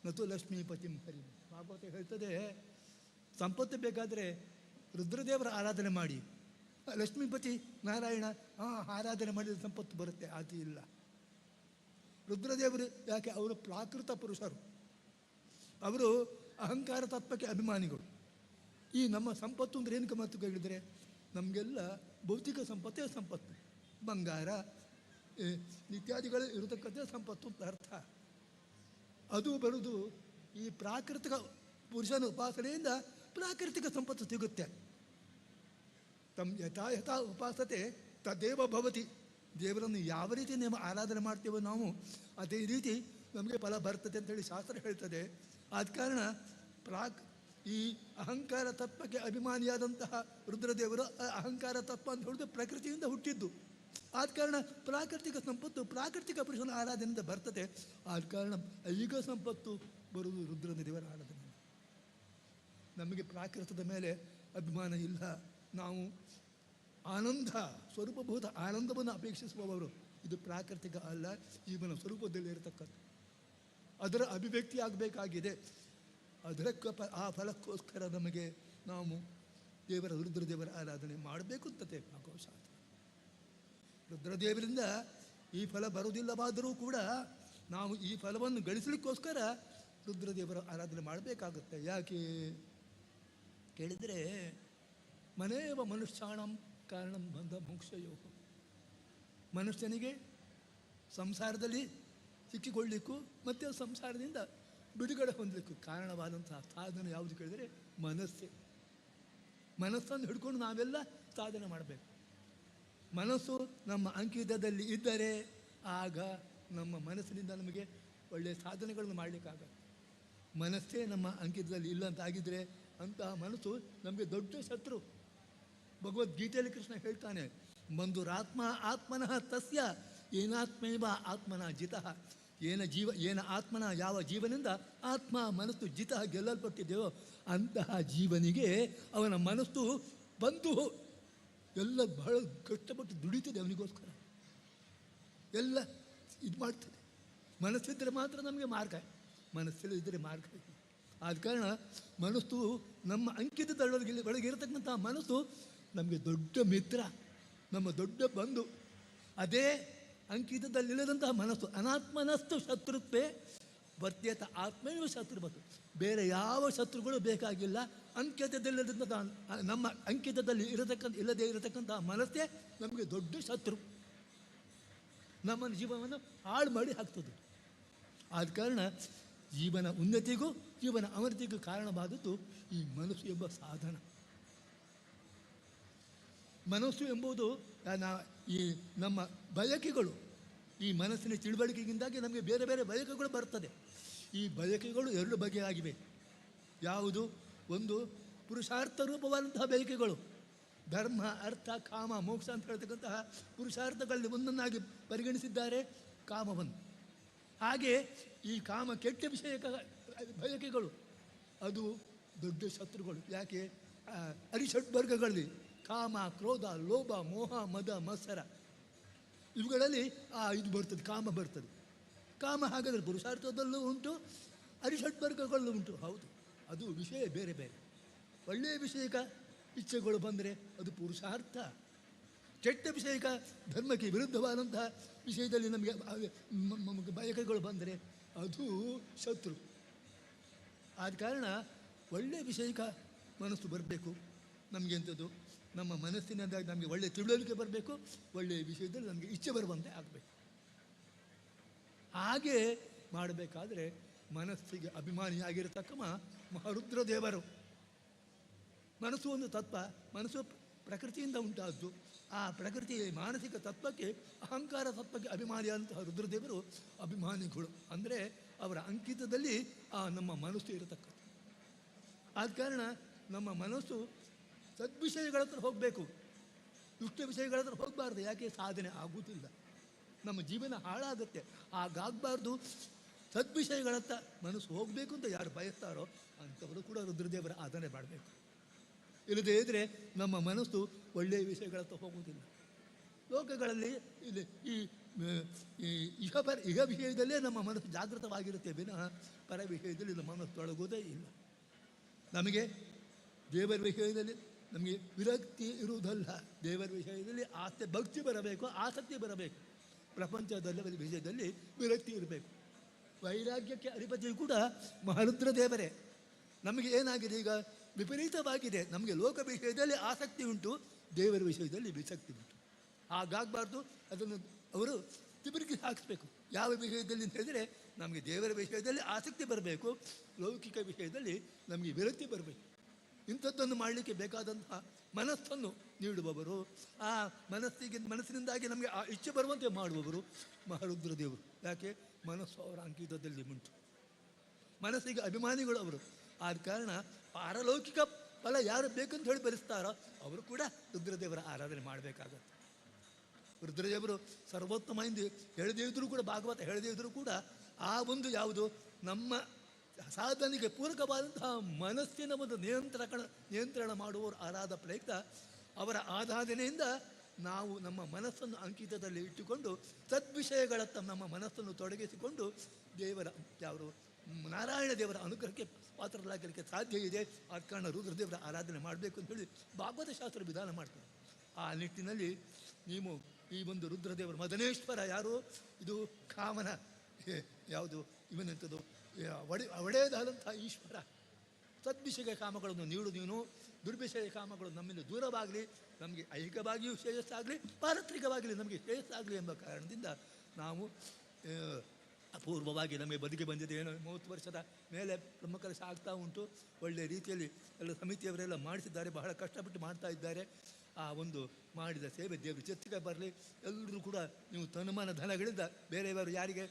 ನತು ಲಕ್ಷ್ಮೀಪತಿಂ ಹರಿ. ಭಾಗವತ ಹೇಳ್ತದೆ, ಸಂಪತ್ತು ಬೇಕಾದರೆ ರುದ್ರದೇವರ ಆರಾಧನೆ ಮಾಡಿ, ಲಕ್ಷ್ಮೀಪತಿ ನಾರಾಯಣ ಆರಾಧನೆ ಮಾಡಿದರೆ ಸಂಪತ್ತು ಬರುತ್ತೆ. ಅದು ಇಲ್ಲ. ರುದ್ರದೇವರು ಯಾಕೆ? ಅವರು ಪ್ರಾಕೃತ ಪುರುಷರು, ಅವರು ಅಹಂಕಾರ ತತ್ವಕ್ಕೆ ಅಭಿಮಾನಿಗಳು. ಈ ನಮ್ಮ ಸಂಪತ್ತು ಅಂದರೆ ಏನಕ್ಕೆ ಮತ್ತು ಹೇಳಿದರೆ, ನಮಗೆಲ್ಲ ಭೌತಿಕ ಸಂಪತ್ತೇ ಸಂಪತ್ತು. ಬಂಗಾರ ಇತ್ಯಾದಿಗಳು ಇರತಕ್ಕಂಥ ಸಂಪತ್ತು ಅಂತ ಅರ್ಥ. ಅದು ಬರುವುದು ಈ ಪ್ರಾಕೃತಿಕ ಪುರುಷನ ಉಪಾಸನೆಯಿಂದ ಪ್ರಾಕೃತಿಕ ಸಂಪತ್ತು ಸಿಗುತ್ತೆ. ಯಥಾ ಯಥಾ ಉಪಾಸತೆ ತದೇವ ಭವತಿ. ದೇವರನ್ನು ಯಾವ ರೀತಿ ನಾವು ಆರಾಧನೆ ಮಾಡ್ತೇವೋ ನಾವು, ಅದೇ ರೀತಿ ನಮಗೆ ಫಲ ಬರ್ತದೆ ಅಂತೇಳಿ ಶಾಸ್ತ್ರ ಹೇಳ್ತದೆ. ಆದ ಕಾರಣ ಈ ಅಹಂಕಾರ ತತ್ವಕ್ಕೆ ಅಭಿಮಾನಿಯಾದಂತಹ ರುದ್ರದೇವರು ಅಹಂಕಾರ ತತ್ವ ಅಂತ ಹೇಳಿದ್ರೆ ಪ್ರಕೃತಿಯಿಂದ ಹುಟ್ಟಿದ್ದು. ಆದ ಕಾರಣ ಪ್ರಾಕೃತಿಕ ಸಂಪತ್ತು ಪ್ರಾಕೃತಿಕ ಪುರುಷನ ಆರಾಧನೆಯಿಂದ ಬರ್ತದೆ. ಆದ ಕಾರಣ ಐಹಿಕ ಸಂಪತ್ತು ಬರುವುದು ರುದ್ರನ ದೇವರ ಆರಾಧನೆ. ನಮಗೆ ಪ್ರಾಕೃತದ ಮೇಲೆ ಅಭಿಮಾನ ಇಲ್ಲ. ನಾವು ಆನಂದ, ಸ್ವರೂಪಭೂತ ಆನಂದವನ್ನು ಅಪೇಕ್ಷಿಸುವವರು. ಇದು ಪ್ರಾಕೃತಿಕ ಅಲ್ಲ, ಜೀವನ ಸ್ವರೂಪದಲ್ಲಿ ಇರತಕ್ಕದ್ದು. ಅದರ ಅಭಿವ್ಯಕ್ತಿ ಆಗಬೇಕಾಗಿದೆ. ಅದಕ್ಕೆ ಆ ಫಲಕ್ಕೋಸ್ಕರ ನಮಗೆ ನಾವು ರುದ್ರದೇವರ ಆರಾಧನೆ ಮಾಡಬೇಕು ಅಂತತೆ ಭಾಗವಶಾಸ್ತ್ರ. ರುದ್ರದೇವರಿಂದ ಈ ಫಲ ಬರುವುದಿಲ್ಲವಾದರೂ ಕೂಡ ನಾವು ಈ ಫಲವನ್ನು ಗಳಿಸಲಿಕ್ಕೋಸ್ಕರ ರುದ್ರದೇವರ ಆರಾಧನೆ ಮಾಡಬೇಕಾಗುತ್ತೆ. ಯಾಕೆ ಕೇಳಿದರೆ, ಮನೇವ ಮನುಷ್ಯಾಣಂ ಕಾರಣಂ ಬಂಧ ಮೋಕ್ಷಯೋ. ಮನುಷ್ಯನಿಗೆ ಸಂಸಾರದಲ್ಲಿ ಸಿಕ್ಕಿಕೊಳ್ಳಿಕ್ಕೂ ಮತ್ತು ಸಂಸಾರದಿಂದ ಬಿಡುಗಡೆ ಹೊಂದಲಿಕ್ಕೂ ಕಾರಣವಾದಂತಹ ಸಾಧನೆ ಯಾವುದು ಕೇಳಿದರೆ ಮನಸ್ಸೇ. ಮನಸ್ಸನ್ನು ಹಿಡ್ಕೊಂಡು ನಾವೆಲ್ಲ ಸಾಧನೆ ಮಾಡಬೇಕು. ಮನಸ್ಸು ನಮ್ಮ ಅಂಕಿತದಲ್ಲಿ ಇದ್ದರೆ ಆಗ ನಮ್ಮ ಮನಸ್ಸಿನಿಂದ ನಮಗೆ ಒಳ್ಳೆಯ ಸಾಧನೆಗಳನ್ನು ಮಾಡಲಿಕ್ಕಾಗತ್ತೆ. ಮನಸ್ಸೇ ನಮ್ಮ ಅಂಕಿತದಲ್ಲಿ ಇಲ್ಲ ಅಂತಾಗಿದ್ದರೆ ಅಂತಹ ಮನಸ್ಸು ನಮಗೆ ದೊಡ್ಡ ಶತ್ರು. ಭಗವದ್ಗೀತೆಯಲ್ಲಿ ಕೃಷ್ಣ ಹೇಳ್ತಾನೆ, ಬಂಧುರಾತ್ಮ ಆತ್ಮನಃ ತಸ್ಯ ಏನಾತ್ಮೈವ ಆತ್ಮನ ಜಿತಃ. ಏನ ಆತ್ಮನ ಯಾವ ಜೀವನಿಂದ ಆತ್ಮ ಮನಸ್ಸು ಜಿತಃ ಗೆಲ್ಲಲ್ಪಟ್ಟಿದೆಯೋ ಅಂತಹ ಜೀವನಿಗೆ ಅವನ ಮನಸ್ಸು ಬಂಧು. ಎಲ್ಲ ಬಹಳ ಕಷ್ಟಪಟ್ಟು ದುಡಿತದೆ ಅವನಿಗೋಸ್ಕರ, ಎಲ್ಲ ಇದು ಮಾಡ್ತದೆ. ಮನಸ್ಸಿದ್ದರೆ ಮಾತ್ರ ನಮಗೆ ಮಾರ್ಗ, ಮನಸ್ಸಿಲ್ಲದಿದ್ದರೆ ಮಾರ್ಗ ಇಲ್ಲ. ಆದ ಕಾರಣ ಮನಸ್ಸು ನಮ್ಮ ಒಳಗೆ ಇರತಕ್ಕಂಥ ಮನಸ್ಸು ನಮಗೆ ದೊಡ್ಡ ಮಿತ್ರ, ನಮ್ಮ ದೊಡ್ಡ ಬಂಧು. ಅದೇ ಅಂಕಿತದಲ್ಲಿಲ್ಲದಂತಹ ಮನಸ್ಸು ಅನಾತ್ಮನಸ್ತು ಶತ್ರುತ್ವೇ ವರ್ತ್ಯತ ಆತ್ಮೇವ ಶತ್ರುವತ್ತು. ಬೇರೆ ಯಾವ ಶತ್ರುಗಳು ಬೇಕಾಗಿಲ್ಲ. ಅಂಕಿತದಲ್ಲಿಲ್ಲದಂತಹ ನಮ್ಮ ಅಂಕಿತದಲ್ಲಿ ಇಲ್ಲದೇ ಇರತಕ್ಕಂತಹ ಮನಸ್ಸೇ ನಮಗೆ ದೊಡ್ಡ ಶತ್ರು, ನಮ್ಮ ಜೀವನವನ್ನು ಹಾಳು ಮಾಡಿ ಹಾಕ್ತದೆ. ಆದ ಕಾರಣ ಜೀವನ ಉನ್ನತಿಗೂ ಜೀವನ ಅವನತಿಗೂ ಕಾರಣವಾದದ್ದು ಈ ಮನಸ್ಸು ಎಂಬ ಸಾಧನ. ಮನಸ್ಸು ಎಂಬುದು ಈ ನಮ್ಮ ಬಯಕೆಗಳು, ಈ ಮನಸ್ಸಿನ ತಿಳುವಳಿಕೆಯಿಂದಾಗಿ ನಮಗೆ ಬೇರೆ ಬೇರೆ ಬಯಕೆಗಳು ಬರ್ತದೆ. ಈ ಬಯಕೆಗಳು ಎರಡು ಬಗೆಯಾಗಿವೆ. ಯಾವುದು? ಒಂದು ಪುರುಷಾರ್ಥ ರೂಪವಾದಂತಹ ಬಯಕೆಗಳು, ಧರ್ಮ ಅರ್ಥ ಕಾಮ ಮೋಕ್ಷ ಅಂತ ಹೇಳ್ತಕ್ಕಂತಹ ಪುರುಷಾರ್ಥಗಳಲ್ಲಿ ಒಂದನ್ನಾಗಿ ಪರಿಗಣಿಸಿದ್ದಾರೆ ಕಾಮವನ್ನು. ಹಾಗೆ ಈ ಕಾಮ ಕೆಟ್ಟ ವಿಷಯಕ ಬಯಕೆಗಳು ಅದು ದೊಡ್ಡ ಶತ್ರುಗಳು. ಯಾಕೆ? ಅರಿಷಡ್ವರ್ಗಗಳಲ್ಲಿ ಕಾಮ, ಕ್ರೋಧ, ಲೋಭ, ಮೋಹ, ಮದ, ಮತ್ಸರ ಇವುಗಳಲ್ಲಿ ಇದು ಬರ್ತದೆ, ಕಾಮ ಬರ್ತದೆ. ಕಾಮ ಹಾಗಾದರೆ ಪುರುಷಾರ್ಥದಲ್ಲೂ ಉಂಟು, ಅರಿಷಡ್ವರ್ಗಗಳಲ್ಲೂ ಉಂಟು. ಹೌದು, ಅದು ವಿಷಯ ಬೇರೆ ಬೇರೆ. ಒಳ್ಳೆಯ ವಿಷಯಕ ಇಚ್ಛೆಗಳು ಬಂದರೆ ಅದು ಪುರುಷಾರ್ಥ. ಕೆಟ್ಟ ವಿಷಯಕ ಧರ್ಮಕ್ಕೆ ವಿರುದ್ಧವಾದಂತಹ ವಿಷಯದಲ್ಲಿ ನಮಗೆ ಬಯಕೆಗಳು ಬಂದರೆ ಅದು ಶತ್ರು. ಆದ ಕಾರಣ ಒಳ್ಳೆಯ ವಿಷಯಕ ಮನಸ್ಸು ಬರಬೇಕು ನಮಗೆಂಥದ್ದು. ನಮ್ಮ ಮನಸ್ಸಿನಿಂದ ನಮಗೆ ಒಳ್ಳೆಯ ತಿಳುವಳಿಕೆ ಬರಬೇಕು, ಒಳ್ಳೆಯ ವಿಷಯದಲ್ಲಿ ನಮಗೆ ಇಚ್ಛೆ ಬರುವಂತೆ ಆಗಬೇಕು. ಹಾಗೆ ಮಾಡಬೇಕಾದ್ರೆ ಮನಸ್ಸಿಗೆ ಅಭಿಮಾನಿಯಾಗಿರತಕ್ಕ ಮಹಾರುದ್ರ ದೇವರು. ಮನಸ್ಸು ಒಂದು ತತ್ವ, ಮನಸ್ಸು ಪ್ರಕೃತಿಯಿಂದ ಉಂಟಾದ್ದು. ಆ ಪ್ರಕೃತಿ ಮಾನಸಿಕ ತತ್ವಕ್ಕೆ ಅಹಂಕಾರ ತತ್ವಕ್ಕೆ ಅಭಿಮಾನಿಯಾದಂತಹ ರುದ್ರದೇವರು ಅಭಿಮಾನಿಗಳು. ಅಂದರೆ ಅವರ ಅಂಕಿತದಲ್ಲಿ ಆ ನಮ್ಮ ಮನಸ್ಸು ಇರತಕ್ಕದ್ದು. ಆದ ಕಾರಣ ನಮ್ಮ ಮನಸ್ಸು ಸದ್ವಿಷಯಗಳ ಹತ್ರ ಹೋಗಬೇಕು, ದುಷ್ಟ ವಿಷಯಗಳ ಹತ್ರ ಹೋಗಬಾರ್ದು. ಯಾಕೆ? ಸಾಧನೆ ಆಗುವುದಿಲ್ಲ, ನಮ್ಮ ಜೀವನ ಹಾಳಾಗುತ್ತೆ. ಹಾಗಾಗಬಾರ್ದು. ಸದ್ವಿಷಯಗಳತ್ತ ಮನಸ್ಸು ಹೋಗಬೇಕು ಅಂತ ಯಾರು ಬಯಸ್ತಾರೋ ಅಂಥವರು ಕೂಡ ರುದ್ರದೇವರ ಆರಾಧನೆ ಮಾಡಬೇಕು. ಇಲ್ಲದೇ ಇದ್ದರೆ ನಮ್ಮ ಮನಸ್ಸು ಒಳ್ಳೆಯ ವಿಷಯಗಳತ್ತ ಹೋಗುವುದಿಲ್ಲ. ಲೋಕಗಳಲ್ಲಿ ಇಲ್ಲಿ ಇಹ ವಿಷಯದಲ್ಲೇ ನಮ್ಮ ಮನಸ್ಸು ಜಾಗೃತವಾಗಿರುತ್ತೆ ವಿನಃ ಪರ ವಿಷಯದಲ್ಲಿ ನಮ್ಮ ಮನಸ್ಸು ತೊಡಗೋದೇ ಇಲ್ಲ. ನಮಗೆ ದೇವರ ವಿಷಯದಲ್ಲಿ ನಮಗೆ ವಿರಕ್ತಿ ಇರುವುದಲ್ಲ, ದೇವರ ವಿಷಯದಲ್ಲಿ ಭಕ್ತಿ ಬರಬೇಕು, ಆಸಕ್ತಿ ಬರಬೇಕು. ಪ್ರಪಂಚದಲ್ಲಿ ವಿಷಯದಲ್ಲಿ ವಿರಕ್ತಿ ಇರಬೇಕು. ವೈರಾಗ್ಯಕ್ಕೆ ಅಧಿಪತಿಯು ಕೂಡ ಮಹಾರುದ್ರ ದೇವರೇ. ನಮಗೆ ಏನಾಗಿದೆ ಈಗ? ವಿಪರೀತವಾಗಿದೆ. ನಮಗೆ ಲೋಕ ವಿಷಯದಲ್ಲಿ ಆಸಕ್ತಿ ಉಂಟು, ದೇವರ ವಿಷಯದಲ್ಲಿ ವಿಸಕ್ತಿ ಉಂಟು. ಹಾಗಾಗಬಾರ್ದು. ಅದನ್ನು ಅವರು ತಿರುಗಿ ಹಾಕಿಸ್ಬೇಕು. ಯಾವ ವಿಷಯದಲ್ಲಿ ಅಂತ ಹೇಳಿದರೆ ನಮಗೆ ದೇವರ ವಿಷಯದಲ್ಲಿ ಆಸಕ್ತಿ ಬರಬೇಕು, ಲೌಕಿಕ ವಿಷಯದಲ್ಲಿ ನಮಗೆ ವಿರಕ್ತಿ ಬರಬೇಕು. ಇಂಥದ್ದನ್ನು ಮಾಡಲಿಕ್ಕೆ ಬೇಕಾದಂತಹ ಮನಸ್ಸನ್ನು ನೀಡುವವರು, ಆ ಮನಸ್ಸಿನಿಂದಾಗಿ ನಮಗೆ ಆ ಇಚ್ಛೆ ಬರುವಂತೆ ಮಾಡುವವರು ಮಹಾರುದ್ರ ದೇವರು. ಯಾಕೆ? ಮನಸ್ಸು ಅವರ ಅಂಕಿತದಲ್ಲಿ ಉಂಟು, ಮನಸ್ಸಿಗೆ ಅಭಿಮಾನಿಗಳು ಅವರು. ಆದ ಕಾರಣ ಪಾರಲೌಕಿಕ ಫಲ ಯಾರು ಬೇಕಂತ ಹೇಳಿ ಬರೆಸ್ತಾರೋ ಅವರು ಕೂಡ ರುದ್ರದೇವರ ಆರಾಧನೆ ಮಾಡಬೇಕಾಗತ್ತೆ. ರುದ್ರದೇವರು ಸರ್ವೋತ್ತಮ ಎಂದು ಹೇಳದೇ ಇದ್ದರೂ ಕೂಡ, ಭಾಗವತ ಹೇಳದೇ ಇದ್ದರೂ ಕೂಡ ಆ ಒಂದು ಯಾವುದು ನಮ್ಮ ಸಾಧನೆಗೆ ಪೂರಕವಾದಂತಹ ಮನಸ್ಸಿನ ಒಂದು ನಿಯಂತ್ರಣ ಮಾಡುವವರು ಆರಾಧ ಪ್ರಯುಕ್ತ ಅವರ ಆರಾಧನೆಯಿಂದ ನಾವು ನಮ್ಮ ಮನಸ್ಸನ್ನು ಅಂಕಿತದಲ್ಲಿ ಇಟ್ಟುಕೊಂಡು ಸದ್ವಿಷಯಗಳತ್ತ ನಮ್ಮ ಮನಸ್ಸನ್ನು ತೊಡಗಿಸಿಕೊಂಡು ದೇವರ ಯಾರು ನಾರಾಯಣ ದೇವರ ಅನುಗ್ರಹಕ್ಕೆ ಪಾತ್ರರಾಗಲಿಕ್ಕೆ ಸಾಧ್ಯ ಇದೆ. ಆದ ಕಾರಣ ರುದ್ರದೇವರ ಆರಾಧನೆ ಮಾಡಬೇಕು ಅಂತೇಳಿ ಭಾಗವತ ಶಾಸ್ತ್ರ ವಿಧಾನ ಮಾಡ್ತಾರೆ. ಆ ನಿಟ್ಟಿನಲ್ಲಿ ನೀವು ಈ ಒಂದು ರುದ್ರದೇವರು ಮದನೇಶ್ವರ ಯಾರು? ಇದು ಕಾಮನ ಯಾವುದು ಇವನೆಂಥದ್ದು ಒಡೆಯದಾದಂಥ ಈಶ್ವರ. ಸದ್ವಿಷಯ ಕಾಮಗಳನ್ನು ನೀಡು ನೀನು, ದುರ್ವಿಷಯ ಕಾಮಗಳು ನಮ್ಮಿಂದ ದೂರವಾಗಲಿ, ನಮಗೆ ಐಹಿಕವಾಗಿಯೂ ಶ್ರೇಯಸ್ಸಾಗಲಿ, ಪಾರತ್ರಿಕವಾಗಲಿ ನಮಗೆ ಶ್ರೇಯಸ್ಸಾಗಲಿ ಎಂಬ ಕಾರಣದಿಂದ ನಾವು ಅಪೂರ್ವವಾಗಿ ನಮಗೆ ಬದುಕಿ ಬಂದಿದೆ. ಏನೋ 30 ವರ್ಷದ ಮೇಲೆ ಬ್ರಹ್ಮ ಕೆಲಸ ಆಗ್ತಾ ಉಂಟು. ಒಳ್ಳೆಯ ರೀತಿಯಲ್ಲಿ ಎಲ್ಲ ಸಮಿತಿಯವರೆಲ್ಲ ಮಾಡಿಸಿದ್ದಾರೆ, ಬಹಳ ಕಷ್ಟಪಟ್ಟು ಮಾಡ್ತಾ ಇದ್ದಾರೆ. ಆ ಒಂದು ಮಾಡಿದ ಸೇವೆ ದೇವರು ಚೆತ್ತಿಗೆ ಬರಲಿ. ಎಲ್ಲರೂ ಕೂಡ ನೀವು ತನುಮಾನ ಧನಗಳಿಂದ ಬೇರೆಯವರು ಯಾರಿಗೆ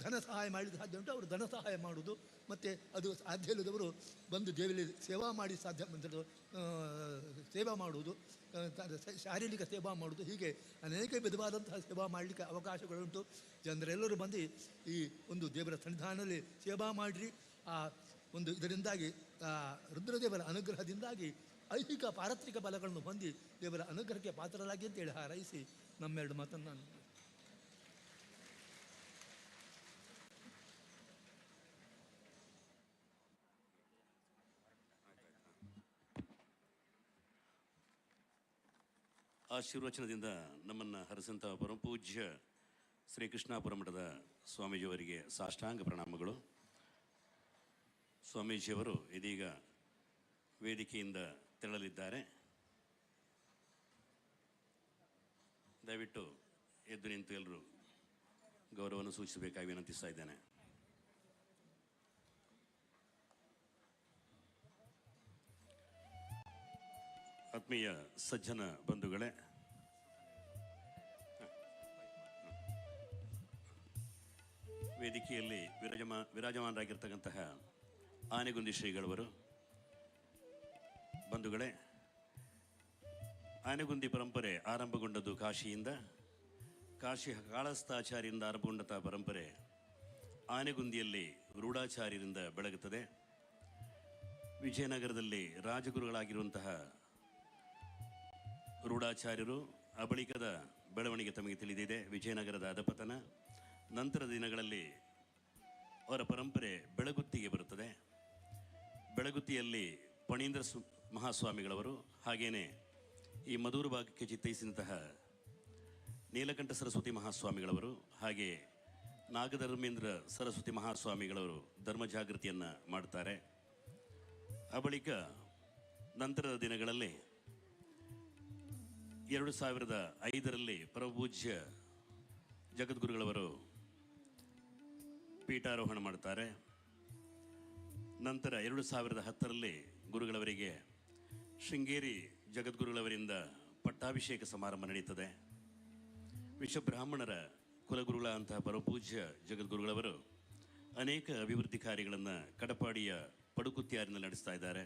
ಧನ ಸಹಾಯ ಮಾಡಲಿಕ್ಕೆ ಸಾಧ್ಯ ಉಂಟು ಅವರು ಧನ ಸಹಾಯ ಮಾಡುವುದು, ಮತ್ತು ಅದು ಸಾಧ್ಯ ಇಲ್ಲದವರು ಬಂದು ದೇವರಲ್ಲಿ ಸೇವಾ ಮಾಡಿ ಸೇವಾ ಮಾಡುವುದು, ಶಾರೀರಿಕ ಸೇವಾ ಮಾಡುವುದು, ಹೀಗೆ ಅನೇಕ ವಿಧವಾದಂತಹ ಸೇವಾ ಮಾಡಲಿಕ್ಕೆ ಅವಕಾಶಗಳುಂಟು. ಜನರೆಲ್ಲರೂ ಬಂದು ಈ ಒಂದು ದೇವರ ಸನ್ನಿಧಾನದಲ್ಲಿ ಸೇವಾ ಮಾಡಿರಿ. ಆ ಒಂದು ಇದರಿಂದಾಗಿ ರುದ್ರದೇವರ ಅನುಗ್ರಹದಿಂದಾಗಿ ಐಹಿಕ ಪಾರತ್ರಿಕ ಬಲಗಳನ್ನು ಹೊಂದಿ ದೇವರ ಅನುಗ್ರಹಕ್ಕೆ ಪಾತ್ರರಾಗಿ ಅಂತೇಳಿ ಹಾರೈಸಿ ನಮ್ಮೆರಡು ಮಾತನ್ನು ನಾನು ಆಶೀರ್ವಚನದಿಂದ ನಮ್ಮನ್ನು ಹರಿಸಂತ ಪರಮಪೂಜ್ಯ ಶ್ರೀ ಕೃಷ್ಣಾಪುರ ಮಠದ ಸ್ವಾಮೀಜಿಯವರಿಗೆ ಸಾಷ್ಟಾಂಗ ಪ್ರಣಾಮಗಳು. ಸ್ವಾಮೀಜಿಯವರು ಇದೀಗ ವೇದಿಕೆಯಿಂದ ತೆರಳಲಿದ್ದಾರೆ. ದಯವಿಟ್ಟು ಎದ್ದು ನಿಂತು ಎಲ್ಲರೂ ಗೌರವವನ್ನು ಸೂಚಿಸಬೇಕಾಗಿ ವಿನಂತಿಸ್ತಾ ಇದ್ದೇನೆ. ಆತ್ಮೀಯ ಸಜ್ಜನ ಬಂಧುಗಳೇ, ವೇದಿಕೆಯಲ್ಲಿ ವಿರಾಜಮಾನರಾಗಿರ್ತಕ್ಕಂತಹ ಆನೆಗುಂದಿ ಶ್ರೀಗಳವರು, ಬಂಧುಗಳೇ, ಆನೆಗುಂದಿ ಪರಂಪರೆ ಆರಂಭಗೊಂಡದ್ದು ಕಾಶಿಯಿಂದ. ಕಾಶಿ ಕಾಳಸ್ಥಾಚಾರ್ಯರಿಂದ ಆರಂಭಗೊಂಡಂತಹ ಪರಂಪರೆ ಆನೆಗುಂದಿಯಲ್ಲಿ ರೂಢಾಚಾರ್ಯರಿಂದ ಬೆಳಗುತ್ತದೆ. ವಿಜಯನಗರದಲ್ಲಿ ರಾಜಗುರುಗಳಾಗಿರುವಂತಹ ರೂಢಾಚಾರ್ಯರು ಅಬಳಿಕದ ಬೆಳವಣಿಗೆ ತಮಗೆ ತಿಳಿದಿದೆ. ವಿಜಯನಗರದ ಅಧಪತನ ನಂತರದ ದಿನಗಳಲ್ಲಿ ಅವರ ಪರಂಪರೆ ಬೆಳಗುತ್ತಿಗೆ ಬರುತ್ತದೆ. ಬೆಳಗುತ್ತಿಯಲ್ಲಿ ಪಣೀಂದ್ರ ಮಹಾಸ್ವಾಮಿಗಳವರು, ಹಾಗೇನೆ ಈ ಮಧುರ ಭಾಗಕ್ಕೆ ಚಿತ್ತೈಸಿದಂತಹ ನೀಲಕಂಠ ಸರಸ್ವತಿ ಮಹಾಸ್ವಾಮಿಗಳವರು, ಹಾಗೆ ನಾಗಧರ್ಮೇಂದ್ರ ಸರಸ್ವತಿ ಮಹಾಸ್ವಾಮಿಗಳವರು ಧರ್ಮ ಜಾಗೃತಿಯನ್ನು ಮಾಡ್ತಾರೆ. ಆ ಬಳಿಕ ನಂತರದ ದಿನಗಳಲ್ಲಿ 2005ರಲ್ಲಿ ಪರಮಪೂಜ್ಯ ಜಗದ್ಗುರುಗಳವರು ಪೀಠಾರೋಹಣ ಮಾಡ್ತಾರೆ. ನಂತರ 2010ರಲ್ಲಿ ಗುರುಗಳವರಿಗೆ ಶೃಂಗೇರಿ ಜಗದ್ಗುರುಗಳವರಿಂದ ಪಟ್ಟಾಭಿಷೇಕ ಸಮಾರಂಭ ನಡೀತದೆ. ವಿಶ್ವಬ್ರಾಹ್ಮಣರ ಕುಲಗುರುಗಳಂತಹ ಪರಪೂಜ್ಯ ಜಗದ್ಗುರುಗಳವರು ಅನೇಕ ಅಭಿವೃದ್ಧಿ ಕಾರ್ಯಗಳನ್ನು ಕಡಪಾಡಿಯ ಪಡುಕುತ್ಯಾರಿನಲ್ಲಿ ನಡೆಸ್ತಾ ಇದ್ದಾರೆ.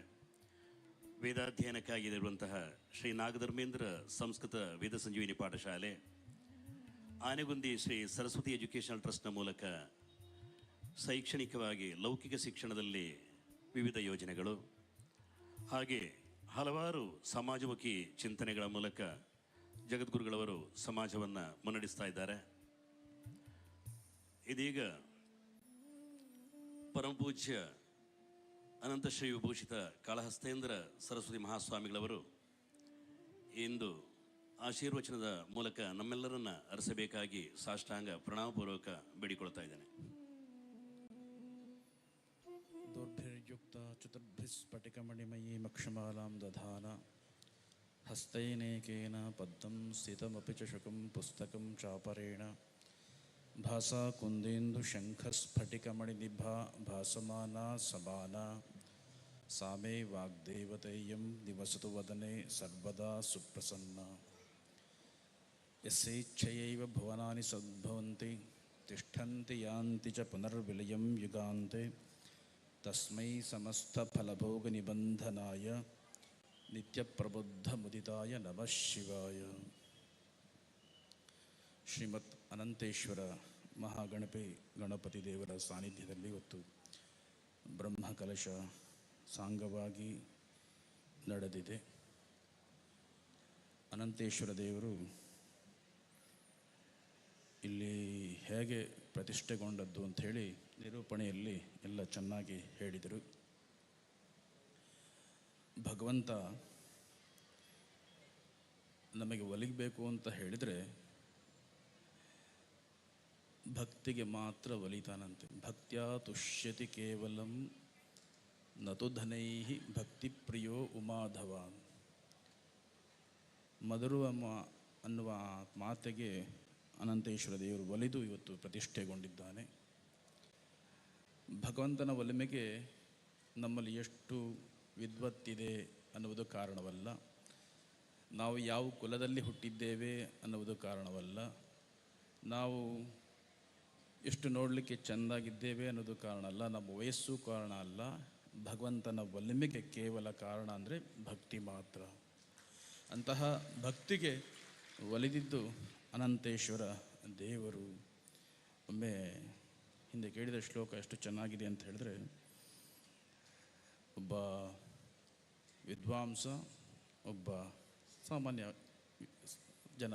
ವೇದಾಧ್ಯಯನಕ್ಕಾಗಿ ಇರುವಂತಹ ಶ್ರೀ ನಾಗಧರ್ಮೇಂದ್ರ ಸಂಸ್ಕೃತ ವೇದ ಸಂಜೀವಿನಿ ಪಾಠಶಾಲೆ, ಆನೆಗುಂದಿ ಶ್ರೀ ಸರಸ್ವತಿ ಎಜುಕೇಷನಲ್ ಟ್ರಸ್ಟ್ನ ಮೂಲಕ ಶೈಕ್ಷಣಿಕವಾಗಿ ಲೌಕಿಕ ಶಿಕ್ಷಣದಲ್ಲಿ ವಿವಿಧ ಯೋಜನೆಗಳು, ಹಾಗೆ ಹಲವಾರು ಸಮಾಜಮುಖಿ ಚಿಂತನೆಗಳ ಮೂಲಕ ಜಗದ್ಗುರುಗಳವರು ಸಮಾಜವನ್ನು ಮುನ್ನಡೆಸ್ತಾ ಇದ್ದಾರೆ. ಇದೀಗ ಪರಮಪೂಜ್ಯ ಅನಂತಶ್ರೀ ವಿಭೂಷಿತ ಕಾಳಹಸ್ತೇಂದ್ರ ಸರಸ್ವತಿ ಮಹಾಸ್ವಾಮಿಗಳವರು ಇಂದು ಆಶೀರ್ವಚನದ ಮೂಲಕ ನಮ್ಮೆಲ್ಲರನ್ನ ಅರಸಬೇಕಾಗಿ ಸಾಷ್ಟಾಂಗ ಪ್ರಣಾಮಪೂರ್ವಕ ಬೇಡಿಕೊಳ್ತಾ ಇದ್ದೇನೆ. ದೌರ್ಭಿರ್ಯುಕ್ತ ಚತುರ್ಭಿಸ್ಫಟಿಕಮಣಿಮಯೀ ಮಕ್ಷಮಾಲಾಂ ದಧಾನ ಹಸ್ತೈನೇಕೇನ ಪದ್ಮಂ ಸ್ಥಿತಮಪಿ ಚ ಶುಕಂ ಪುಸ್ತಕಂ ಚಾಪರೇಣ ಭಾಸಾ ಕುಂದೇಂದು ಶಂಖಸ್ಫಟಿಕಮಣಿನಿಭಾ ಭಾಸಮಾನಾ ಸಮಾನಾ ಸಾ ಮೇ ವಾಗ್ದೇವತೇಯಂ ನಿವಸತು ವದನೆ ಸರ್ವದಾ ಸುಪ್ರಸನ್ನ. ಯಸ್ಯೇಚ್ಛಯೈವ ಭುವನಾನಿ ಸದ್ಭವಂತಿ ತಿಷ್ಠಂತಿ ಯಾಂತಿ ಚ ಪುನರ್ವಿಲಯಂ ಯುಗಾಂತೆ ತಸ್ಮೈ ಸಮಸ್ತಫಲಭೋಗನಿಬಂಧನಾಯ ನಿತ್ಯಪ್ರಬುದ್ಧಮುದಿತಾಯ ನಮಃ ಶಿವಾಯ. ಶ್ರೀಮತ್ ಅನಂತೇಶ್ವರ ಗಣಪತಿ ದೇವರ ಸಾನ್ನಿಧ್ಯದಲ್ಲಿ ಇವತ್ತು ಬ್ರಹ್ಮಕಲಶ ಸಾಂಗವಾಗಿ ನಡೆದಿದೆ. ಅನಂತೇಶ್ವರ ದೇವರು ಇಲ್ಲಿ ಹೇಗೆ ಪ್ರತಿಷ್ಠೆಗೊಂಡದ್ದು ಅಂಥೇಳಿ ನಿರೂಪಣೆಯಲ್ಲಿ ಎಲ್ಲ ಚೆನ್ನಾಗಿ ಹೇಳಿದರು. ಭಗವಂತ ನಮಗೆ ಒಲಿಗಬೇಕು ಅಂತ ಹೇಳಿದರೆ ಭಕ್ತಿಗೆ ಮಾತ್ರ ಒಲಿತಾನಂತೆ. ಭಕ್ತ್ಯಾ ತುಷ್ಯತಿ ಕೇವಲಂ ನತು ಧನೈಹಿ ಭಕ್ತಿ ಪ್ರಿಯೋ ಉಮಾಧವ. ಮಧುರುವ ಅನ್ನುವ ಮಾತೆಗೆ ಅನಂತೇಶ್ವರ ದೇವರು ಒಲಿದು ಇವತ್ತು ಪ್ರತಿಷ್ಠೆಗೊಂಡಿದ್ದಾನೆ. ಭಗವಂತನ ಒಲಿಮೆಗೆ ನಮ್ಮಲ್ಲಿ ಎಷ್ಟು ವಿದ್ವತ್ತಿದೆ ಅನ್ನುವುದು ಕಾರಣವಲ್ಲ, ನಾವು ಯಾವ ಕುಲದಲ್ಲಿ ಹುಟ್ಟಿದ್ದೇವೆ ಅನ್ನುವುದು ಕಾರಣವಲ್ಲ, ನಾವು ಎಷ್ಟು ನೋಡಲಿಕ್ಕೆ ಚೆಂದಾಗಿದ್ದೇವೆ ಅನ್ನೋದು ಕಾರಣ ಅಲ್ಲ, ನಮ್ಮ ವಯಸ್ಸು ಕಾರಣ ಅಲ್ಲ. ಭಗವಂತನ ಒಲಿಮೆಗೆ ಕೇವಲ ಕಾರಣ ಅಂದರೆ ಭಕ್ತಿ ಮಾತ್ರ. ಅಂತಹ ಭಕ್ತಿಗೆ ಒಲಿದಿದ್ದು ಅನಂತೇಶ್ವರ ದೇವರು. ಒಮ್ಮೆ ಹಿಂದೆ ಕೇಳಿದ ಶ್ಲೋಕ ಎಷ್ಟು ಚೆನ್ನಾಗಿದೆ ಅಂತ ಹೇಳಿದ್ರೆ, ಒಬ್ಬ ವಿದ್ವಾಂಸ, ಒಬ್ಬ ಸಾಮಾನ್ಯ ಜನ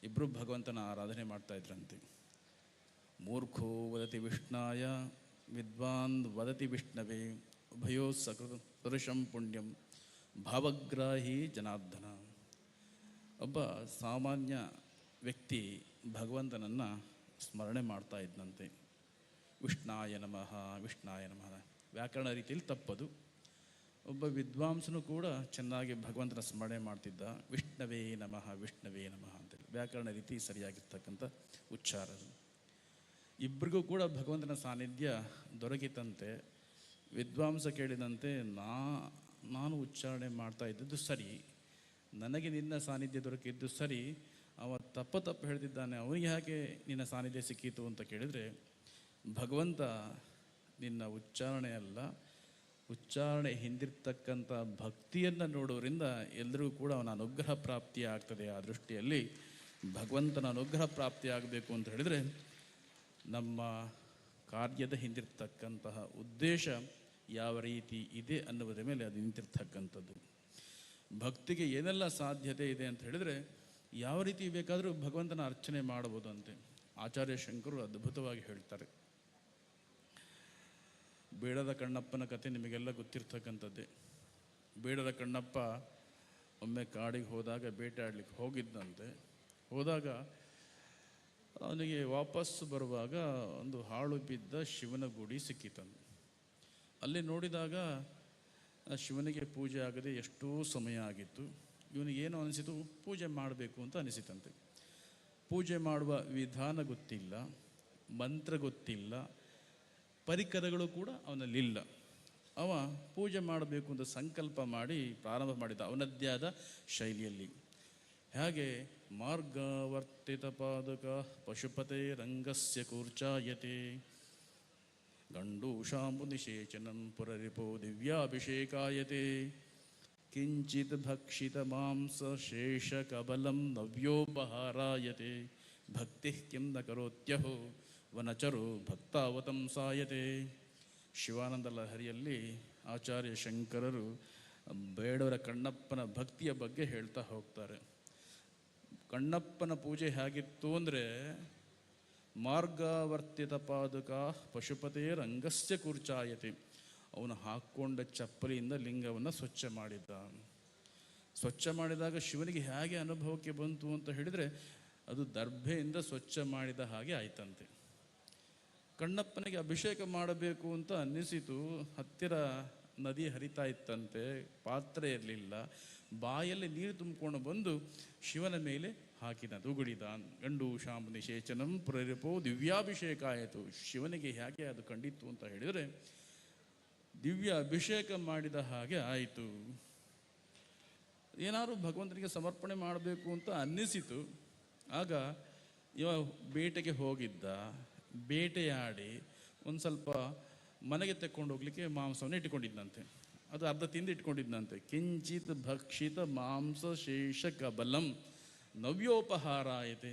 ಇಬ್ಬರು ಭಗವಂತನ ಆರಾಧನೆ ಮಾಡ್ತಾಯಿದ್ರಂತೆ. ಮೂರ್ಖೋ ವದತಿ ವಿಷ್ಣಾಯ ವಿದ್ವಾನ್ ವದತಿ ವಿಷ್ಣವೇ ಉಭಯೋ ಸದೃಶಂ ಪುಣ್ಯಂ ಭಾವಗ್ರಾಹಿ ಜನಾರ್ದನ. ಒಬ್ಬ ಸಾಮಾನ್ಯ ವ್ಯಕ್ತಿ ಭಗವಂತನನ್ನು ಸ್ಮರಣೆ ಮಾಡ್ತಾ ಇದ್ದಂತೆ. ವಿಷ್ಣಾಯ ನಮಃ ವಿಷ್ಣಾಯ ನಮಃ ವ್ಯಾಕರಣ ರೀತಿಯಲ್ಲಿ ತಪ್ಪದು. ಒಬ್ಬ ವಿದ್ವಾಂಸನು ಕೂಡ ಚೆನ್ನಾಗಿ ಭಗವಂತನ ಸ್ಮರಣೆ ಮಾಡ್ತಿದ್ದ. ವಿಷ್ಣವೇ ನಮಃ ವಿಷ್ಣವೇ ನಮಃ ಅಂತೇಳಿ ವ್ಯಾಕರಣ ರೀತಿ ಸರಿಯಾಗಿರ್ತಕ್ಕಂಥ ಉಚ್ಚಾರ. ಇಬ್ಬರಿಗೂ ಕೂಡ ಭಗವಂತನ ಸಾನ್ನಿಧ್ಯ ದೊರಕಿತಂತೆ. ವಿದ್ವಾಂಸ ಕೇಳಿದಂತೆ, ನಾನು ಉಚ್ಚಾರಣೆ ಮಾಡ್ತಾ ಇದ್ದದ್ದು ಸರಿ, ನನಗೆ ನಿನ್ನ ಸಾನ್ನಿಧ್ಯ ದೊರಕಿದ್ದು ಸರಿ, ಅವ ತಪ್ಪು ಹೇಳ್ತಿದ್ದಾನೆ, ಅವನಿಗೆ ಯಾಕೆ ನಿನ್ನ ಸಾನ್ನಿಧ್ಯ ಸಿಕ್ಕಿತು ಅಂತ ಕೇಳಿದರೆ, ಭಗವಂತ ನಿನ್ನ ಉಚ್ಚಾರಣೆ ಅಲ್ಲ, ಉಚ್ಚಾರಣೆ ಹಿಂದಿರ್ತಕ್ಕಂಥ ಭಕ್ತಿಯನ್ನು ನೋಡೋರಿಂದ ಎಲ್ಲರಿಗೂ ಕೂಡ ಅವನ ಅನುಗ್ರಹ ಪ್ರಾಪ್ತಿ ಆಗ್ತದೆ. ಆ ದೃಷ್ಟಿಯಲ್ಲಿ ಭಗವಂತನ ಅನುಗ್ರಹ ಪ್ರಾಪ್ತಿ ಆಗಬೇಕು ಅಂತ ಹೇಳಿದರೆ ನಮ್ಮ ಕಾರ್ಯದ ಹಿಂದಿರ್ತಕ್ಕಂತಹ ಉದ್ದೇಶ ಯಾವ ರೀತಿ ಇದೆ ಅನ್ನುವುದರ ಮೇಲೆ ಅದು ನಿಂತಿರ್ತಕ್ಕಂಥದ್ದು. ಭಕ್ತಿಗೆ ಏನೆಲ್ಲ ಸಾಧ್ಯತೆ ಇದೆ ಅಂತ ಹೇಳಿದರೆ ಯಾವ ರೀತಿ ಬೇಕಾದರೂ ಭಗವಂತನ ಅರ್ಚನೆ ಮಾಡಬಹುದು ಅಂತೆ. ಆಚಾರ್ಯ ಶಂಕರು ಅದ್ಭುತವಾಗಿ ಹೇಳ್ತಾರೆ. ಬೇಡದ ಕಣ್ಣಪ್ಪನ ಕತೆ ನಿಮಗೆಲ್ಲ ಗೊತ್ತಿರ್ತಕ್ಕಂಥದ್ದೇ. ಬೇಡದ ಕಣ್ಣಪ್ಪ ಒಮ್ಮೆ ಕಾಡಿಗೆ ಹೋದಾಗ ಬೇಟೆ ಆಡಲಿಕ್ಕೆ ಹೋಗಿದ್ದಂತೆ. ಹೋದಾಗ ಅವನಿಗೆ ವಾಪಸ್ಸು ಬರುವಾಗ ಒಂದು ಹಾಳು ಬಿದ್ದ ಶಿವನ ಗುಡಿ ಸಿಕ್ಕಿತಂತೆ. ಅಲ್ಲಿ ನೋಡಿದಾಗ ಶಿವನಿಗೆ ಪೂಜೆ ಆಗದೆ ಎಷ್ಟೋ ಸಮಯ ಆಗಿತ್ತು. ಇವನಿಗೇನು ಅನಿಸಿತು, ಪೂಜೆ ಮಾಡಬೇಕು ಅಂತ ಅನಿಸಿತಂತೆ. ಪೂಜೆ ಮಾಡುವ ವಿಧಾನ ಗೊತ್ತಿಲ್ಲ, ಮಂತ್ರ ಗೊತ್ತಿಲ್ಲ, ಪರಿಕರಗಳು ಕೂಡ ಅವನಲ್ಲಿಲ್ಲ. ಅವ ಪೂಜೆ ಮಾಡಬೇಕು ಅಂತ ಸಂಕಲ್ಪ ಮಾಡಿ ಪ್ರಾರಂಭ ಮಾಡಿದ ಅವನದ್ದೇ ಆದ ಶೈಲಿಯಲ್ಲಿ. ಹೇಗೆ ಮಾರ್ಗಾವರ್ತಿತ ಪಾದಕ ಪಶುಪತೆ ರಂಗಸ್ಯ ಕೂರ್ಚಾಯತೆ ಗಂಡೂಷಾಂಬು ನಿಷೇಚನಂ ಪುರರಿಪೋ ದಿವ್ಯಾಭಿಷೇಕಾಯತೆ ಕಿಂಚಿತ್ ಭಕ್ಷಿತ ಮಾಂಸ ಶೇಷ ಕಬಲಂ ನವ್ಯೋಪಹಾರಾಯತೆ ಭಕ್ತಿ ಕಿಂ ನ ಕರೋತ್ಯಹೋ ವನಚರು ಭಕ್ತಾವತಂಸಾಯತೆ. ಶಿವಾನಂದ ಲಹರಿಯಲ್ಲಿ ಆಚಾರ್ಯ ಶಂಕರರು ಬೇಡವರ ಕಣ್ಣಪ್ಪನ ಭಕ್ತಿಯ ಬಗ್ಗೆ ಹೇಳ್ತಾ ಹೋಗ್ತಾರೆ. ಕಣ್ಣಪ್ಪನ ಪೂಜೆ ಹೇಗಿತ್ತು ಅಂದರೆ ಮಾರ್ಗಾವರ್ತಿತ ಪಾದುಕ ಪಶುಪತೇ ರಂಗಸ್ಯ ಕೂರ್ಚಾಯತೆ. ಅವನು ಹಾಕ್ಕೊಂಡ ಚಪ್ಪಲಿಯಿಂದ ಲಿಂಗವನ್ನು ಸ್ವಚ್ಛ ಮಾಡಿದ. ಸ್ವಚ್ಛ ಮಾಡಿದಾಗ ಶಿವನಿಗೆ ಹೇಗೆ ಅನುಭವಕ್ಕೆ ಬಂತು ಅಂತ ಹೇಳಿದರೆ ಅದು ದರ್ಭೆಯಿಂದ ಸ್ವಚ್ಛ ಮಾಡಿದ ಹಾಗೆ ಆಯ್ತಂತೆ. ಕಣ್ಣಪ್ಪನಿಗೆ ಅಭಿಷೇಕ ಮಾಡಬೇಕು ಅಂತ ಅನ್ನಿಸಿತು. ಹತ್ತಿರ ನದಿ ಹರಿತಾ ಇತ್ತಂತೆ, ಪಾತ್ರೆ ಇರಲಿಲ್ಲ. ಬಾಯಲ್ಲಿ ನೀರು ತುಂಬಿಕೊಂಡು ಬಂದು ಶಿವನ ಮೇಲೆ ಹಾಕಿದ, ಉಗುಳಿದ. ಗಂಡು ಶಾಂಬ ನಿಷೇಚನಂ ಪ್ರೇರಿಪೋ ದಿವ್ಯಾಭಿಷೇಕ ಆಯಿತು. ಶಿವನಿಗೆ ಹೇಗೆ ಅದು ಕಂಡಿತ್ತು ಅಂತ ಹೇಳಿದರೆ ದಿವ್ಯ ಅಭಿಷೇಕ ಮಾಡಿದ ಹಾಗೆ ಆಯಿತು. ಏನಾದರೂ ಭಗವಂತನಿಗೆ ಸಮರ್ಪಣೆ ಮಾಡಬೇಕು ಅಂತ ಅನ್ನಿಸಿತು. ಆಗ ಇವ ಬೇಟೆಗೆ ಹೋಗಿದ್ದ. ಬೇಟೆಯಾಡಿ ಒಂದು ಸ್ವಲ್ಪ ಮನೆಗೆ ತೆಕ್ಕೊಂಡು ಹೋಗ್ಲಿಕ್ಕೆ ಮಾಂಸವನ್ನು ಇಟ್ಕೊಂಡಿದ್ದಂತೆ. ಅದು ಅರ್ಧ ತಿಂದು ಇಟ್ಕೊಂಡಿದ್ದಂತೆ. ಕಿಂಚಿತ್ ಭಕ್ಷಿತ ಮಾಂಸ ಶೇಷ ಕಬಲಂ ನವ್ಯೋಪಹಾರ ಆಯಿತೆ.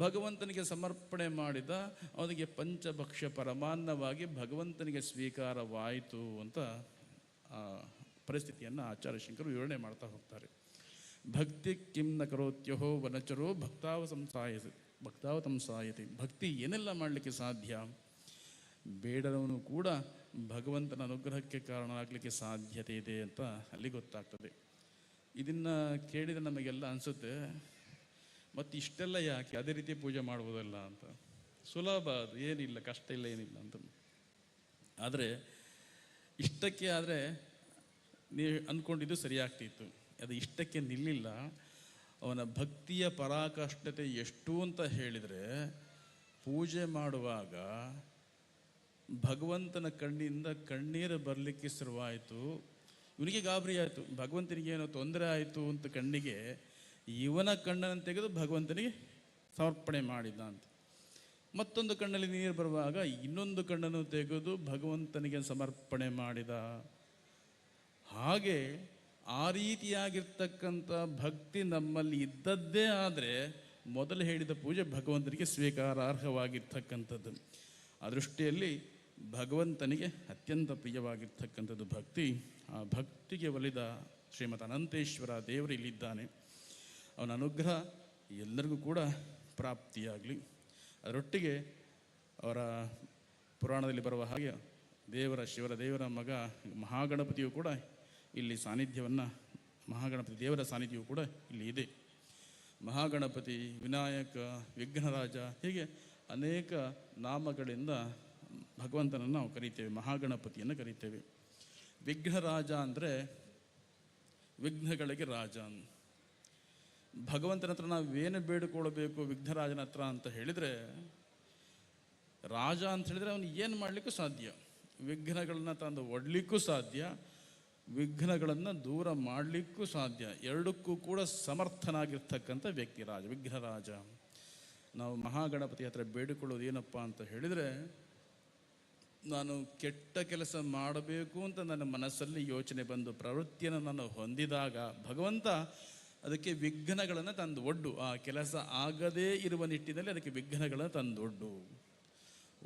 ಭಗವಂತನಿಗೆ ಸಮರ್ಪಣೆ ಮಾಡಿದ, ಅವನಿಗೆ ಪಂಚಭಕ್ಷ್ಯ ಪರಮಾನ್ನವಾಗಿ ಭಗವಂತನಿಗೆ ಸ್ವೀಕಾರವಾಯಿತು ಅಂತ ಪರಿಸ್ಥಿತಿಯನ್ನು ಆಚಾರ್ಯ ಶಂಕರು ವಿವರಣೆ ಮಾಡ್ತಾ ಹೋಗ್ತಾರೆ. ಭಕ್ತಿ ಕಿಂ ನ ಕರೋತ್ಯಹೋ ವನಚರೋ ಭಕ್ತಾವತಂಸಾಯತೆ. ಭಕ್ತಿ ಏನೆಲ್ಲ ಮಾಡಲಿಕ್ಕೆ ಸಾಧ್ಯ? ಬೇಡರವನು ಕೂಡ ಭಗವಂತನ ಅನುಗ್ರಹಕ್ಕೆ ಕಾರಣ ಆಗಲಿಕ್ಕೆ ಸಾಧ್ಯತೆ ಇದೆ ಅಂತ ಅಲ್ಲಿ ಗೊತ್ತಾಗ್ತದೆ. ಇದನ್ನು ಕೇಳಿದ ನಮಗೆಲ್ಲ ಅನಿಸುತ್ತೆ, ಮತ್ತು ಇಷ್ಟೆಲ್ಲ ಯಾಕೆ ಅದೇ ರೀತಿ ಪೂಜೆ ಮಾಡ್ಬೋದಲ್ಲ ಅಂತ. ಸುಲಭ, ಅದು ಏನಿಲ್ಲ, ಕಷ್ಟ ಇಲ್ಲ, ಏನಿಲ್ಲ ಅಂತ. ಆದರೆ ಇಷ್ಟಕ್ಕೆ ಆದರೆ ನೀವು ಅಂದ್ಕೊಂಡಿದ್ದು ಸರಿಯಾಗ್ತಿತ್ತು. ಅದು ಇಷ್ಟಕ್ಕೆ ನಿಲ್ಲಿಲ್ಲ. ಅವನ ಭಕ್ತಿಯ ಪರಾಕಾಷ್ಠತೆ ಎಷ್ಟು ಅಂತ ಹೇಳಿದರೆ, ಪೂಜೆ ಮಾಡುವಾಗ ಭಗವಂತನ ಕಣ್ಣಿಂದ ಕಣ್ಣೀರು ಬರಲಿಕ್ಕೆ ಶುರುವಾಯಿತು. ಇವನಿಗೆ ಗಾಬರಿ ಆಯಿತು, ಭಗವಂತನಿಗೇನೋ ತೊಂದರೆ ಆಯಿತು ಅಂತ ಕಣ್ಣಿಗೆ. ಇವನ ಕಣ್ಣನ್ನು ತೆಗೆದು ಭಗವಂತನಿಗೆ ಸಮರ್ಪಣೆ ಮಾಡಿದ ಅಂತ. ಮತ್ತೊಂದು ಕಣ್ಣಲ್ಲಿ ನೀರು ಬರುವಾಗ ಇನ್ನೊಂದು ಕಣ್ಣನ್ನು ತೆಗೆದು ಭಗವಂತನಿಗೆ ಸಮರ್ಪಣೆ ಮಾಡಿದ. ಹಾಗೆ ಆ ರೀತಿಯಾಗಿರ್ತಕ್ಕಂಥ ಭಕ್ತಿ ನಮ್ಮಲ್ಲಿ ಇದ್ದದ್ದೇ ಆದರೆ ಮೊದಲು ಹೇಳಿದ ಪೂಜೆ ಭಗವಂತನಿಗೆ ಸ್ವೀಕಾರಾರ್ಹವಾಗಿರ್ತಕ್ಕಂಥದ್ದು. ಆ ದೃಷ್ಟಿಯಲ್ಲಿ ಭಗವಂತನಿಗೆ ಅತ್ಯಂತ ಪ್ರಿಯವಾಗಿರ್ತಕ್ಕಂಥದ್ದು ಭಕ್ತಿ. ಆ ಭಕ್ತಿಗೆ ಒಲಿದ ಶ್ರೀಮದ್ ಅನಂತೇಶ್ವರ ದೇವರು ಇಲ್ಲಿದ್ದಾನೆ. ಅವನ ಅನುಗ್ರಹ ಎಲ್ಲರಿಗೂ ಕೂಡ ಪ್ರಾಪ್ತಿಯಾಗಲಿ. ಅದರೊಟ್ಟಿಗೆ ಅವರ ಪುರಾಣದಲ್ಲಿ ಬರುವ ಹಾಗೆ ಶಿವರ ದೇವರ ಮಗ ಮಹಾಗಣಪತಿಯು ಕೂಡ ಇಲ್ಲಿ ಸಾನ್ನಿಧ್ಯವನ್ನು, ಮಹಾಗಣಪತಿ ದೇವರ ಸಾನ್ನಿಧ್ಯವು ಕೂಡ ಇಲ್ಲಿ ಇದೆ. ಮಹಾಗಣಪತಿ, ವಿನಾಯಕ, ವಿಘ್ನರಾಜ, ಹೀಗೆ ಅನೇಕ ನಾಮಗಳಿಂದ ಭಗವಂತನನ್ನು ನಾವು ಕರೀತೇವೆ, ಮಹಾಗಣಪತಿಯನ್ನು ಕರೀತೇವೆ. ವಿಘ್ನರಾಜ ಅಂದರೆ ವಿಘ್ನಗಳಿಗೆ ರಾಜ. ಭಗವಂತನ ಹತ್ರ ನಾವೇನು ಬೇಡಿಕೊಳ್ಳಬೇಕು ವಿಘ್ನರಾಜನ ಹತ್ರ ಅಂತ ಹೇಳಿದರೆ, ರಾಜ ಅಂತ ಹೇಳಿದರೆ ಅವನು ಏನು ಮಾಡಲಿಕ್ಕೂ ಸಾಧ್ಯ, ವಿಘ್ನಗಳನ್ನು ತಂದು ಒಡ್ಲಿಕ್ಕೂ ಸಾಧ್ಯ, ವಿಘ್ನಗಳನ್ನು ದೂರ ಮಾಡಲಿಕ್ಕೂ ಸಾಧ್ಯ. ಎರಡಕ್ಕೂ ಕೂಡ ಸಮರ್ಥನಾಗಿರ್ತಕ್ಕಂಥ ವ್ಯಕ್ತಿ ರಾಜ, ವಿಘ್ನರಾಜ. ನಾವು ಮಹಾಗಣಪತಿ ಹತ್ರ ಬೇಡಿಕೊಳ್ಳೋದು ಏನಪ್ಪ ಅಂತ ಹೇಳಿದರೆ, ನಾನು ಕೆಟ್ಟ ಕೆಲಸ ಮಾಡಬೇಕು ಅಂತ ನನ್ನ ಮನಸ್ಸಲ್ಲಿ ಯೋಚನೆ ಬಂದು ಪ್ರವೃತ್ತಿಯನ್ನು ನಾನು ಹೊಂದಿದಾಗ ಭಗವಂತ ಅದಕ್ಕೆ ವಿಘ್ನಗಳನ್ನು ತಂದು ಒಡ್ಡು. ಆ ಕೆಲಸ ಆಗದೇ ಇರುವ ನಿಟ್ಟಿನಲ್ಲಿ ಅದಕ್ಕೆ ವಿಘ್ನಗಳನ್ನು ತಂದೊಡ್ಡು.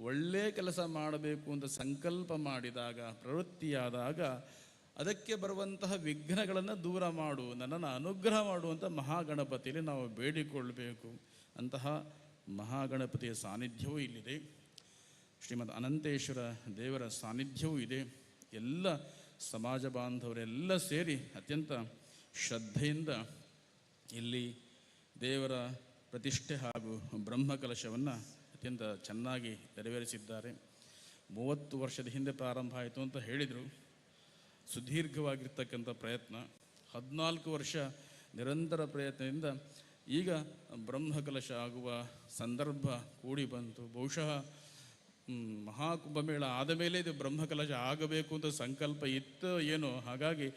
ಒಳ್ಳೆಯ ಕೆಲಸ ಮಾಡಬೇಕು ಅಂತ ಸಂಕಲ್ಪ ಮಾಡಿದಾಗ, ಪ್ರವೃತ್ತಿಯಾದಾಗ ಅದಕ್ಕೆ ಬರುವಂತಹ ವಿಘ್ನಗಳನ್ನು ದೂರ ಮಾಡು, ನನ್ನನ್ನು ಅನುಗ್ರಹ ಮಾಡುವಂಥ ಮಹಾಗಣಪತಿಯಲ್ಲಿ ನಾವು ಬೇಡಿಕೊಳ್ಳಬೇಕು. ಅಂತಹ ಮಹಾಗಣಪತಿಯ ಸಾನ್ನಿಧ್ಯವೂ ಇಲ್ಲಿದೆ. ಶ್ರೀಮದ್ ಅನಂತೇಶ್ವರ ದೇವರ ಸಾನ್ನಿಧ್ಯವೂ ಇದೆ. ಎಲ್ಲ ಸಮಾಜ ಬಾಂಧವರೆಲ್ಲ ಸೇರಿ ಅತ್ಯಂತ ಶ್ರದ್ಧೆಯಿಂದ ಇಲ್ಲಿ ದೇವರ ಪ್ರತಿಷ್ಠೆ ಹಾಗೂ ಬ್ರಹ್ಮಕಲಶವನ್ನು ಅತ್ಯಂತ ಚೆನ್ನಾಗಿ ನೆರವೇರಿಸಿದ್ದಾರೆ. 30 ವರ್ಷದ ಹಿಂದೆ ಪ್ರಾರಂಭ ಆಯಿತು ಅಂತ ಹೇಳಿದರು. ಸುದೀರ್ಘವಾಗಿರ್ತಕ್ಕಂಥ ಪ್ರಯತ್ನ, 14 ವರ್ಷ ನಿರಂತರ ಪ್ರಯತ್ನದಿಂದ ಈಗ ಬ್ರಹ್ಮಕಲಶ ಆಗುವ ಸಂದರ್ಭ ಕೂಡಿ ಬಂತು. ಬಹುಶಃ ಮಹಾಕುಂಭಮೇಳ ಆದ ಮೇಲೆ ಇದು ಬ್ರಹ್ಮಕಲಶ ಆಗಬೇಕು ಅಂತ ಸಂಕಲ್ಪ ಇತ್ತು ಏನೋ. ಹಾಗಾಗಿ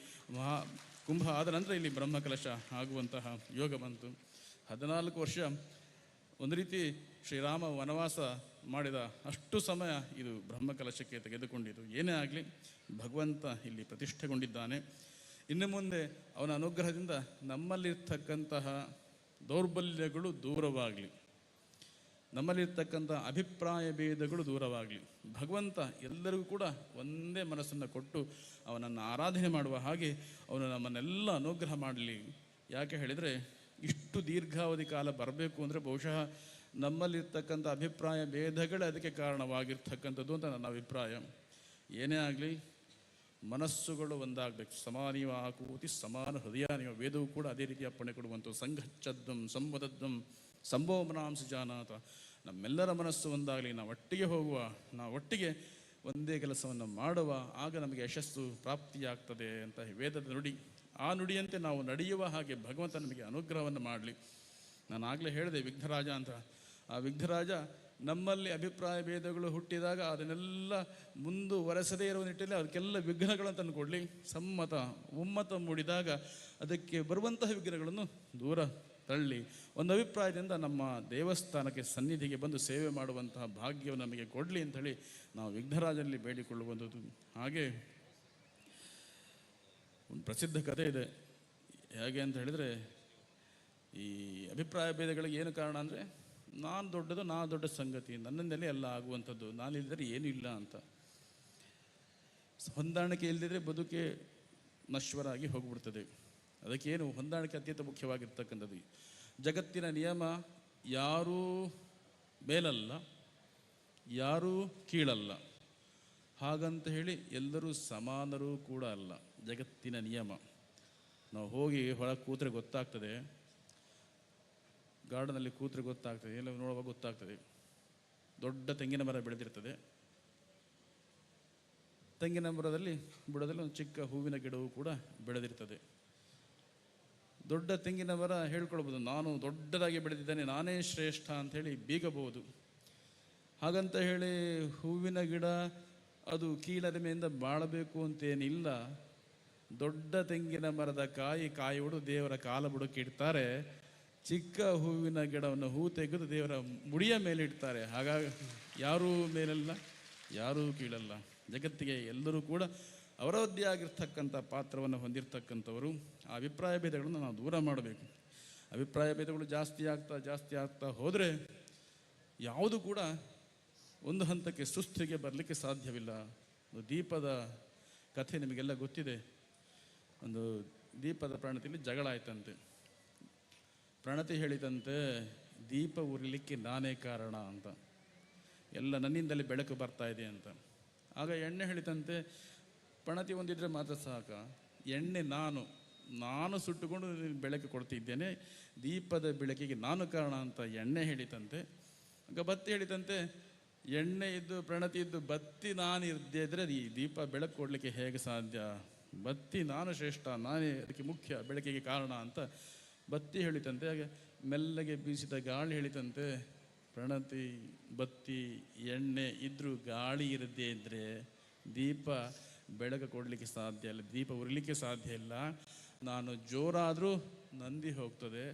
ಕುಂಭ ಆದ ನಂತರ ಇಲ್ಲಿ ಬ್ರಹ್ಮಕಲಶ ಆಗುವಂತಹ ಯೋಗ ಬಂತು. 14 ವರ್ಷ ಒಂದು ರೀತಿ ಶ್ರೀರಾಮ ವನವಾಸ ಮಾಡಿದ ಅಷ್ಟು ಸಮಯ ಇದು ಬ್ರಹ್ಮಕಲಶಕ್ಕೆ ತೆಗೆದುಕೊಂಡಿತು. ಏನೇ ಆಗಲಿ ಭಗವಂತ ಇಲ್ಲಿ ಪ್ರತಿಷ್ಠೆಗೊಂಡಿದ್ದಾನೆ. ಇನ್ನು ಮುಂದೆ ಅವನ ಅನುಗ್ರಹದಿಂದ ನಮ್ಮಲ್ಲಿರ್ತಕ್ಕಂತಹ ದೌರ್ಬಲ್ಯಗಳು ದೂರವಾಗಲಿ, ನಮ್ಮಲ್ಲಿರ್ತಕ್ಕಂಥ ಅಭಿಪ್ರಾಯ ಭೇದಗಳು ದೂರವಾಗಲಿ. ಭಗವಂತ ಎಲ್ಲರಿಗೂ ಕೂಡ ಒಂದೇ ಮನಸ್ಸನ್ನು ಕೊಟ್ಟು ಅವನನ್ನು ಆರಾಧನೆ ಮಾಡುವ ಹಾಗೆ ಅವನು ನಮ್ಮನ್ನೆಲ್ಲ ಅನುಗ್ರಹ ಮಾಡಲಿ. ಯಾಕೆ ಹೇಳಿದರೆ ಇಷ್ಟು ದೀರ್ಘಾವಧಿ ಕಾಲ ಬರಬೇಕು ಅಂದರೆ ಬಹುಶಃ ನಮ್ಮಲ್ಲಿರ್ತಕ್ಕಂಥ ಅಭಿಪ್ರಾಯ ಭೇದಗಳೇ ಅದಕ್ಕೆ ಕಾರಣವಾಗಿರ್ತಕ್ಕಂಥದ್ದು ಅಂತ ನನ್ನ ಅಭಿಪ್ರಾಯ. ಏನೇ ಆಗಲಿ ಮನಸ್ಸುಗಳು ಒಂದಾಗಬೇಕು. ಸಮಾನೀವ ಆಕೂತಿ ಸಮಾನ ಹೃದಯಾನಿವ, ವೇದವು ಕೂಡ ಅದೇ ರೀತಿ ಅಪ್ಪಣೆ ಕೊಡುವಂಥ ಸಂಘಚ್ಛದ್ವಂ ಸಂವದದ್ವಂ ಸಂಭೋಮನಾಂಸ ಜಾನಾತ. ನಮ್ಮೆಲ್ಲರ ಮನಸ್ಸು ಒಂದಾಗಲಿ, ನಾವು ಒಟ್ಟಿಗೆ ಹೋಗುವ, ನಾವು ಒಟ್ಟಿಗೆ ಒಂದೇ ಕೆಲಸವನ್ನು ಮಾಡುವ, ಆಗ ನಮಗೆ ಯಶಸ್ಸು ಪ್ರಾಪ್ತಿಯಾಗ್ತದೆ ಅಂತ ವೇದದ ನುಡಿ. ಆ ನುಡಿಯಂತೆ ನಾವು ನಡೆಯುವ ಹಾಗೆ ಭಗವಂತ ನಮಗೆ ಅನುಗ್ರಹವನ್ನು ಮಾಡಲಿ. ನಾನು ಆಗಲೇ ಹೇಳಿದೆ ವಿಘ್ನರಾಜ ಅಂತ. ಆ ವಿಘ್ನರಾಜ ನಮ್ಮಲ್ಲಿ ಅಭಿಪ್ರಾಯ ಭೇದಗಳು ಹುಟ್ಟಿದಾಗ ಅದನ್ನೆಲ್ಲ ಮುಂದುವರೆಸದೇ ಇರುವ ನಿಟ್ಟಿನಲ್ಲಿ ಅದಕ್ಕೆಲ್ಲ ವಿಘ್ನಗಳನ್ನು ತಂದು ಕೊಡಲಿ. ಸಮ್ಮತ ಒಮ್ಮತ ಮೂಡಿದಾಗ ಅದಕ್ಕೆ ಬರುವಂತಹ ವಿಘ್ನಗಳನ್ನು ದೂರ ತಳ್ಳಿ ಒಂದು ಅಭಿಪ್ರಾಯದಿಂದ ನಮ್ಮ ದೇವಸ್ಥಾನಕ್ಕೆ ಸನ್ನಿಧಿಗೆ ಬಂದು ಸೇವೆ ಮಾಡುವಂತಹ ಭಾಗ್ಯವನ್ನು ನಮಗೆ ಕೊಡಲಿ ಅಂಥೇಳಿ ನಾವು ವಿಘ್ನರಾಜನಲ್ಲಿ ಬೇಡಿಕೊಳ್ಳುವಂಥದ್ದು. ಹಾಗೆ ಒಂದು ಪ್ರಸಿದ್ಧ ಕಥೆ ಇದೆ. ಹೇಗೆ ಅಂತ ಹೇಳಿದರೆ, ಈ ಅಭಿಪ್ರಾಯ ಭೇದಗಳಿಗೆ ಏನು ಕಾರಣ ಅಂದರೆ ನಾನು ದೊಡ್ಡದು, ನಾನು ದೊಡ್ಡ ಸಂಗತಿ, ನನ್ನಿಂದಲೇ ಎಲ್ಲ ಆಗುವಂಥದ್ದು, ನಾನಿಲ್ಲದರೆ ಏನೂ ಇಲ್ಲ ಅಂತ. ಹೊಂದಾಣಿಕೆ ಇಲ್ಲದಿದ್ದರೆ ಬದುಕೆ ನಶ್ವರ ಆಗಿ ಹೋಗ್ಬಿಡ್ತದೆ. ಅದಕ್ಕೇನು ಹೊಂದಾಣಿಕೆ ಅತ್ಯಂತ ಮುಖ್ಯವಾಗಿರ್ತಕ್ಕಂಥದ್ದು. ಜಗತ್ತಿನ ನಿಯಮ ಯಾರೂ ಮೇಲಲ್ಲ, ಯಾರೂ ಕೀಳಲ್ಲ, ಹಾಗಂತ ಹೇಳಿ ಎಲ್ಲರೂ ಸಮಾನರೂ ಕೂಡ ಅಲ್ಲ. ಜಗತ್ತಿನ ನಿಯಮ ನಾವು ಹೋಗಿ ಹೊರಗೆ ಕೂತ್ರೆ ಗೊತ್ತಾಗ್ತದೆ, ಗಾರ್ಡನಲ್ಲಿ ಕೂತ್ರೆ ಗೊತ್ತಾಗ್ತದೆ, ಎಲ್ಲ ನೋಡುವಾಗ ಗೊತ್ತಾಗ್ತದೆ. ದೊಡ್ಡ ತೆಂಗಿನ ಮರ ಬೆಳೆದಿರ್ತದೆ, ತೆಂಗಿನ ಮರದಲ್ಲಿ ಬುಡದಲ್ಲಿ ಒಂದು ಚಿಕ್ಕ ಹೂವಿನ ಗಿಡವೂ ಕೂಡ ಬೆಳೆದಿರ್ತದೆ. ದೊಡ್ಡ ತೆಂಗಿನ ಮರ ಹೇಳ್ಕೊಳ್ಬೋದು, ನಾನು ದೊಡ್ಡದಾಗಿ ಬೆಳೆದಿದ್ದೇನೆ, ನಾನೇ ಶ್ರೇಷ್ಠ ಅಂಥೇಳಿ ಬೀಗಬಹುದು. ಹಾಗಂತ ಹೇಳಿ ಹೂವಿನ ಗಿಡ ಅದು ಕೀಳರಿಮೆಯಿಂದ ಬಾಳಬೇಕು ಅಂತೇನಿಲ್ಲ. ದೊಡ್ಡ ತೆಂಗಿನ ಮರದ ಕಾಯಿ ಹೊಡೆದು ದೇವರ ಕಾಲ ಬುಡಕ್ಕೆ ಇಡ್ತಾರೆ, ಚಿಕ್ಕ ಹೂವಿನ ಗಿಡವನ್ನು ಹೂ ತೆಗೆದು ದೇವರ ಮುಡಿಯ ಮೇಲೆ ಇಡ್ತಾರೆ. ಹಾಗಾಗಿ ಯಾರೂ ಮೇಲಲ್ಲ, ಯಾರೂ ಕೀಳಲ್ಲ. ಜಗತ್ತಿಗೆ ಎಲ್ಲರೂ ಕೂಡ ಅವರದ್ದೇ ಆಗಿರ್ತಕ್ಕಂಥ ಪಾತ್ರವನ್ನು ಹೊಂದಿರತಕ್ಕಂಥವರು. ಆ ಅಭಿಪ್ರಾಯ ಭೇದಗಳನ್ನು ನಾವು ದೂರ ಮಾಡಬೇಕು. ಅಭಿಪ್ರಾಯ ಭೇದಗಳು ಜಾಸ್ತಿ ಆಗ್ತಾ ಹೋದರೆ ಯಾವುದು ಕೂಡ ಒಂದು ಹಂತಕ್ಕೆ ಸುಸ್ಥಿಗೆ ಬರಲಿಕ್ಕೆ ಸಾಧ್ಯವಿಲ್ಲ. ಒಂದು ದೀಪದ ಕಥೆ ನಿಮಗೆಲ್ಲ ಗೊತ್ತಿದೆ. ಒಂದು ದೀಪದ ಪ್ರಣತಿಯಲ್ಲಿ ಜಗಳ ಆಯ್ತಂತೆ. ಪ್ರಣತಿ ಹೇಳಿದಂತೆ ದೀಪ ಉರಿಲಿಕ್ಕೆ ನಾನೇ ಕಾರಣ ಅಂತ, ಎಲ್ಲ ನನ್ನಿಂದಲೇ ಬೆಳಕು ಬರ್ತಾ ಇದೆ ಅಂತ. ಆಗ ಎಣ್ಣೆ ಹೇಳಿದಂತೆ ಪ್ರಣತಿ ಹೊಂದಿದ್ರೆ ಮಾತ್ರ ಸಾಕ, ಎಣ್ಣೆ ನಾನು ಸುಟ್ಟುಕೊಂಡು ಬೆಳಕು ಕೊಡ್ತಿದ್ದೇನೆ, ದೀಪದ ಬೆಳಕಿಗೆ ನಾನು ಕಾರಣ ಅಂತ ಎಣ್ಣೆ ಹೇಳಿತಂತೆ. ಆಗ ಬತ್ತಿ ಹೇಳಿದಂತೆ ಎಣ್ಣೆ ಇದ್ದು ಪ್ರಣತಿ ಇದ್ದು ಬತ್ತಿ ನಾನು ಇರದೇ ಇದ್ದರೆ ಈ ದೀಪ ಬೆಳಕು ಕೊಡಲಿಕ್ಕೆ ಹೇಗೆ ಸಾಧ್ಯ? ಬತ್ತಿ ನಾನು ಶ್ರೇಷ್ಠ, ನಾನೇ ಅದಕ್ಕೆ ಮುಖ್ಯ, ಬೆಳಕಿಗೆ ಕಾರಣ ಅಂತ ಬತ್ತಿ ಹೇಳಿತಂತೆ. ಹಾಗೆ ಮೆಲ್ಲಗೆ ಬೀಸಿದ ಗಾಳಿ ಹೇಳಿತಂತೆ, ಪ್ರಣತಿ ಬತ್ತಿ ಎಣ್ಣೆ ಇದ್ದರೂ ಗಾಳಿ ಇರದೇ ಇದ್ದರೆ ದೀಪ ಬೆಳಕು ಕೊಡಲಿಕ್ಕೆ ಸಾಧ್ಯ ಇಲ್ಲ, ದೀಪ ಉರಿಲಿಕ್ಕೆ ಸಾಧ್ಯ ಇಲ್ಲ. ನಾನು ಜೋರಾದರೂ ನಂದಿ ಹೋಗ್ತದೆ,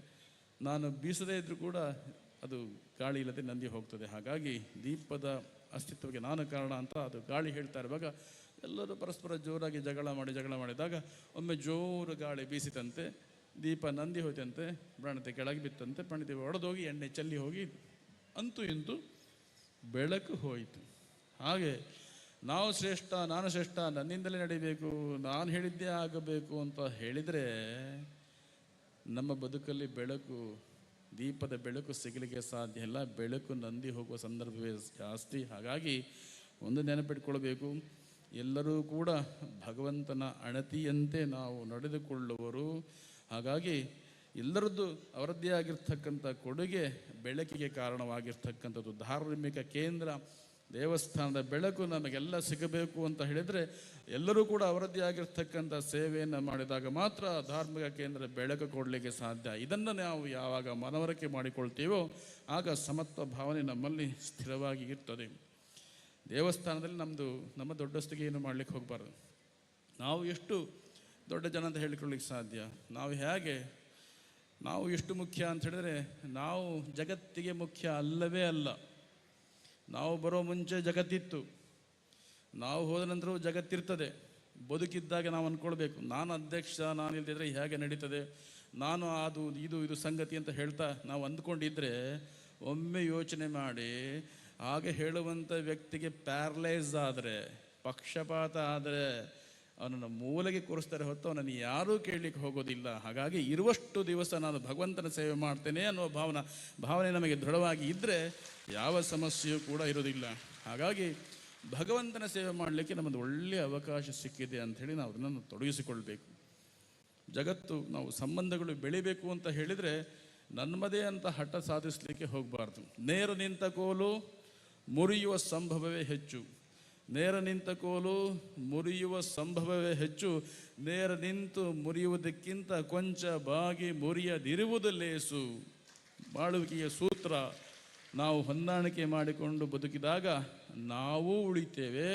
ನಾನು ಬೀಸದೇ ಇದ್ದರೂ ಕೂಡ ಅದು ಗಾಳಿ ಇಲ್ಲದೆ ನಂದಿ ಹೋಗ್ತದೆ. ಹಾಗಾಗಿ ದೀಪದ ಅಸ್ತಿತ್ವಕ್ಕೆ ನಾನು ಕಾರಣ ಅಂತ ಅದು ಗಾಳಿ ಹೇಳ್ತಾ ಇರುವಾಗ ಎಲ್ಲರೂ ಪರಸ್ಪರ ಜೋರಾಗಿ ಜಗಳ ಮಾಡಿದಾಗ ಒಮ್ಮೆ ಜೋರು ಗಾಳಿ ಬೀಸಿತಂತೆ, ದೀಪ ನಂದಿ ಹೋಯ್ತಂತೆ, ಪ್ರಣತಿ ಕೆಳಗೆ ಬಿತ್ತಂತೆ, ಪ್ರಣತಿ ಒಡೆದೋಗಿ ಎಣ್ಣೆ ಚೆಲ್ಲಿ ಹೋಗಿ ಅಂತೂ ಇಂತೂ ಬೆಳಕು ಹೋಯಿತು. ಹಾಗೆ ನಾವು ಶ್ರೇಷ್ಠ, ನಾನು ಶ್ರೇಷ್ಠ, ನನ್ನಿಂದಲೇ ನಡಿಬೇಕು, ನಾನು ಹೇಳಿದ್ದೇ ಆಗಬೇಕು ಅಂತ ಹೇಳಿದರೆ ನಮ್ಮ ಬದುಕಲ್ಲಿ ಬೆಳಕು, ದೀಪದ ಬೆಳಕು ಸಿಗಲಿಕ್ಕೆ ಸಾಧ್ಯ ಇಲ್ಲ. ಬೆಳಕು ನಂದಿ ಹೋಗುವ ಸಂದರ್ಭವೇ ಜಾಸ್ತಿ. ಹಾಗಾಗಿ ಒಂದು ನೆನಪಿಟ್ಕೊಳ್ಬೇಕು, ಎಲ್ಲರೂ ಕೂಡ ಭಗವಂತನ ಅಣತಿಯಂತೆ ನಾವು ನಡೆದುಕೊಳ್ಳುವರು. ಹಾಗಾಗಿ ಎಲ್ಲರದ್ದು ಅವರದ್ದೇ ಆಗಿರ್ತಕ್ಕಂಥ ಕೊಡುಗೆ ಬೆಳಕಿಗೆ ಕಾರಣವಾಗಿರ್ತಕ್ಕಂಥದ್ದು. ಧಾರ್ಮಿಕ ಕೇಂದ್ರ ದೇವಸ್ಥಾನದ ಬೆಳಕು ನಮಗೆಲ್ಲ ಸಿಗಬೇಕು ಅಂತ ಹೇಳಿದರೆ ಎಲ್ಲರೂ ಕೂಡ ಅವರದ್ದೇ ಆಗಿರ್ತಕ್ಕಂಥ ಸೇವೆಯನ್ನು ಮಾಡಿದಾಗ ಮಾತ್ರ ಧಾರ್ಮಿಕ ಕೇಂದ್ರ ಬೆಳಕು ಕೊಡಲಿಕ್ಕೆ ಸಾಧ್ಯ. ಇದನ್ನು ನಾವು ಯಾವಾಗ ಮನವರಿಕೆ ಮಾಡಿಕೊಳ್ತೀವೋ ಆಗ ಸಮತ್ವ ಭಾವನೆ ನಮ್ಮಲ್ಲಿ ಸ್ಥಿರವಾಗಿ ಇರ್ತದೆ. ದೇವಸ್ಥಾನದಲ್ಲಿ ನಮ್ಮ ದೊಡ್ಡಸ್ತಿಗೆ ಏನು ಮಾಡಲಿಕ್ಕೆ ಹೋಗಬಾರ್ದು. ನಾವು ಎಷ್ಟು ದೊಡ್ಡ ಜನ ಅಂತ ಹೇಳಿಕೊಳ್ಳಿಕ್ಕೆ ಸಾಧ್ಯ. ನಾವು ಹೇಗೆ, ನಾವು ಎಷ್ಟು ಮುಖ್ಯ ಅಂತ ಹೇಳಿದ್ರೆ, ನಾವು ಜಗತ್ತಿಗೆ ಮುಖ್ಯ ಅಲ್ಲವೇ ಅಲ್ಲ. ನಾವು ಬರೋ ಮುಂಚೆ ಜಗತ್ತಿತ್ತು, ನಾವು ಹೋದ ನಂತರವೂ ಜಗತ್ತಿರ್ತದೆ. ಬದುಕಿದ್ದಾಗ ನಾವು ಅಂದ್ಕೊಳ್ಬೇಕು, ನಾನು ಅಧ್ಯಕ್ಷ, ನಾನು ಇಲ್ದಿದ್ರೆ ಹೇಗೆ ನಡೀತದೆ, ನಾನು ಅದು ಇದು ಸಂಗತಿ ಅಂತ ಹೇಳ್ತಾ ನಾವು ಅಂದ್ಕೊಂಡಿದ್ರೆ, ಒಮ್ಮೆ ಯೋಚನೆ ಮಾಡಿ, ಹಾಗೆ ಹೇಳುವಂಥ ವ್ಯಕ್ತಿಗೆ ಪ್ಯಾರಲೈಸ್ ಆದರೆ, ಪಕ್ಷಪಾತ ಆದರೆ ಅವನನ್ನು ಮೂಲೆಗೆ ಕೂರಿಸ್ತಾರೆ ಹೊತ್ತು ಅವನನ್ನು ಯಾರೂ ಕೇಳಲಿಕ್ಕೆ ಹೋಗೋದಿಲ್ಲ. ಹಾಗಾಗಿ ಇರುವಷ್ಟು ದಿವಸ ನಾನು ಭಗವಂತನ ಸೇವೆ ಮಾಡ್ತೇನೆ ಅನ್ನೋ ಭಾವನೆ ನಮಗೆ ದೃಢವಾಗಿ ಇದ್ದರೆ ಯಾವ ಸಮಸ್ಯೆಯೂ ಕೂಡ ಇರೋದಿಲ್ಲ. ಹಾಗಾಗಿ ಭಗವಂತನ ಸೇವೆ ಮಾಡಲಿಕ್ಕೆ ನಮ್ಮದು ಒಳ್ಳೆಯ ಅವಕಾಶ ಸಿಕ್ಕಿದೆ ಅಂಥೇಳಿ ನಾವು ಅದನ್ನು ತೊಡಗಿಸಿಕೊಳ್ಬೇಕು. ಜಗತ್ತು, ನಾವು ಸಂಬಂಧಗಳು ಬೆಳಿಬೇಕು ಅಂತ ಹೇಳಿದರೆ ನಮ್ಮದೇ ಅಂತ ಹಠ ಸಾಧಿಸಲಿಕ್ಕೆ ಹೋಗಬಾರ್ದು. ನೇರ ನಿಂತ ಕೋಲು ಮುರಿಯುವ ಸಂಭವವೇ ಹೆಚ್ಚು. ನೇರ ನಿಂತ ಕೋಲು ಮುರಿಯುವ ಸಂಭವವೇ ಹೆಚ್ಚು. ನೇರ ನಿಂತು ಮುರಿಯುವುದಕ್ಕಿಂತ ಕೊಂಚ ಬಾಗಿ ಮುರಿಯದಿರುವುದು ಲೇಸು. ಬಾಳುವಿಕೆಯ ಸೂತ್ರ. ನಾವು ಹೊಂದಾಣಿಕೆ ಮಾಡಿಕೊಂಡು ಬದುಕಿದಾಗ ನಾವೂ ಉಳಿತೇವೆ,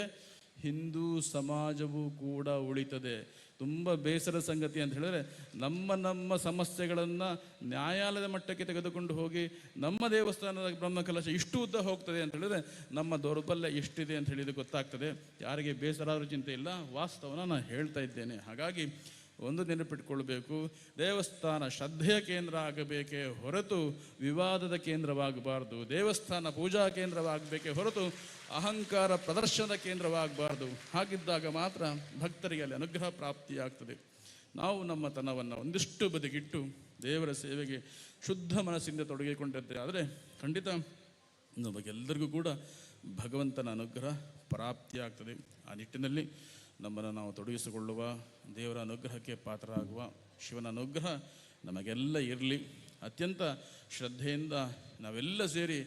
ಹಿಂದೂ ಸಮಾಜವೂ ಕೂಡ ಉಳಿತದೆ. ತುಂಬ ಬೇಸರ ಸಂಗತಿ ಅಂತ ಹೇಳಿದ್ರೆ, ನಮ್ಮ ಸಮಸ್ಯೆಗಳನ್ನು ನ್ಯಾಯಾಲಯದ ಮಟ್ಟಕ್ಕೆ ತೆಗೆದುಕೊಂಡು ಹೋಗಿ ನಮ್ಮ ದೇವಸ್ಥಾನದ ಬ್ರಹ್ಮಕಲಶ ಇಷ್ಟು ಉದ್ದ ಹೋಗ್ತದೆ ಅಂತ ಹೇಳಿದ್ರೆ ನಮ್ಮ ದೌರ್ಬಲ್ಯ ಎಷ್ಟಿದೆ ಅಂತ ಹೇಳಿದ್ರೆ ಗೊತ್ತಾಗ್ತದೆ. ಯಾರಿಗೆ ಬೇಸರ ಆದರೂ ಚಿಂತೆ ಇಲ್ಲ, ವಾಸ್ತವನ ನಾನು ಹೇಳ್ತಾ ಇದ್ದೇನೆ. ಹಾಗಾಗಿ ಒಂದು ನೆನಪಿಟ್ಕೊಳ್ಬೇಕು, ದೇವಸ್ಥಾನ ಶ್ರದ್ಧೆಯ ಕೇಂದ್ರ ಆಗಬೇಕೇ ಹೊರತು ವಿವಾದದ ಕೇಂದ್ರವಾಗಬಾರ್ದು. ದೇವಸ್ಥಾನ ಪೂಜಾ ಕೇಂದ್ರವಾಗಬೇಕೇ ಹೊರತು ಅಹಂಕಾರ ಪ್ರದರ್ಶನದ ಕೇಂದ್ರವಾಗಬಾರ್ದು. ಹಾಗಿದ್ದಾಗ ಮಾತ್ರ ಭಕ್ತರಿಗೆ ಅಲ್ಲಿ ಅನುಗ್ರಹ ಪ್ರಾಪ್ತಿಯಾಗ್ತದೆ. ನಾವು ನಮ್ಮ ತನವನ್ನು ಒಂದಿಷ್ಟು ಬದಿಗಿಟ್ಟು ದೇವರ ಸೇವೆಗೆ ಶುದ್ಧ ಮನಸ್ಸಿಂದ ತೊಡಗಿಕೊಂಡಿದ್ದೆ ಆದರೆ ಖಂಡಿತ ನಮಗೆಲ್ಲರಿಗೂ ಕೂಡ ಭಗವಂತನ ಅನುಗ್ರಹ ಪ್ರಾಪ್ತಿಯಾಗ್ತದೆ. ಆ ನಿಟ್ಟಿನಲ್ಲಿ ನಮ್ಮನ್ನು ನಾವು ತೊಡಗಿಸಿಕೊಳ್ಳುವ, ದೇವರ ಅನುಗ್ರಹಕ್ಕೆ ಪಾತ್ರರಾಗುವ ಶಿವನ ಅನುಗ್ರಹ ನಮಗೆಲ್ಲ ಇರಲಿ. ಅತ್ಯಂತ ಶ್ರದ್ಧೆಯಿಂದ ನಾವೆಲ್ಲ ಸೇರಿ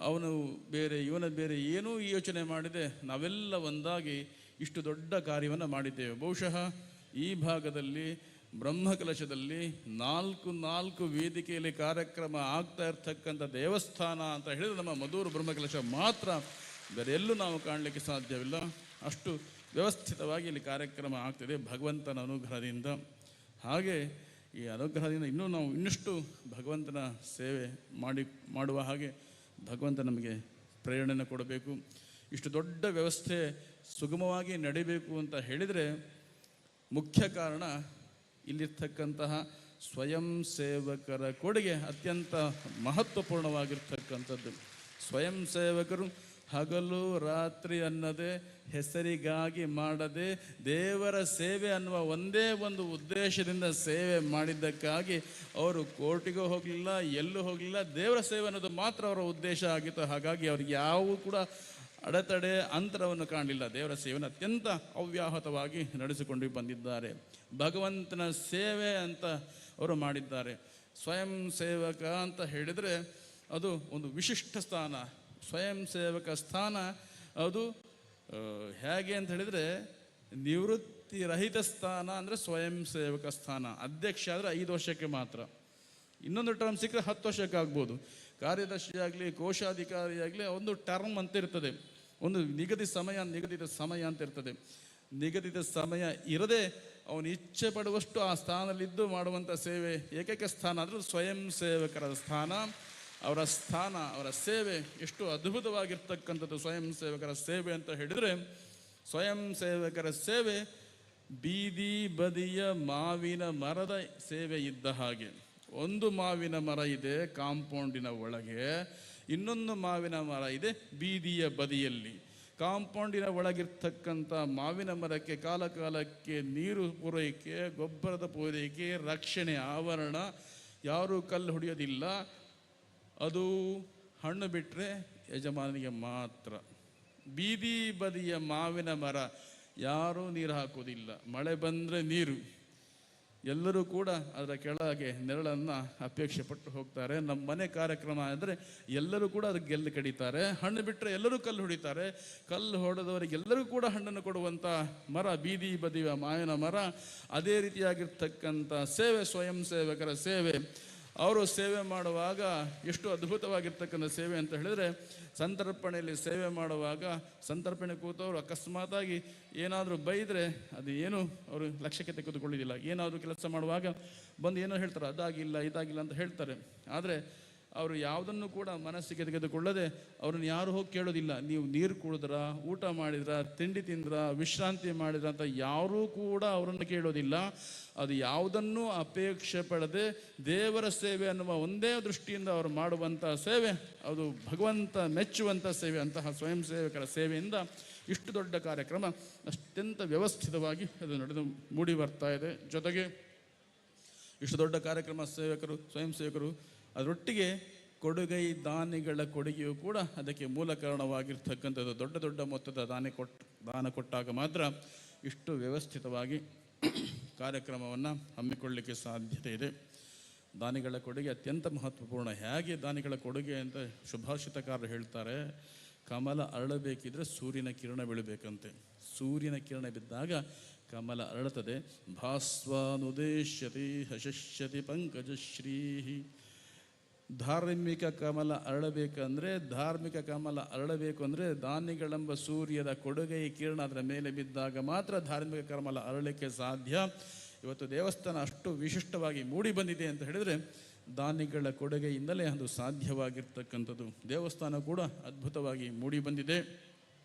ಅವನು ಬೇರೆ ಇವನ ಬೇರೆ ಏನೂ ಯೋಚನೆ ಮಾಡಿದೆ ನಾವೆಲ್ಲ ಒಂದಾಗಿ ಇಷ್ಟು ದೊಡ್ಡ ಕಾರ್ಯವನ್ನು ಮಾಡಿದ್ದೇವೆ. ಬಹುಶಃ ಈ ಭಾಗದಲ್ಲಿ ಬ್ರಹ್ಮಕಲಶದಲ್ಲಿ ನಾಲ್ಕು ವೇದಿಕೆಯಲ್ಲಿ ಕಾರ್ಯಕ್ರಮ ಆಗ್ತಾ ಇರ್ತಕ್ಕಂಥ ದೇವಸ್ಥಾನ ಅಂತ ಹೇಳಿದರೆ ನಮ್ಮ ಮಧೂರು ಬ್ರಹ್ಮಕಲಶ ಮಾತ್ರ, ಬೇರೆ ಎಲ್ಲೂ ನಾವು ಕಾಣಲಿಕ್ಕೆ ಸಾಧ್ಯವಿಲ್ಲ. ಅಷ್ಟು ವ್ಯವಸ್ಥಿತವಾಗಿ ಇಲ್ಲಿ ಕಾರ್ಯಕ್ರಮ ಆಗ್ತಿದೆ ಭಗವಂತನ ಅನುಗ್ರಹದಿಂದ. ಹಾಗೆ ಈ ಅನುಗ್ರಹದಿಂದ ಇನ್ನಷ್ಟು ಭಗವಂತನ ಸೇವೆ ಮಾಡುವ ಹಾಗೆ ಭಗವಂತ ನಮಗೆ ಪ್ರೇರಣೆಯನ್ನು ಕೊಡಬೇಕು. ಇಷ್ಟು ದೊಡ್ಡ ವ್ಯವಸ್ಥೆ ಸುಗಮವಾಗಿ ನಡಿಬೇಕು ಅಂತ ಹೇಳಿದರೆ ಮುಖ್ಯ ಕಾರಣ ಇಲ್ಲಿರ್ತಕ್ಕಂತಹ ಸ್ವಯಂ ಸೇವಕರ ಕೊಡುಗೆ ಅತ್ಯಂತ ಮಹತ್ವಪೂರ್ಣವಾಗಿರ್ತಕ್ಕಂಥದ್ದು. ಸ್ವಯಂ ಸೇವಕರು ಹಗಲು ರಾತ್ರಿ ಅನ್ನದೇ ಹೆಸರಿಗಾಗಿ ಮಾಡದೆ ದೇವರ ಸೇವೆ ಅನ್ನುವ ಒಂದೇ ಒಂದು ಉದ್ದೇಶದಿಂದ ಸೇವೆ ಮಾಡಿದ್ದಕ್ಕಾಗಿ ಅವರು ಕೋರ್ಟಿಗೂ ಹೋಗಲಿಲ್ಲ, ಎಲ್ಲೂ ಹೋಗಲಿಲ್ಲ. ದೇವರ ಸೇವೆ ಅನ್ನೋದು ಮಾತ್ರ ಅವರ ಉದ್ದೇಶ ಆಗಿತ್ತು. ಹಾಗಾಗಿ ಅವ್ರಿಗೆ ಯಾವ ಕೂಡ ಅಡೆತಡೆ ಅಂತರವನ್ನು ಕಾಣಲಿಲ್ಲ. ದೇವರ ಸೇವೆಯನ್ನು ಅತ್ಯಂತ ಅವ್ಯಾಹತವಾಗಿ ನಡೆಸಿಕೊಂಡು ಬಂದಿದ್ದಾರೆ. ಭಗವಂತನ ಸೇವೆ ಅಂತ ಅವರು ಮಾಡಿದ್ದಾರೆ. ಸ್ವಯಂ ಸೇವಕ ಅಂತ ಹೇಳಿದರೆ ಅದು ಒಂದು ವಿಶಿಷ್ಟ ಸ್ಥಾನ. ಸ್ವಯಂ ಸೇವಕ ಸ್ಥಾನ ಅದು ಹೇಗೆ ಅಂತ ಹೇಳಿದರೆ ನಿವೃತ್ತಿ ರಹಿತ ಸ್ಥಾನ ಅಂದರೆ ಸ್ವಯಂ ಸೇವಕ ಸ್ಥಾನ. ಅಧ್ಯಕ್ಷ ಆದರೆ 5 ವರ್ಷಕ್ಕೆ ಮಾತ್ರ. ಇನ್ನೊಂದು ಟರ್ಮ್ ಸಿಕ್ಕರೆ 10 ವರ್ಷಕ್ಕೆ ಆಗ್ಬೋದು. ಕಾರ್ಯದರ್ಶಿ ಆಗಲಿ ಕೋಶಾಧಿಕಾರಿ ಆಗಲಿ ಒಂದು ಟರ್ಮ್ ಅಂತ ಇರ್ತದೆ, ಒಂದು ನಿಗದಿತ ಸಮಯ ಅಂತ ಇರ್ತದೆ. ನಿಗದಿತ ಸಮಯ ಇರದೆ ಅವನು ಇಚ್ಛೆ ಪಡುವಷ್ಟು ಆ ಸ್ಥಾನದಲ್ಲಿದ್ದು ಮಾಡುವಂಥ ಸೇವೆ ಏಕೈಕ ಸ್ಥಾನ ಅಂದರೆ ಸ್ವಯಂ ಸೇವಕರ ಸ್ಥಾನ. ಅವರ ಸ್ಥಾನ, ಅವರ ಸೇವೆ ಎಷ್ಟು ಅದ್ಭುತವಾಗಿರ್ತಕ್ಕಂಥದ್ದು. ಸ್ವಯಂ ಸೇವಕರ ಸೇವೆ ಅಂತ ಹೇಳಿದರೆ, ಸ್ವಯಂ ಸೇವಕರ ಸೇವೆ ಬೀದಿ ಬದಿಯ ಮಾವಿನ ಮರದ ಸೇವೆ ಇದ್ದ ಹಾಗೆ. ಒಂದು ಮಾವಿನ ಮರ ಇದೆ ಕಾಂಪೌಂಡಿನ ಒಳಗೆ, ಇನ್ನೊಂದು ಮಾವಿನ ಮರ ಇದೆ ಬೀದಿಯ ಬದಿಯಲ್ಲಿ. ಕಾಂಪೌಂಡಿನ ಒಳಗಿರ್ತಕ್ಕಂಥ ಮಾವಿನ ಮರಕ್ಕೆ ಕಾಲಕ್ಕೆ ನೀರು ಪೂರೈಕೆ, ಗೊಬ್ಬರದ ಪೂರೈಕೆ, ರಕ್ಷಣೆ, ಆವರಣ, ಯಾರೂ ಕಲ್ಲು ಹೊಡೆಯೋದಿಲ್ಲ. ಅದು ಹಣ್ಣು ಬಿಟ್ಟರೆ ಯಜಮಾನಿಗೆ ಮಾತ್ರ. ಬೀದಿ ಬದಿಯ ಮಾವಿನ ಮರ ಯಾರೂ ನೀರು ಹಾಕೋದಿಲ್ಲ. ಮಳೆ ಬಂದರೆ ನೀರು, ಎಲ್ಲರೂ ಕೂಡ ಅದರ ಕೆಳಗೆ ನೆರಳನ್ನು ಅಪೇಕ್ಷೆ ಪಟ್ಟು ಹೋಗ್ತಾರೆ. ನಮ್ಮ ಮನೆ ಕಾರ್ಯಕ್ರಮ ಅಂದರೆ ಎಲ್ಲರೂ ಕೂಡ ಅದಕ್ಕೆ ಗೆಲ್ಲು ಕಡಿತಾರೆ. ಹಣ್ಣು ಬಿಟ್ಟರೆ ಎಲ್ಲರೂ ಕಲ್ಲು ಹೊಡಿತಾರೆ. ಕಲ್ಲು ಹೊಡೆದವರಿಗೆಲ್ಲರೂ ಕೂಡ ಹಣ್ಣನ್ನು ಕೊಡುವಂಥ ಮರ ಬೀದಿ ಬದಿಯ ಮಾವಿನ ಮರ. ಅದೇ ರೀತಿಯಾಗಿರ್ತಕ್ಕಂಥ ಸೇವೆ ಸ್ವಯಂ ಸೇವಕರ ಸೇವೆ. ಅವರು ಸೇವೆ ಮಾಡುವಾಗ ಎಷ್ಟು ಅದ್ಭುತವಾಗಿರ್ತಕ್ಕಂಥ ಸೇವೆ ಅಂತ ಹೇಳಿದರೆ, ಸಂತರ್ಪಣೆಯಲ್ಲಿ ಸೇವೆ ಮಾಡುವಾಗ ಸಂತರ್ಪಣೆ ಕೂತವರು ಅಕಸ್ಮಾತಾಗಿ ಏನಾದರೂ ಬೈದರೆ ಅದು ಏನು ಅವರು ಲಕ್ಷ್ಯಕ್ಕೆ ತೆಗೆದುಕೊಳ್ಳೋದಿಲ್ಲ. ಏನಾದರೂ ಕೆಲಸ ಮಾಡುವಾಗ ಬಂದು ಏನೋ ಹೇಳ್ತಾರೆ, ಅದಾಗಿಲ್ಲ ಇದಾಗಿಲ್ಲ ಅಂತ ಹೇಳ್ತಾರೆ. ಆದರೆ ಅವರು ಯಾವುದನ್ನು ಕೂಡ ಮನಸ್ಸಿಗೆ ತೆಗೆದುಕೊಳ್ಳದೆ ಅವ್ರನ್ನ ಯಾರು ಹೋಗಿ ಕೇಳೋದಿಲ್ಲ. ನೀವು ನೀರು ಕುಡಿದ್ರ, ಊಟ ಮಾಡಿದ್ರ, ತಿಂಡಿ ತಿಂದ್ರ, ವಿಶ್ರಾಂತಿ ಮಾಡಿದ್ರ ಅಂತ ಯಾರೂ ಕೂಡ ಅವರನ್ನು ಕೇಳೋದಿಲ್ಲ. ಅದು ಯಾವುದನ್ನೂ ಅಪೇಕ್ಷೆ ಪಡದೆ ದೇವರ ಸೇವೆ ಅನ್ನುವ ಒಂದೇ ದೃಷ್ಟಿಯಿಂದ ಅವರು ಮಾಡುವಂಥ ಸೇವೆ, ಅದು ಭಗವಂತ ಮೆಚ್ಚುವಂಥ ಸೇವೆ. ಅಂತಹ ಸ್ವಯಂ ಸೇವಕರ ಸೇವೆಯಿಂದ ಇಷ್ಟು ದೊಡ್ಡ ಕಾರ್ಯಕ್ರಮ ಅತ್ಯಂತ ವ್ಯವಸ್ಥಿತವಾಗಿ ಅದು ನಡೆದು ಮೂಡಿ ಬರ್ತಾ ಇದೆ. ಜೊತೆಗೆ ಇಷ್ಟು ದೊಡ್ಡ ಕಾರ್ಯಕ್ರಮ ಸೇವಕರು, ಸ್ವಯಂ ಸೇವಕರು, ಅದರೊಟ್ಟಿಗೆ ಕೊಡುಗೈ ದಾನಿಗಳ ಕೊಡುಗೆಯೂ ಕೂಡ ಅದಕ್ಕೆ ಮೂಲ ಕಾರಣವಾಗಿರ್ತಕ್ಕಂಥದ್ದು. ದೊಡ್ಡ ದೊಡ್ಡ ಮೊತ್ತದ ದಾನ ಕೊಟ್ಟಾಗ ಮಾತ್ರ ಇಷ್ಟು ವ್ಯವಸ್ಥಿತವಾಗಿ ಕಾರ್ಯಕ್ರಮವನ್ನು ಹಮ್ಮಿಕೊಳ್ಳಲಿಕ್ಕೆ ಸಾಧ್ಯತೆ ಇದೆ. ದಾನಿಗಳ ಕೊಡುಗೆ ಅತ್ಯಂತ ಮಹತ್ವಪೂರ್ಣ. ಹೇಗೆ ದಾನಿಗಳ ಕೊಡುಗೆ ಅಂತ ಸುಭಾಷಿತಕಾರರು ಹೇಳ್ತಾರೆ, ಕಮಲ ಅರಳಬೇಕಿದ್ರೆ ಸೂರ್ಯನ ಕಿರಣ ಬೀಳಬೇಕಂತೆ. ಸೂರ್ಯನ ಕಿರಣ ಬಿದ್ದಾಗ ಕಮಲ ಅರಳುತ್ತದೆ. ಭಾಸ್ವಾನುದೇಶ್ಯತಿ ಹಶಶ್ಯತಿ ಪಂಕಜಶ್ರೀಹಿ. ಧಾರ್ಮಿಕ ಕಮಲ ಅರಳಬೇಕಂದ್ರೆ, ಧಾರ್ಮಿಕ ಕಮಲ ಅರಳಬೇಕು ಅಂದರೆ ದಾನಿಗಳೆಂಬ ಸೂರ್ಯದ ಕೊಡುಗೈ ಕಿರಣ ಅದರ ಮೇಲೆ ಬಿದ್ದಾಗ ಮಾತ್ರ ಧಾರ್ಮಿಕ ಕಮಲ ಅರಳಲಿಕ್ಕೆ ಸಾಧ್ಯ. ಇವತ್ತು ದೇವಸ್ಥಾನ ಅಷ್ಟು ವಿಶಿಷ್ಟವಾಗಿ ಮೂಡಿ ಬಂದಿದೆ ಅಂತ ಹೇಳಿದರೆ ದಾನಿಗಳ ಕೊಡುಗೆಯಿಂದಲೇ ಅದು ಸಾಧ್ಯವಾಗಿರ್ತಕ್ಕಂಥದ್ದು. ದೇವಸ್ಥಾನ ಕೂಡ ಅದ್ಭುತವಾಗಿ ಮೂಡಿ ಬಂದಿದೆ.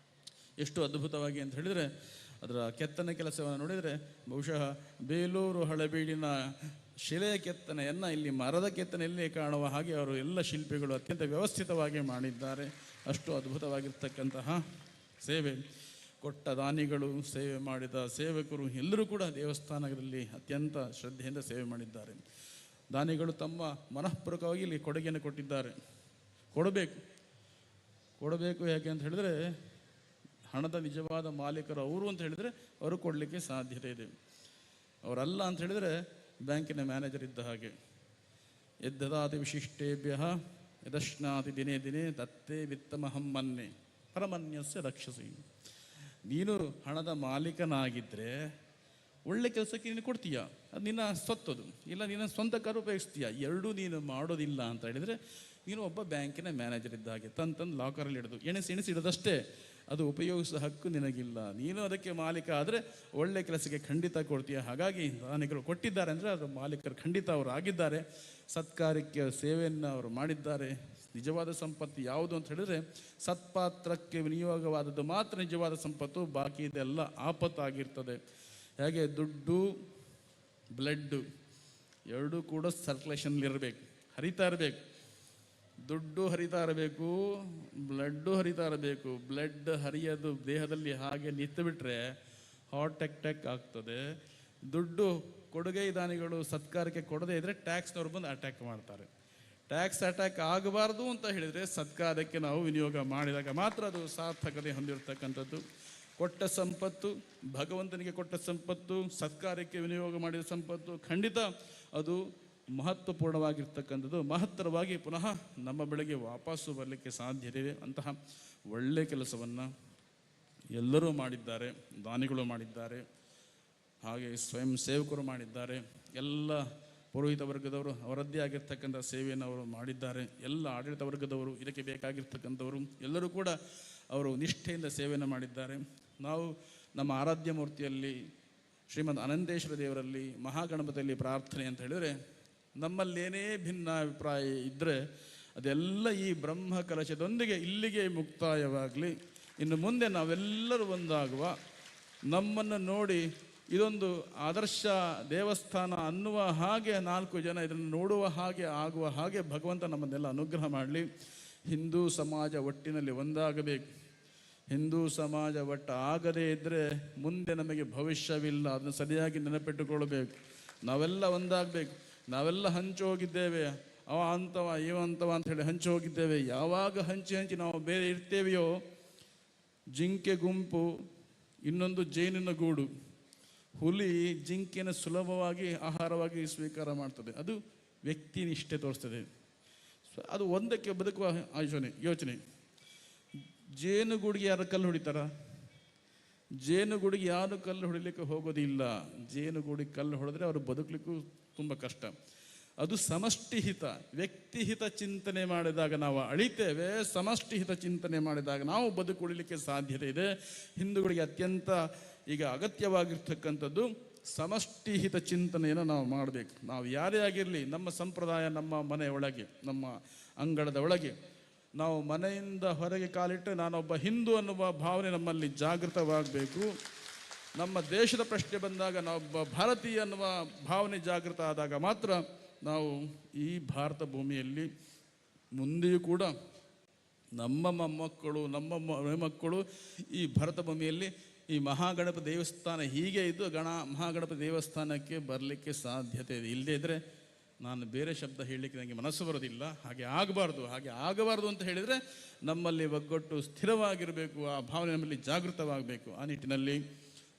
ಎಷ್ಟು ಅದ್ಭುತವಾಗಿ ಅಂತ ಹೇಳಿದರೆ ಅದರ ಕೆತ್ತನೆ ಕೆಲಸವನ್ನು ನೋಡಿದರೆ ಬಹುಶಃ ಬೇಲೂರು ಹಳೆಬೀಡಿನ ಶಿಲೆಯ ಕೆತ್ತನೆಯನ್ನು ಇಲ್ಲಿ ಮರದ ಕೆತ್ತನೆಯಲ್ಲಿ ಕಾಣುವ ಹಾಗೆ ಅವರು ಎಲ್ಲ ಶಿಲ್ಪಿಗಳು ಅತ್ಯಂತ ವ್ಯವಸ್ಥಿತವಾಗಿ ಮಾಡಿದ್ದಾರೆ. ಅಷ್ಟು ಅದ್ಭುತವಾಗಿರ್ತಕ್ಕಂತಹ ಸೇವೆ. ಕೊಟ್ಟ ದಾನಿಗಳು, ಸೇವೆ ಮಾಡಿದ ಸೇವಕರು ಎಲ್ಲರೂ ಕೂಡ ದೇವಸ್ಥಾನದಲ್ಲಿ ಅತ್ಯಂತ ಶ್ರದ್ಧೆಯಿಂದ ಸೇವೆ ಮಾಡಿದ್ದಾರೆ. ದಾನಿಗಳು ತಮ್ಮ ಮನಃಪೂರ್ವಕವಾಗಿ ಇಲ್ಲಿ ಕೊಡುಗೆಯನ್ನು ಕೊಟ್ಟಿದ್ದಾರೆ. ಕೊಡಬೇಕು ಯಾಕೆ ಅಂತ ಹೇಳಿದರೆ ಹಣದ ನಿಜವಾದ ಮಾಲೀಕರು ಅವರು ಅಂತ ಹೇಳಿದರೆ ಅವರು ಕೊಡಲಿಕ್ಕೆ ಸಾಧ್ಯತೆ ಇದೆ. ಅವರಲ್ಲ ಅಂತ ಹೇಳಿದರೆ ಬ್ಯಾಂಕಿನ ಮ್ಯಾನೇಜರ್ ಇದ್ದ ಹಾಗೆ. ಯದ್ದದಾತಿ ವಿಶಿಷ್ಟೇಭ್ಯ ಯದಶ್ನಾತಿ ದಿನೇ ದಿನೇ ತತ್ತೇ ವಿತ್ತಮಹಂ ಮನ್ನೆ ಪರಮನ್ಯಸ್ಯ ರಕ್ಷಸಿ. ನೀನು ಹಣದ ಮಾಲೀಕನಾಗಿದ್ದರೆ ಒಳ್ಳೆ ಕೆಲಸಕ್ಕೆ ನೀನು ಕೊಡ್ತೀಯ, ಅದು ನಿನ್ನ ಸ್ವತ್ತದು, ಇಲ್ಲ ನಿನ್ನ ಸ್ವಂತಕ್ಕಾರು ಉಪಯೋಗಿಸ್ತೀಯ. ಎರಡೂ ನೀನು ಮಾಡೋದಿಲ್ಲ ಅಂತ ಹೇಳಿದರೆ ನೀನು ಒಬ್ಬ ಬ್ಯಾಂಕಿನ ಮ್ಯಾನೇಜರ್ ಇದ್ದ ಹಾಗೆ. ತಂದು ಲಾಕರಲ್ಲಿ ಹಿಡಿದು ಎಣಿಸಿಡೋದಷ್ಟೇ, ಅದು ಉಪಯೋಗಿಸೋ ಹಕ್ಕು ನಿನಗಿಲ್ಲ. ನೀನು ಅದಕ್ಕೆ ಮಾಲೀಕ ಆದರೆ ಒಳ್ಳೆ ಕೆಲಸಕ್ಕೆ ಖಂಡಿತ ಕೊಡ್ತೀಯ. ಹಾಗಾಗಿ ದಾನಿಗಳು ಕೊಟ್ಟಿದ್ದಾರೆ ಅಂದರೆ ಅದರ ಮಾಲೀಕರು ಖಂಡಿತ ಅವರು ಆಗಿದ್ದಾರೆ. ಸತ್ಕಾರ್ಯಕ್ಕೆ ಸೇವೆಯನ್ನು ಅವರು ಮಾಡಿದ್ದಾರೆ. ನಿಜವಾದ ಸಂಪತ್ತು ಯಾವುದು ಅಂತ ಹೇಳಿದರೆ ಸತ್ಪಾತ್ರಕ್ಕೆ ವಿನಿಯೋಗವಾದದ್ದು ಮಾತ್ರ ನಿಜವಾದ ಸಂಪತ್ತು, ಬಾಕಿ ಇದೆಲ್ಲ ಆಪತ್ತಾಗಿರ್ತದೆ. ಹೇಗೆ ದುಡ್ಡು, ಬ್ಲಡ್ಡು ಎರಡೂ ಕೂಡ ಸರ್ಕ್ಯುಲೇಷನ್ಲಿರಬೇಕು, ಹರಿತಾ ಇರಬೇಕು. ದುಡ್ಡು ಹರಿತಾ ಇರಬೇಕು, ಬ್ಲಡ್ಡು ಹರಿತಾ ಇರಬೇಕು. ಬ್ಲಡ್ ಹರಿಯೋದು ದೇಹದಲ್ಲಿ ಹಾಗೆ ನಿಂತು ಬಿಟ್ಟರೆ ಹಾರ್ಟ್ ಅಟ್ಯಾಕ್ ಆಗ್ತದೆ. ದುಡ್ಡು ಕೊಡುಗೈ ದಾನಿಗಳು ಸತ್ಕಾರಕ್ಕೆ ಕೊಡದೇ ಇದ್ದರೆ ಟ್ಯಾಕ್ಸ್ನವ್ರು ಬಂದು ಅಟ್ಯಾಕ್ ಮಾಡ್ತಾರೆ. ಟ್ಯಾಕ್ಸ್ ಅಟ್ಯಾಕ್ ಆಗಬಾರ್ದು ಅಂತ ಹೇಳಿದರೆ ಸತ್ಕಾರಕ್ಕೆ ನಾವು ವಿನಿಯೋಗ ಮಾಡಿದಾಗ ಮಾತ್ರ ಅದು ಸಾರ್ಥಕತೆ ಹೊಂದಿರತಕ್ಕಂಥದ್ದು. ಕೊಟ್ಟ ಸಂಪತ್ತು, ಭಗವಂತನಿಗೆ ಕೊಟ್ಟ ಸಂಪತ್ತು, ಸತ್ಕಾರ್ಯಕ್ಕೆ ವಿನಿಯೋಗ ಮಾಡಿದ ಸಂಪತ್ತು ಖಂಡಿತ ಅದು ಮಹತ್ವಪೂರ್ಣವಾಗಿರ್ತಕ್ಕಂಥದ್ದು. ಮಹತ್ತರವಾಗಿ ಪುನಃ ನಮ್ಮ ಬೆಳೆಗೆ ವಾಪಸ್ಸು ಬರಲಿಕ್ಕೆ ಸಾಧ್ಯತೆ. ಅಂತಹ ಒಳ್ಳೆಯ ಕೆಲಸವನ್ನು ಎಲ್ಲರೂ ಮಾಡಿದ್ದಾರೆ. ದಾನಿಗಳು ಮಾಡಿದ್ದಾರೆ, ಹಾಗೆ ಸ್ವಯಂ ಸೇವಕರು ಮಾಡಿದ್ದಾರೆ. ಎಲ್ಲ ಪುರೋಹಿತ ವರ್ಗದವರು ಅವರದ್ದೇ ಆಗಿರ್ತಕ್ಕಂಥ ಸೇವೆಯನ್ನು ಅವರು ಮಾಡಿದ್ದಾರೆ. ಎಲ್ಲ ಆಡಳಿತ ವರ್ಗದವರು, ಇದಕ್ಕೆ ಬೇಕಾಗಿರ್ತಕ್ಕಂಥವರು ಎಲ್ಲರೂ ಕೂಡ ಅವರು ನಿಷ್ಠೆಯಿಂದ ಸೇವೆಯನ್ನು ಮಾಡಿದ್ದಾರೆ. ನಾವು ನಮ್ಮ ಆರಾಧ್ಯ ಮೂರ್ತಿಯಲ್ಲಿ ಶ್ರೀಮದ್ ಅನಂತೇಶ್ವರ ದೇವರಲ್ಲಿ, ಮಹಾಗಣಪತಿಯಲ್ಲಿ ಪ್ರಾರ್ಥನೆ ಅಂತ ಹೇಳಿದರೆ ನಮ್ಮಲ್ಲೇನೇ ಭಿನ್ನಾಭಿಪ್ರಾಯ ಇದ್ದರೆ ಅದೆಲ್ಲ ಈ ಬ್ರಹ್ಮ ಕಲಶದೊಂದಿಗೆ ಇಲ್ಲಿಗೆ ಮುಕ್ತಾಯವಾಗಲಿ. ಇನ್ನು ಮುಂದೆ ನಾವೆಲ್ಲರೂ ಒಂದಾಗುವ, ನಮ್ಮನ್ನು ನೋಡಿ ಇದೊಂದು ಆದರ್ಶ ದೇವಸ್ಥಾನ ಅನ್ನುವ ಹಾಗೆ 4 ಜನ ಇದನ್ನು ನೋಡುವ ಹಾಗೆ ಆಗುವ ಹಾಗೆ ಭಗವಂತ ನಮ್ಮನ್ನೆಲ್ಲ ಅನುಗ್ರಹ ಮಾಡಲಿ. ಹಿಂದೂ ಸಮಾಜ ಒಟ್ಟಿನಲ್ಲಿ ಒಂದಾಗಬೇಕು. ಹಿಂದೂ ಸಮಾಜ ಒಟ್ಟು ಆಗದೇ ಇದ್ದರೆ ಮುಂದೆ ನಮಗೆ ಭವಿಷ್ಯವಿಲ್ಲ. ಅದನ್ನು ಸರಿಯಾಗಿ ನೆನಪಿಟ್ಟುಕೊಳ್ಬೇಕು. ನಾವೆಲ್ಲ ಒಂದಾಗಬೇಕು. ನಾವೆಲ್ಲ ಹಂಚಿ ಹೋಗಿದ್ದೇವೆ, ಅವ ಅಂತವ ಇವ ಅಂತವ ಅಂಥೇಳಿ ಹಂಚಿ ಹೋಗಿದ್ದೇವೆ. ಯಾವಾಗ ಹಂಚಿ ನಾವು ಬೇರೆ ಇರ್ತೇವೆಯೋ, ಜಿಂಕೆ ಗುಂಪು ಇನ್ನೊಂದು ಜೇನಿನ ಗೂಡು, ಹುಲಿ ಜಿಂಕೆನ ಸುಲಭವಾಗಿ ಆಹಾರವಾಗಿ ಸ್ವೀಕಾರ ಮಾಡ್ತದೆ. ಅದು ವ್ಯಕ್ತಿ ನಿಷ್ಠೆ ತೋರಿಸ್ತದೆ. ಅದು ಒಂದಕ್ಕೆ ಬದುಕುವ ಯೋಚನೆ. ಜೇನುಗೂಡಿಗೆ ಯಾರು ಕಲ್ಲು ಹೊಡಿತಾರ? ಜೇನುಗೂಡಿಗೆ ಯಾರು ಕಲ್ಲು ಹೊಡಿಲಿಕ್ಕೆ ಹೋಗೋದಿಲ್ಲ. ಜೇನುಗೂಡಿಗೆ ಕಲ್ಲು ಹೊಡೆದ್ರೆ ಅವರು ಬದುಕಲಿಕ್ಕೂ ತುಂಬ ಕಷ್ಟ. ಅದು ಸಮಷ್ಟಿ ಹಿತ, ವ್ಯಕ್ತಿಹಿತ ಚಿಂತನೆ ಮಾಡಿದಾಗ ನಾವು ಅಳಿತೇವೆ, ಸಮಷ್ಟಿ ಹಿತ ಚಿಂತನೆ ಮಾಡಿದಾಗ ನಾವು ಬದುಕುಳಿಲಿಕ್ಕೆ ಸಾಧ್ಯತೆ ಇದೆ. ಹಿಂದೂಗಳಿಗೆ ಅತ್ಯಂತ ಈಗ ಅಗತ್ಯವಾಗಿರ್ತಕ್ಕಂಥದ್ದು ಸಮಷ್ಟಿ ಹಿತ ಚಿಂತನೆಯನ್ನು ನಾವು ಮಾಡಬೇಕು. ನಾವು ಯಾರೇ ಆಗಿರಲಿ, ನಮ್ಮ ಸಂಪ್ರದಾಯ ನಮ್ಮ ಮನೆಯ ಒಳಗೆ, ನಮ್ಮ ಅಂಗಳದ ಒಳಗೆ, ನಾವು ಮನೆಯಿಂದ ಹೊರಗೆ ಕಾಲಿಟ್ಟರೆ ನಾನೊಬ್ಬ ಹಿಂದೂ ಅನ್ನುವ ಭಾವನೆ ನಮ್ಮಲ್ಲಿ ಜಾಗೃತವಾಗಬೇಕು. ನಮ್ಮ ದೇಶದ ಪ್ರಶ್ನೆ ಬಂದಾಗ ನಾವೊಬ್ಬ ಭಾರತೀಯ ಅನ್ನುವ ಭಾವನೆ ಜಾಗೃತ ಆದಾಗ ಮಾತ್ರ ನಾವು ಈ ಭಾರತ ಭೂಮಿಯಲ್ಲಿ ಮುಂದೆಯೂ ಕೂಡ ನಮ್ಮ ಮೊಮ್ಮಕ್ಕಳು, ನಮ್ಮ ಮಕ್ಕಳು ಈ ಭಾರತ ಭೂಮಿಯಲ್ಲಿ ಈ ಮಹಾಗಣಪ ದೇವಸ್ಥಾನ ಹೀಗೆ ಇದ್ದು ಮಹಾಗಣಪ ದೇವಸ್ಥಾನಕ್ಕೆ ಬರಲಿಕ್ಕೆ ಸಾಧ್ಯತೆ ಇದೆ. ಇಲ್ಲದೇ ಇದ್ದರೆ ನಾನು ಬೇರೆ ಶಬ್ದ ಹೇಳಲಿಕ್ಕೆ ನನಗೆ ಮನಸ್ಸು ಬರೋದಿಲ್ಲ. ಹಾಗೆ ಆಗಬಾರ್ದು ಅಂತ ಹೇಳಿದರೆ ನಮ್ಮಲ್ಲಿ ಒಗ್ಗಟ್ಟು ಸ್ಥಿರವಾಗಿರಬೇಕು, ಆ ಭಾವನೆ ನಮ್ಮಲ್ಲಿ ಜಾಗೃತವಾಗಬೇಕು. ಆ ನಿಟ್ಟಿನಲ್ಲಿ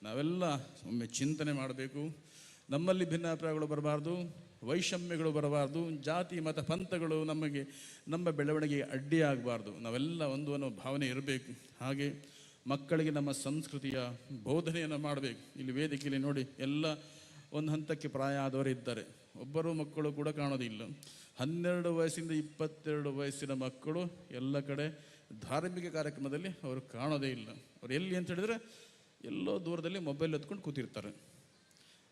ನಾವೆಲ್ಲ ಒಮ್ಮೆ ಚಿಂತನೆ ಮಾಡಬೇಕು. ನಮ್ಮಲ್ಲಿ ಭಿನ್ನಾಭಿಪ್ರಾಯಗಳು ಬರಬಾರ್ದು, ವೈಷಮ್ಯಗಳು ಬರಬಾರ್ದು, ಜಾತಿ ಮತ ಪಂಥಗಳು ನಮ್ಮ ಬೆಳವಣಿಗೆಗೆ ಅಡ್ಡಿಯಾಗಬಾರ್ದು. ನಾವೆಲ್ಲ ಒಂದು ಅನ್ನೋ ಭಾವನೆ ಇರಬೇಕು. ಹಾಗೆ ಮಕ್ಕಳಿಗೆ ನಮ್ಮ ಸಂಸ್ಕೃತಿಯ ಬೋಧನೆಯನ್ನು ಮಾಡಬೇಕು. ಇಲ್ಲಿ ವೇದಿಕೆಯಲ್ಲಿ ನೋಡಿ, ಎಲ್ಲ ಒಂದು ಹಂತಕ್ಕೆ ಪ್ರಾಯ ಆದವರು ಇದ್ದಾರೆ, ಒಬ್ಬರು ಮಕ್ಕಳು ಕೂಡ ಕಾಣೋದಿಲ್ಲ. 12 ವಯಸ್ಸಿಂದ 22 ವಯಸ್ಸಿನ ಮಕ್ಕಳು ಎಲ್ಲ ಕಡೆ ಧಾರ್ಮಿಕ ಕಾರ್ಯಕ್ರಮದಲ್ಲಿ ಅವರು ಕಾಣೋದೇ ಇಲ್ಲ. ಅವ್ರು ಎಲ್ಲಿ ಅಂತ ಹೇಳಿದರೆ ಎಲ್ಲೋ ದೂರದಲ್ಲಿ ಮೊಬೈಲ್ ಎತ್ಕೊಂಡು ಕೂತಿರ್ತಾರೆ.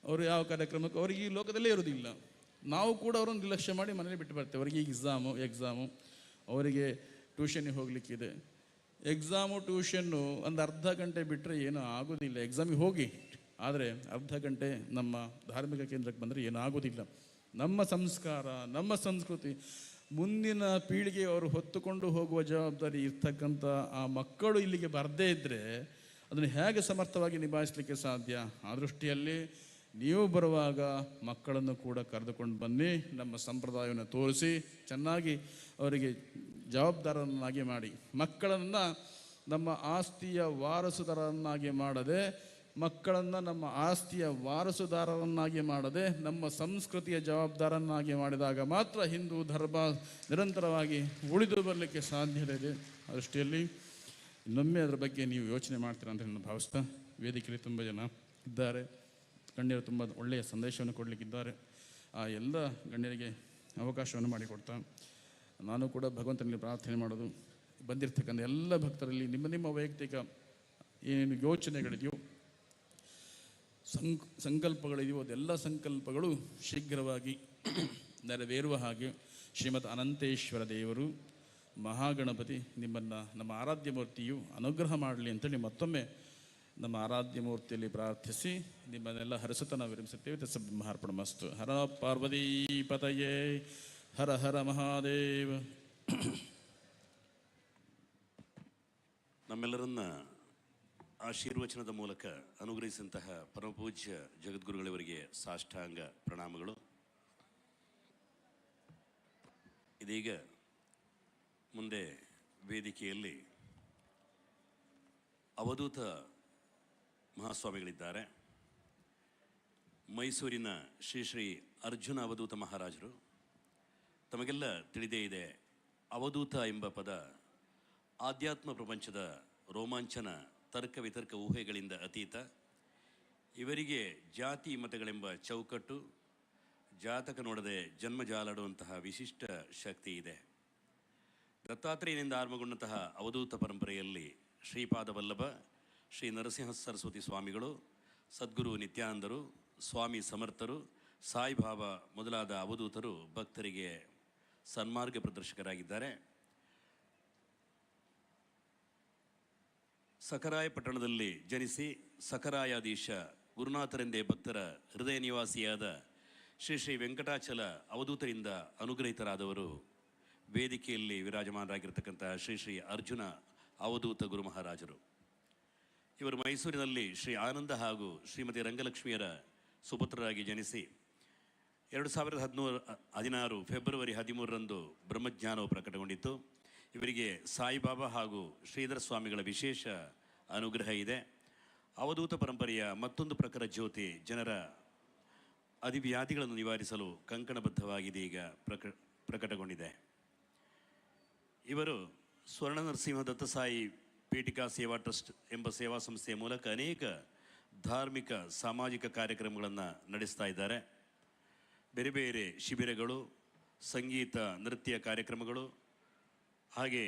ಅವರು ಯಾವ ಕಾರ್ಯಕ್ರಮಕ್ಕೆ ಅವ್ರಿಗೆ ಈ ಲೋಕದಲ್ಲೇ ಇರೋದಿಲ್ಲ. ನಾವು ಕೂಡ ಅವರನ್ನು ನಿರ್ಲಕ್ಷ್ಯ ಮಾಡಿ ಮನೇಲಿ ಬಿಟ್ಟು ಬರ್ತೇವೆ. ಅವರಿಗೆ ಎಕ್ಸಾಮು ಅವರಿಗೆ ಟ್ಯೂಷನ್ನಿಗೆ ಹೋಗಲಿಕ್ಕಿದೆ. ಎಕ್ಸಾಮು ಟ್ಯೂಷನ್ನು ಒಂದು ಅರ್ಧ ಗಂಟೆ ಬಿಟ್ಟರೆ ಏನೂ ಆಗೋದಿಲ್ಲ. ಎಕ್ಸಾಮಿಗೆ ಹೋಗಿ, ಆದರೆ ಅರ್ಧ ಗಂಟೆ ನಮ್ಮ ಧಾರ್ಮಿಕ ಕೇಂದ್ರಕ್ಕೆ ಬಂದರೆ ಏನೂ ಆಗೋದಿಲ್ಲ. ನಮ್ಮ ಸಂಸ್ಕಾರ, ನಮ್ಮ ಸಂಸ್ಕೃತಿ ಮುಂದಿನ ಪೀಳಿಗೆ ಅವರು ಹೊತ್ತುಕೊಂಡು ಹೋಗುವ ಜವಾಬ್ದಾರಿ ಇರ್ತಕ್ಕಂಥ ಆ ಮಕ್ಕಳು ಇಲ್ಲಿಗೆ ಬರದೇ ಇದ್ದರೆ ಅದನ್ನು ಹೇಗೆ ಸಮರ್ಥವಾಗಿ ನಿಭಾಯಿಸಲಿಕ್ಕೆ ಸಾಧ್ಯ? ಆ ದೃಷ್ಟಿಯಲ್ಲಿ ನೀವು ಬರುವಾಗ ಮಕ್ಕಳನ್ನು ಕೂಡ ಕರೆದುಕೊಂಡು ಬನ್ನಿ, ನಮ್ಮ ಸಂಪ್ರದಾಯವನ್ನು ತೋರಿಸಿ ಚೆನ್ನಾಗಿ ಅವರಿಗೆ ಜವಾಬ್ದಾರರನ್ನಾಗಿ ಮಾಡಿ. ಮಕ್ಕಳನ್ನು ನಮ್ಮ ಆಸ್ತಿಯ ವಾರಸುದಾರರನ್ನಾಗಿ ಮಾಡದೆ, ನಮ್ಮ ಸಂಸ್ಕೃತಿಯ ಜವಾಬ್ದಾರನ್ನಾಗಿ ಮಾಡಿದಾಗ ಮಾತ್ರ ಹಿಂದೂ ಧರ್ಮ ನಿರಂತರವಾಗಿ ಉಳಿದು ಬರಲಿಕ್ಕೆ ಸಾಧ್ಯತೆ ಇದೆ. ಆ ದೃಷ್ಟಿಯಲ್ಲಿ ಇನ್ನೊಮ್ಮೆ ಅದರ ಬಗ್ಗೆ ನೀವು ಯೋಚನೆ ಮಾಡ್ತೀರಾ ಅಂತ ನಾನು ಭಾವಿಸ್ತಾ, ವೇದಿಕೆಯಲ್ಲಿ ತುಂಬ ಜನ ಇದ್ದಾರೆ, ಗಣ್ಯರು ತುಂಬ ಒಳ್ಳೆಯ ಸಂದೇಶವನ್ನು ಕೊಡಲಿಕ್ಕಿದ್ದಾರೆ. ಆ ಎಲ್ಲ ಗಣ್ಯರಿಗೆ ಅವಕಾಶವನ್ನು ಮಾಡಿಕೊಡ್ತಾ ನಾನು ಕೂಡ ಭಗವಂತನಲ್ಲಿ ಪ್ರಾರ್ಥನೆ ಮಾಡೋದು, ಬಂದಿರತಕ್ಕಂಥ ಎಲ್ಲ ಭಕ್ತರಲ್ಲಿ ನಿಮ್ಮ ವೈಯಕ್ತಿಕ ಏನು ಯೋಚನೆಗಳಿದೆಯೋ, ಸಂಕಲ್ಪಗಳಿದೆಯೋ, ಅದೆಲ್ಲ ಸಂಕಲ್ಪಗಳು ಶೀಘ್ರವಾಗಿ ನೆರವೇರುವ ಹಾಗೆ ಶ್ರೀಮದ್ ಅನಂತೇಶ್ವರ ದೇವರು ಮಹಾಗಣಪತಿ ನಿಮ್ಮನ್ನು, ನಮ್ಮ ಆರಾಧ್ಯ ಮೂರ್ತಿಯು ಅನುಗ್ರಹ ಮಾಡಲಿ ಅಂತೇಳಿ ಮತ್ತೊಮ್ಮೆ ನಮ್ಮ ಆರಾಧ್ಯ ಮೂರ್ತಿಯಲ್ಲಿ ಪ್ರಾರ್ಥಿಸಿ ನಿಮ್ಮನ್ನೆಲ್ಲ ಹರಸುತ್ತ ನಾವು ವಿರಮಿಸುತ್ತೇವೆ. ತತ್ಸಬ್ರಹ್ಮಾರ್ಪಣ ಮಸ್ತು. ಹರ ಪಾರ್ವತೀಪತಯೇ ಹರ ಹರ ಮಹಾದೇವ. ನಮ್ಮೆಲ್ಲರನ್ನ ಆಶೀರ್ವಚನದ ಮೂಲಕ ಅನುಗ್ರಹಿಸಿದಂತಹ ಪರಮಪೂಜ್ಯ ಜಗದ್ಗುರುಗಳವರಿಗೆ ಸಾಷ್ಟಾಂಗ ಪ್ರಣಾಮಗಳು. ಇದೀಗ ಮುಂದೆ ವೇದಿಕೆಯಲ್ಲಿ ಅವಧೂತ ಮಹಾಸ್ವಾಮಿಗಳಿದ್ದಾರೆ. ಮೈಸೂರಿನ ಶ್ರೀ ಶ್ರೀ ಅರ್ಜುನ ಅವಧೂತ ಮಹಾರಾಜರು. ತಮಗೆಲ್ಲ ತಿಳಿದೇ ಇದೆ, ಅವಧೂತ ಎಂಬ ಪದ ಆಧ್ಯಾತ್ಮ ಪ್ರಪಂಚದ ರೋಮಾಂಚನ, ತರ್ಕ ವಿತರ್ಕ ಊಹೆಗಳಿಂದ ಅತೀತ. ಇವರಿಗೆ ಜಾತಿ ಮತಗಳೆಂಬ ಚೌಕಟ್ಟು, ಜಾತಕ ನೋಡದೆ ಜನ್ಮ ಜಾಲಾಡುವಂತಹ ವಿಶಿಷ್ಟ ಶಕ್ತಿ ಇದೆ. ದತ್ತಾತ್ರೇಯನಿಂದ ಆರಂಭಗೊಂಡಂತಹ ಅವಧೂತ ಪರಂಪರೆಯಲ್ಲಿ ಶ್ರೀಪಾದ ವಲ್ಲಭ, ಶ್ರೀ ನರಸಿಂಹ ಸರಸ್ವತಿ ಸ್ವಾಮಿಗಳು, ಸದ್ಗುರು ನಿತ್ಯಾನಂದರು, ಸ್ವಾಮಿ ಸಮರ್ಥರು, ಸಾಯಿಬಾಬಾ ಮೊದಲಾದ ಅವಧೂತರು ಭಕ್ತರಿಗೆ ಸನ್ಮಾರ್ಗ ಪ್ರದರ್ಶಕರಾಗಿದ್ದಾರೆ. ಸಕರಾಯ ಪಟ್ಟಣದಲ್ಲಿ ಜನಿಸಿ ಸಕರಾಯಾಧೀಶ ಗುರುನಾಥರೆಂದೇ ಭಕ್ತರ ಹೃದಯ ನಿವಾಸಿಯಾದ ಶ್ರೀ ಶ್ರೀ ವೆಂಕಟಾಚಲ ಅವಧೂತರಿಂದ ಅನುಗ್ರಹಿತರಾದವರು ವೇದಿಕೆಯಲ್ಲಿ ವಿರಾಜಮಾನರಾಗಿರ್ತಕ್ಕಂಥ ಶ್ರೀ ಶ್ರೀ ಅರ್ಜುನ ಅವಧೂತ ಗುರು ಮಹಾರಾಜರು. ಇವರು ಮೈಸೂರಿನಲ್ಲಿ ಶ್ರೀ ಆನಂದ ಹಾಗೂ ಶ್ರೀಮತಿ ರಂಗಲಕ್ಷ್ಮಿಯರ ಸುಪುತ್ರರಾಗಿ ಜನಿಸಿ 2016 ಫೆಬ್ರವರಿ 13ರಂದು ಬ್ರಹ್ಮಜ್ಞಾನವು ಪ್ರಕಟಗೊಂಡಿತ್ತು. ಇವರಿಗೆ ಸಾಯಿಬಾಬಾ ಹಾಗೂ ಶ್ರೀಧರ ಸ್ವಾಮಿಗಳ ವಿಶೇಷ ಅನುಗ್ರಹ ಇದೆ. ಅವಧೂತ ಪರಂಪರೆಯ ಮತ್ತೊಂದು ಪ್ರಖರ ಜ್ಯೋತಿ ಜನರ ಅಧಿವ್ಯಾಧಿಗಳನ್ನು ನಿವಾರಿಸಲು ಕಂಕಣಬದ್ಧವಾಗಿದೆ, ಈಗ ಪ್ರಕಟಗೊಂಡಿದೆ. ಇವರು ಸ್ವರ್ಣ ನರಸಿಂಹ ದತ್ತಸಾಯಿ ಪೀಠಿಕಾ ಸೇವಾ ಟ್ರಸ್ಟ್ ಎಂಬ ಸೇವಾ ಸಂಸ್ಥೆಯ ಮೂಲಕ ಅನೇಕ ಧಾರ್ಮಿಕ ಸಾಮಾಜಿಕ ಕಾರ್ಯಕ್ರಮಗಳನ್ನು ನಡೆಸ್ತಾ ಇದ್ದಾರೆ. ಬೇರೆ ಬೇರೆ ಶಿಬಿರಗಳು, ಸಂಗೀತ ನೃತ್ಯ ಕಾರ್ಯಕ್ರಮಗಳು, ಹಾಗೆ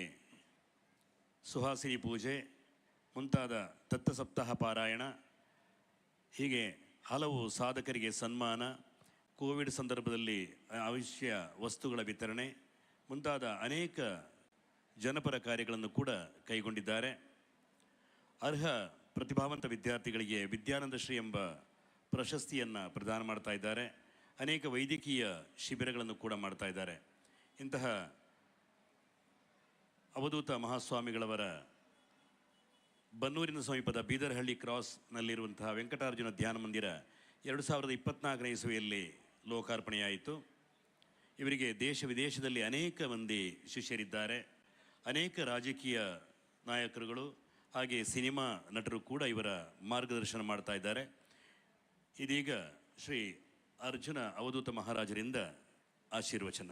ಸುಹಾಸಿನಿ ಪೂಜೆ ಮುಂತಾದ ತತ್ವಸಪ್ತಾಹ ಪಾರಾಯಣ, ಹೀಗೆ ಹಲವು ಸಾಧಕರಿಗೆ ಸನ್ಮಾನ, ಕೋವಿಡ್ ಸಂದರ್ಭದಲ್ಲಿ ಅವಶ್ಯ ವಸ್ತುಗಳ ವಿತರಣೆ ಮುಂತಾದ ಅನೇಕ ಜನಪರ ಕಾರ್ಯಗಳನ್ನು ಕೂಡ ಕೈಗೊಂಡಿದ್ದಾರೆ. ಅರ್ಹ ಪ್ರತಿಭಾವಂತ ವಿದ್ಯಾರ್ಥಿಗಳಿಗೆ ವಿದ್ಯಾನಂದ ಶ್ರೀ ಎಂಬ ಪ್ರಶಸ್ತಿಯನ್ನು ಪ್ರದಾನ ಮಾಡ್ತಾ ಇದ್ದಾರೆ. ಅನೇಕ ವೈದ್ಯಕೀಯ ಶಿಬಿರಗಳನ್ನು ಕೂಡ ಮಾಡ್ತಾ ಇದ್ದಾರೆ. ಇಂತಹ ಅವಧೂತ ಮಹಾಸ್ವಾಮಿಗಳವರ ಬನ್ನೂರಿನ ಸಮೀಪದ ಬೀದರ್ಹಳ್ಳಿ ಕ್ರಾಸ್ನಲ್ಲಿರುವಂತಹ ವೆಂಕಟಾರ್ಜುನ ಧ್ಯಾನ ಮಂದಿರ 2024ನೇ ಇಸವಿಯಲ್ಲಿ ಲೋಕಾರ್ಪಣೆಯಾಯಿತು. ಇವರಿಗೆ ದೇಶ ವಿದೇಶದಲ್ಲಿ ಅನೇಕ ಮಂದಿ ಶಿಷ್ಯರಿದ್ದಾರೆ. ಅನೇಕ ರಾಜಕೀಯ ನಾಯಕರುಗಳು ಹಾಗೆ ಸಿನಿಮಾ ನಟರು ಕೂಡ ಇವರ ಮಾರ್ಗದರ್ಶನ ಮಾಡ್ತಾ ಇದ್ದಾರೆ. ಇದೀಗ ಶ್ರೀ ಅರ್ಜುನ ಅವಧೂತ ಮಹಾರಾಜರಿಂದ ಆಶೀರ್ವಚನ.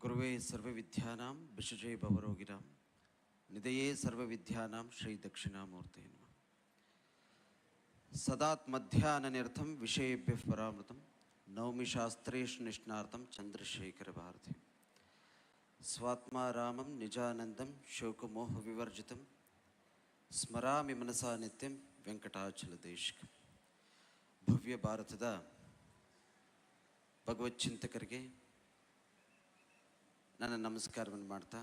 ಗುರುವೇ ಸರ್ವವಿದ್ಯಾನಾಂ ವಿಶಜೇ ಭವರೋಗಿಣಾಂ ನಿಧಯೇ ಸರ್ವವಿದ್ಯಾನಾಂ ಶ್ರೀ ದಕ್ಷಿಣಾಮೂರ್ತೆ ನಮಃ. ಸದಾತ್ಮಧ್ಯಾನನಿರ್ಥಂ ವಿಷಯೇಭ್ಯಃ ಪರಾಮೃತಂ ನೌಮಿ ಶಾಸ್ತ್ರೇಷು ನಿಷ್ಣಾರ್ಥಂ ಚಂದ್ರಶೇಖರ ಭಾರತಿ. ಸ್ವಾತ್ಮಾರಾಮಂ ನಿಜಾನಂದಂ ಶೋಕಮೋಹ ವಿವರ್ಜಿತಂ ಸ್ಮರಾಮಿ ಮನಸಾ ನಿತ್ಯಂ ವೆಂಕಟಾಚಲ ದೇಶಿಕಂ. ಭವ್ಯ ಭಾರತದ ಭಗವಚ್ಚಿಂತಕರಿಗೆ ನನ್ನ ನಮಸ್ಕಾರವನ್ನು ಮಾಡ್ತಾ,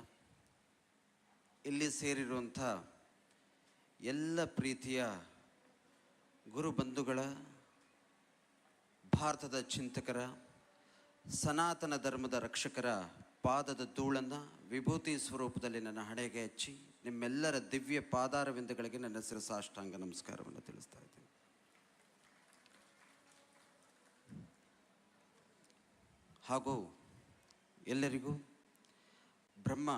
ಇಲ್ಲಿ ಸೇರಿರುವಂಥ ಎಲ್ಲ ಪ್ರೀತಿಯ ಗುರುಬಂಧುಗಳ, ಭಾರತದ ಚಿಂತಕರ, ಸನಾತನ ಧರ್ಮದ ರಕ್ಷಕರ ಪಾದದ ಧೂಳನ್ನು ವಿಭೂತಿ ಸ್ವರೂಪದಲ್ಲಿ ನನ್ನ ಹಣೆಗೆ ಹಚ್ಚಿ ನಿಮ್ಮೆಲ್ಲರ ದಿವ್ಯ ಪಾದಾರವಿಂದಗಳಿಗೆ ನನ್ನ ಶಿರಸಾಷ್ಟಾಂಗ ನಮಸ್ಕಾರವನ್ನು ತಿಳಿಸ್ತಾ ಇದ್ದೀನಿ. ಹಾಗೂ ಎಲ್ಲರಿಗೂ ಬ್ರಹ್ಮ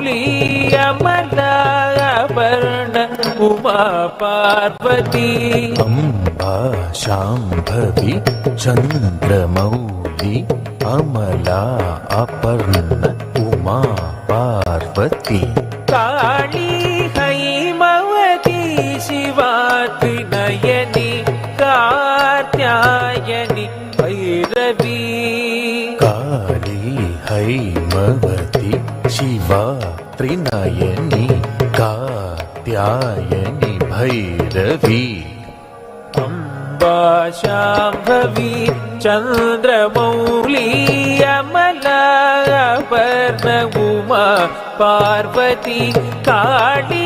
ಚಂದ್ರಮೌಳಿ ಅಮಲಾಭರಣ ಉಮಾ ಪಾರ್ವತಿ ಅಂಬಾ ಶಾಂಭವಿ ಚಂದ್ರಮೌಳಿ ಅಮಲಾ ಅಪರ್ಣ ಉಮಾ ಪಾರ್ವತಿ ಕಾಳಿ ಹೈಮವತಿ ಶಿವಾತಿ ನಯನಿ ಕಾತ್ಯಾಯನಿ ಭೈರವಿ ಕಾಳಿ ಹೈಮವತಿ ಶಿವಾ ತ್ರಿನಯನಿ ಕಾತ್ಯಾಯನಿ ಭೈರವಿ ಅಂಬಾ ಶಾಂಭವಿ ಚಂದ್ರಮೌಳಿ ಅಮಲಾಭರಣ ಉಮಾ ಪಾರ್ವತಿ ಕಾಳಿ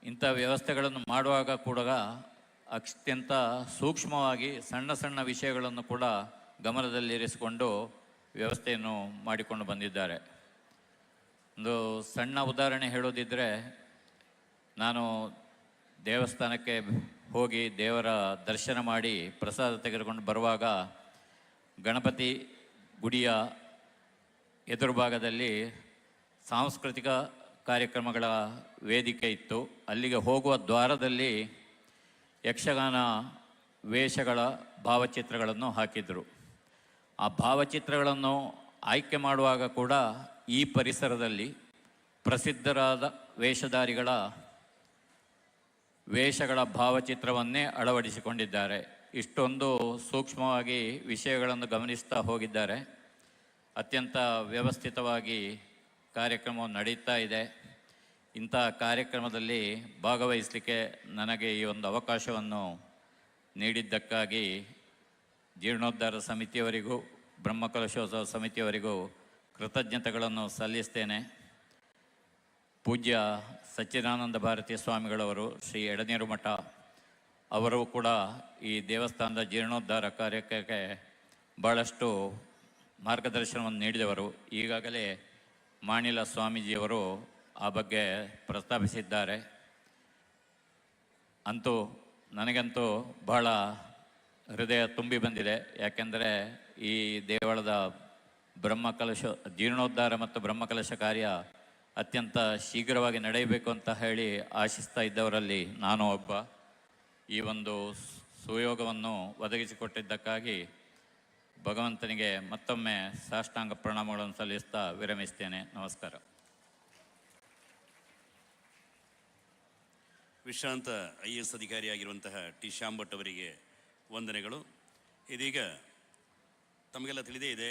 ಇಂಥ ವ್ಯವಸ್ಥೆಗಳನ್ನು ಮಾಡುವಾಗ ಕೂಡ ಅತ್ಯಂತ ಸೂಕ್ಷ್ಮವಾಗಿ ಸಣ್ಣ ಸಣ್ಣ ವಿಷಯಗಳನ್ನು ಕೂಡ ಗಮನದಲ್ಲಿರಿಸಿಕೊಂಡು ವ್ಯವಸ್ಥೆಯನ್ನು ಮಾಡಿಕೊಂಡು ಬಂದಿದ್ದಾರೆ. ಒಂದು ಸಣ್ಣ ಉದಾಹರಣೆ ಹೇಳೋದಿದ್ದರೆ, ನಾನು ದೇವಸ್ಥಾನಕ್ಕೆ ಹೋಗಿ ದೇವರ ದರ್ಶನ ಮಾಡಿ ಪ್ರಸಾದ ತೆಗೆದುಕೊಂಡು ಬರುವಾಗ ಗಣಪತಿ ಗುಡಿಯ ಎದುರು ಭಾಗದಲ್ಲಿ ಸಾಂಸ್ಕೃತಿಕ ಕಾರ್ಯಕ್ರಮಗಳ ವೇದಿಕೆ ಇತ್ತು. ಅಲ್ಲಿಗೆ ಹೋಗುವ ದ್ವಾರದಲ್ಲಿ ಯಕ್ಷಗಾನ ವೇಷಗಳ ಭಾವಚಿತ್ರಗಳನ್ನು ಹಾಕಿದರು. ಆ ಭಾವಚಿತ್ರಗಳನ್ನು ಆಯ್ಕೆ ಮಾಡುವಾಗ ಕೂಡ ಈ ಪರಿಸರದಲ್ಲಿ ಪ್ರಸಿದ್ಧರಾದ ವೇಷಧಾರಿಗಳ ವೇಷಗಳ ಭಾವಚಿತ್ರವನ್ನೇ ಅಳವಡಿಸಿಕೊಂಡಿದ್ದಾರೆ. ಇಷ್ಟೊಂದು ಸೂಕ್ಷ್ಮವಾಗಿ ವಿಷಯಗಳನ್ನು ಗಮನಿಸ್ತಾ ಹೋಗಿದ್ದಾರೆ. ಅತ್ಯಂತ ವ್ಯವಸ್ಥಿತವಾಗಿ ಕಾರ್ಯಕ್ರಮ ನಡೀತಾ ಇದೆ. ಇಂಥ ಕಾರ್ಯಕ್ರಮದಲ್ಲಿ ಭಾಗವಹಿಸಲಿಕ್ಕೆ ನನಗೆ ಈ ಒಂದು ಅವಕಾಶವನ್ನು ನೀಡಿದ್ದಕ್ಕಾಗಿ ಜೀರ್ಣೋದ್ಧಾರ ಸಮಿತಿಯವರಿಗೂ ಬ್ರಹ್ಮಕಲಶೋತ್ಸವ ಸಮಿತಿಯವರಿಗೂ ಕೃತಜ್ಞತೆಗಳನ್ನು ಸಲ್ಲಿಸ್ತೇನೆ. ಪೂಜ್ಯ ಸಚ್ಚಿದಾನಂದ ಭಾರತೀ ಸ್ವಾಮಿಗಳವರು, ಶ್ರೀ ಎಡನೀರು ಮಠ ಅವರು ಕೂಡ ಈ ದೇವಸ್ಥಾನದ ಜೀರ್ಣೋದ್ಧಾರ ಕಾರ್ಯಕ್ಕೆ ಭಾಳಷ್ಟು ಮಾರ್ಗದರ್ಶನವನ್ನು ನೀಡಿದವರು. ಈಗಾಗಲೇ ಮಾಣಿಲ ಸ್ವಾಮೀಜಿಯವರು ಆ ಬಗ್ಗೆ ಪ್ರಸ್ತಾಪಿಸಿದ್ದಾರೆ. ಅಂತೂ ನನಗಂತೂ ಬಹಳ ಹೃದಯ ತುಂಬಿ ಬಂದಿದೆ. ಯಾಕೆಂದರೆ ಈ ದೇವಳದ ಬ್ರಹ್ಮಕಲಶ ಜೀರ್ಣೋದ್ಧಾರ ಮತ್ತು ಬ್ರಹ್ಮಕಲಶ ಕಾರ್ಯ ಅತ್ಯಂತ ಶೀಘ್ರವಾಗಿ ನಡೆಯಬೇಕು ಅಂತ ಹೇಳಿ ಆಶಿಸ್ತಾ ಇದ್ದವರಲ್ಲಿ ನಾನು ಒಬ್ಬ. ಈ ಒಂದು ಸುಯೋಗವನ್ನು ಒದಗಿಸಿಕೊಟ್ಟಿದ್ದಕ್ಕಾಗಿ ಭಗವಂತನಿಗೆ ಮತ್ತೊಮ್ಮೆ ಸಾಷ್ಟಾಂಗ ಪ್ರಣಾಮಗಳನ್ನು ಸಲ್ಲಿಸ್ತಾ ವಿರಮಿಸ್ತೇನೆ. ನಮಸ್ಕಾರ. ವಿಶ್ರಾಂತ IAS ಅಧಿಕಾರಿಯಾಗಿರುವಂತಹ ಟಿ ಶ್ಯಾಂಭಟ್ ಅವರಿಗೆ ವಂದನೆಗಳು. ಇದೀಗ ತಮಗೆಲ್ಲ ತಿಳಿದೇ ಇದೆ,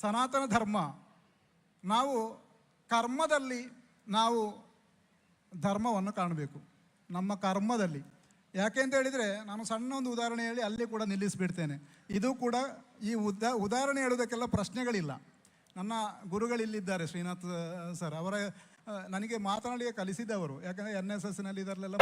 ಸನಾತನ ಧರ್ಮ ನಾವು ಕರ್ಮದಲ್ಲಿ ನಾವು ಧರ್ಮವನ್ನು ಕಾಣಬೇಕು. ನಮ್ಮ ಕರ್ಮದಲ್ಲಿ ಯಾಕೆ ಅಂತ ಹೇಳಿದರೆ ನಾನು ಸಣ್ಣ ಒಂದು ಉದಾಹರಣೆ ಹೇಳಿ ಅಲ್ಲಿ ಕೂಡ ನಿಲ್ಲಿಸಿಬಿಡ್ತೇನೆ. ಇದು ಕೂಡ ಈ ಉದಾಹರಣೆ ಹೇಳೋದಕ್ಕೆಲ್ಲ ಪ್ರಶ್ನೆಗಳಿಲ್ಲ. ನನ್ನ ಗುರುಗಳಿಲ್ಲಿದ್ದಾರೆ ಶ್ರೀನಾಥ್ ಸರ್, ಅವರ ನನಗೆ ಮಾತನಾಡಿಯೇ ಕಲಿಸಿದವರು. ಯಾಕಂದರೆ NSSನಲ್ಲಿ ಇದರಲ್ಲೆಲ್ಲ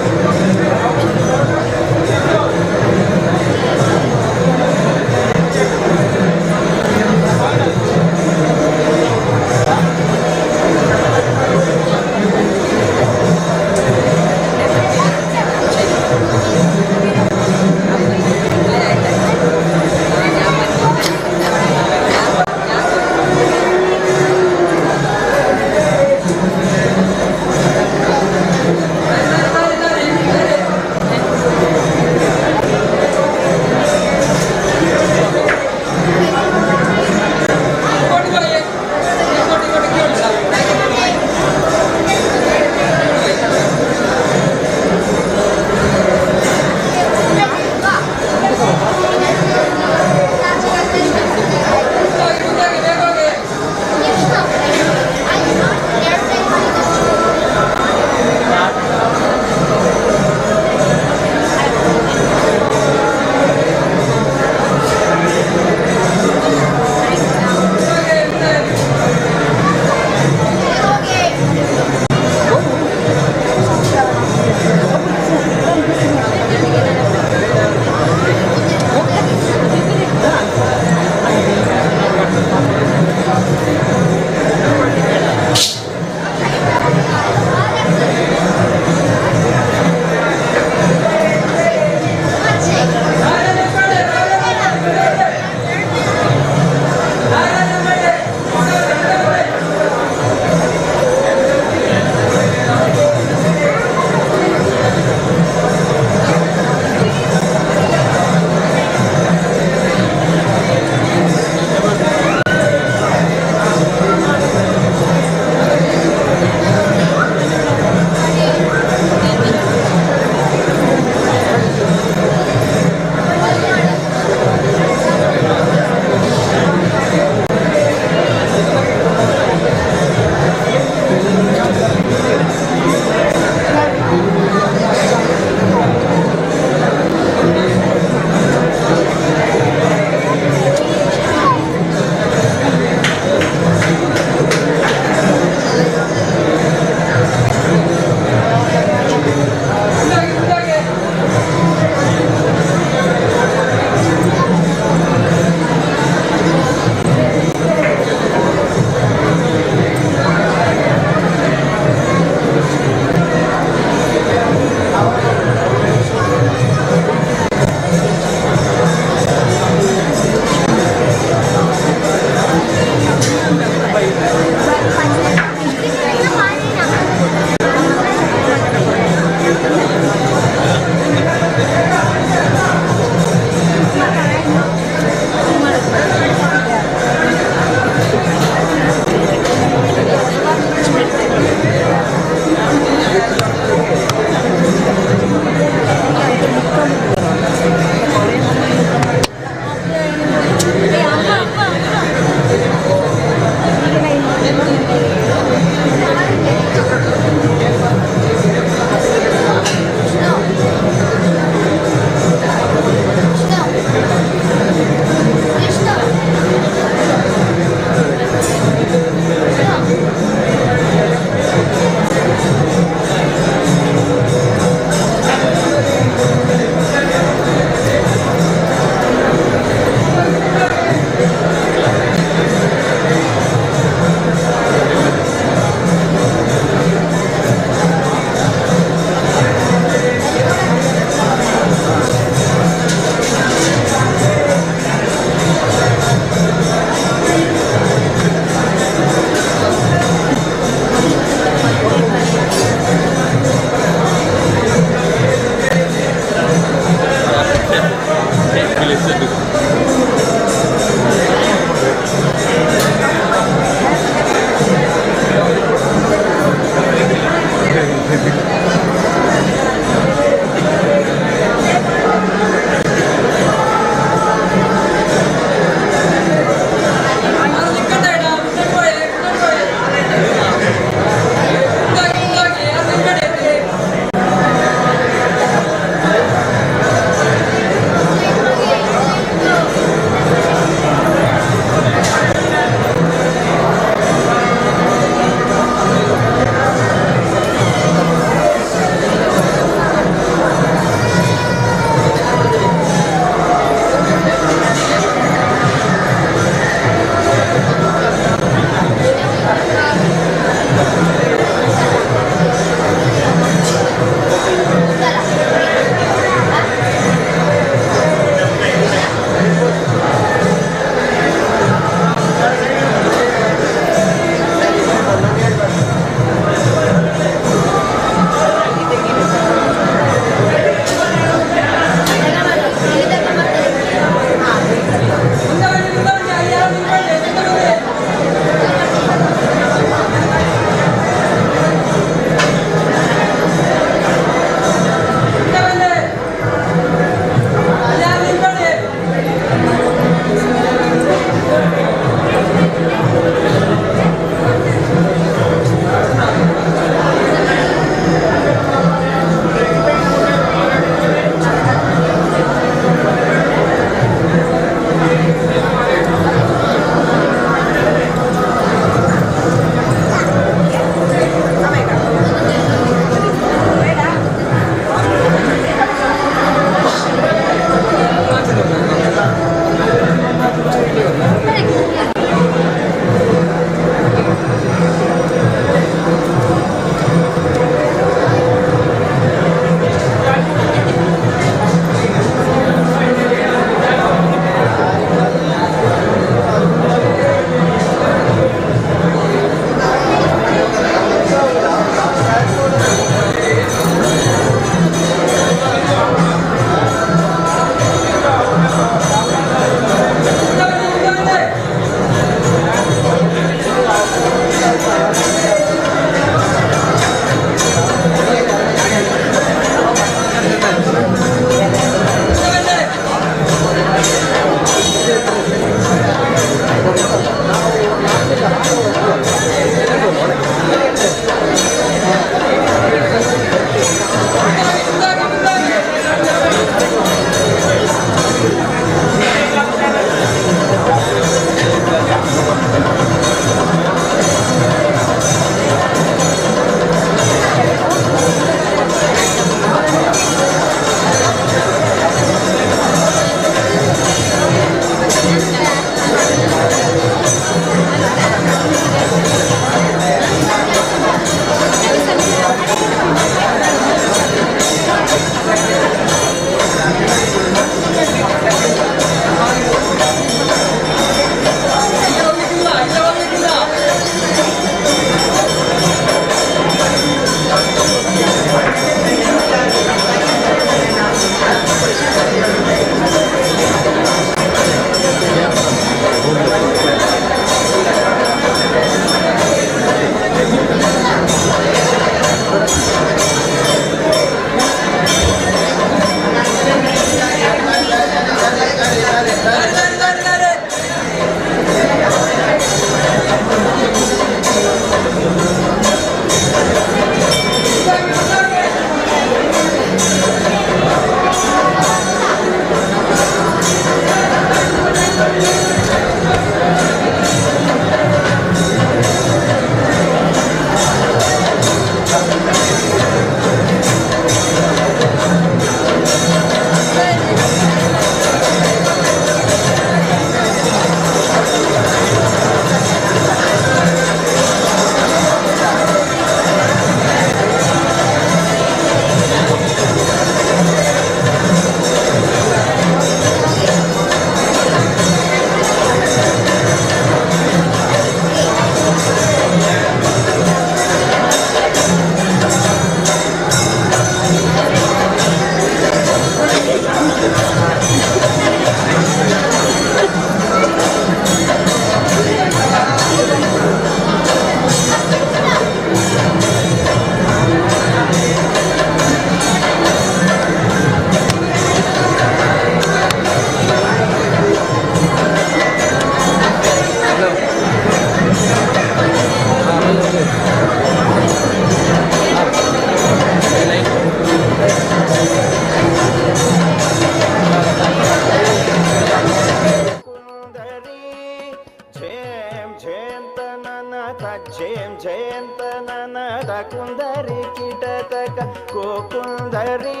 ಕುಂದರಿ ಕಿಟತಕ ಕೋಕುಂದರಿ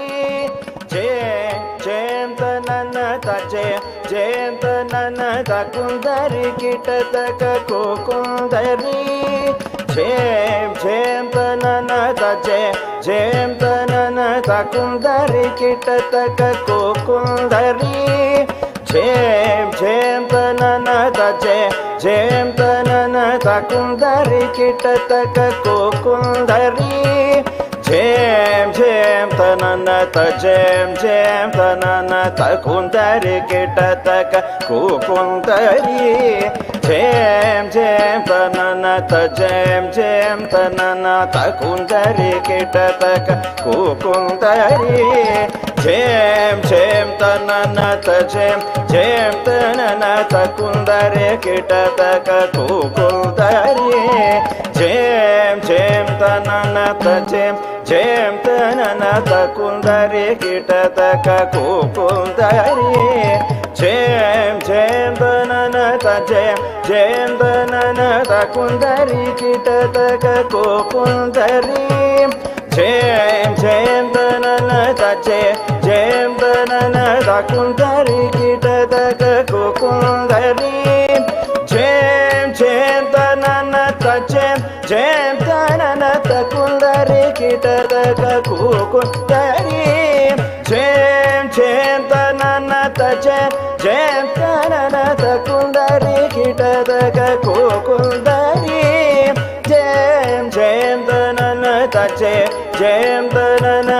ಜೇಂತ ನನ್ನ ಜೇಂತ ನನ್ನ ಕುಂದರಿ ಕಿಟತಕ ಕೋಕುಂದರಿ ಜೇಂತ ನನ್ನ ಜೇಂತ ನನ್ನ ಕುಂದರಿ ಕಿಟತಕ ಕೋಕುಂದರಿ ಜೇಂತ ನನ್ನ ಜೇಂತ ನನ್ನ ಕುಂದರಿ ಕಿಟತಕ ಕೋಕುಂದರಿ ಜೇಂ ತನನ ಜೇಂ ತನನ ಕುಂದರಿ ಕಿಟತಕ ಕೋಕುಂದರಿ ಜೇಂ ತನನ ಜೇಂ ತನನ ಕುಂದರಿ ಕಿಟತಕ ಕೋಕುಂದರಿ ಜೇಂ ತನನ ಜೇಂ ತನನ ಕುಂದರಿ ಕಿಟತಕ ಕೋಕುಂದರಿ ಜೇಂ ತನನ ಜೇಂ ತನನ ಕುಂದರಿ ಕಿಟತಕ ಕೋಕುಂದರಿ ಜೇಂ ತನನ ಜೇಂ ತನನ ಕುಂದರಿ ಕಿಟತಕ ಕೋಕುಂದರಿ ಜೇಂ ತನನ ಜೇಂ ತನನ ಕುಂದರಿ ಕಿಟತಕ ಕೋಕುಂದರಿ ಜೇಂ ತನನ ಜೇಂ ತನನ ಕುಂದರಿ ಕಿಟತಕ ಕೋಕುಂದರಿ ಜೇಂ ತನನ ಜೇಂ ತನನ ಕುಂದರಿ ಕಿಟತಕ ಕೋಕುಂದರಿ ಜೇಂ ತನನ ಜೇಂ ತನನ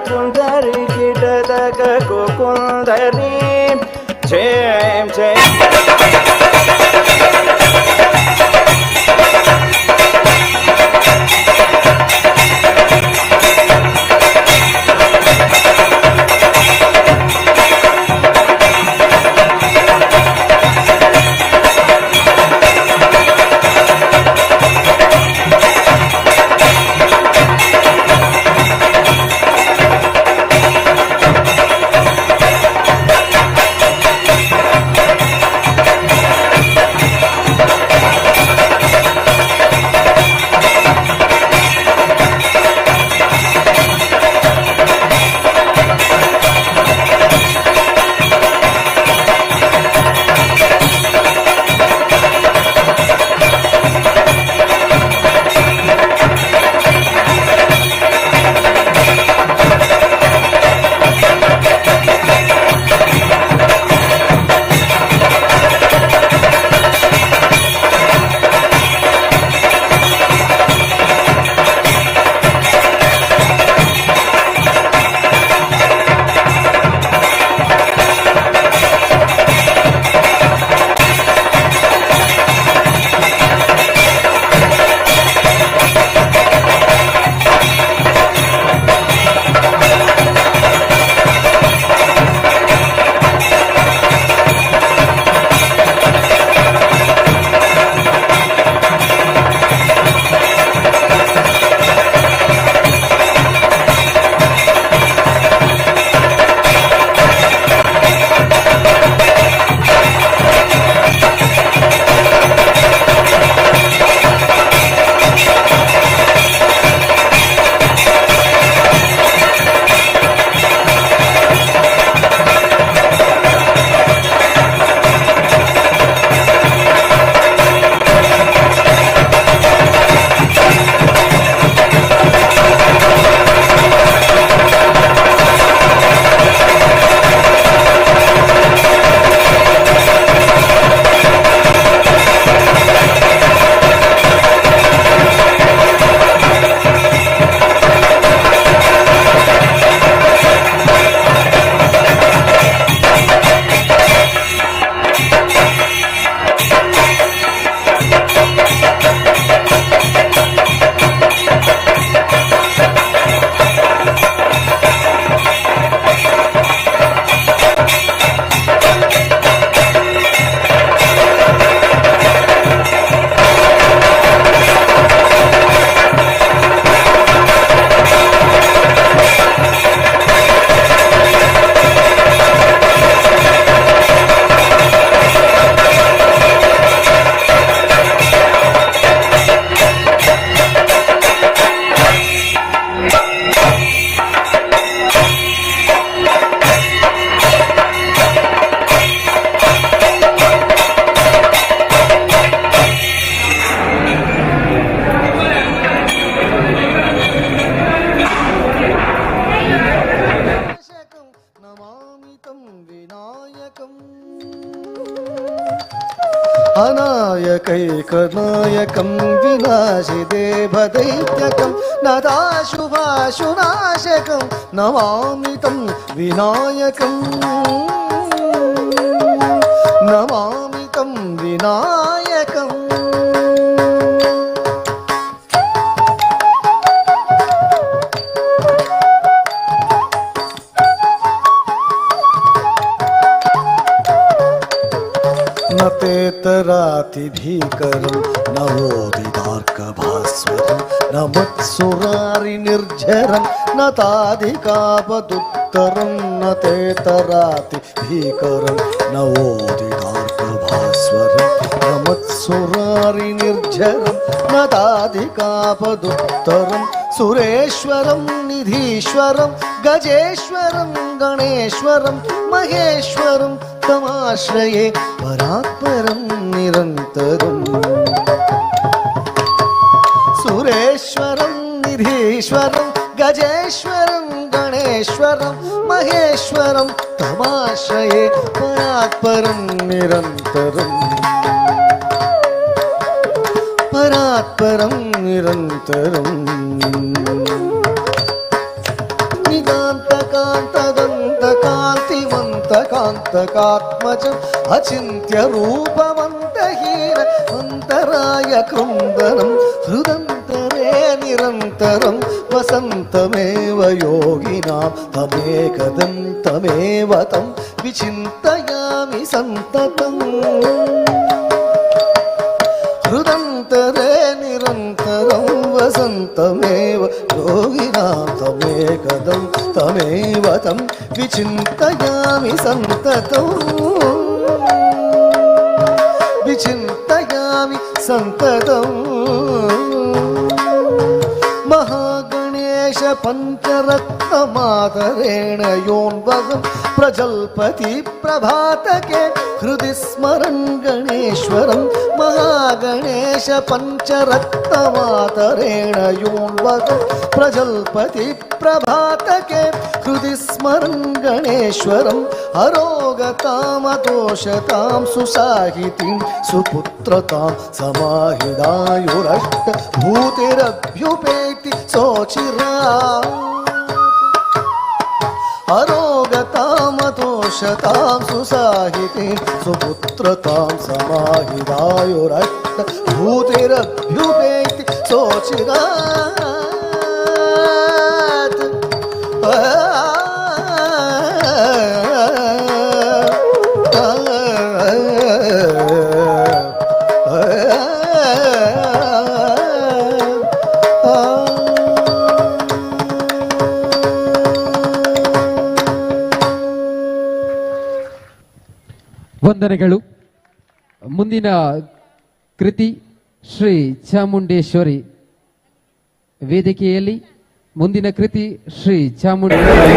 ಕುಂದರಿ ಕಿಟತಕ ಕೋಕುಂದರಿ ಜೇಂ लोकैकनायकं विनाशिदेवदैत्यकं नदाशुभाशुनाशकं नमामि तं विनायकं नमामि तं विनायकम् न तेतरातिभीकरं नवोदितार्कभास्वरं न मत्सुरारिनिर्झरं न ताधिकापदुत्तरं न तेतरातिभीकरं नवोदितार्कभास्वरं न मत्सुरारिनिर्झरं न ताधिकापदुत्तरं सुरेश्वरं निधीश्वरं गजेश्वरं गणेश्वरं महेश्वरं तमाश्रये परात्परं निरन्तरम् सुरेश्वरं निधीश्वरं गजेश्वरं गणेश्वरं महेश्वरं तमाश्रये परात्परं निरन्तरम् परात्परं निरन्तरम् निगान्तकान्तदन्तकान्तिमन्तकान्तकात्मजम् अचिन्त्यरूपमन्तहीन अन्तराय कृन्दनं हृदन्तरे निरन्तरं वसन्तमेव योगिनां तमेकदं तमेव तं विचिन्तयामि सन्ततम् हृदन्तरे निरन्तरं वसन्तमेव योगिनां तमेकदं तमेव तं विचिन्तयामि सन्ततम् विचिन्तयामि सन्ततम् महागणेश पञ्चरत्नमादरेण योन्वगं प्रजल्पति प्रभातके हृदि स्मरन् गणेश्वरं महागणेश पञ्चरत्नमादरेण योन्वगं प्रजल्पति प्रभातके हृदि स्मरन् गणेश्वरम् अरोगतामदोषतां सुसाहितीं सुपुत्रतां समाहिदायुरष्ट भूतिरभ्युपेति सोचिरात् अरोगतामदोषतां सुसाहितीं सुपुत्रतां समाहिदायुरष्ट भूतिरभ्युपेति सोचिरात् ವಂದನೆಗಳು. ಮುಂದಿನ ಕೃತಿ ಶ್ರೀ ಚಾಮುಂಡೇಶ್ವರಿ. ವೇದಿಕೆಯಲ್ಲಿ ಮುಂದಿನ ಕೃತಿ ಶ್ರೀ ಚಾಮುಂಡೇಶ್ವರಿ.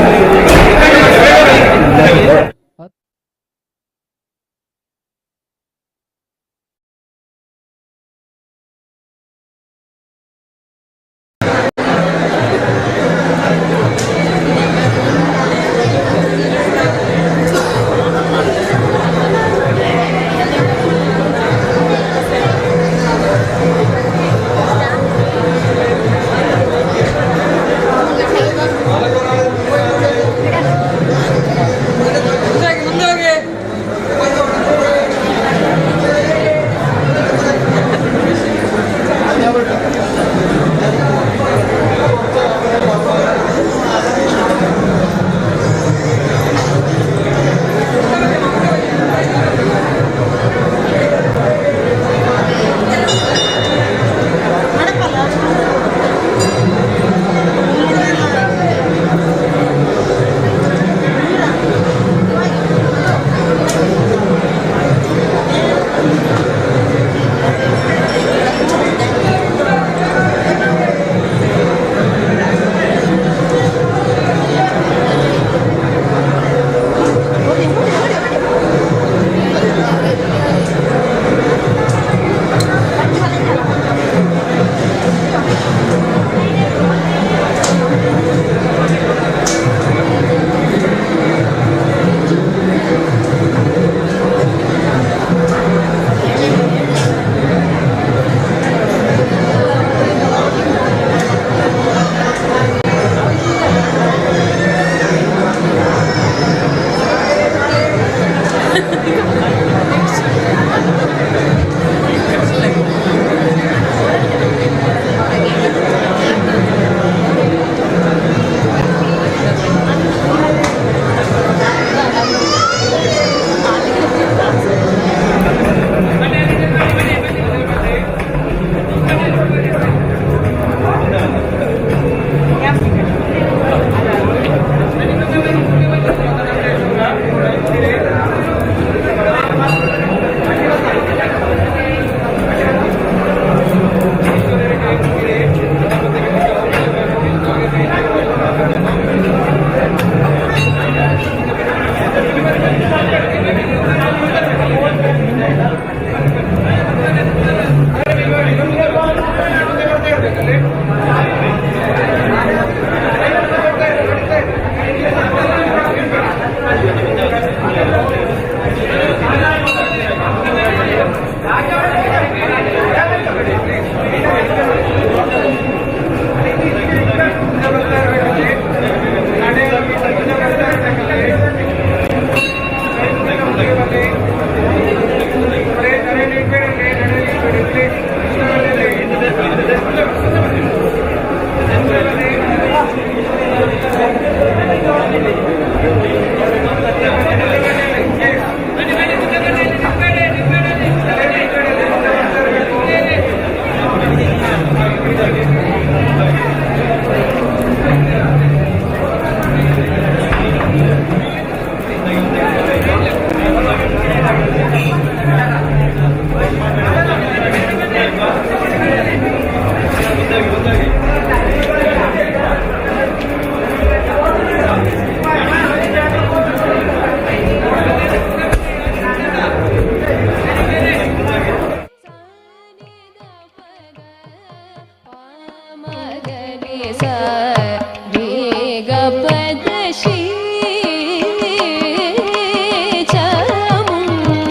ಗಪದ ಶ್ರೀ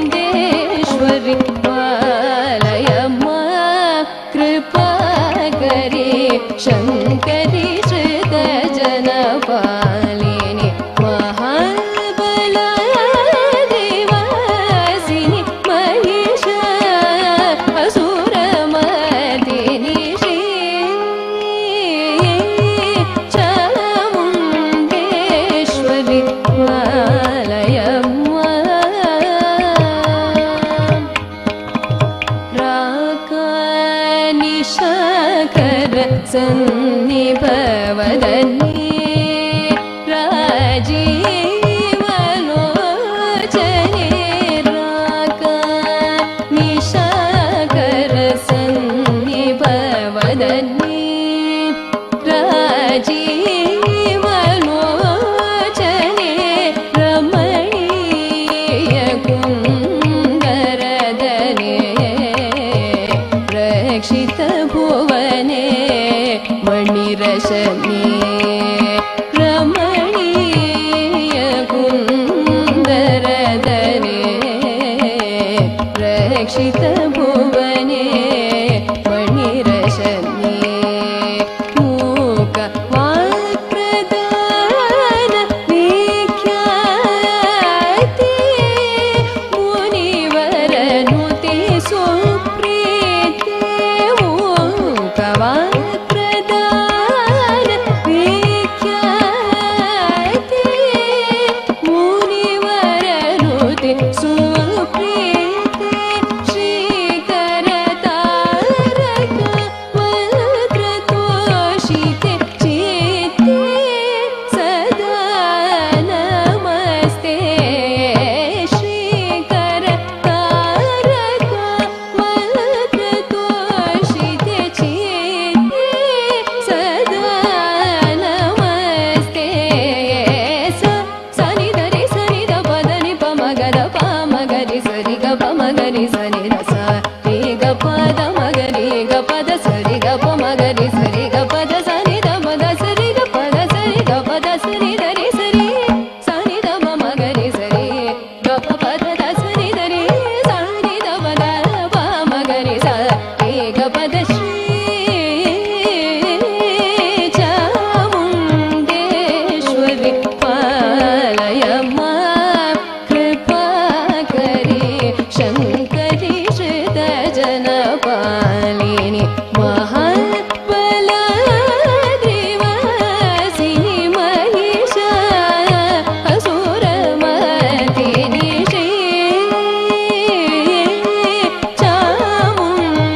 ಚಾಮುಂಡೇಶ್ವರಿ ಪಾಲಯಮ್ಮ ಕೃಪಾಕರಿ ಶಂಕರಿ ಶ್ರುತ ಜನಪಾಲಿನಿ ಮಹಾಬಲ ದೇವಾಸಿನಿ ಮಹಿಷ ಅಸುರಮರ್ದಿನಿ ಶ್ರೀ ಚಾಮುಂಡೇಶ್ವರಿ ಪಾಲಯಮ್ಮ ರಾಕಾನಿಶಾಕರ ಸನ್ನಿಭವದಲ್ಲಿ ರಾಜೀವಲೋಚನೆ ರಾಕಾನಿಶಾಕರ ಸನ್ನಿಭವದಲ್ಲಿ ರಾಜೀವಲೋಚನೆ ರಮಣೀಯ ಕುಂದರದನೆ ರಕ್ಷಿತ ಭುವನೆ ಮಣಿರಶನೆ ರಮಣೀಯ ಕುಂದರದನೆ ರಕ್ಷಿತ ಭುವನೆ ಮಣಿರಶನೆ ಮೂಕ ವಾಕ್ಪ್ರದಾನ ವಿಖ್ಯಾತಿ ಮುನಿವರನುತೆ ಸುಪ್ರೀತಿ ಮೂಕ ವಾಕ್ಪ್ರದಾನ ವಿಖ್ಯಾತಿ ಮುನಿವರನುತೆ ಸುಪ್ರೀತಿ ಶ್ರೀಕರ ತಾರಕ ವಕ್ರತೋಷಿತೆ ಚಿತ್ತೆ ಸದಾ ನಮಸ್ತೆ ಶ್ರೀಕರ ತಾರಕ ವಕ್ರತೋಷಿತೆ ಚಿತ್ತೆ ಸದಾ ನಮಸ್ತೆ ಸನಿಧರಿ ಸನಿಧ ಪದನಿ ಪಮಗದ ಪಾಮಗರಿ ಸರಿ ಗ ಪಮಗರಿ ಸನಿ ರಸ ರೇ ಗ ಪದ ಮಗರಿ ಗ ಪದ ಸರಿ ಗ ಪಮಗರಿ ಸರಿ ಗ ಪದ ಸನಿ ದ ಪದ ಸರಿ ಗ ಪದ ಸರಿ ಗ ಪದ ಸನಿ ಧರಿ ಸರಿ ಸನಿ ದ ಮಗರಿ ಸರಿ ಗ ಪದ ದ ಸನಿ ಧರಿ ಸನಿ ದ ಪದ ಪಾಮಗರಿ ಸ ರೇ ಗ ಪದ ಶ್ರೀ ಚಾಮುಂಡೇಶ್ವರಿ ಪಾಲಯಮ್ಮ ಕೃಪಾಕರಿ ಶಂಕರಿ ಶ್ರುತ ಜನಪಾಲಿನಿ ಮಹಾಬಲ ದೇವಾಸಿನಿ ಮಹಿಷ ಅಸುರಮರ್ದಿನಿ ಶ್ರೀ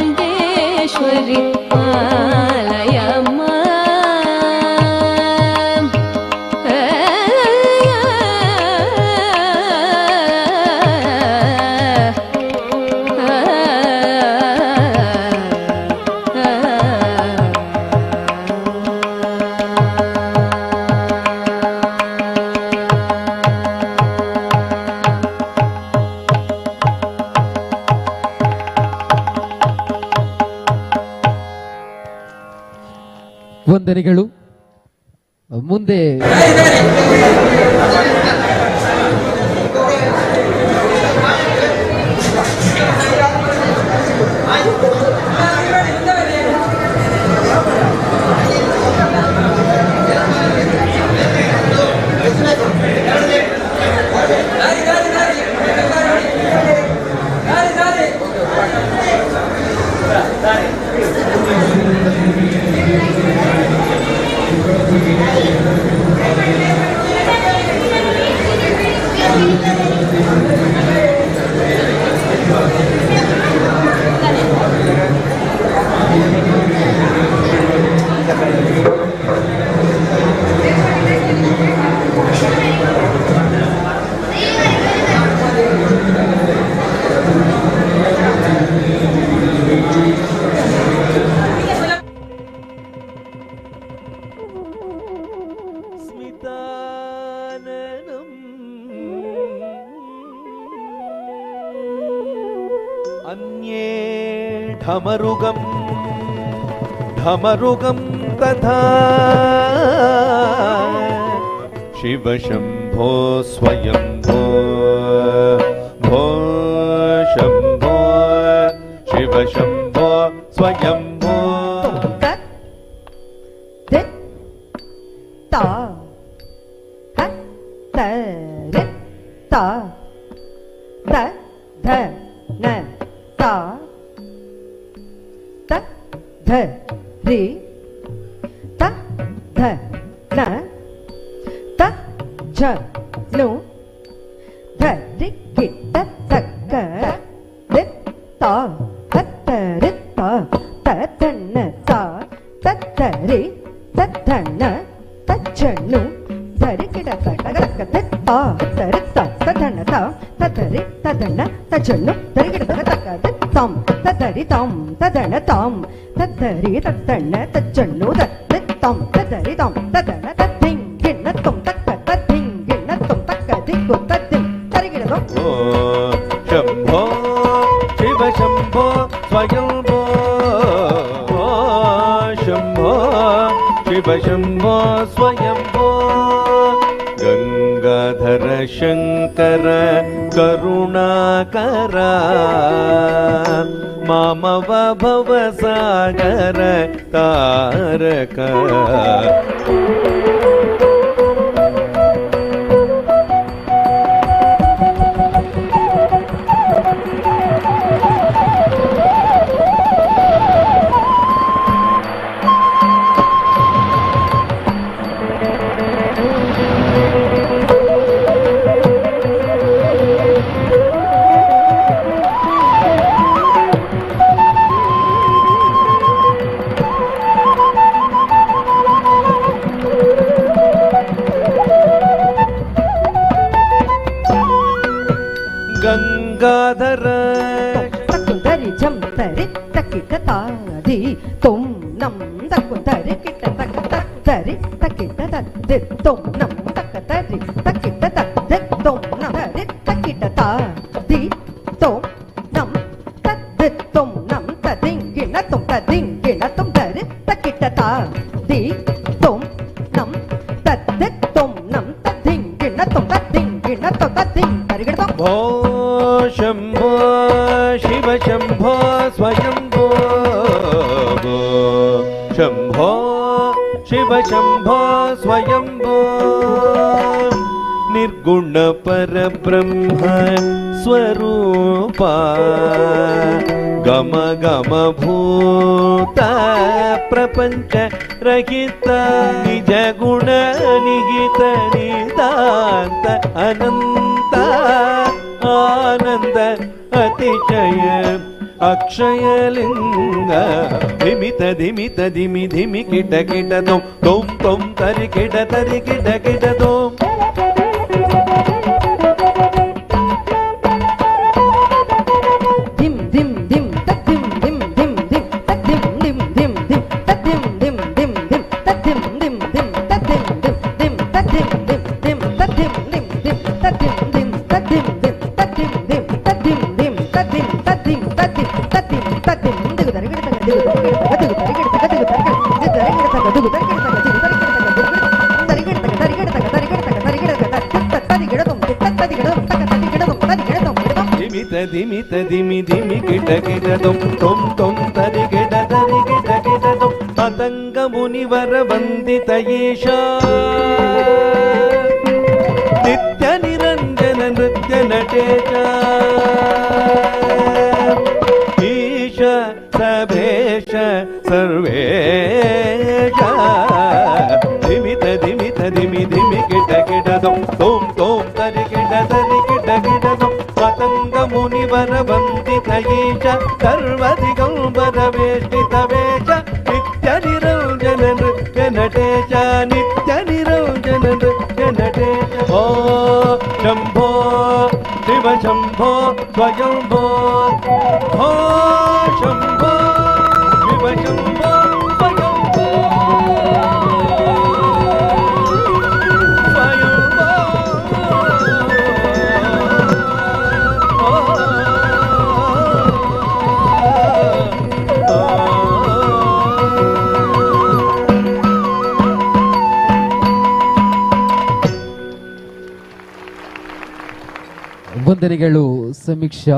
ಚಾಮುಂಡೇಶ್ವರಿ ಪಾಲಯಮ್ಮ ವಂದನೆಗಳು. ಮುಂದೆ अन्ये ढमरुगं ढमरुगं तथा शिव शम्भो स्वयम्भो भो शम्भो शिव शम्भो स्वयम्भो ता ह त रे ता द ध न ता त ध रे ता ध न ता ज नु ध रि कि ट त क रे ता त त रे ता त ध न ता त त रे त ध न त ज नु ध रि कि ट त क क ತ ता ತ ರೆ ತ ತ ಧ ನ ತ ತ ತ ರೆ ತ ಧ ನ ತ ಜ ನು ಧ ರಿ ಗಿ ಟ ತ ತ ಕ ತ ತಂ ತ ತ ರಿ ತಂ ತ ಧ ನ ತಂ ತ ತ ರಿ ತ ತ ನ ತ ಜ ನು ಧ ರಿ ತಂ ತ ತ ರಿ ತಂ ತ ಧ ನ ತ ಧಿಂ ಗಿ ನ ತುಂ ತ ಕ ತ ಧಿಂ ಗಿ ನ ತುಂ ತ ಕ ಧಿ ಕು ತ ಧಿಂ ತ ರಿ ಗಿ ಟ ತ शम्भो शिव शम्भो स्वयम्भो शम्भो शिव शम्भो स्वयम्भो गंगाधर शंकर करुणाकर मामव भवसागर तारक गंगाधर तकुंदरि जम तरि तकिट तादि तुम नम तकुंदरि किट तक तरि तकिट तदि तुम नम तक तरि तकिट तदि तुम नम तरि तकिट तादि तुम नम तदि तुम नम तदिंगि न तुम तदिंगि न तुम तरि तकिट तादि तुम नम तदि तुम नम तदिंगि न तुम तदिंगि न तुम तदिंग तरिगिट तुम भो शम्भो शिव शम्भो स्वयम्भो भो शम्भो शिव शम्भो स्वयम्भो निर्गुण परब्रह्म स्वरूपा गम गम भूत प्रपंच रहित निज गुण निहित निदान्त अनंत आनंद अतिशय अक्षयलिंग धिमित धिमित धिमि धिमि किट किट तुम तुम तुम तरि किट किट तुम धिम धिम धिम तधिम धिम धिम धिम तधिम धिम धिम धिम तधिम धिम धिम धिम तधिम धिम धिम तधिम धिम धिम तधिम धिम धिम तधिम धिम धिम तधिम धिम तधिम धिम तधिम धिम तधिम धिम तधिम तधिम तधिम तधिम तधिम दिगु दरिगिड़ तक दिगु दरिगिड़ तक दिगु दरिगिड़ तक दिगु दरिगिड़ तक दिगु दरिगिड़ तक दिगु दरिगिड़ तक दरिगिड़ तक दरिगिड़ तक दरिगिड़ तक तदिगिड़ तुम तदिगिड़ तुम तक तदिगिड़ तुम तदिगिड़ तुम धिमित धिमित धिमि धिमि किट तुम तुम तुम तरि किट तुम पतंग मुनिवर वंदित ईशा नित्य निरंजन नृत्य नटेश ईश सभेश सर्वेश धिमित धिमित धिमि धिमि किट तुम तुम तुम तरि किट तुम पतंग मुनिवर वंदित ईश सर्वदिगंबर वेष्टित वेश नित्य निरंजन नृत्य नटेश नित्य निरंजन नृत्य नटेश ओ शंभो शिव शंभो स्वयंभो हो शंभो शिव शंभो स्वयंभो ವಂದನೆಗಳು ಸಮೀಕ್ಷಾ.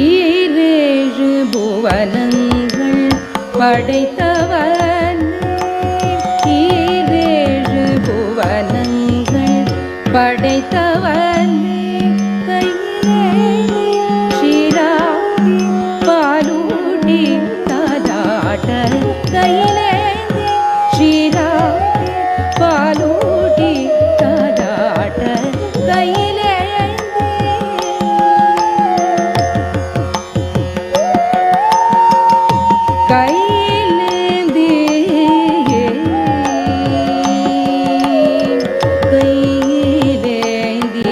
ಈ படைத்தவனே ஈரேழு புவனங்கள் படைத்தவனே கையிலே ஷீராடி பாலூடி தாலாட்ட கையிலே ஷீராடி பாலூடி தாலாட்ட கையிலே கையிலேந்தி கையிலேந்தி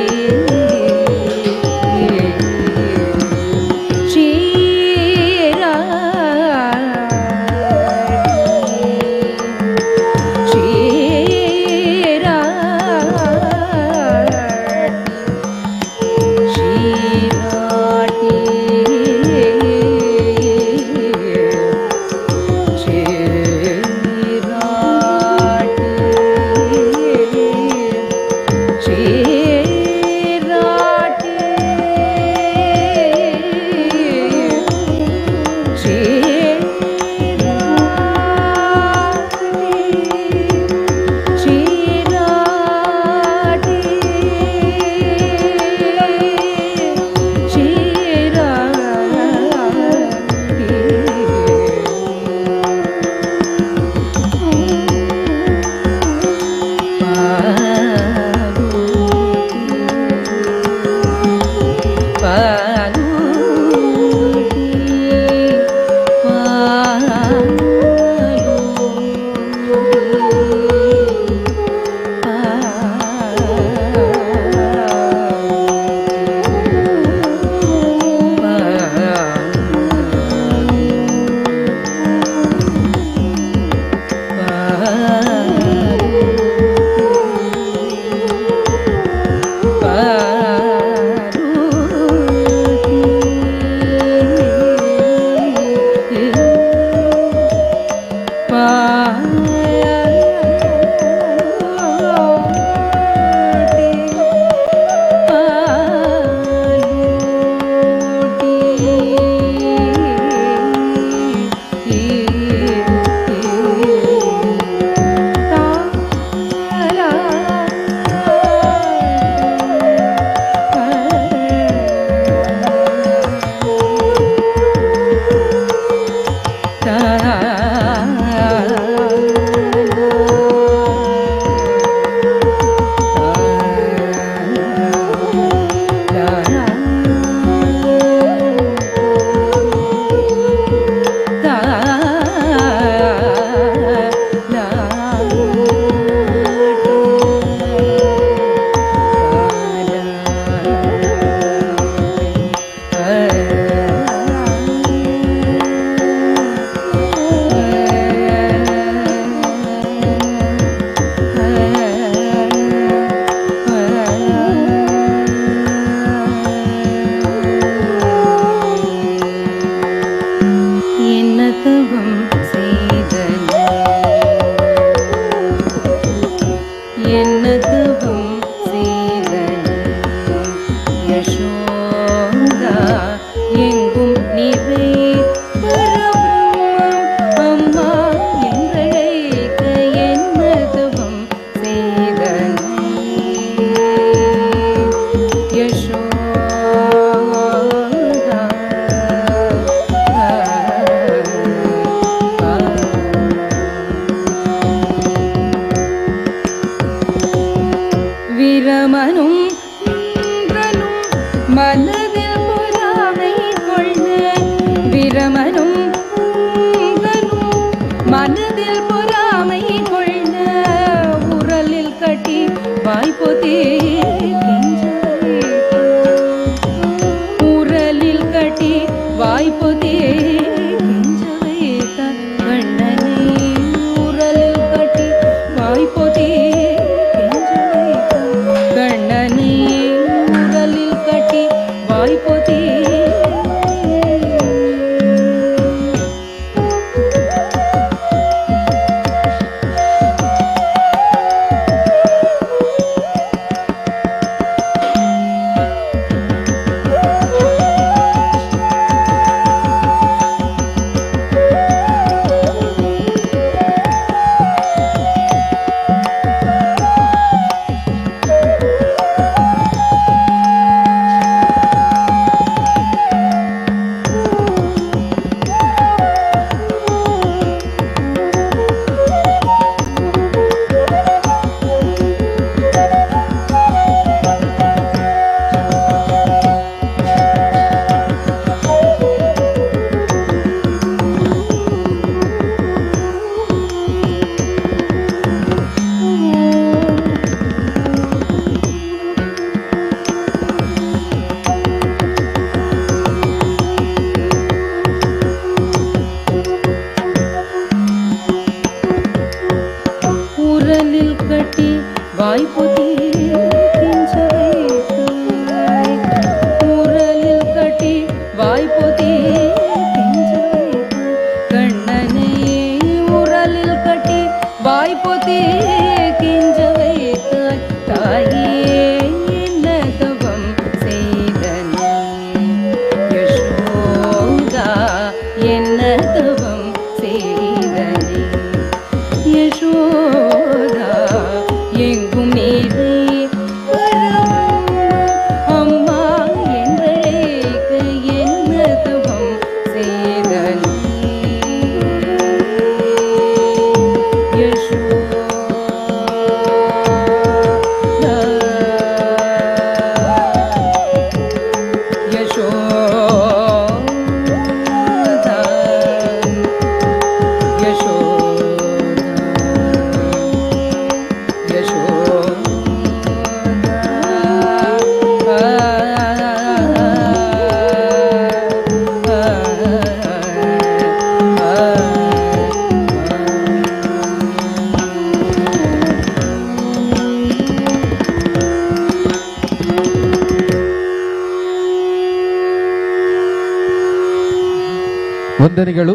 ஷீரா ஷீரா ஷீராட்டி ವಂದನೆಗಳು.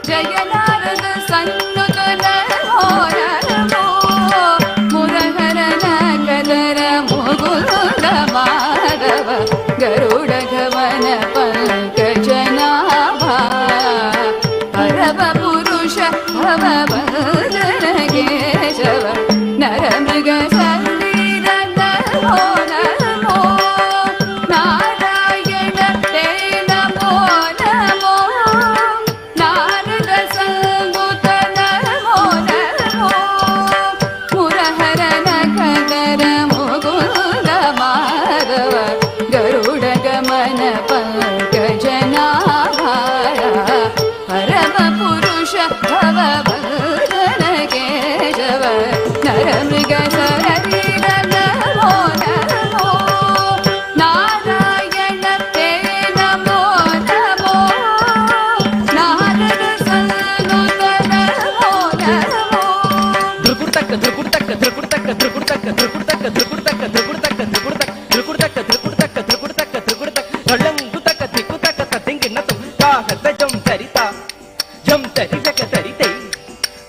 ಜಯ ನಾರದ ಸನ್ನುತ ನಮೋ ನಮೋ ಭವಭಂಜನ ಕೇಶವ ನರಮೃಗ ಶರೀರ ನಮೋ ನಮೋ ನಾರಾಯಣ ತೇ ನಮೋ ನಮೋ ನಾರದ ಸಂಗುತ ನಮೋ ನಮೋ ಮುರಹರನ ಕದರ ಮುಕುಂದ ಮಾಧವ ಗರುಡ ಗಮನ ಪಂಕಜನಾಭಾರ ಪರಮ ಪುರುಷ ಭವಭಂಜನ ಕೇಶವ ನರಮೃಗ ಶರೀರ ನಮೋ ನಮೋ ನಾರಾಯಣ ತೇ ನಮೋ ನಮೋ ನಾರದ ಸಂಗುತ ನಮೋ ನಮೋ ಧ್ರುಕುರ್ತಕ್ಕ ಧ್ರುಕುರ್ತಕ್ಕ ಧ್ರುಕುರ್ತಕ್ಕ ಧ್ರುಕುರ್ತಕ್ಕ ಧ್ರುಕುರ್ತಕ್ಕ ಧ್ರುಕುರ್ತಕ್ಕ ಧ್ರುಕುರ್ತಕ್ಕ ಧ್ರುಕುರ್ತಕ್ಕ ಧ್ರುಕುರ್ತಕ್ಕ ಧ್ರುಕುರ್ತಕ್ಕ ಧ್ರುಕುರ್ತಕ್ಕ ಧ್ರುಕುರ್ತಕ್ಕ ಧಳ್ಳಂಗುತಕ್ಕ ತಿಕ್ಕುತಕ್ಕ ತಿಂಗಿನ ತಾಹತ ಜಂ ತರಿತಾ ಜಂ ತರಿ ಜಗ ತರಿತೈ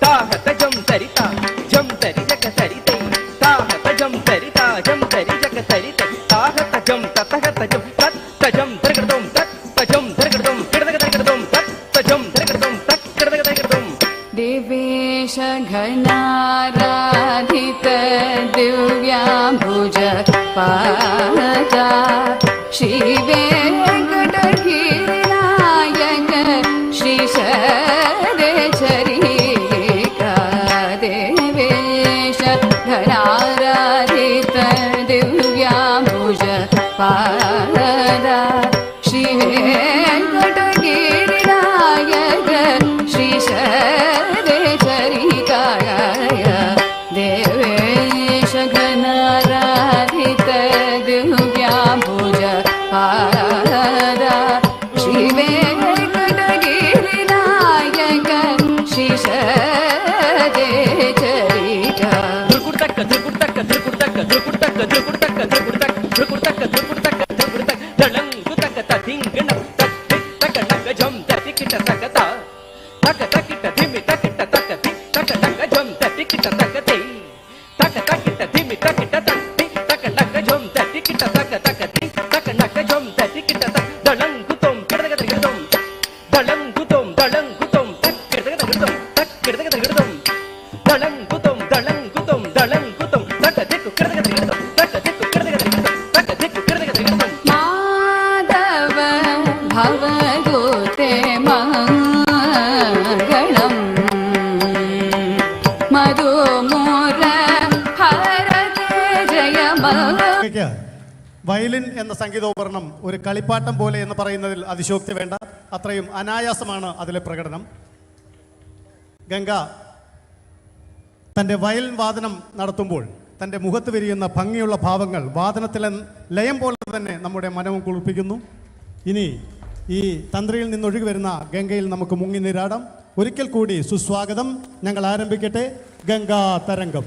ತಾಹತ ಜಂ ತರಿತಾ ಜಂ ತರಿ ಜಗ ತರಿತೈ ತಾಹತ ಜಂ ತರಿತಾ ಜಂ ತರಿ ಜಗ ತರಿತೈ ತಾಹತ ಜಂ ತತಹತ ಜಂ ತತ್ತ ಜಂ ಧರ್ಗಡದಂ ತತ್ತ ಜಂ ಧರ್ಗಡದಂ ಕಿಡದಗ ಧರ್ಗಡದಂ ತತ್ತ ಜಂ ಧರ್ಗಡದಂ ತಕ್ಕ ಕಿಡದಗ ಧರ್ಗಡದಂ देवेश घनाराधित दिव्याम्बुज पादा श्री वेङ्कटगिरिनायक श्रीशैलेशरीका देवेश घनाराधित दिव्याम्बुज पादा श्री वेङ्कटगिरिनायक श्रीशैलेशरीकाय देवेश घनाराधित दिव्याम्बुज पादा श्री वेङ्कटगिरिनायक श्रीशैलेशरीका ಧ್ರುಕುರ್ತಕ್ಕ ಧ್ರುಕುರ್ತಕ್ಕ ಧ್ರುಕುರ್ತಕ್ಕ ಧ್ರುಕುರ್ತಕ್ಕ ಧ್ರುಕುರ್ತಕ್ಕ ಧ್ರುಕುರ್ತಕ್ಕ ಧ್ರುಕುರ್ತಕ್ಕ ಧ್ರುಕುರ್ತಕ್ಕ ಧ್ರುಕುರ್ತಕ್ಕ ಧಳ್ಳಂಗುತಕ್ಕ ತಿಂಗಿನ ತಕ್ಕ ನಗ ಜಂ ತರಿಕಿಟ ತಕತ ತಕ ತಕಿಟ ಧಿಮಿ ತಕಿಟ ತಕತಿ ತಕ ನಗ ಜಂ ತರಿಕಿಟ ತಕತಿ ತಕ ತಕಿಟ ಧಿಮಿ ತಕಿಟ ತಕತಿ ತಕ ನಗ ಜಂ ತರಿಕಿಟ ತಕ ತಕತಿ ತಕ ನಗ ಜಂ ತರಿಕಿಟ ತಕ ಧಳ್ಳಂಗುತಂ ಕಿಡದಗ ಗಿಡದಂ ಧಳ್ಳಂಗುತಂ ತಕ್ಕ ಕಿಡದಗ ಗಿಡದಂ ತಕ್ಕ ಕಿಡದಗ ಗಿಡದಂ ಧಳ್ಳಂಗುತಂ ಧಳ್ಳಂಗುತಂ ತಕ ದಿಕ್ಕು ಕಿಡದಗ ಗಿಡದಂ ತಕ ದಿಕ್ಕು ಕಿಡದಗ ಗಿಡದಂ ತಕ ದಿಕ್ಕು ಕಿಡದಗ ಗಿಡದಂ माधव भवदूते मङ्गलम् मधुमूर हरते जय വയലിൻ എന്ന സംഗീതോപകരണം ഒരു കളിപ്പാട്ടം പോലെ എന്ന് പറയുന്നതിൽ അതിശോക്തി വേണ്ട, അത്രയും അനായാസമാണ് അതിലെ പ്രകടനം. ഗംഗ തൻ്റെ വയലിൻ വാദനം നടത്തുമ്പോൾ തൻ്റെ മുഖത്ത് വിരിയുന്ന ഭംഗിയുള്ള ഭാവങ്ങൾ വാദനത്തിലെ ലയം പോലെ തന്നെ നമ്മുടെ മനവും കുളിർപ്പിക്കുന്നു. ഇനി ഈ തന്ത്രിയിൽ നിന്നൊഴുകി വരുന്ന ഗംഗയിൽ നമുക്ക് മുങ്ങി നീരാടാം. ഒരിക്കൽ കൂടി സുസ്വാഗതം. ഞങ്ങൾ ആരംഭിക്കട്ടെ ഗംഗാ തരംഗം.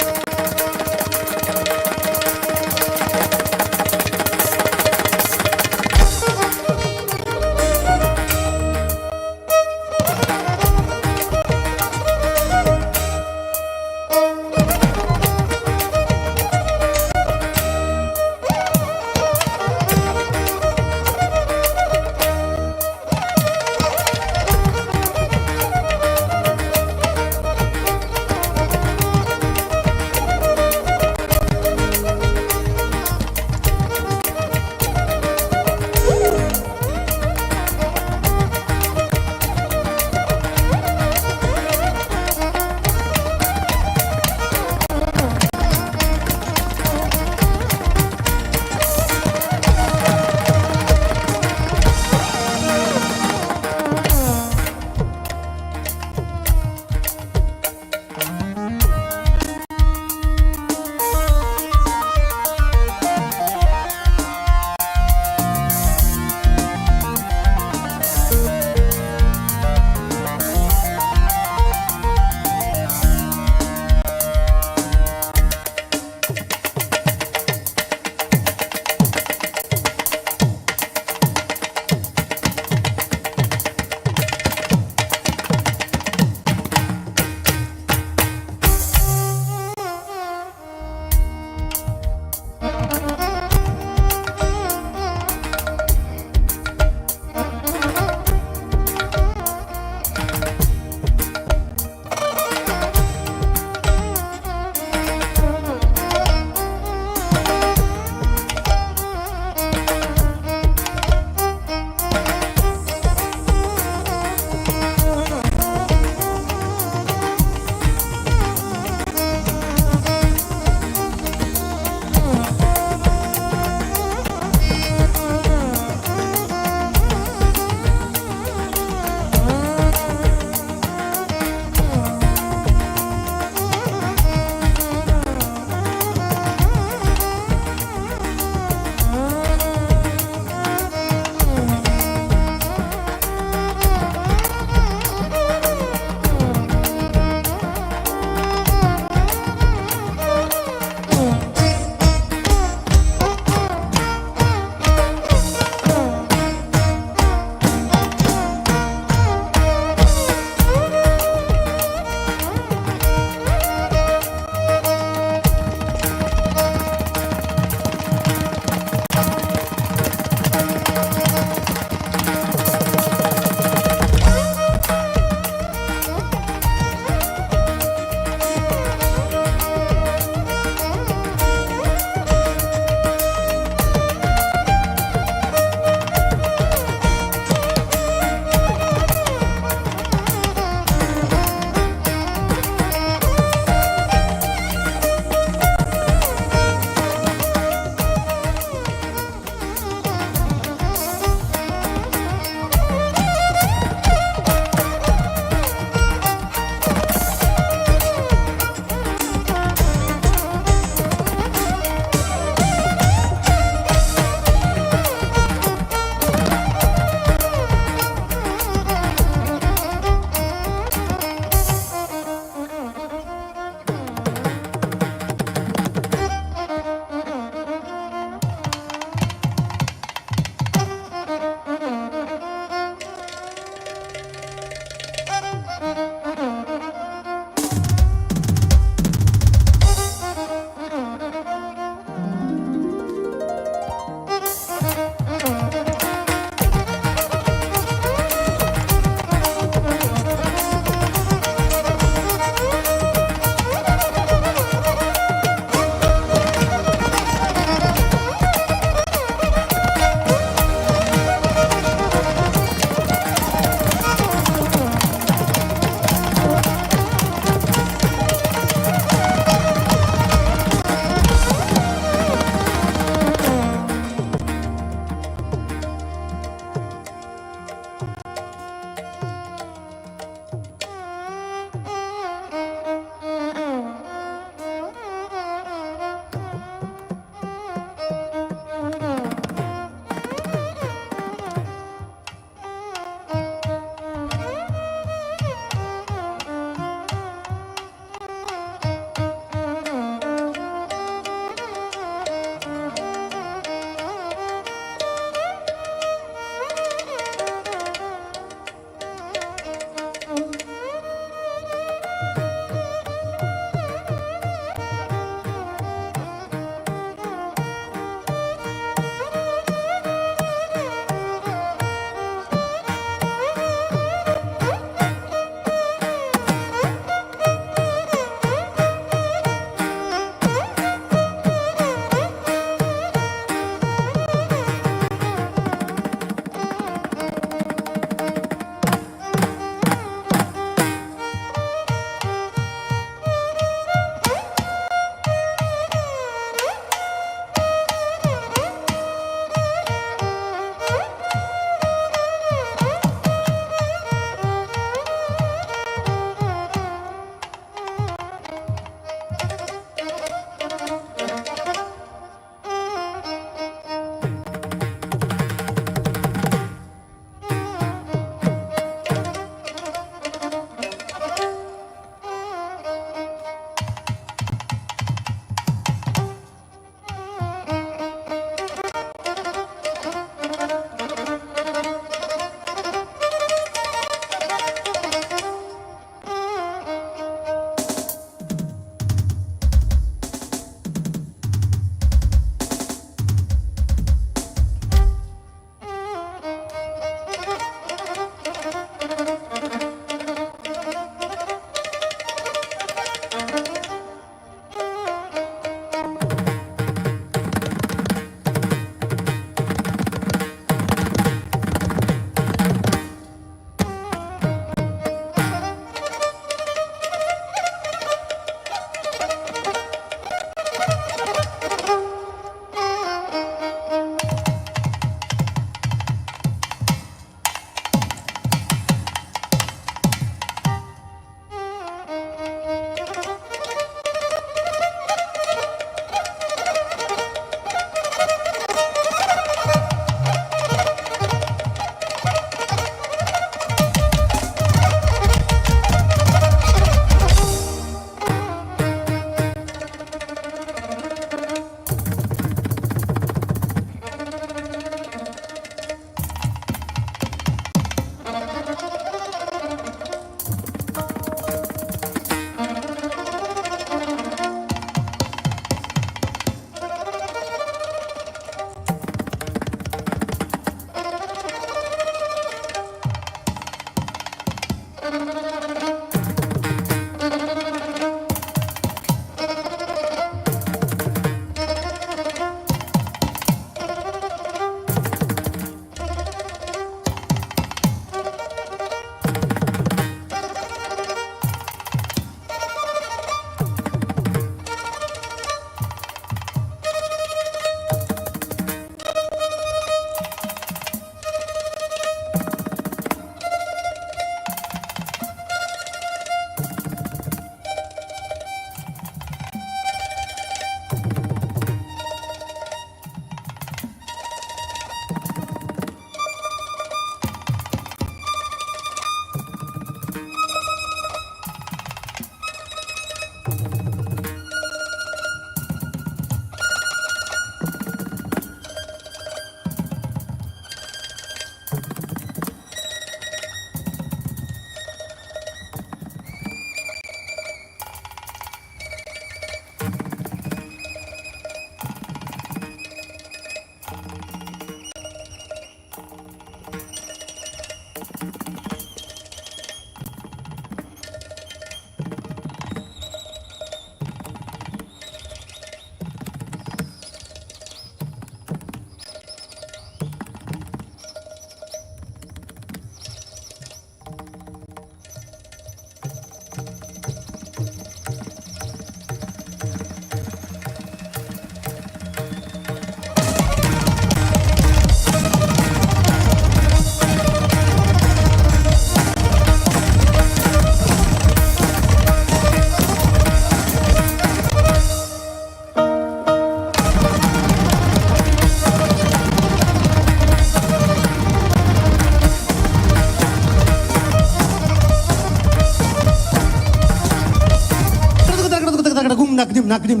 nagrim.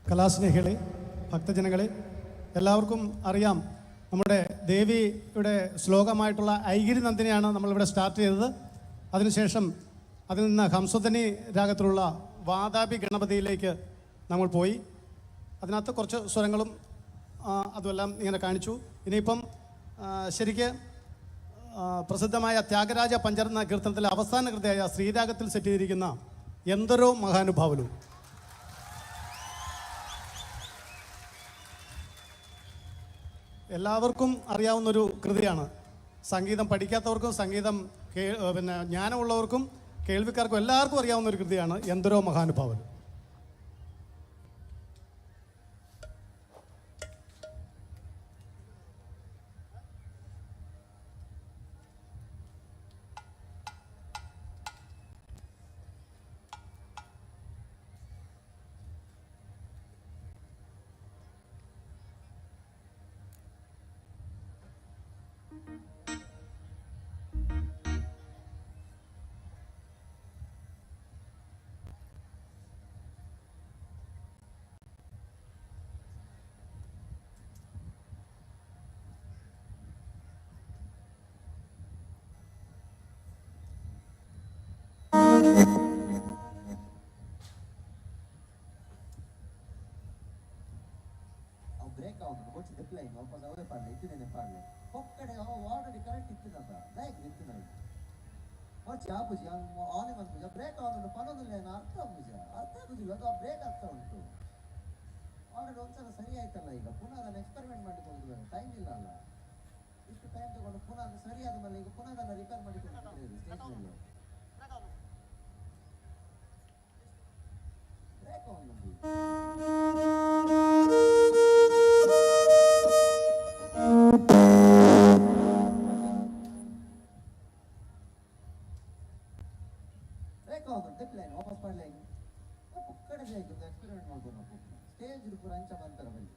കലാസ്നേഹികളെ, ഭക്തജനങ്ങളെ, എല്ലാവർക്കും അറിയാം നമ്മുടെ ദേവിയുടെ ശ്ലോകമായിട്ടുള്ള ഐഗിരി നന്ദിനിയാണ് നമ്മളിവിടെ സ്റ്റാർട്ട് ചെയ്തത്. അതിനുശേഷം അതിൽ നിന്ന് ഹംസധ്വനി രാഗത്തിലുള്ള വാതാപി ഗണപതിയിലേക്ക് നമ്മൾ പോയി. അതിനകത്ത് കുറച്ച് സ്വരങ്ങളും അതുമെല്ലാം ഇങ്ങനെ കാണിച്ചു. ഇനിയിപ്പം ശരിക്ക് പ്രസിദ്ധമായ ത്യാഗരാജ പഞ്ചരത്ന കീർത്തനത്തിലെ അവസാന കൃതിയായ ശ്രീരാഗത്തിൽ സെറ്റ് ചെയ്തിരിക്കുന്ന എന്തരോ മഹാനുഭാവലും എല്ലാവർക്കും അറിയാവുന്നൊരു കൃതിയാണ്. സംഗീതം പഠിക്കാത്തവർക്കും സംഗീതം ജ്ഞാനമുള്ളവർക്കും കേൾവിക്കാർക്കും എല്ലാവർക്കും അറിയാവുന്നൊരു കൃതിയാണ് എന്തരോ മഹാനുഭാവലും. break out, non può ci play, non cosa vuole farle, tu ne parli. On ಬಂದು ಬ್ರೇಕ್ ಆನ್ ಉಂಟು ಪನೋದಿಲ್ಲ ಏನು ಅರ್ಥ ಆಗುದಿಲ್ಲ ಅದು ಆ ಬ್ರೇಕ್ ಆಗ್ತಾ ಉಂಟು ಆಲ್ರೆಡಿ ಒಂದ್ಸಲ ಸರಿ ಆಯ್ತಲ್ಲ ಈಗ ಪುನಃ ಅದನ್ನು ಎಕ್ಸ್ಪೆರಿಮೆಂಟ್ ಮಾಡಿಕೊಂಡು ಟೈಮ್ ಇಲ್ಲ ಅಲ್ಲ ಇಷ್ಟು ಟೈಮ್ ತಗೊಂಡು ಪುನಃ ಅದು ಸರಿ ಆದ ಮೇಲೆ ಈಗ ಪುನಃ ಅದನ್ನು ರಿಪೇರ್ ಮಾಡಿಕೊಂಡು ಸ್ಟೇಜ್ನಲ್ಲಿ ಬ್ರೇಕ್ ಆನ್ ಬಂದು ಡಿಪ್ಲೈನ್ ವಾಪಸ್ ಮಾಡಲಿಲ್ಲ ಕಡೆ ಎಕ್ಸ್ಪೆರಿಮೆಂಟ್ ಮಾಡ್ಬೋದು ನಾವು ಸ್ಟೇಜ್ ಪೂರ ಅಂಚ ಬಂತರ ಬನ್ನಿ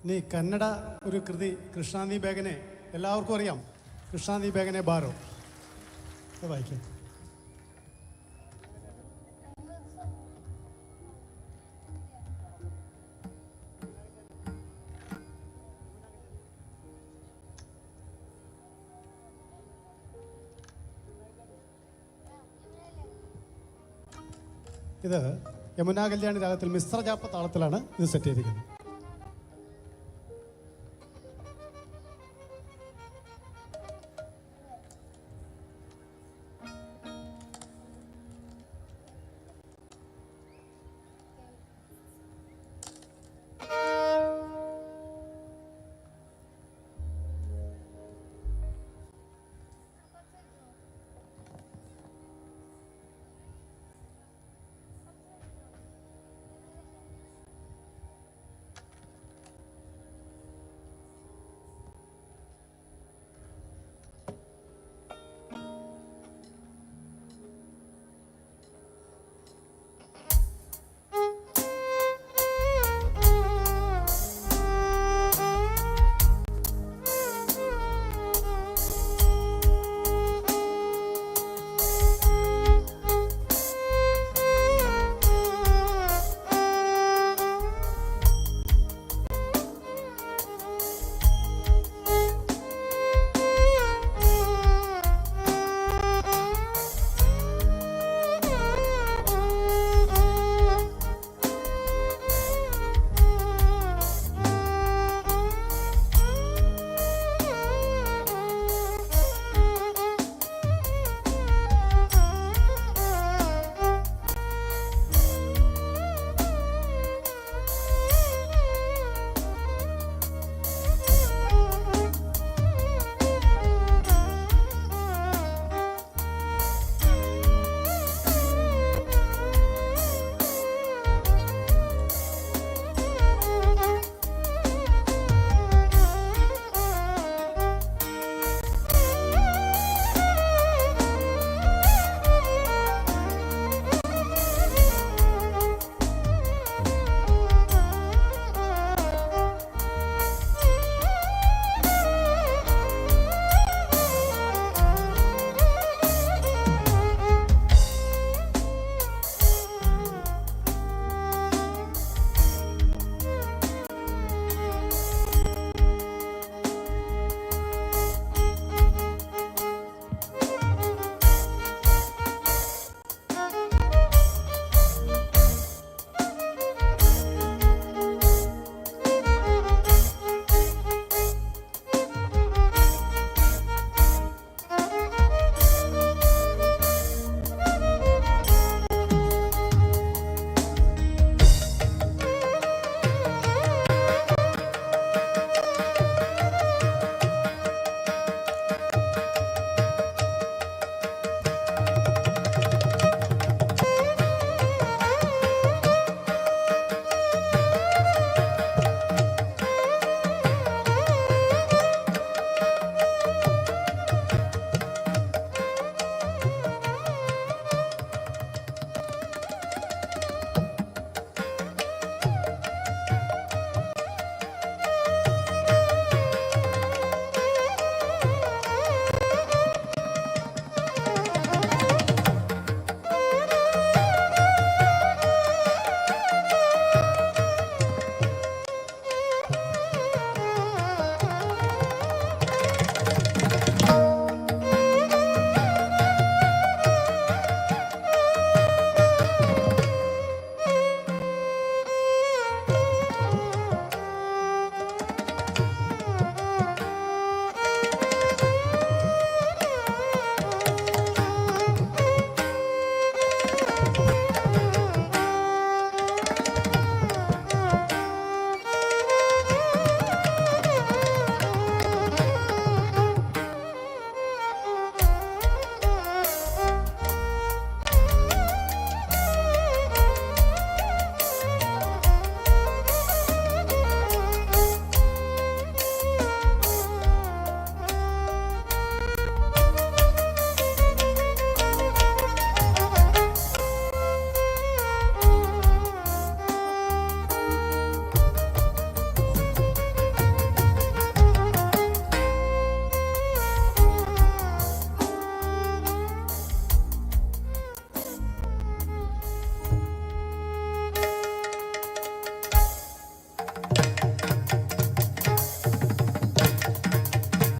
ഇനി കന്നഡ ഒരു കൃതി കൃഷ്ണാന്തി ബേഗനെ എല്ലാവർക്കും അറിയാം. കൃഷ്ണാന്തി ബേഗനെ ബാരോ വായിക്കാം. ഇത് യമുനാ കല്യാണി രാഗത്തിൽ മിശ്രജാപ്പ താളത്തിലാണ് ഇത് സെറ്റ് ചെയ്തിരിക്കുന്നത്.